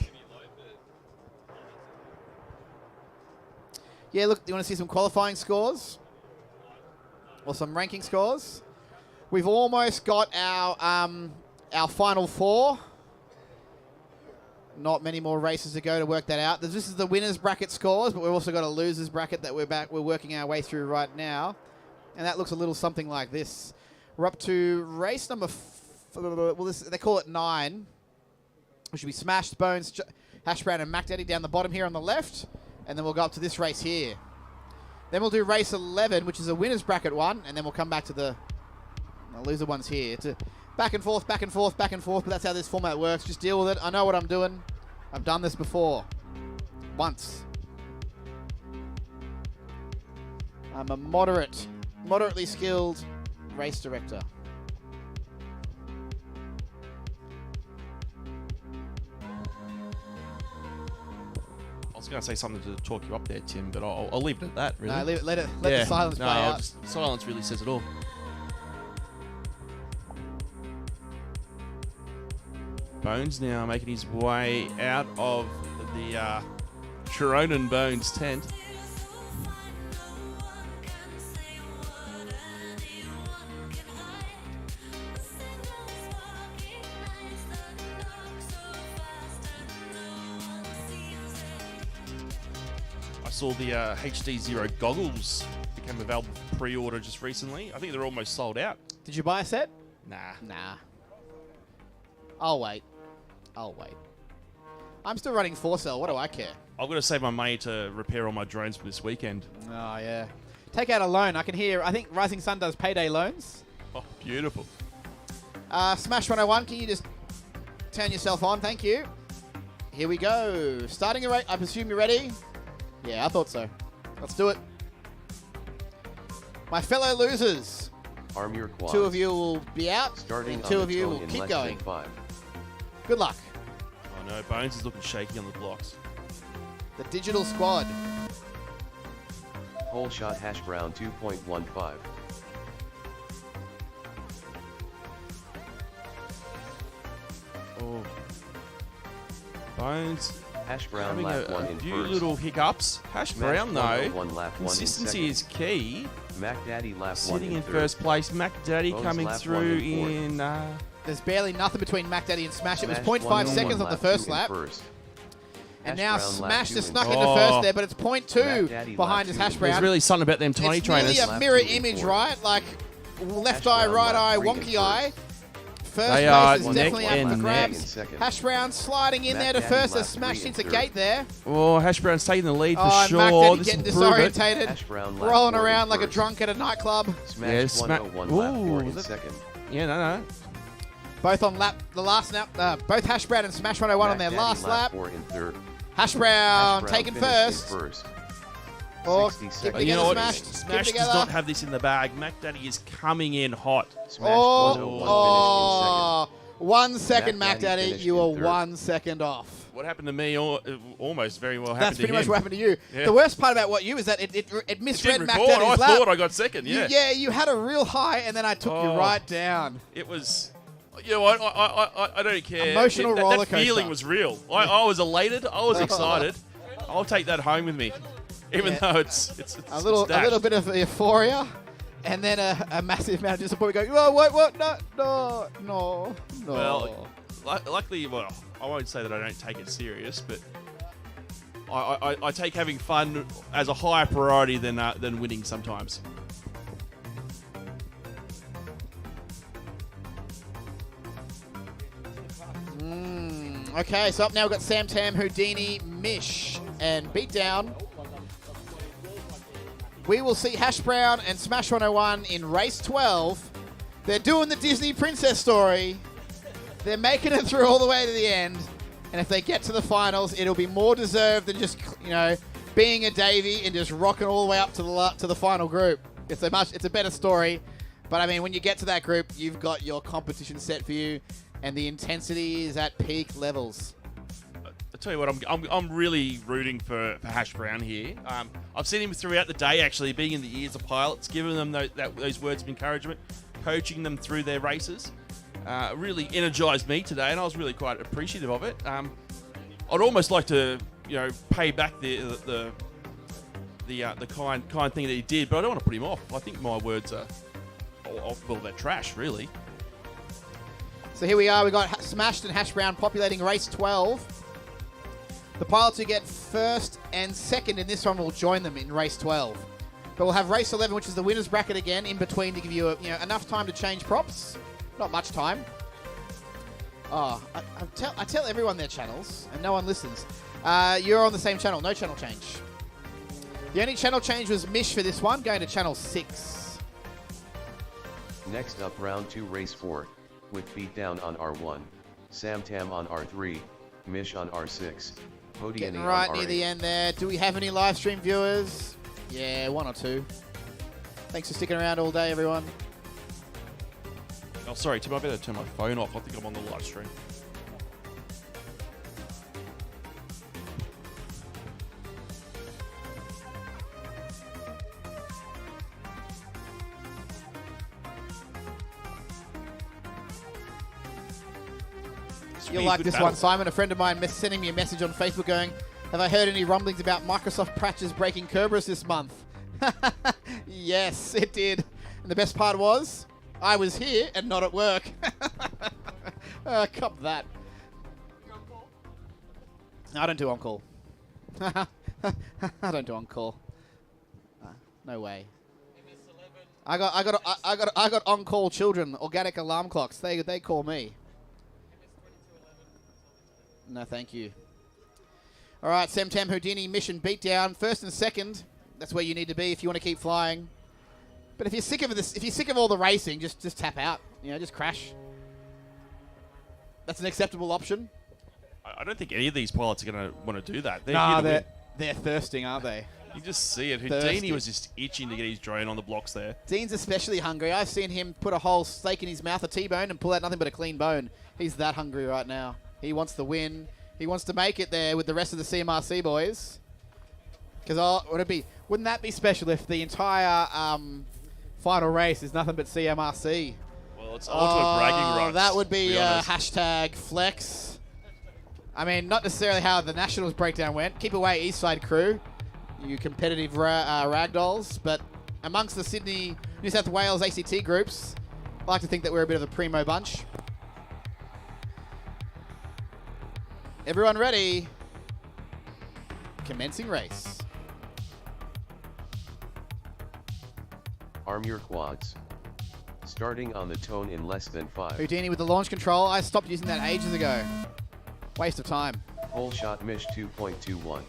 Yeah, look, you want to see some qualifying scores? Or some ranking scores? We've almost got our final four. Not many more races to go to work that out. This is the winners bracket scores, but we've also got a losers bracket that we're working our way through right now. And that looks a little something like this. We're up to race number, they call it 9, which will be Smashed, Bones, Hash Brown, and Mac Daddy down the bottom here on the left. And then we'll go up to this race here. Then we'll do race 11, which is a winners bracket one, and then we'll come back to the loser ones here. It's a back and forth, back and forth, back and forth, but that's how this format works. Just deal with it. I know what I'm doing. I've done this before. Once. I'm a moderately skilled race director. I was going to say something to talk you up there, Tim, but I'll leave it at that, really. No, let the silence play out. Silence really says it all. Bones now making his way out of the Sharon and Bones tent. I saw the HD0 goggles became available for pre-order just recently. I think they're almost sold out. Did you buy a set? Nah. I'll wait. I'm still running 4-cell. What do I care? I've got to save my money to repair all my drones for this weekend. Oh, yeah. Take out a loan. I think Rising Sun does payday loans. Oh, beautiful. Smash 101, can you just turn yourself on? Thank you. Here we go. Starting a race. I presume you're ready? Yeah, I thought so. Let's do it. My fellow losers. Arm your quads. 2 of you will be out, Starting and 2 of you will in keep less going. than 5. Good luck. Oh no, Bones is looking shaky on the blocks. The digital squad. Whole shot Hash Brown 2.15. Oh. Bones Hash Brown having lap 1 a in few first. little hiccups. Hash Smash Brown though, 101 lap 1 in consistency second. is key. Mac Daddy lap 1 Sitting in third. first place. Mac Daddy Bones coming lap through 1 in fourth. in... There's barely nothing between Mac Daddy and Smash. It was Smash 0.5 101 seconds on the first 2 in lap. first. And Hash now Brown lap Smash 2 just in snuck second. into Oh. first there, but it's Mac 0.2 Daddy behind lap his 2 Hash in Brown. There's really something about them tiny It's trainers. nearly a Lap mirror 2 in image, fourth. right? Like left Hash eye, Brown right lap eye, 3 in wonky eye. first. First They are place is neck definitely up for and the neck. grabs. In second. Hash Brown sliding in Mac there to Daddy first lap as Smash 3 in hits a third. gate there. Oh, Hash Brown's taking the lead for Oh, and sure. Mac Daddy This getting will prove it. disorientated, Hash Brown lap rolling 4 in around like a first. drunk at a nightclub. Smash Yeah, Smack- 101 lap 4 in Ooh, second. Yeah, no. Both on the last lap. Both Hash Brown and Smash 101 on Mac their Daddy last lap. 4 in third. Hash Hash Brown Brown taking finished in first. first. Oh, 60 keep seconds. it You know together, what? Smash. Keep it Smash does together. not have this in the bag. Mac Daddy is coming in hot. Smash 101 1 second, Mac Mac Daddy Daddy. finished You in are third. 1 second off. What happened to me almost very well happened That's to pretty him. much what happened to you. Yeah. The worst part about what you is that it It misread didn't Mac record. Daddy's I lap. thought I got second, yeah. You had a real high, and then I took you Oh. right down. It was... You know what? I don't care. Emotional roller That feeling coaster. was real. I was elated. I was excited. I'll take that home with me. Even Yeah. though it's a little bit of euphoria, and then a massive amount of disappointment going, oh, what, no. Well, luckily, well, I won't say that I don't take it serious, but I take having fun as a higher priority than winning sometimes. Okay, so up now we've got Sam Tam, Houdini, Mish, and Beatdown. We will see Hash Brown and Smash 101 in race 12. They're doing the Disney princess story. They're making it through all the way to the end. And if they get to the finals, it'll be more deserved than just, being a Davey and just rocking all the way up to the final group. It's a better story. But I mean, when you get to that group, you've got your competition set for you, and the intensity is at peak levels. I'll tell you what, I'm really rooting for Hash Brown here. I've seen him throughout the day, actually, being in the ears of pilots, giving them those words of encouragement, coaching them through their races. Really energised me today, and I was really quite appreciative of it. I'd almost like to, pay back the kind thing that he did, but I don't want to put him off. I think my words are, well, they're trash, really. So here we are. We got Smashed and Hash Brown populating race 12. The pilots who get first and second in this one will join them in race 12. But we'll have race 11, which is the winner's bracket again, in between to give you enough time to change props. Not much time. Oh, I tell everyone their channels, and no one listens. You're on the same channel. No channel change. The only channel change was Mish for this one, going to channel 6. Next up, round 2, race 4, with Beatdown on R1, Sam Tam on R3, Mish on R6, Podiani Getting on right R8. near the end there. Do we have any live stream viewers? Yeah, 1 or 2. Thanks for sticking around all day, everyone. Oh, sorry, Tim, I better turn my phone off. I think I'm on the live stream. You'll like this one, Simon. A friend of mine sending me a message on Facebook going, have I heard any rumblings about Microsoft patches breaking Kerberos this month? Yes, it did. And the best part was, I was here and not at work. Cop that. I don't do on-call. I don't do on-call. No way. I got on-call children, organic alarm clocks. They call me. No, thank you. All right, Sam Tam Houdini mission beatdown. First and second. That's where you need to be if you want to keep flying. But if you're sick of this, if you're sick of all the racing, just tap out. Just crash. That's an acceptable option. I don't think any of these pilots are going to want to do that. They're thirsting, aren't they? You just see it. Houdini was just itching to get his drone on the blocks there. Dean's especially hungry. I've seen him put a whole steak in his mouth, a T-bone, and pull out nothing but a clean bone. He's that hungry right now. He wants the win. He wants to make it there with the rest of the CMRC boys. Because wouldn't that be special if the entire final race is nothing but CMRC? Well, it's ultimate bragging rights. That would be hashtag flex. I mean, not necessarily how the Nationals breakdown went. Keep away Eastside crew, you competitive ragdolls. But amongst the Sydney, New South Wales ACT groups, I like to think that we're a bit of a primo bunch. Everyone ready? Commencing race. Arm your quads. Starting on the tone in less than 5. Houdini with the launch control. I stopped using that ages ago. Waste of time. Whole shot Mish 2.21.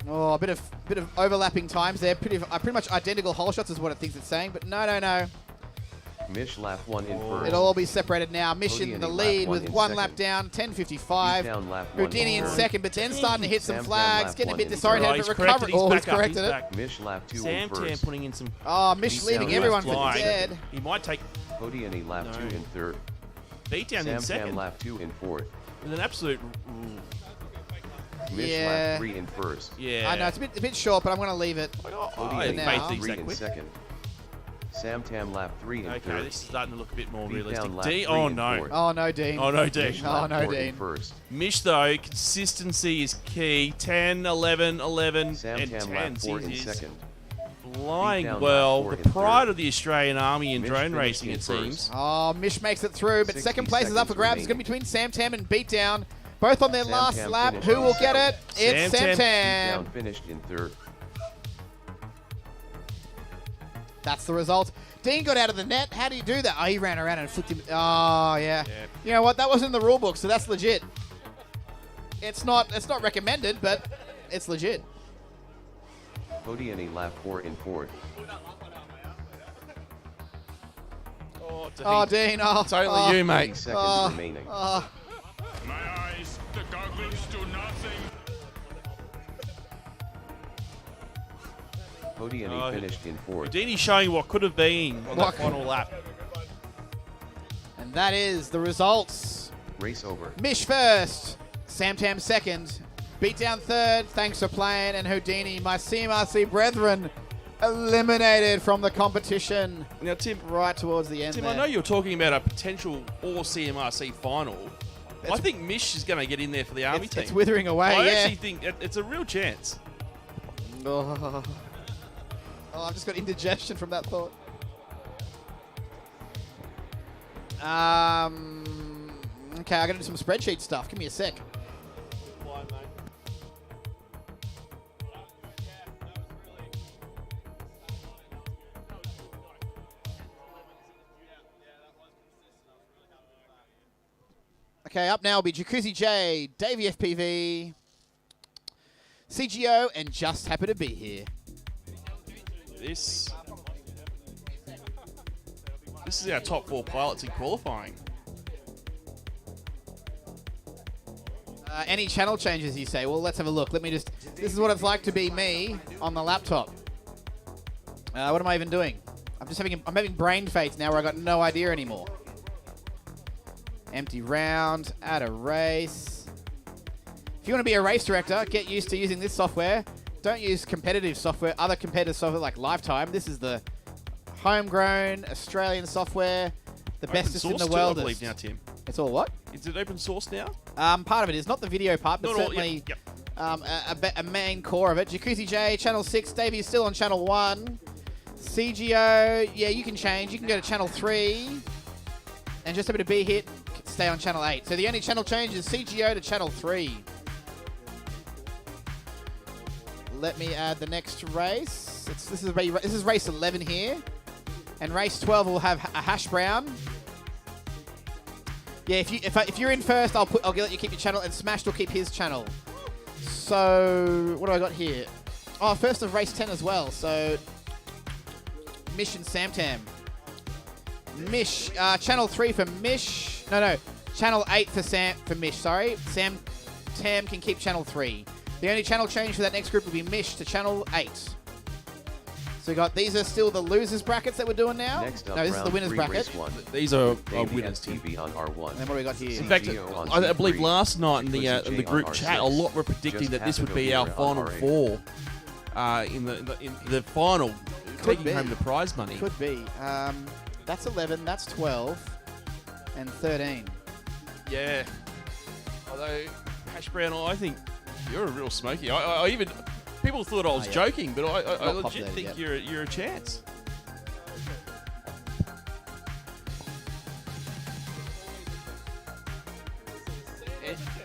Oh, a bit of overlapping times there. Pretty much identical hole shots is what it thinks it's saying, but no. Mish lap 1 in first. It'll all be separated now. Mish in the lead with one lap second. down, 10:55. Down lap Houdini in third. second, but then starting to hit some Sam flags, lap getting a one bit in disoriented, third. but recovered. He's corrected back. it. Mish lap 2 Sam in Tam first. putting in some... Oh, Mish leaving everyone for dead. He might take... Podiani lap 2 in third. Beatdown in Sam second. Tam lap 2 in fourth. With an absolute... Mish lap 3 in first. Yeah. I know, it's a bit short, but I'm going to leave it. Podiani now. lap 3 in second. Sam Tam lap 3 in Okay, third. this is starting to look a bit more Beat realistic. down lap Dean, 3 oh in no. fourth. Oh no, Dean. Oh no, Dean. Oh no, Fourth in Dean. first. Mish though, consistency is key. 10, 11, 11, Sam and Tam 10. lap 4 in He's second. flying Beat down well. lap 4 The in pride third. of the Australian Army in Mish drone finished racing, in it first. seems. Oh, Mish makes it through, but 60 second place is up for seconds grabs. It's going to be between Sam Tam and Beatdown. Both on their Sam last Tam lap. finished Who in will get it? second. It's Sam Sam Tam. Beatdown finished in third. That's the result. Dean got out of the net. How do you do that? Oh, he ran around and flicked him. Oh, yeah. You know what? That wasn't in the rule book, so that's legit. It's not recommended, but it's legit. Podiani lap 4 in fourth. Oh, Dean. Oh, Totally you, mate. 30 seconds remaining. Oh. My eyes, the goggles do nothing. Podiani finished in fourth. Houdini's showing what could have been on that final lap. And that is the results. Race over. Mish first. Sam Tam second. Beatdown third. Thanks for playing. And Houdini, my CMRC brethren, eliminated from the competition. Now, Tim, right towards the end. Tim, there. I know you're talking about a potential all CMRC final. I think Mish is going to get in there for the Army team. It's withering away. I yeah. actually think it's a real chance. Oh, I've just got indigestion from that thought. Okay, I got to do some spreadsheet stuff. Give me a sec. Okay, up now will be Jacuzzi J, Davey FPV, CGO, and just happy to be here. This is our top 4 pilots in qualifying. Any channel changes, you say? Well, let's have a look. This is what it's like to be me on the laptop. What am I even doing? I'm having brain fades now where I got no idea anymore. Empty round, add a race. If you want to be a race director, get used to using this software. Don't use competitive software, other competitive software like Lifetime. This is the homegrown Australian software, the bestest in the world. I believe now, Tim. It's all what? Is it open source now? Part of it is, not the video part, but Not all, certainly yep. a main core of it. Jacuzzi J, Channel 6. Davey's still on Channel 1. CGO, yeah, you can change. You can go to Channel 3. And just a bit of B hit, stay on Channel 8. So the only channel change is CGO to Channel 3. Let me add the next race. This is race 11 here. And race 12 will have a hash brown. Yeah, if you're in first, I'll let you keep your channel, and Smashed will keep his channel. So what do I got here? Oh, first of race 10 as well. So Mish and Sam Tam. Mish, channel 3 for Mish. No, channel 8 for Mish. Sorry, Sam Tam can keep channel 3. The only channel change for that next group will be Mish to channel 8. So we got, these are still the losers brackets that we're doing now. Next up, no, this is the round winners 3, bracket. race 1. These are Davey winners. TV on R1. And then what do we got here? In fact, CGO on I believe C3, last night in the Jacuzzi group on chat, a R6, lot were predicting just that this would happened be over our here on final R8. 4 in the final, Could taking be. home the prize money. Could be. That's 11, that's 12, and 13. Yeah. Although, Hash Brown, I think you're a real smoky. I even... People thought I was joking, but I Not legit think yet. you're a chance.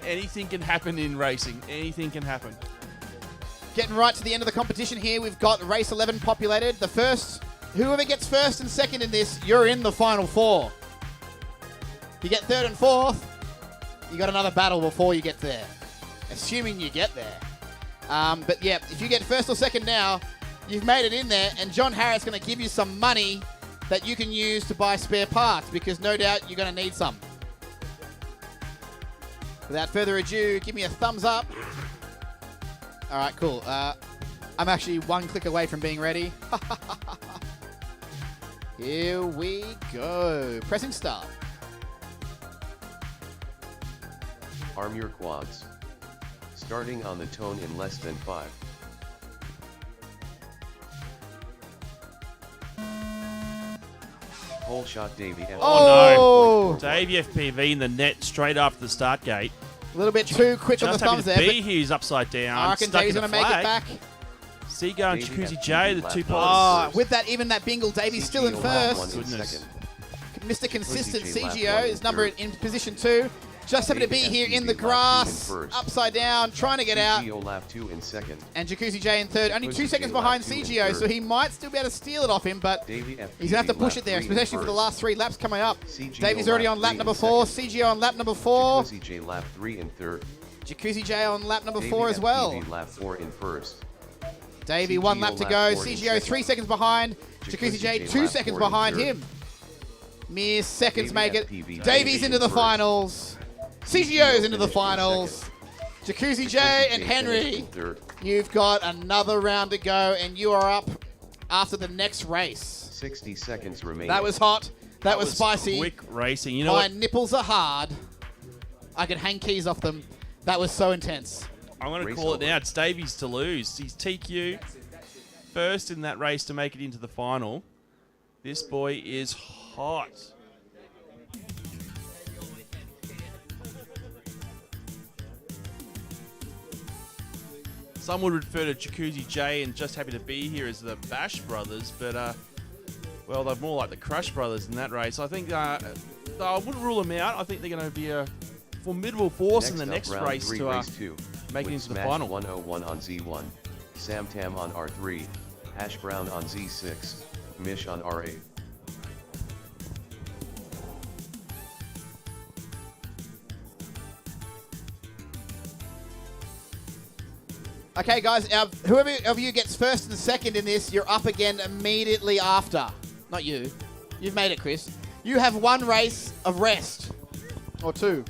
Anything can happen in racing. Anything can happen. Getting right to the end of the competition here, we've got race 11 populated. The first, whoever gets first and second in this, you're in the final 4. If you get third and fourth, you got another battle before you get there. Assuming you get there. But yeah, if you get first or second now, you've made it in there, and John Harris is going to give you some money that you can use to buy spare parts, because no doubt you're going to need some. Without further ado, give me a thumbs up. All right, cool. I'm actually one click away from being ready. Here we go. Pressing start. Arm your quads. Starting on the tone in less than 5. Pole shot Davey FPV. Oh! No. Davey FPV in the net straight after the start gate. A little bit too quick on the Just thumbs happy there. to be here. He's upside down. I reckon stuck Davey's in going the to make it flag. back. Seago and Davey Jacuzzi J, the two Oh, pilots. with that, even that Bingle, Davey's still in CGO lap first. 1 in second. Mr. Consistent Jacuzzi J lap CGO 1 is in number third. in position 2. Just happy to be Davey here in the FPV lap 2 in grass, first. upside down, trying to get out. CGO lap 2 in second. And Jacuzzi J in third. Only 2 Jacuzzi seconds J lap behind 2 in CGO, so third. he might still be able to steal it off him, but Davey he's going to have to FPV push lap it there, 3 in especially for the first. last 3 laps coming up. CGO Davey's already lap on lap 3 number in 4, second. CGO on lap number 4, Jacuzzi J lap 3 in third. Jacuzzi J on lap number Davey 4 as well. FPV lap 4 in first. Davey, CGO 1 lap to lap go. 4 in CGO second. 3 seconds behind. Jacuzzi J 2 lap seconds 4 in behind third. him. Mere seconds Davey make it. FPV Davies into the first. finals. CGO's into the finished in finals. Jacuzzi J and Jacuzzi J Henry, finished in third. you've got another round to go, and you are up after the next race. 60 seconds remaining. That was hot. That was spicy. Quick racing. You know My what? nipples are hard. I could hang keys off them. That was so intense. I'm going to Race call it over. now. It's Davies to lose. He's TQ first in that race to make it into the final. This boy is hot. Some would refer to Jacuzzi J and Just Happy to Be Here as the Bash Brothers, but, well, they're more like the Crush Brothers in that race. I think I wouldn't rule them out. I think they're going to be a formidable force in the next round race 3, to race 2, make it with into the Smash final. 101 on Z1, Sam Tam on R3, Hash Brown on Z6, Mish on R8. Okay, guys, whoever of you gets first and second in this, you're up again immediately after. Not you. You've made it, Chris. You have 1 race of rest. Or 2.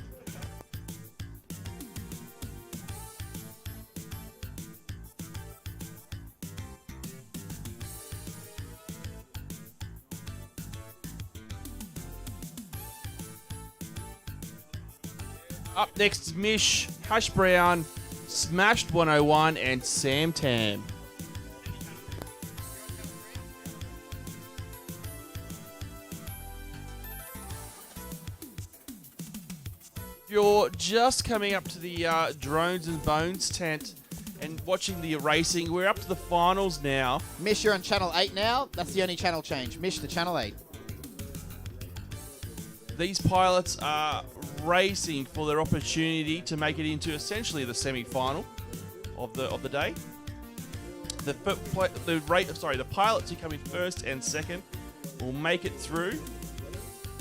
Up next, Mish, Hash Brown, Smashed 101, and Sam Tam. You're just coming up to the Drones and Bones tent and watching the racing. We're up to the finals now. Mish, you're on Channel 8 now. That's the only channel change. Mish to Channel 8. These pilots are racing for their opportunity to make it into essentially the semi-final of the day. The pilots who come in first and second will make it through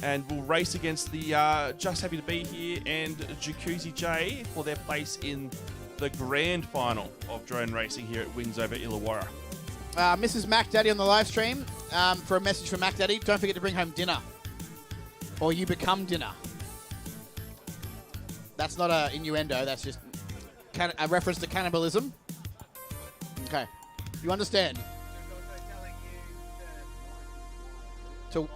and will race against the Just Happy to Be Here and Jacuzzi J for their place in the grand final of drone racing here at Wings over Illawarra. Mrs. Mac Daddy on the live stream for a message from Mac Daddy. Don't forget to bring home dinner. Or you become dinner. That's not an innuendo. That's just a reference to cannibalism. Okay. You understand? To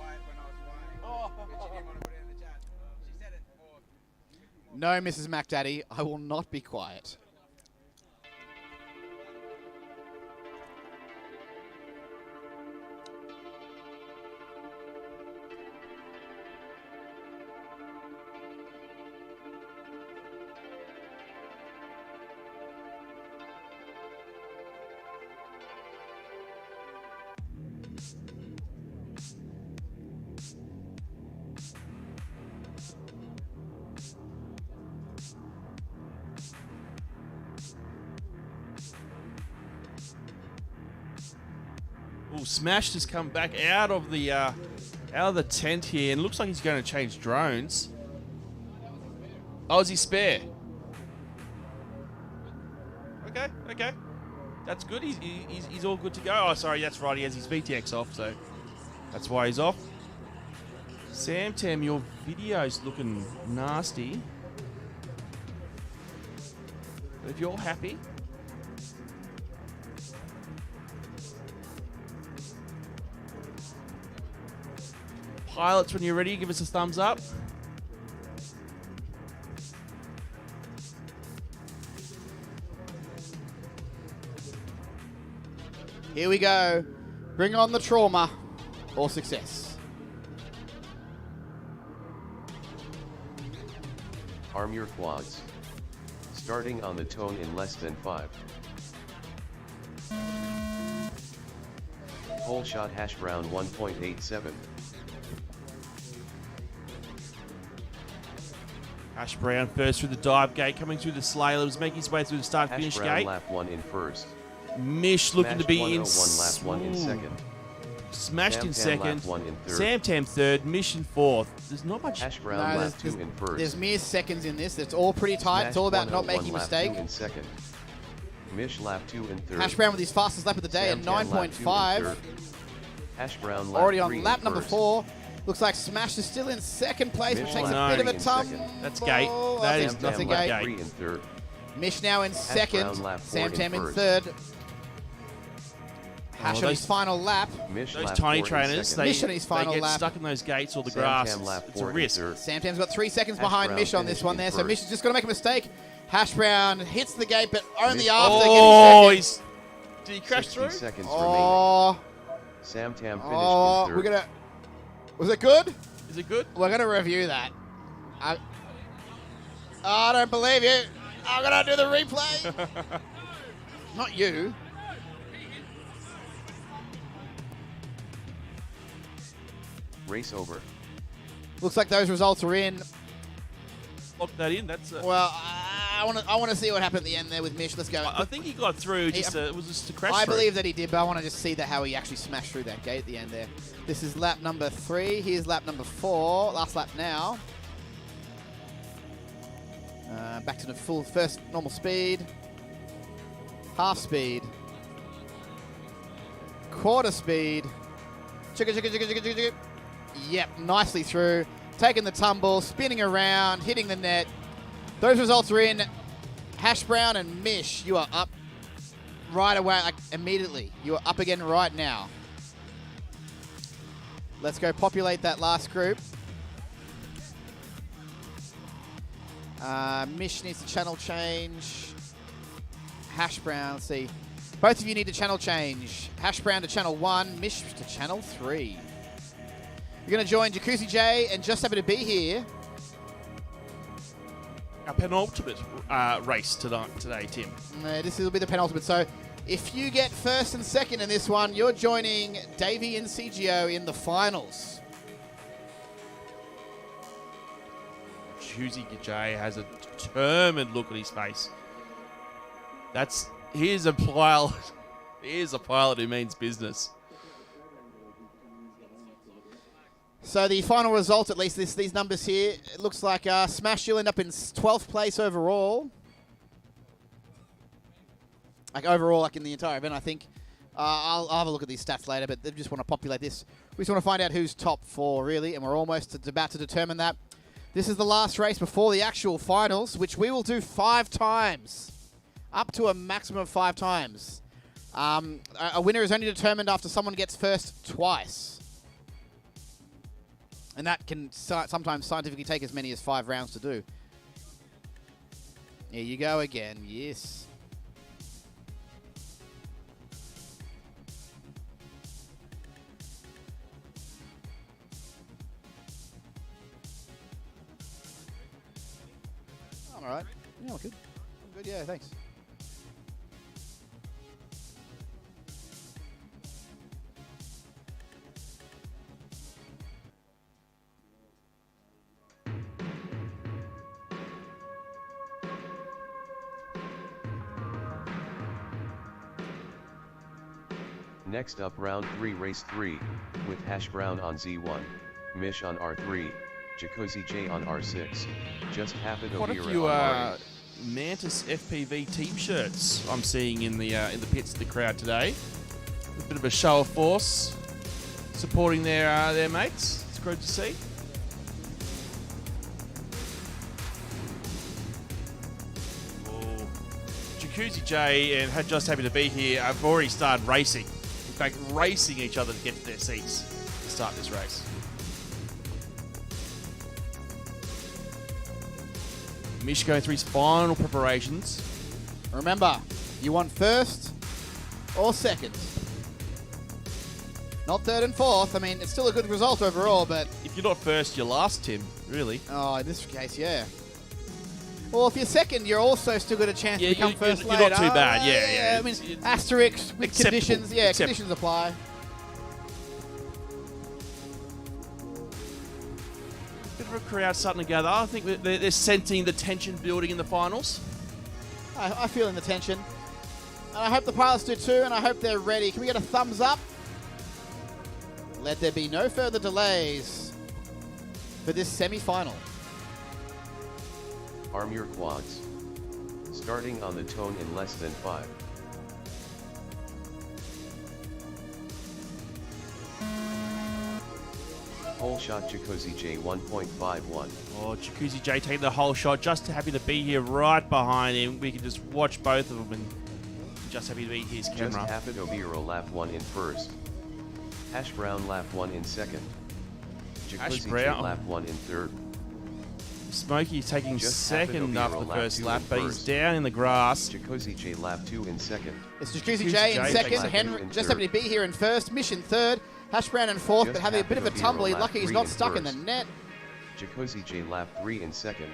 No, Mrs. Mac Daddy, I will not be quiet. Ooh, Smash has come back out of the tent here and looks like he's going to change drones. Oh, is he spare? Okay. That's good. He's all good to go. Oh, sorry, that's right. He has his VTX off, so that's why he's off. Sam Tam, your video's looking nasty. But if you're happy. Pilots, when you're ready, give us a thumbs up. Here we go. Bring on the trauma or success. Arm your quads. Starting on the tone in less than 5. Pole shot hash brown 1.87. Hash Brown first through the dive gate, coming through the sleigh. Was making his way through the start-finish Hash Brown gate. lap 1 in first. Mish looking to be in. 101 lap 1 in second. Smashed in second. Lap 1 in third. Sam Tam third. Mish in fourth. There's not much. Hash Brown lap 2 in first. There's mere seconds in this. It's all pretty tight. It's all about not making a mistake. In second. Mish lap 2 in third. Hash Brown with his fastest lap of the day at 9.5. Hash Brown lap already 3 on lap in number first. 4. Looks like Smash is still in second place, but Mish takes a lap bit of a 3 in tumble. second. That's gate. That is that's a lap gate. 3 in third. Mish now in Hash second. Brown lap 4 Sam Tam in first. third. Hash on his final lap. Mish Those lap tiny 4 in trainers, second. Mish on his final they get lap. stuck in those gates or the Sam grass. Tam lap It's a 4 in risk. third. Sam Tam's got 3 seconds Hash behind Brown Mish on this finished one in there, so first. Mish is just going to make a mistake. Hash Brown hits the gate, but only Mish- after Oh, getting he's. Did he crash 60 through? seconds Oh, remaining. Sam Tam finished oh, in third. we're going to... Was it good? Is it good? We're going to review that. I don't believe you. I'm going to do the replay. Not you. Race over. Looks like those results are in. Lock that in. That's. Well, I want to see what happened at the end there with Mish. Let's go. I think he got through. It was just a crash. I through. believe that he did, but I want to just see how he actually smashed through that gate at the end there. This is lap number 3. Here's lap number 4. Last lap now. Back to the full first normal speed. Half speed. Quarter speed. Chicka, chicka, chicka, chicka, chicka, chicka. Yep, nicely through. Taking the tumble, spinning around, hitting the net. Those results are in. Hash Brown and Mish, you are up right away, like immediately. You are up again right now. Let's go populate that last group. Mish needs to channel change. Hash Brown, let's see. Both of you need to channel change. Hash Brown to channel 1, Mish to channel 3. You're going to join Jacuzzi J and just happy to be here. Our penultimate race today, Tim. This will be the penultimate. So if you get first and second in this one, you're joining Davey and CGO in the finals. Jacuzzi J has a determined look at his face. Here's a pilot. Here's a pilot who means business. So the final result, at least these numbers here, it looks like Smash, you'll end up in 12th place overall. Like overall, like in the entire event, I think. I'll have a look at these stats later, but they just want to populate this. We just want to find out who's top 4, really, and we're almost about to determine that. This is the last race before the actual finals, which we will do 5 times. Up to a maximum of 5 times. A winner is only determined after someone gets first twice. And that can sometimes scientifically take as many as 5 rounds to do. Here you go again. Yes. I'm alright. Yeah, I'm good. I'm good, yeah, thanks. Next up round 3 race 3, with Hash Brown on Z1, Mish on R3, Jacuzzi J on R6, just happened Quite a over few on Mantis FPV team shirts I'm seeing in the pits of the crowd today. A bit of a show of force, supporting their mates. It's great to see. Oh. Jacuzzi J and Just Happy to Be Here have already started racing. In fact, racing each other to get to their seats to start this race. Mish going through his final preparations. Remember, you want first or second. Not third and fourth. I mean, it's still a good result overall, but... If you're not first, you're last, Tim, really. Oh, in this case, yeah. Well, if you're second, you're also still got a chance to become first you're later. not too bad. Yeah. I mean, asterisks with conditions. Yeah, Acceptable. conditions apply. Bit of a crowd starting to gather. I think they're sensing the tension building in the finals. I feel in the tension. And I hope the pilots do too, and I hope they're ready. Can we get a thumbs up? Let there be no further delays for this semi-final. Arm your quads. Starting on the tone in less than 5. Whole shot Jacuzzi J 1.51. Oh, Jacuzzi J taking the whole shot. Just happy to be here right behind him. We can just watch both of them and just happy to be his camera. Just Hafid Obiro lap 1 in first. Hash Brown lap 1 in second. Jacuzzi J lap 1 in third. Smokey's taking Just second Hafid after the Obiro first lap lap, 2 but in he's first. down in the grass. Jacuzzi J lap 2 in second. It's Jacuzzi J in second. Henry just happy to be here in first. Mission third. Hash Brown in fourth, Just but having a bit of a Hafid Obiro tumble. He's lap lucky he's 3 not in stuck in the first. net. Jacuzzi J lap 3 in second.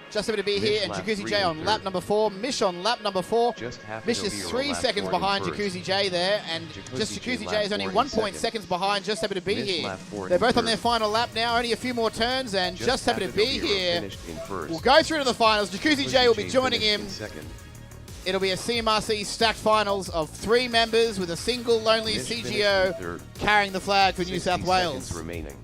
Just happy to be Mish here, and lap Jacuzzi 3 J in on lap third. number 4. Mish on lap number 4. Just Hafid Mish is Obiro 3 lap seconds 4 in behind first. Jacuzzi J there, and just Jacuzzi J Jacuzzi lap J is only 4 in 1 second. seconds behind. Just happy to be Mish here. lap 4 in They're both on third. their final lap now. Only a few more turns, and just happy to Hafid be Obiro here. finished in first. We'll go through to the finals. Jacuzzi J will be joining finished him. in second. It'll be a CMRC stacked finals of 3 members with a single lonely Mish finished in CGO third. carrying the flag for New 60 South Wales. seconds remaining.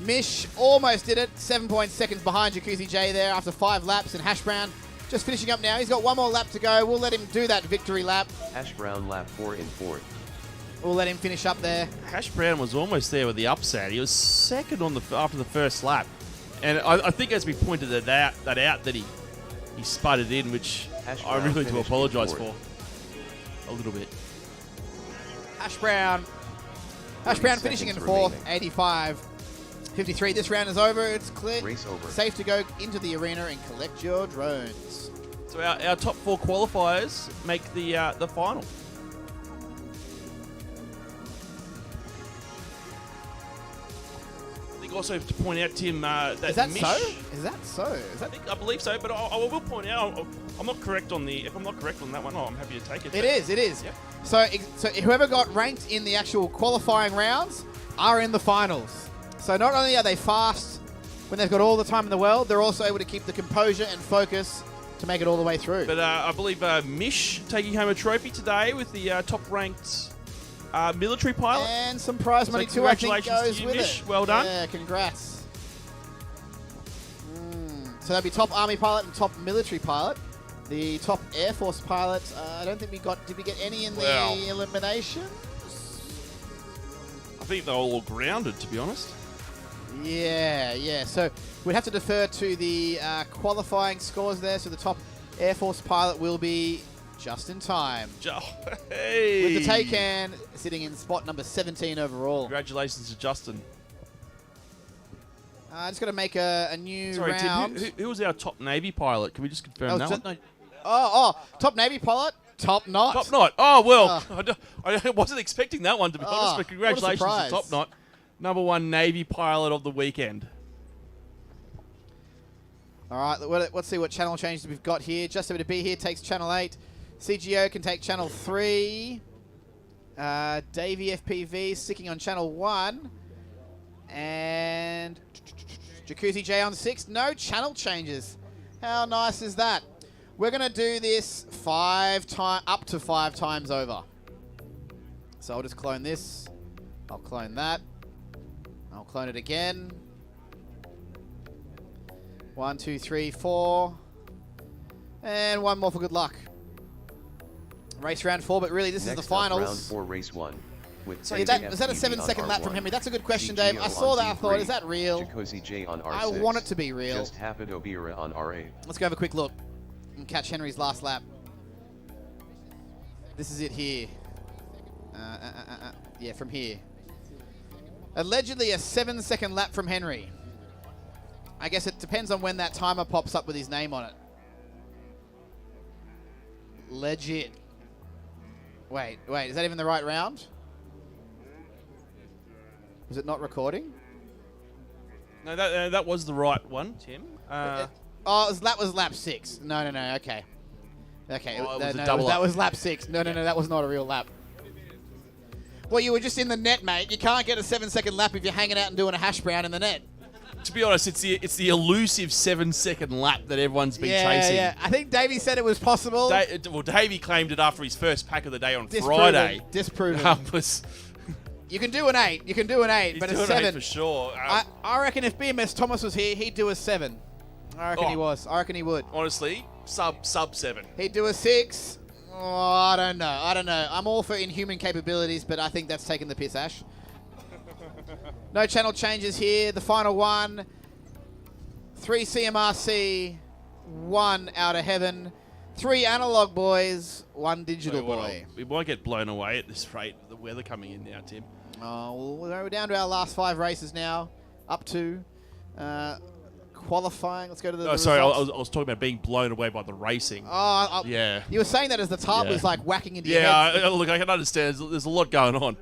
Mish almost did it. 7 seconds behind Jacuzzi J there after 5 laps, and Hash Brown just finishing up now. He's got 1 more lap to go. We'll let him do that victory lap. Hash Brown lap 4 in fourth. We'll let him finish up there. Hash Brown was almost there with the upset. He was second on after the first lap, and I think as we pointed that out that he sputtered in, which Hash I Brown really do finished in apologise fourth. for a little bit. Hash Brown 30 finishing in seconds 4th, remaining. 85-53. This round is over. It's clear. Race over. Safe to go into the arena and collect your drones. So our top 4 qualifiers make the final. I think also to point out, Tim, that Is that Mish, so? Is that so? I believe so, but I will point out I'm not correct on if I'm not correct on that one, I'm happy to take it. It is. Yep. So whoever got ranked in the actual qualifying rounds are in the finals. So not only are they fast when they've got all the time in the world, they're also able to keep the composure and focus to make it all the way through. But I believe Mish taking home a trophy today with the top-ranked military pilot. And some prize money too, I think, congratulations goes to you, with Mish. it. Well done. Yeah, congrats. So that'd be top Army pilot and top military pilot. The top Air Force pilot, I don't think we got... Did we get any in the elimination? I think they're all grounded, to be honest. Yeah. So we'd have to defer to the qualifying scores there. So the top Air Force pilot will be just in time. Hey. With the Taycan sitting in spot number 17 overall. Congratulations to Justin. I just got to make a new Sorry, round. Tim, who was our top Navy pilot? Can we just confirm that one? Top Navy pilot, Top Knot. Top Knot. Oh, well, I wasn't expecting that one, to be honest, but what a congratulations to surprise. Top Knot. Number 1 Navy pilot of the weekend. All right, let's see what channel changes we've got here. Just able to be here takes channel 8. CGO can take channel 3. Davey FPV sticking on channel 1. And Jacuzzi J on 6. No channel changes. How nice is that? We're going to do this up to 5 times over. So I'll just clone this. I'll clone that. I'll clone it again. 1, 2, 3, 4. And 1 more for good luck. Race round 4, but really this is the finals. Round 4, race 1. So is that a 7-second lap from Henry? That's a good question, Dave. I saw that. I thought, is that real? Jacuzzi J on R6. I want it to be real. Just Hafid Obiro on R8. Let's go have a quick look and catch Henry's last lap. This is it here. Yeah, from here. Allegedly a 7-second lap from Henry. I guess it depends on when that timer pops up with his name on it. Legit. Wait, is that even the right round? Was it not recording? No, that was the right one, Tim. Oh, that was lap 6. No. Okay. Okay. Oh, it was a no, double that up. was lap 6. No. That was not a real lap. Well, you were just in the net, mate. You can't get a 7-second lap if you're hanging out and doing a hash brown in the net. To be honest, it's the elusive 7-second lap that everyone's been chasing. Yeah. I think Davey said it was possible. Davey claimed it after his first pack of the day on Disproven. Friday. Disproven. You can do an 8. You can do an 8, but a 7 8 for sure. I reckon if BMS Thomas was here, he'd do a 7. I reckon he was. I reckon he would. Honestly, sub 7. He'd do a 6. Oh, I don't know. I'm all for inhuman capabilities, but I think that's taking the piss, Ash. No channel changes here. The final one. 3 CMRC, 1 Out of Heaven, 3 Analog Boys, 1 Digital Boy. We might get blown away at this rate. The weather coming in now, Tim. Oh, well, we're down to our last 5 races now. Up to qualifying. Let's go to the sorry, I results. was talking about being blown away by the racing. Yeah. You were saying that as the tarp was like whacking into your head. Yeah, look, I can understand. There's a lot going on.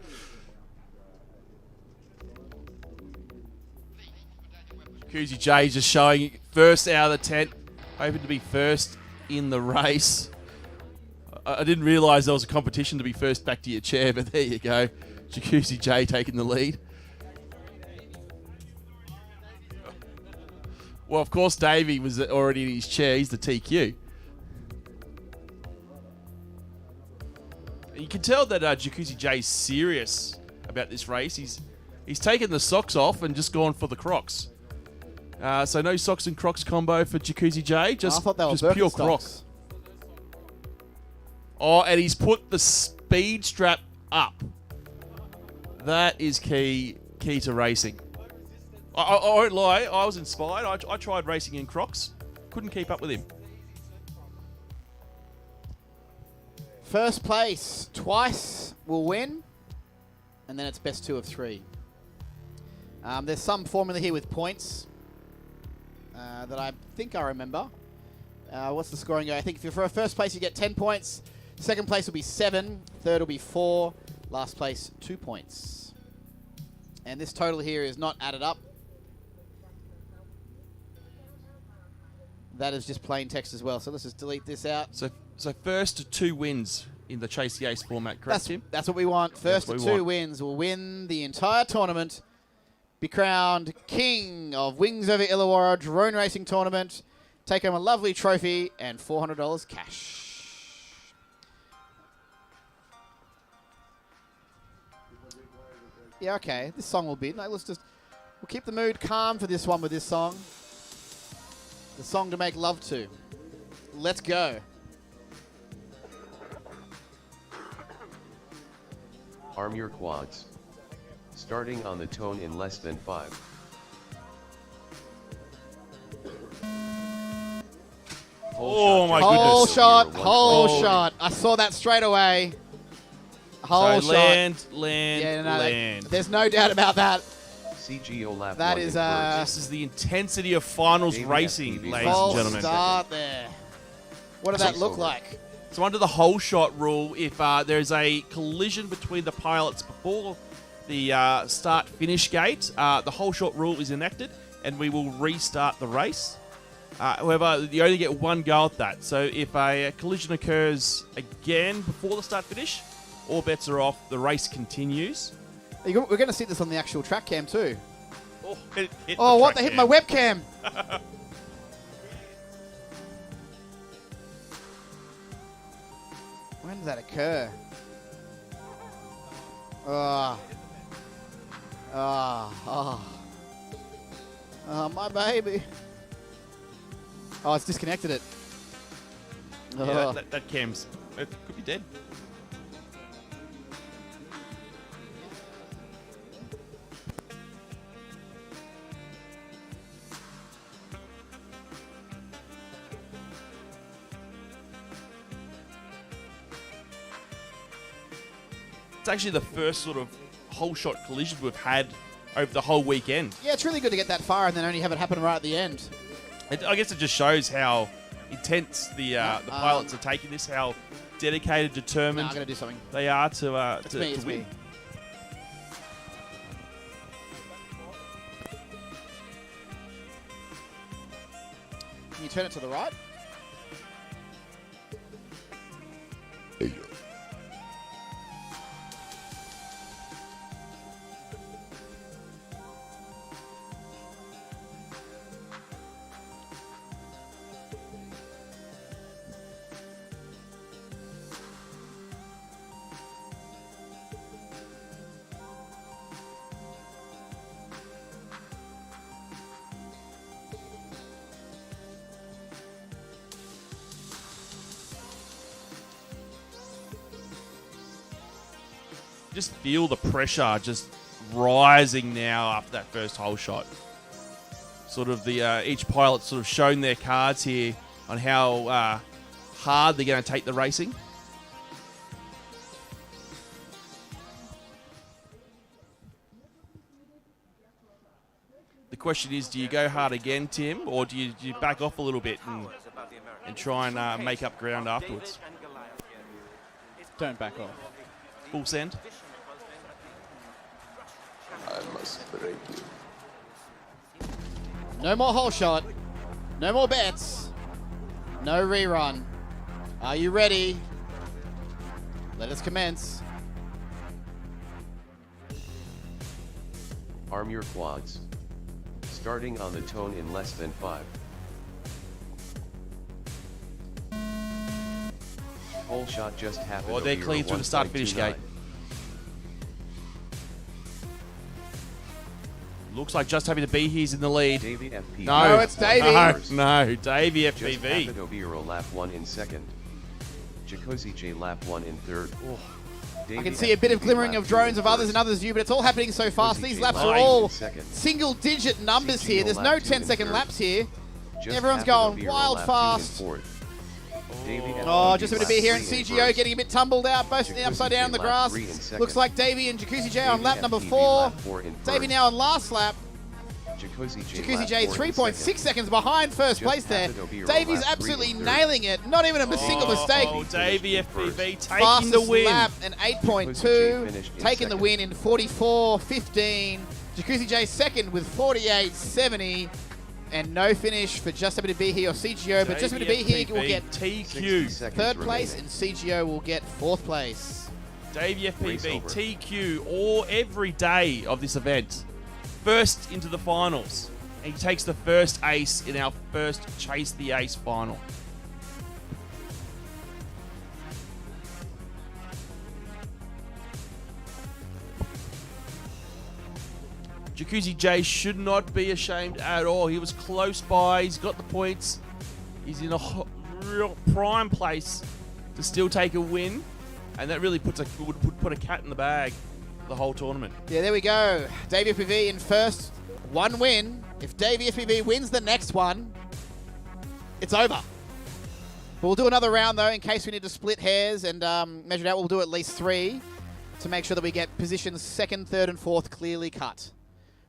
Jacuzzi J just showing first out of the tent, hoping to be first in the race. I didn't realise there was a competition to be first back to your chair, but there you go. Jacuzzi J taking the lead. Well, of course, Davey was already in his chair. He's the TQ. You can tell that Jacuzzi J's serious about this race. He's taken the socks off and just gone for the Crocs. So no socks and Crocs combo for Jacuzzi J. Just, I thought they were just pure Crocs. Oh, and he's put the speed strap up. That is key to racing. I won't lie, I was inspired. I tried racing in Crocs. Couldn't keep up with him. First place twice will win, and then it's best 2 of 3. There's some formula here with points that I think I remember. What's the scoring go? I think if you're for a first place, you get 10 points. Second place will be 7. Third will be 4. Last place, 2 points. And this total here is not added up. That is just plain text as well. So let's just delete this out. So first to 2 wins in the Chase the Ace format, correct, Tim? That's what we want. First to 2 wins will win the entire tournament. Be crowned king of Wings Over Illawarra Drone Racing Tournament. Take home a lovely trophy and $400 cash. Yeah, okay. This song will be. No, we'll keep the mood calm for this one with this song. The song to make love to. Let's go. Arm your quads. Starting on the tone in less than 5. Oh my goodness. goodness. Whole shot. I saw that straight away. Whole shot. Land. There's no doubt about that. CGO lap That 1 is This is the intensity of finals racing, ladies and gentlemen. Start there. What did that look like? So under the whole shot rule, if there's a collision between the pilots before the start-finish gate, the whole shot rule is enacted, and we will restart the race. However, you only get 1 go at that. So if a collision occurs again before the start-finish, all bets are off. The race continues. We're going to see this on the actual track cam too. Oh, what? They hit my webcam. When did that occur? Oh, my baby. Oh, it's disconnected it. Yeah, that cam's... It could be dead. It's actually the first sort of whole shot collision we've had over the whole weekend. Yeah, it's really good to get that far and then only have it happen right at the end. I guess it just shows how intense the pilots are taking this, how dedicated, determined I'm going to do something. they are to It's win. me. Can you turn it to the right? Just feel the pressure just rising now after that first hole shot. Sort of the each pilot sort of shown their cards here on how hard they're going to take the racing. The question is, do you go hard again, Tim, or do you back off a little bit and try and make up ground afterwards? Don't back off. Full send. I must break you. No more hole shot. No more bets. No rerun. Are you ready? Let us commence. Arm your quads. Starting on the tone in less than 5. Hole shot just happened. Oh, they're clean through the start finish gate. Looks like Just Happy to Be Here's in the lead. Davey FPV. No, it's Davey. No, Davey Just FPV. happened Obiro lap 1 in second. Jacuzzi J lap 1 in third. I Davey can see a bit of FPV glimmering lap of 2 drones in of others first. and others view, but it's all happening so fast. These J laps lap are 9 all in second. single-digit numbers CGO here. There's no lap 2 in 10-second third. laps here. Just Everyone's happened going Obiro wild lap 2 in fast. fourth. Davey Oh, FPV just happy to lap be here in 3 in CGO, first. getting a bit tumbled out, both Jacuzzi upside down in the J lap grass. 3 in second. Looks like Davey and Jacuzzi J on Davey lap number FPV 4. lap 4 in Davey first. now on last lap. Jacuzzi J lap 4 in 3.6 second. seconds behind first Just place there. happened Obiro Davey's lap 3 absolutely in third. nailing it. Not even a single mistake. Oh, Davey FPV taking Fastest the win. lap, an Jacuzzi J 8.2. finished in Taking the second. win in 44.15. Jacuzzi J second with 48.70. And no finish for Just Happy to Be Here or CGO, but Just Happy to Be Here will get TQ. third place and CGO will get fourth place. Davey Race FPV, over. TQ, all every day of this event. First into the finals. And he takes the first ace in our first Chase the Ace final. Jacuzzi J should not be ashamed at all. He was close by. He's got the points. He's in a real prime place to still take a win. And that really would put a cat in the bag for the whole tournament. Yeah, there we go. Davey FPV in first. One win. If Davey FPV wins the next one, it's over. But we'll do another round, though, in case we need to split hairs and measure it out. We'll do at least 3 to make sure that we get positions 2nd, 3rd, and 4th clearly cut.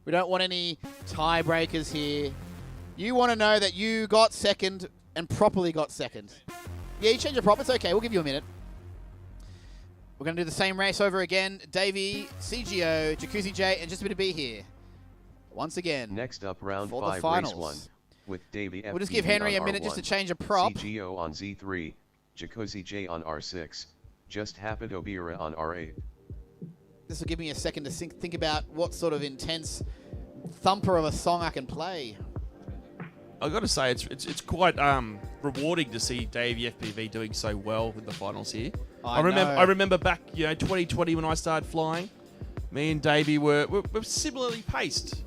We don't want any tiebreakers here. You want to know that you got second and properly got second. Yeah, you change your prop. It's okay. We'll give you a minute. We're going to do the same race over again. Davey, CGO, Jacuzzi J, and Just a Bit to Be Here. Once again. Next up, round for 5, the finals. race 1. With Davey We'll just FPV give Henry on a minute R1, just to change a prop. CGO on Z3, Jacuzzi J on R6, Just Happened Obira on R8. This will give me a second to think about what sort of intense thumper of a song I can play. I've got to say, it's quite rewarding to see Davey FPV doing so well in the finals here. I remember back, 2020 when I started flying. Me and Davey were similarly paced,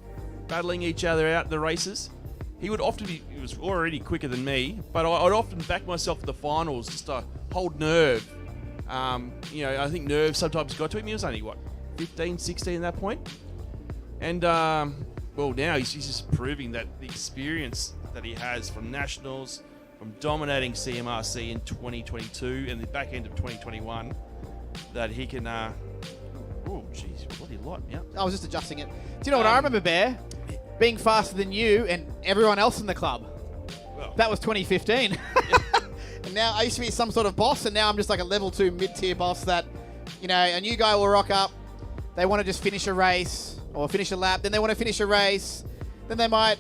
battling each other out in the races. He was already quicker than me, but I'd often back myself in the finals just to hold nerve. I think nerve sometimes got to him. He was only, 15, 16 at that point? And, now he's just proving that the experience that he has from nationals, from dominating CMRC in 2022 and the back end of 2021, that he can... oh, jeez, bloody light me up. I was just adjusting it. Do you know what I remember, Bear? Being faster than you and everyone else in the club. Well, that was 2015. And now I used to be some sort of boss, and now I'm just like a level 2 mid-tier boss that, a new guy will rock up. They want to just finish a race or finish a lap. Then they want to finish a race. Then they might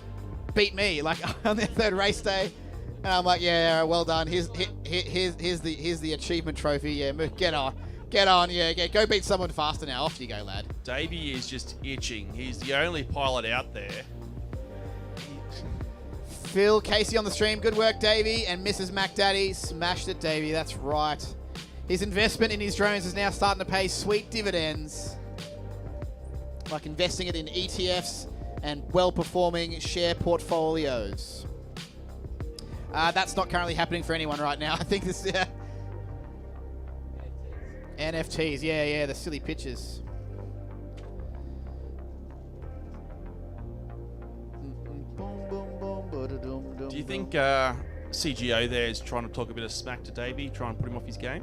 beat me, like on their 3rd race day. And I'm like, yeah, well done. Here's the achievement trophy. Yeah, get on. Yeah, go beat someone faster now. Off you go, lad. Davey is just itching. He's the only pilot out there. Phil Casey on the stream. Good work, Davey. And Mrs. MacDaddy smashed it, Davey. That's right. His investment in his drones is now starting to pay sweet dividends, like investing it in ETFs and well-performing share portfolios. That's not currently happening for anyone right now. I think this, NFTs, yeah, the silly pictures. Do you think CGO there is trying to talk a bit of smack to Davey, try and put him off his game?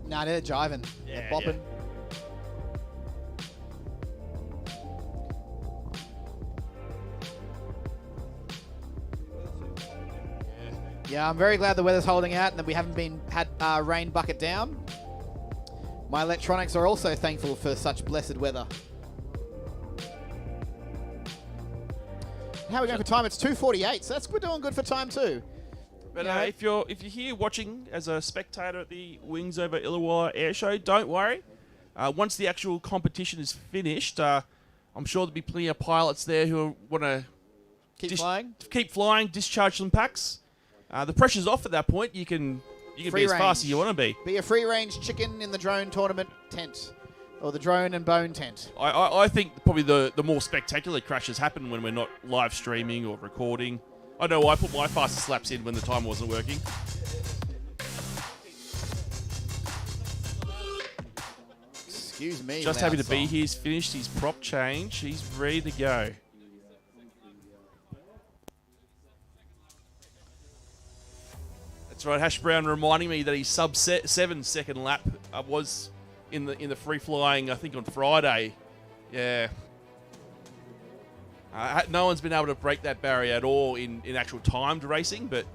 Nah, they're jiving. Yeah, they're bopping. Yeah, I'm very glad the weather's holding out and that we haven't had rain bucket down. My electronics are also thankful for such blessed weather. How are we going for time? It's 2:48, so we're doing good for time too. But if you're here watching as a spectator at the Wings over Illawarra Airshow, don't worry. Once the actual competition is finished, I'm sure there'll be plenty of pilots there who want to keep flying, discharge some packs. The pressure's off at that point. You can be as fast as you want to be. Be a free-range chicken in the drone tournament tent. Or the drone and bone tent. I think probably the more spectacular crashes happen when we're not live streaming or recording. I know I put my fastest laps in when the timer wasn't working. Excuse me. Just happy to be here. He's finished his prop change. He's ready to go. That's right. Hash Brown reminding me that his sub 7-second lap was in the free flying, I think, on Friday. Yeah. No one's been able to break that barrier at all in actual timed racing, but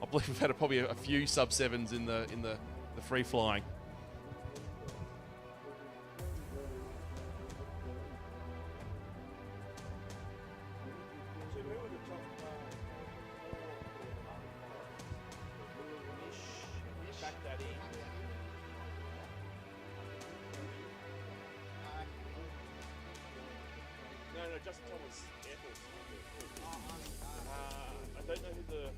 I believe we've had probably a few sub 7s in the free flying. I don't know who the...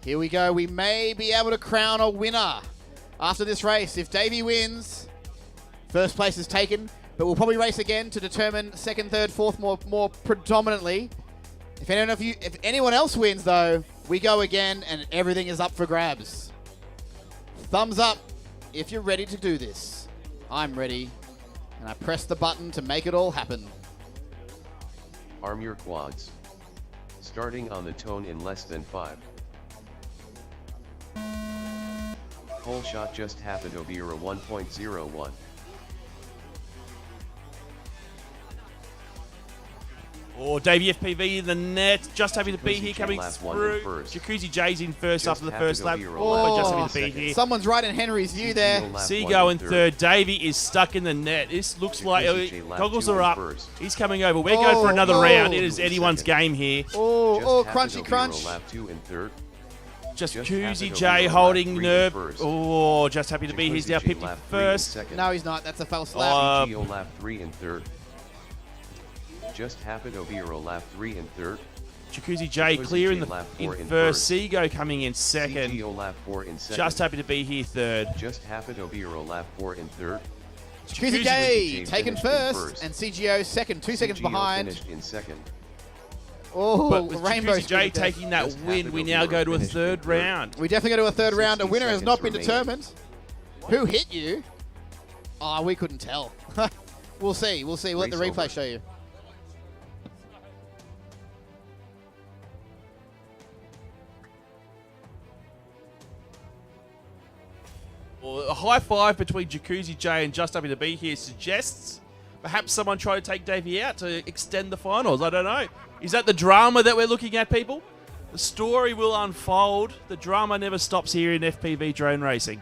Here we go. We may be able to crown a winner after this race. If Davey wins, first place is taken, but we'll probably race again to determine second, third, fourth more predominantly. If anyone else wins, though, we go again and everything is up for grabs. Thumbs up if you're ready to do this. I'm ready, and I press the button to make it all happen. Arm your quads. Starting on the tone in less than 5. Pole shot just happened Obira 1.01. Oh, Davey FPV in the net. Just happy to be here coming through. Jacuzzi J's in first after the first lap. Oh, just happy to be here. Someone's right in Henry's view there. Seago in third. Davey is stuck in the net. This looks like goggles are up. He's coming over. We're going for another round. It is anyone's game here. Oh, crunchy crunch. Lap 2 in third. Just Jacuzzi J holding nerve. Oh, just happy to be here. He's now 51st. No, he's not. That's a false lap. CGO lap 3 in third. Just happened Obira lap 3 in third. Jacuzzi J clear in first. Seago coming in second. CGO lap 4 in second. Just happy to be here third. Just happened Obira lap 4 in third. Jacuzzi J taken first and CGO second, 2 seconds behind. Finished in second. Oh, but with Rainbow Jacuzzi J taking that win, we now go to a third round. We definitely go to a third round. A winner has not been determined. Who hit you? Oh, we couldn't tell. We'll see. We'll see. We'll let the replay show you. Well, a high five between Jacuzzi J and Just WB here suggests perhaps someone try to take Davey out to extend the finals. I don't know. Is that the drama that we're looking at, people? The story will unfold. The drama never stops here in FPV drone racing.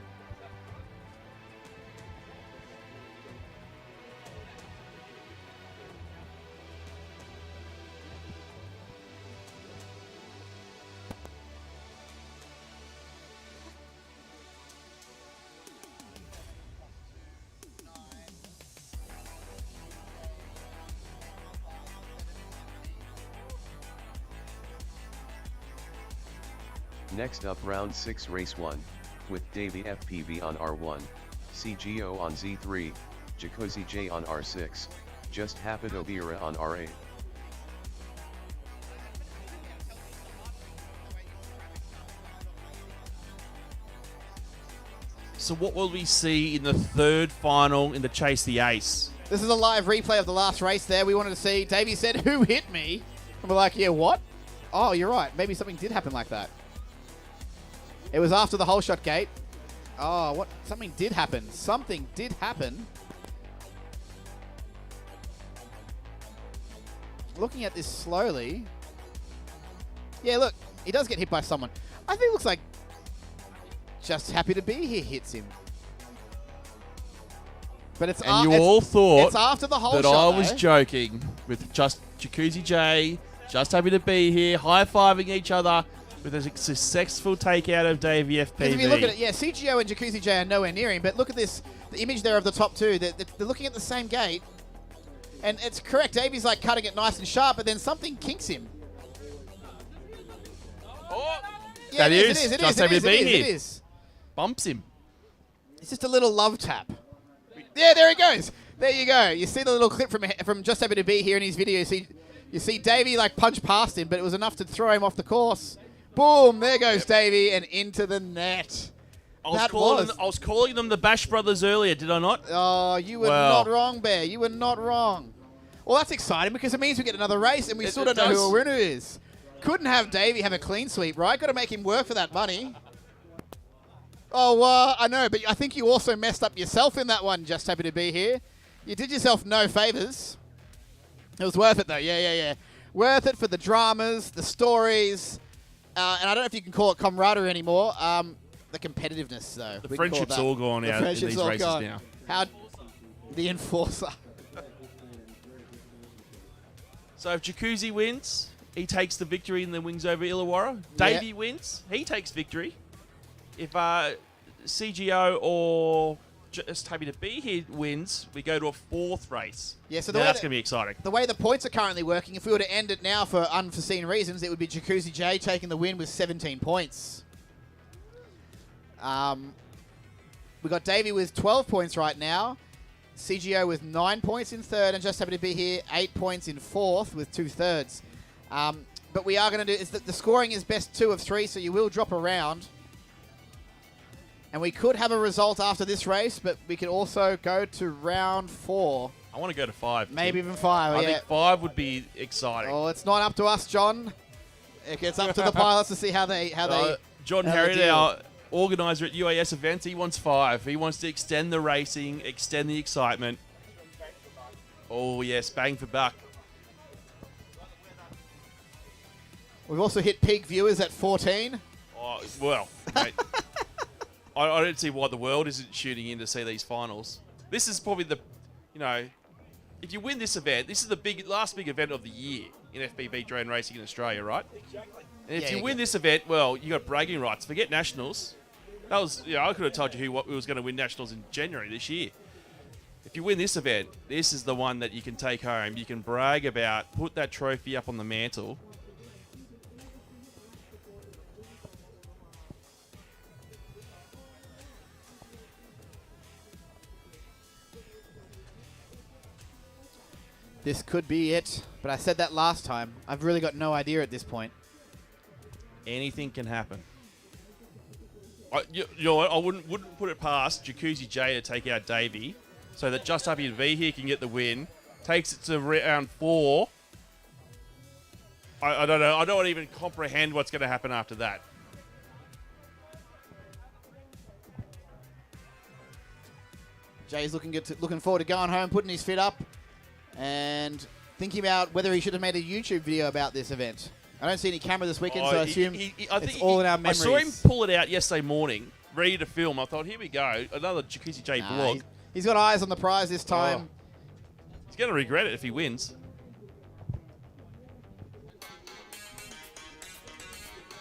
Next up, round 6 race 1, with Davey FPV on R1, CGO on Z3, Jacuzzi J on R6, Just Habitobira on R8. So what will we see in the third final in the Chase the Ace? This is a live replay of the last race there. We wanted to see. Davey said, "Who hit me?" And we're like, yeah, what? Oh, you're right. Maybe something did happen like that. It was after the whole shot gate. Oh, what? Something did happen. Something did happen. Looking at this slowly. Yeah, look. He does get hit by someone. I think it looks like Just Happy to Be Here hits him. But it's and you all thought it's after the whole that shot, I was joking with just Jacuzzi J, Just Happy to Be Here, high-fiving each other with a successful takeout of Davey FPV. Because if you look at it, yeah, CGO and Jacuzzi J are nowhere near him, but look at this, the image there of the top two. They're looking at the same gate, and it's correct. Davey's like cutting it nice and sharp, but then something kinks him. Oh, yeah, that is. Just Happy to Be Here. It is. Bumps him. It's just a little love tap. Yeah, there he goes. There you go. You see the little clip from Just Happy to Be Here in his video. You see Davey like punch past him, but it was enough to throw him off the course. Boom! There goes Davey and into the net. I was calling them the Bash Brothers earlier, did I not? Oh, you were not wrong, Bear. You were not wrong. Well, that's exciting because it means we get another race and we still don't know who a winner is. Couldn't have Davey have a clean sweep, right? Got to make him work for that money. Oh, I know, but I think you also messed up yourself in that one, Just Happy to Be Here. You did yourself no favors. It was worth it, though. Yeah. Worth it for the dramas, the stories, and I don't know if you can call it camaraderie anymore. The competitiveness, though. The friendship's all gone out in these races now. How the enforcer. So if Jacuzzi wins, he takes the victory and then wings over Illawarra. Davey wins, he takes victory. If CGO or Just Happy to Be Here wins, we go to a fourth race. Yeah, so that's going to be exciting. The way the points are currently working, if we were to end it now for unforeseen reasons, it would be Jacuzzi J taking the win with 17 points. We got Davey with 12 points right now. CGO with 9 points in third, and Just Happy to Be Here 8 points in fourth with 2/3. But we are going to do the scoring is best 2 of 3, so you will drop a round. And we could have a result after this race, but we could also go to round 4. I want to go to 5. Maybe even 5. I think 5 would be exciting. Oh, it's not up to us, John. It's up to the pilots to see how they John Harriet, our organizer at UAS events, he wants 5. He wants to extend the racing, extend the excitement. Oh yes, bang for buck. We've also hit peak viewers at 14. Oh well. Mate, I don't see why the world isn't shooting in to see these finals. This is probably if you win this event, this is the last big event of the year in FPV drone racing in Australia, right? Exactly. And if you win this event, well, you got bragging rights. Forget nationals. That was, I could have told you who was going to win nationals in January this year. If you win this event, this is the one that you can take home. You can brag about, put that trophy up on the mantle. This could be it, but I said that last time. I've really got no idea at this point. Anything can happen. You know what? I wouldn't put it past Jacuzzi J to take out Davey, so that Just Happy to Be Here can get the win. Takes it to round 4. I don't know. I don't even comprehend what's going to happen after that. Jay's looking forward to going home, putting his feet up, and thinking about whether he should have made a YouTube video about this event. I don't see any camera this weekend, so I assume it's all in our memories. I saw him pull it out yesterday morning, ready to film. I thought, here we go, another Jacuzzi J vlog. He's got eyes on the prize this time. He's going to regret it if he wins.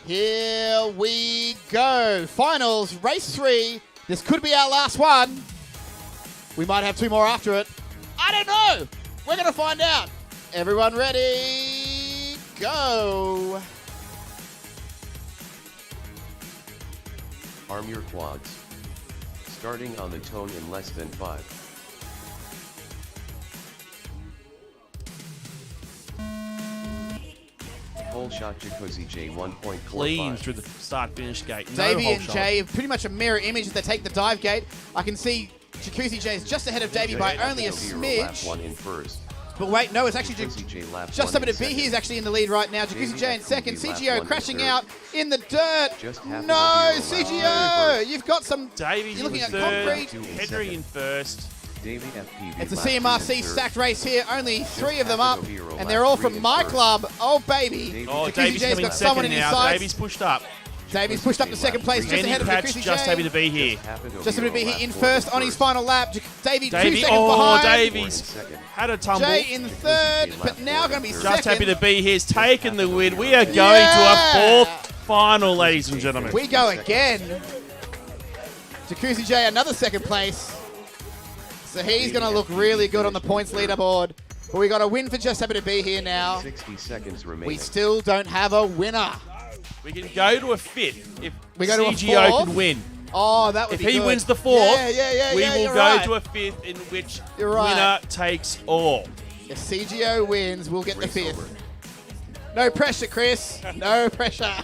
Here we go. Finals, race 3. This could be our last one. We might have 2 more after it. I don't know. We're going to find out. Everyone ready? Go. Arm your quads. Starting on the tone in less than 5. Whole shot Jacuzzi J 1.45. Clean through the start-finish gate. Davey and Jay, pretty much a mirror image as they take the dive gate. I can see Jacuzzi J is just ahead of Davey by only a smidge. Lap 1 in first. But wait, no, it's actually just up to B. He's actually in the lead right now. Jacuzzi J in second. CGO crashing out in the dirt. No, CGO! You've got some. Davey's you're looking at third, concrete. Henry in first. It's a CMRC stacked race here. Only 3 of them up, and they're all from my club. Oh, baby. Oh, Jacuzzi Davey's J's coming got someone in his now. sights. Davey's pushed up. Davey's pushed up to second place, just ahead of Jacuzzi Just J. happy to be here. Just happy to be here in first on his final lap. Davey 2 seconds oh, behind. Davies had a tumble. Jay in third, but now going to be second. Just happy to be here. He's taken the win. We are going to a 4th final, ladies and gentlemen. We go again. Jacuzzi J, another second place. So he's going to look really good on the points leaderboard. But we got a win for Just Happy to Be Here now. 60 seconds remaining. We still don't have a winner. We can go to a 5th if we go to a CGO 4th? can win. Oh, that would if be he good. wins the 4th, we will go right. to a 5th in which You're right. winner takes all. If CGO wins, we'll get the 5th. No pressure, Chris. No pressure.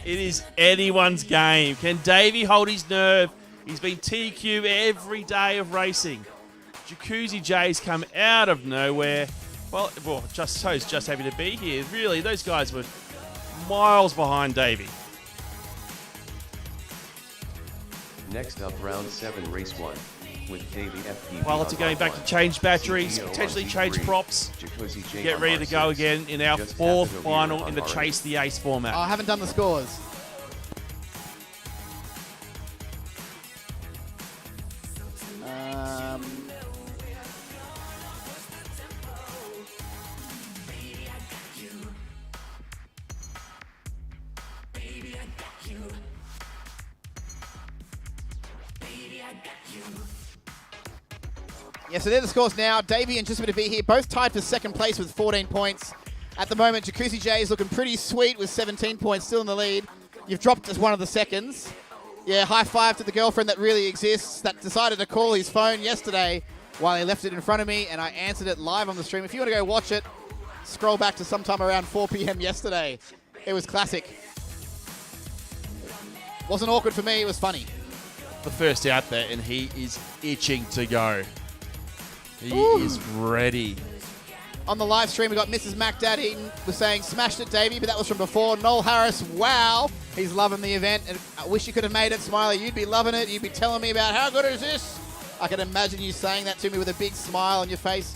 It is anyone's game. Can Davey hold his nerve? He's been TQ every day of racing. Jacuzzi J's come out of nowhere. Well, just happy to be here. Really, those guys were miles behind Davey. Next up, round 7, race 1. With Davey FPV. Pilots are going back to change batteries, potentially change props. Get ready to go again in our 4th final in the Chase the Ace format. I haven't done the scores. Yeah, so they're the scores now. Davey and Just a Bit to Be Here, both tied for second place with 14 points. At the moment, Jacuzzi J is looking pretty sweet with 17 points, still in the lead. You've dropped as one of the seconds. Yeah, high five to the girlfriend that really exists, that decided to call his phone yesterday while he left it in front of me, and I answered it live on the stream. If you want to go watch it, scroll back to sometime around 4 p.m. yesterday. It was classic. Wasn't awkward for me, it was funny. The first out there, and he is itching to go. He is ready. On the live stream, we got Mrs. MacDaddy was saying, smashed it, Davey, but that was from before. Noel Harris, wow. He's loving the event. And I wish you could have made it, Smiley. You'd be loving it. You'd be telling me about how good is this. I can imagine you saying that to me with a big smile on your face.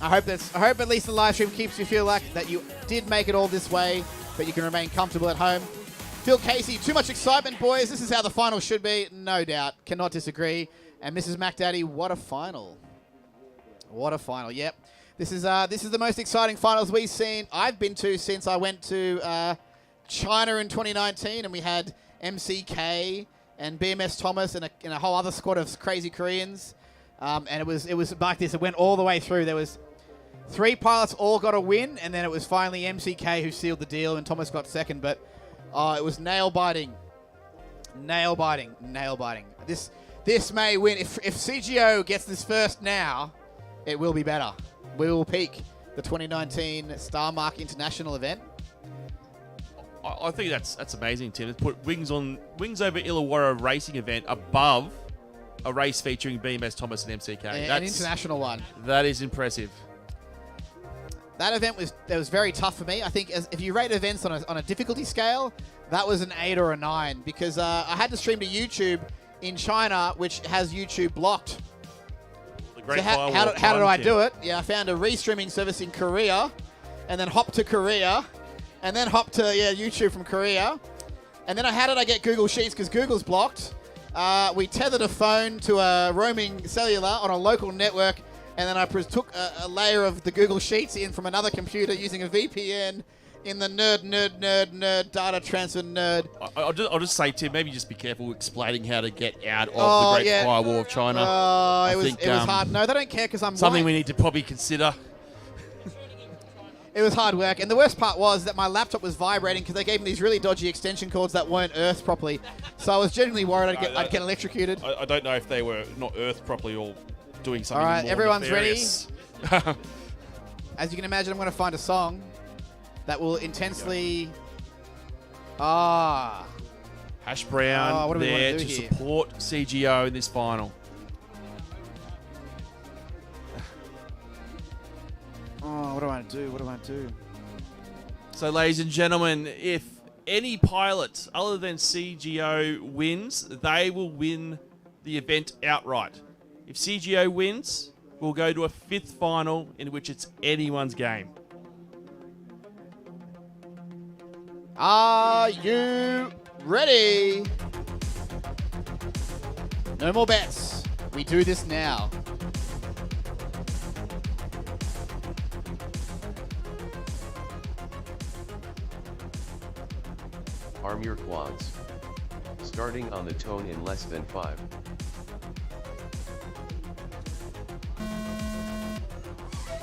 I hope at least the live stream keeps you feel like that you did make it all this way, but you can remain comfortable at home. Phil Casey, too much excitement, boys. This is how the final should be. No doubt. Cannot disagree. And Mrs. MacDaddy, what a final. What a final. Yep. This is the most exciting finals I've been to since I went to China in 2019, and we had MCK and BMS Thomas and a whole other squad of crazy Koreans. And it was like this. It went all the way through. There was 3 pilots all got a win, and then it was finally MCK who sealed the deal, and Thomas got second. But it was nail biting. This may win. If CGO gets this first now, it will be better. We will peak the 2019 Star Mark International event. I think that's amazing, Tim. To put Wings over Illawarra Racing event above a race featuring BMS Thomas and MCK. An international one. That is impressive. That event was very tough for me. I think if you rate events on a difficulty scale, that was an 8 or a 9 because I had to stream to YouTube in China, which has YouTube blocked. The great So how did I do it? Yeah, I found a restreaming service in Korea, and then hopped to Korea, and then hopped to YouTube from Korea, and then how did I get Google Sheets? Because Google's blocked. We tethered a phone to a roaming cellular on a local network, and then I took a layer of the Google Sheets in from another computer using a VPN in the nerd data transfer nerd. I'll just say, Tim, maybe just be careful explaining how to get out of the Great Firewall of China. It was hard. No, they don't care because I'm something white. we need to probably consider. It was hard work, and the worst part was that my laptop was vibrating because they gave me these really dodgy extension cords that weren't earthed properly. So I was genuinely worried I'd get electrocuted. I don't know if they were not earthed properly or doing something. All right, more everyone's nefarious. ready. As you can imagine, I'm going to find a song that will intensely. Hash Brown what do we there want to to do here? support CGO in this final. Oh, what do I do? What do I do? So, ladies and gentlemen, if any pilot other than CGO wins, they will win the event outright. If CGO wins, we'll go to a 5th final in which it's anyone's game. Are you ready? No more bets. We do this now. Arm your quads. Starting on the tone in less than 5.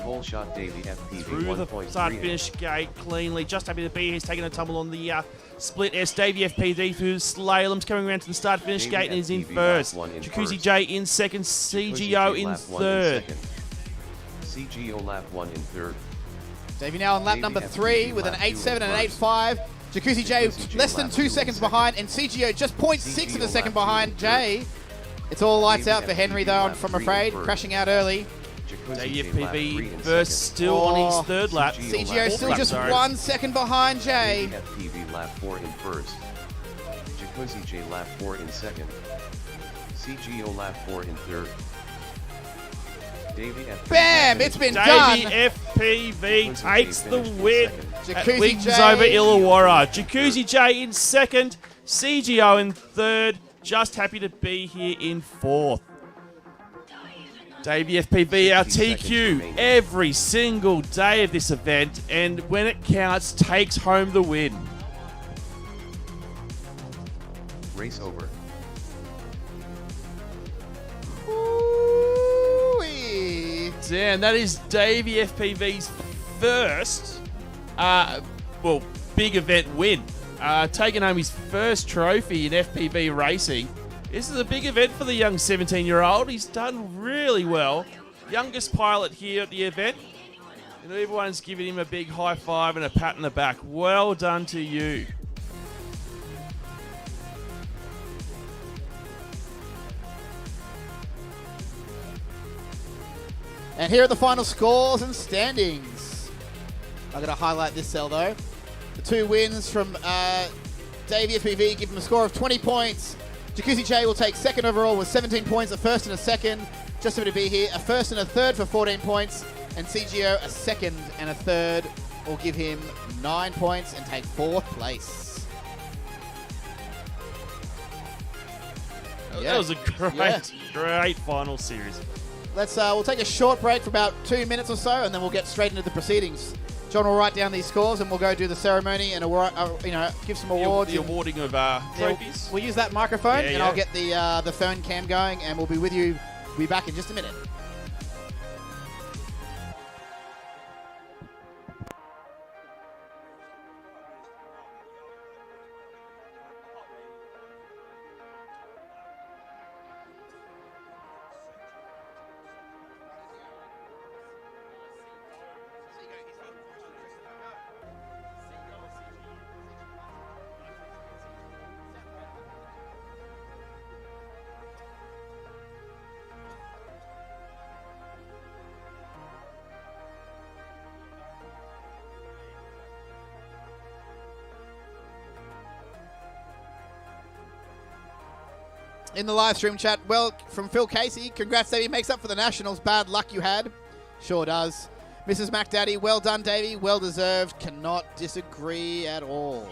Pole shot Davey FPV Through the 1.3. start finish gate cleanly. Just happy to be here. He's taking a tumble on the split S. Davey FPV through the slaloms, coming around to the start finish Davey gate and is in FPV first. lap 1 in Jacuzzi first. J in second. CGO in lap 1 third. second. CGO lap 1 in third. Davey now on lap Davey number FPV 3 with an lap 2 in 8.7 and an first. 8.5. Jacuzzi J Jacuzzi J less than lap 2 2 seconds in second. behind, and CGO just 0.6 of a CGO second lap 2 behind in Jay. It's all lights Davey out for Henry FPV though, lap I'm 3 in afraid. first. Crashing out early. Davey Jacuzzi J lap 3 FPV in first, second. still on his third lap. CGO still Fourth just lap, sorry. 1 second behind Jay. Davey FPV lap 4 in first. Jacuzzi J lap 4 in second. CGO lap 4 in third. Davey FPV Bam! It's been Davey done. FPV takes the win at Jacuzzi Wings J. over Illawarra. Jacuzzi J in second, CGO in third. Just happy to be here in fourth. Davey FPV, our 60 seconds TQ, remaining. every single day of this event, and when it counts, takes home the win. Race over. Ooh-wee. Damn, that is Davey FPV's first, big event win. Taking home his first trophy in FPV racing. This is a big event for the young 17-year-old. He's done really well. Youngest pilot here at the event. And everyone's giving him a big high five and a pat on the back. Well done to you. And here are the final scores and standings. I'm going to highlight this cell though. The 2 wins from Davey FPV give him a score of 20 points. Jacuzzi J will take second overall with 17 points, a first and a second. Just happy to be here. A first and a third for 14 points. And CGO a second and a third will give him 9 points and take 4th place. That was a great final series. We'll take a short break for about 2 minutes or so, and then we'll get straight into the proceedings. John will write down these scores, and we'll go do the ceremony and give some awards. The awarding of trophies. We'll use that microphone, Yeah, and yeah. I'll get the phone cam going, and we'll be with you. We'll be back in just a minute. In the live stream chat, well, from Phil Casey, congrats, Davey. Makes up for the Nationals. Bad luck you had. Sure does. Mrs. MacDaddy, well done, Davey. Well deserved. Cannot disagree at all.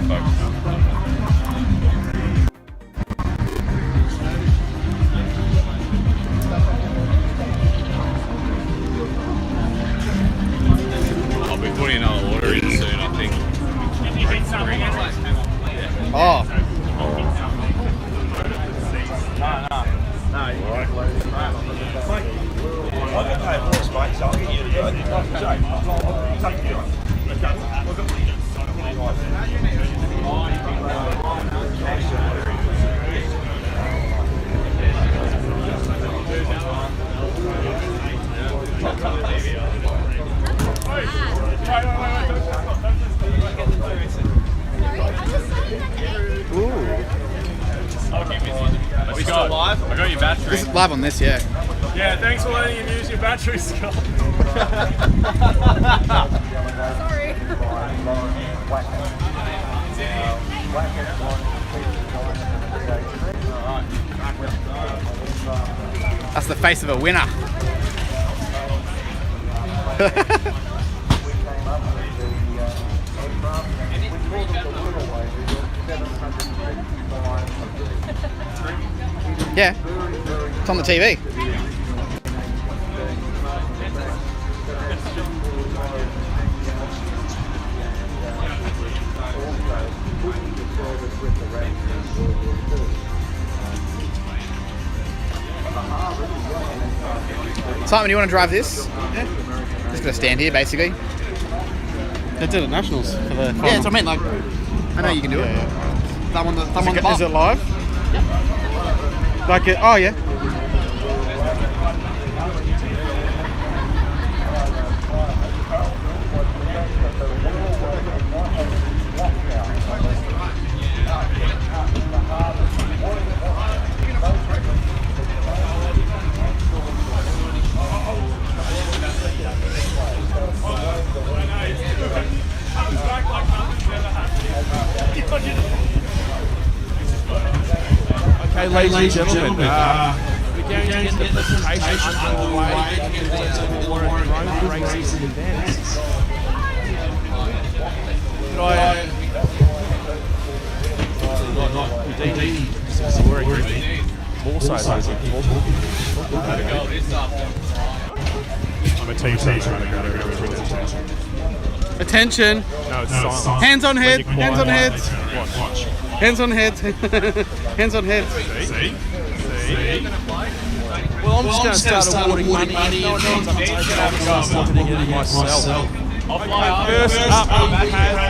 I'll be putting another order in soon, I think. Oh. We got live? I got your battery. This is live on this, yeah. Yeah, thanks for letting him use your battery, Scott. Sorry. That's the face of a winner. Yeah, it's on the TV. Simon, you want to drive this? Yeah. Just gonna stand here, basically. They did it Nationals for the final. Yeah, that's what I mean. Like, I know you can do it. Thumb on the bar. Is it live? Like it? Oh yeah. Okay, ladies and gentlemen, we're going to get the presentation underway into the Illawarra Drone Racing events. Could I... Not indeed, more so, I'm a team trying to grab everyone's attention. Attention. No, it's silent. Hands on head. When you're Hands on quiet, heads. watch. Hands on heads. Hands on heads. See? Well, I'm just going to start awarding money. No one knows I'm taking off looking at it myself. First up, we have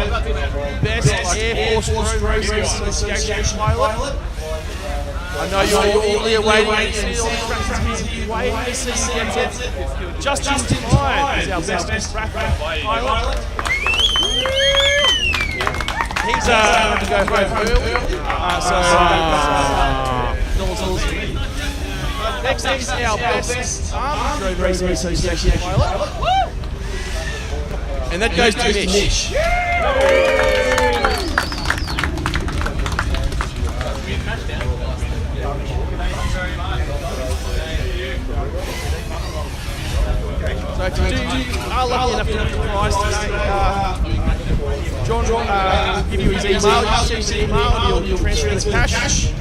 Best Air Force Drone Racing Association pilot. I know you're eagerly awaiting to see all the tracks waiting to see you get it. Just in time is our best traffic pilot. He's going to go home early. Next up is our best Drone Racing Association pilot. And that goes to Mish. So if you are lucky enough to have the prize today, John will give you his email. You'll see his email and you'll transfer the cash.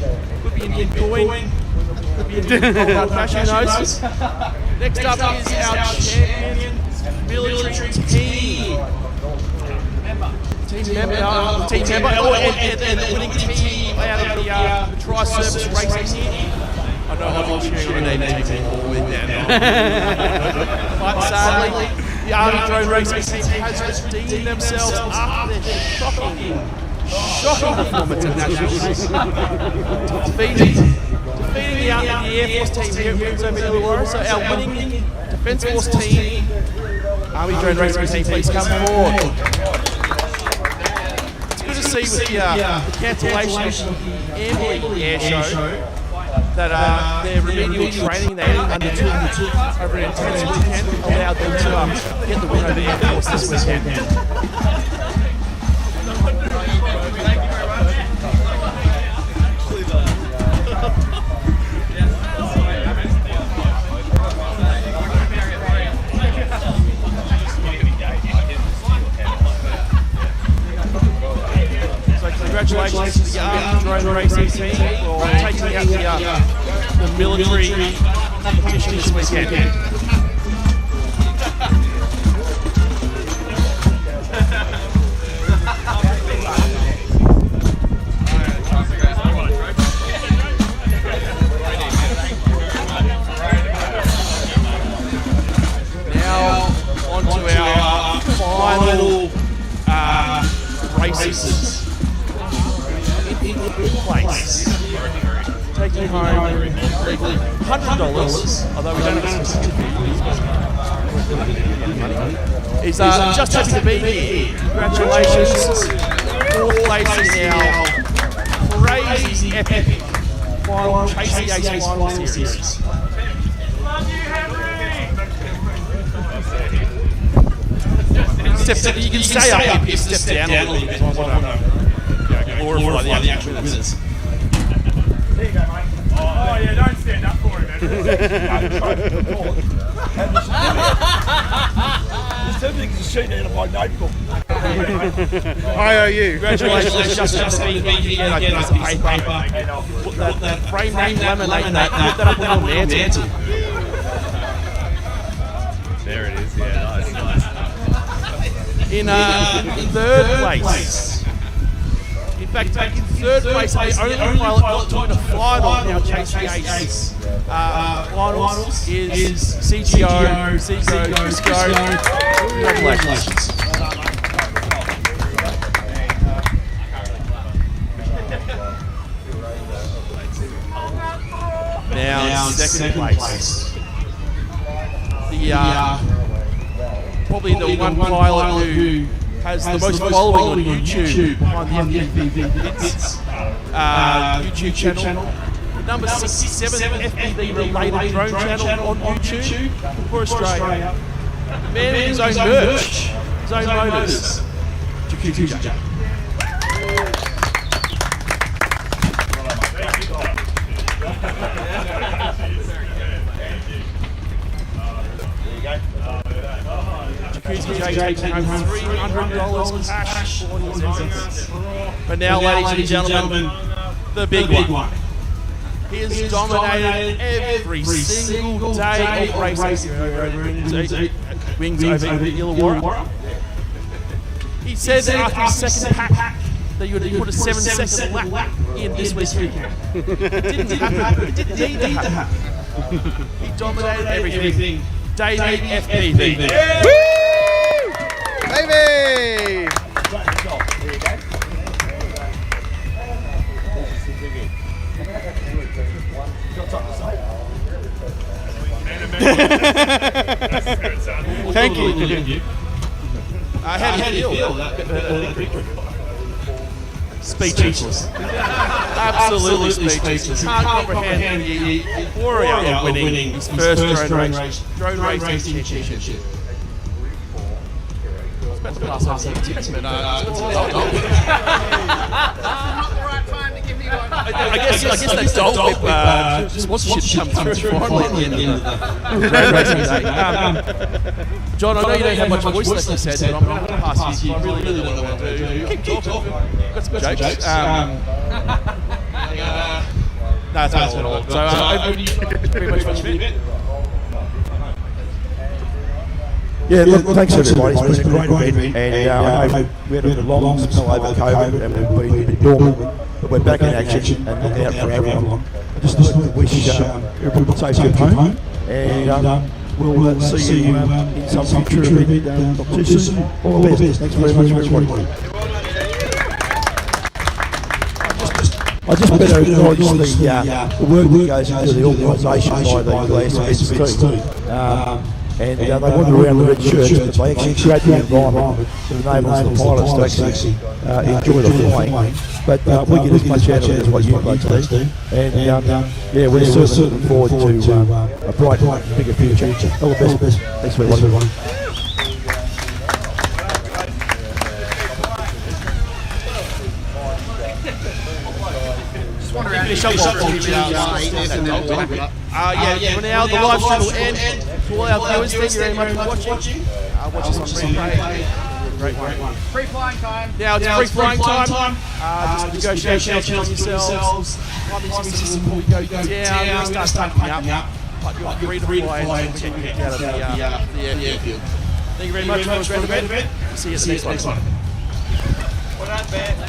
Could be in Bitcoin. Could be in cash, who knows. Next up is our champion military team. Team member, and the winning team out of the Tri-Service Racing team. I know I've been cheering on the name team with now. But sadly, the Army Drone Racing team has redeemed themselves after their shocking performance at Nationals. Defeating the Air Force team here at Wings over Illawarra. So our winning Defence Force team, Army Drone Racing team, please come forward. It's good to see with the cancellation of the Canberra Airshow that their remedial training they undertook over an intensive weekend allowed them to get the win over the Air Force this weekend. So racing team for taking out the military competition this weekend. Now on to our final races. In place, taking home $100, although we don't have a certificate. He's just happy to be here. Congratulations. Fourth place in our crazy epic final Chasey Ace final series. You can stay up if you step down a little bit. Glorify the actual winners. There you go, mate. Oh yeah, don't stand up for him, man. This certificate is shooting out of my notebook. IOU. Congratulations, just being here again as a paper. Put that frame name, laminate that, put that up on your mantle. There it is, yeah, nice. In third place. In fact, in third place, the only pilot not to win a final in our Chasey Ace finals is CGO, Cisco. Congratulations. Now in second place. Probably the one pilot who has the most following on YouTube behind the FPV YouTube channel. The number 67 FPV related drone channel on YouTube for Australia. The man with his own merch, his own motors. Jakuzi. Jakuzi J taking home $300 cash for his efforts. But now, ladies and gentlemen, the big one. He has dominated every single day of racing wings over Illawarra. He said that after the second pack that you would put a 7-second lap in this weekend. It didn't happen. It didn't need to happen. He dominated everything. Davey FPV. Woo! Davey! Thank you. How do you feel? Speechless. Absolutely speechless. Can't comprehend the euphoria of winning his first drone racing championship. I was about to pass on tips, but I guess that Dole Whip sponsorship come through finally at the end of the drone racing day. John, I know you don't have much voice left to say, but I'm going to pass you. I really want to keep talking. Got some jokes. No, it's not all. So, over to you. Pretty much what you meant. Yeah, look, thanks everybody. It's been a great event, and I know we had a long spell over COVID, and we've been a bit dormant, but we're back in action and looking out for everyone. I just wish everyone safety at home, and we'll see you in some future event not too soon. All the best. Thanks very much, everybody. I just better acknowledge the work that goes into the organisation by the Glass events team. And they wander around the red shirts, but they actually create the environment that enables the pilots to actually enjoy the flying. But we get as much out of it as what you blokes do. And yeah, we're certainly looking forward to a bright, bigger future. All the best. Thanks very much. For now, the live stream will end. To all our viewers, thank you very much for watching. Watch us on replay. great one. Free flying time. Now it's free flying time. Just negotiate on yourselves. Might be some system before we go down. We're going to start packing up. But you're free to fly until we get out of the airfield. Thank you very much. Have a great event. See you at the next one. Well done, Bear.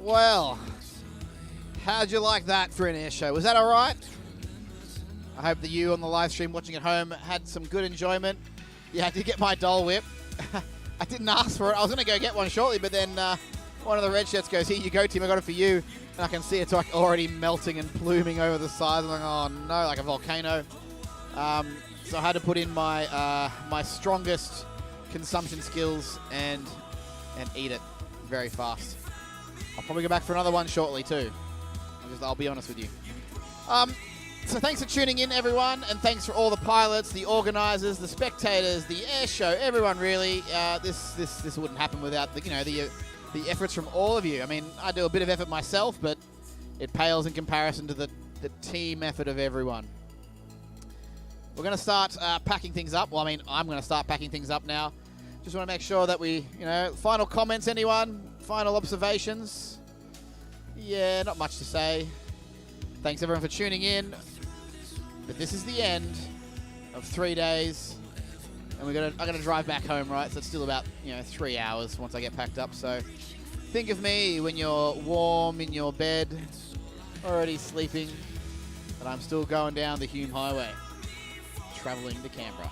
Well, how'd you like that for an air show? Was that all right? I hope that you on the live stream watching at home had some good enjoyment. Yeah, I did get my Dole Whip. I didn't ask for it. I was going to go get one shortly, but then one of the red shirts goes, here you go, Tim, I got it for you. And I can see it's like already melting and pluming over the sides. I'm like, oh no, like a volcano. So I had to put in my my strongest consumption skills and eat it very fast. I'll probably go back for another one shortly too. I'll be honest with you. So thanks for tuning in, everyone, and thanks for all the pilots, the organisers, the spectators, the air show, everyone really. This wouldn't happen without the efforts from all of you. I mean, I do a bit of effort myself, but it pales in comparison to the team effort of everyone. We're going to start packing things up. Well, I mean, I'm going to start packing things up now. Just want to make sure that we, final comments, anyone? Final observations? Yeah, not much to say. Thanks everyone for tuning in. But this is the end of 3 days. And I'm gonna drive back home, right? So it's still about 3 hours once I get packed up. So Think of me when you're warm in your bed, already sleeping, but I'm still going down the Hume Highway, traveling to Canberra.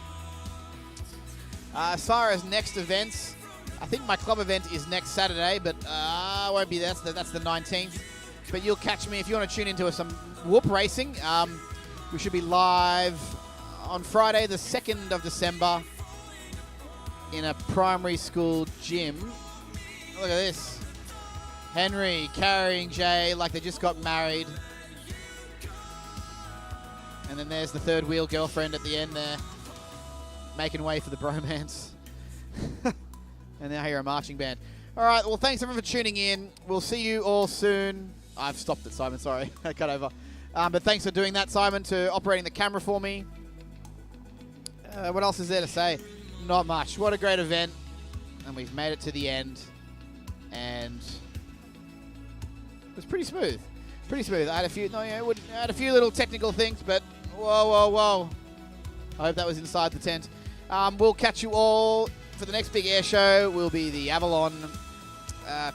As far as next events, I think my club event is next Saturday, but I won't be there. That's the 19th. But you'll catch me if you want to tune into some whoop racing. We should be live on Friday, the 2nd of December, in a primary school gym. Look at this. Henry carrying Jay like they just got married. And then there's the third wheel girlfriend at the end there, making way for the bromance. And now here a marching band. All right, well, thanks everyone for tuning in. We'll see you all soon. I've stopped it, Simon, sorry. I cut over. But thanks for doing that, Simon, to operating the camera for me. What else is there to say? Not much. What a great event. And we've made it to the end. And it was pretty smooth. Pretty smooth. I had a few little technical things, but whoa. I hope that was inside the tent. We'll catch you all for the next big air show. Will be the Avalon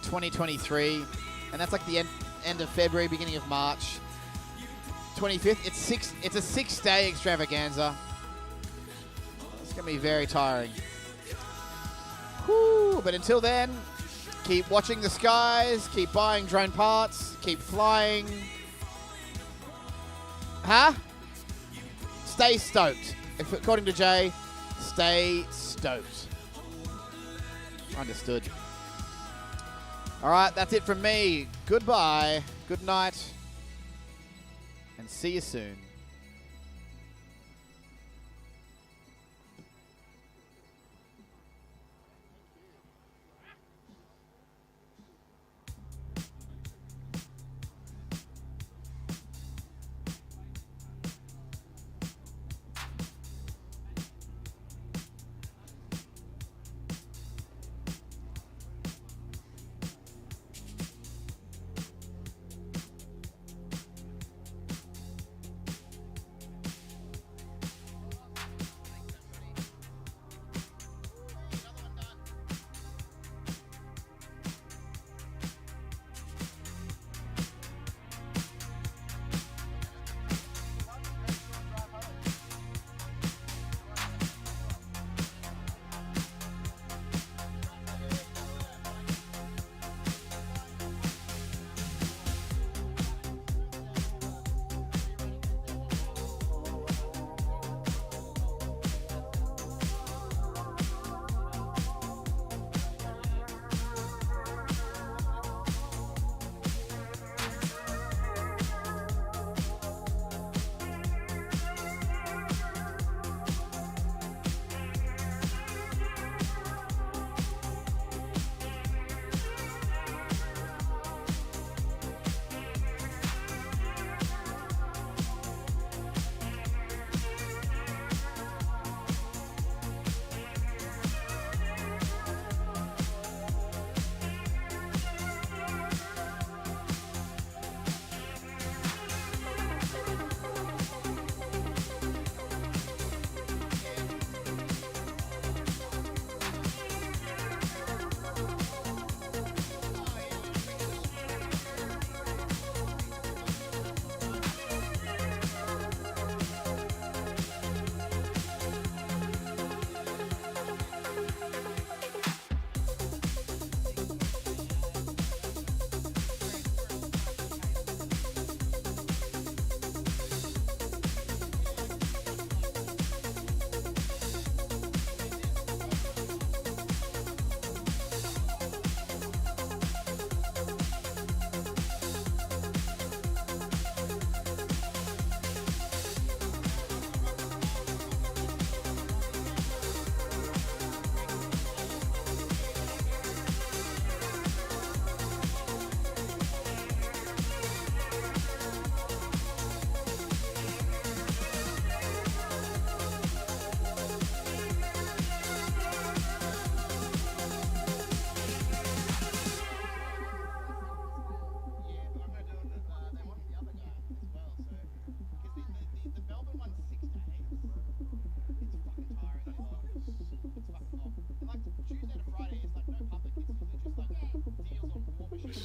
2023. And that's like the end of February, beginning of March. 25th. It's a 6-day extravaganza. It's going to be very tiring. Whew, but until then, keep watching the skies, keep buying drone parts, keep flying. Huh? Stay stoked. According to Jay, stay stoked. Understood. All right, that's it from me. Goodbye, good night, and see you soon. My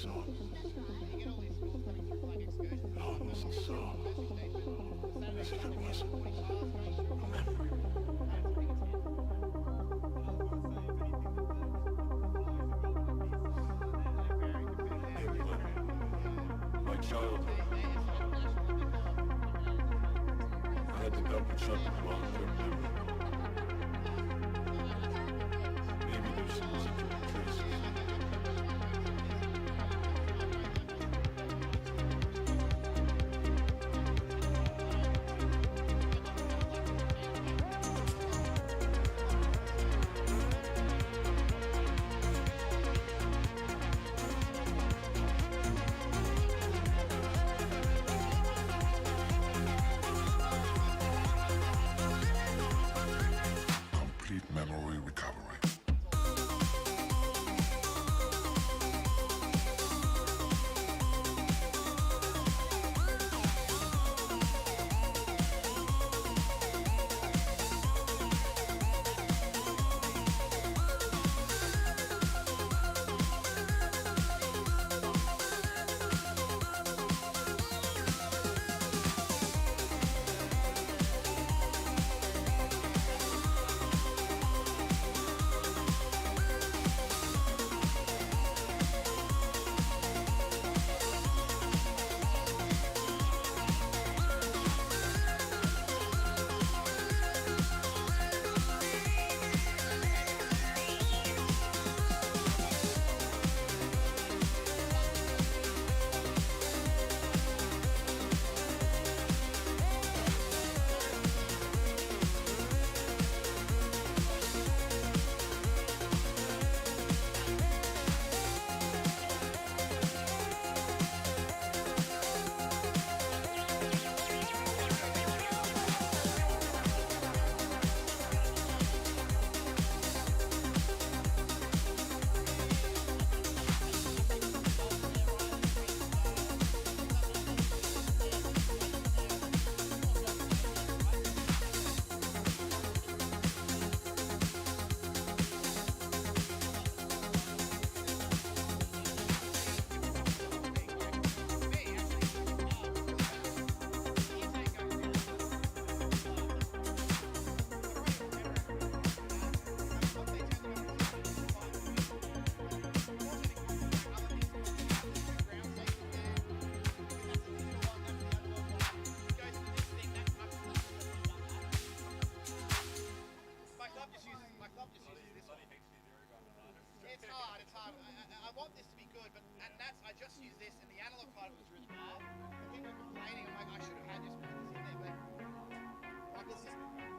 child, I had to dump a chunk of long-term memory. Maybe there's some residual traces. Complete memory recovery. I want this to be good, but I just used this, and the analog part of it was really bad. And people were complaining, I'm like, I should have had this because it's in there, but like, it's just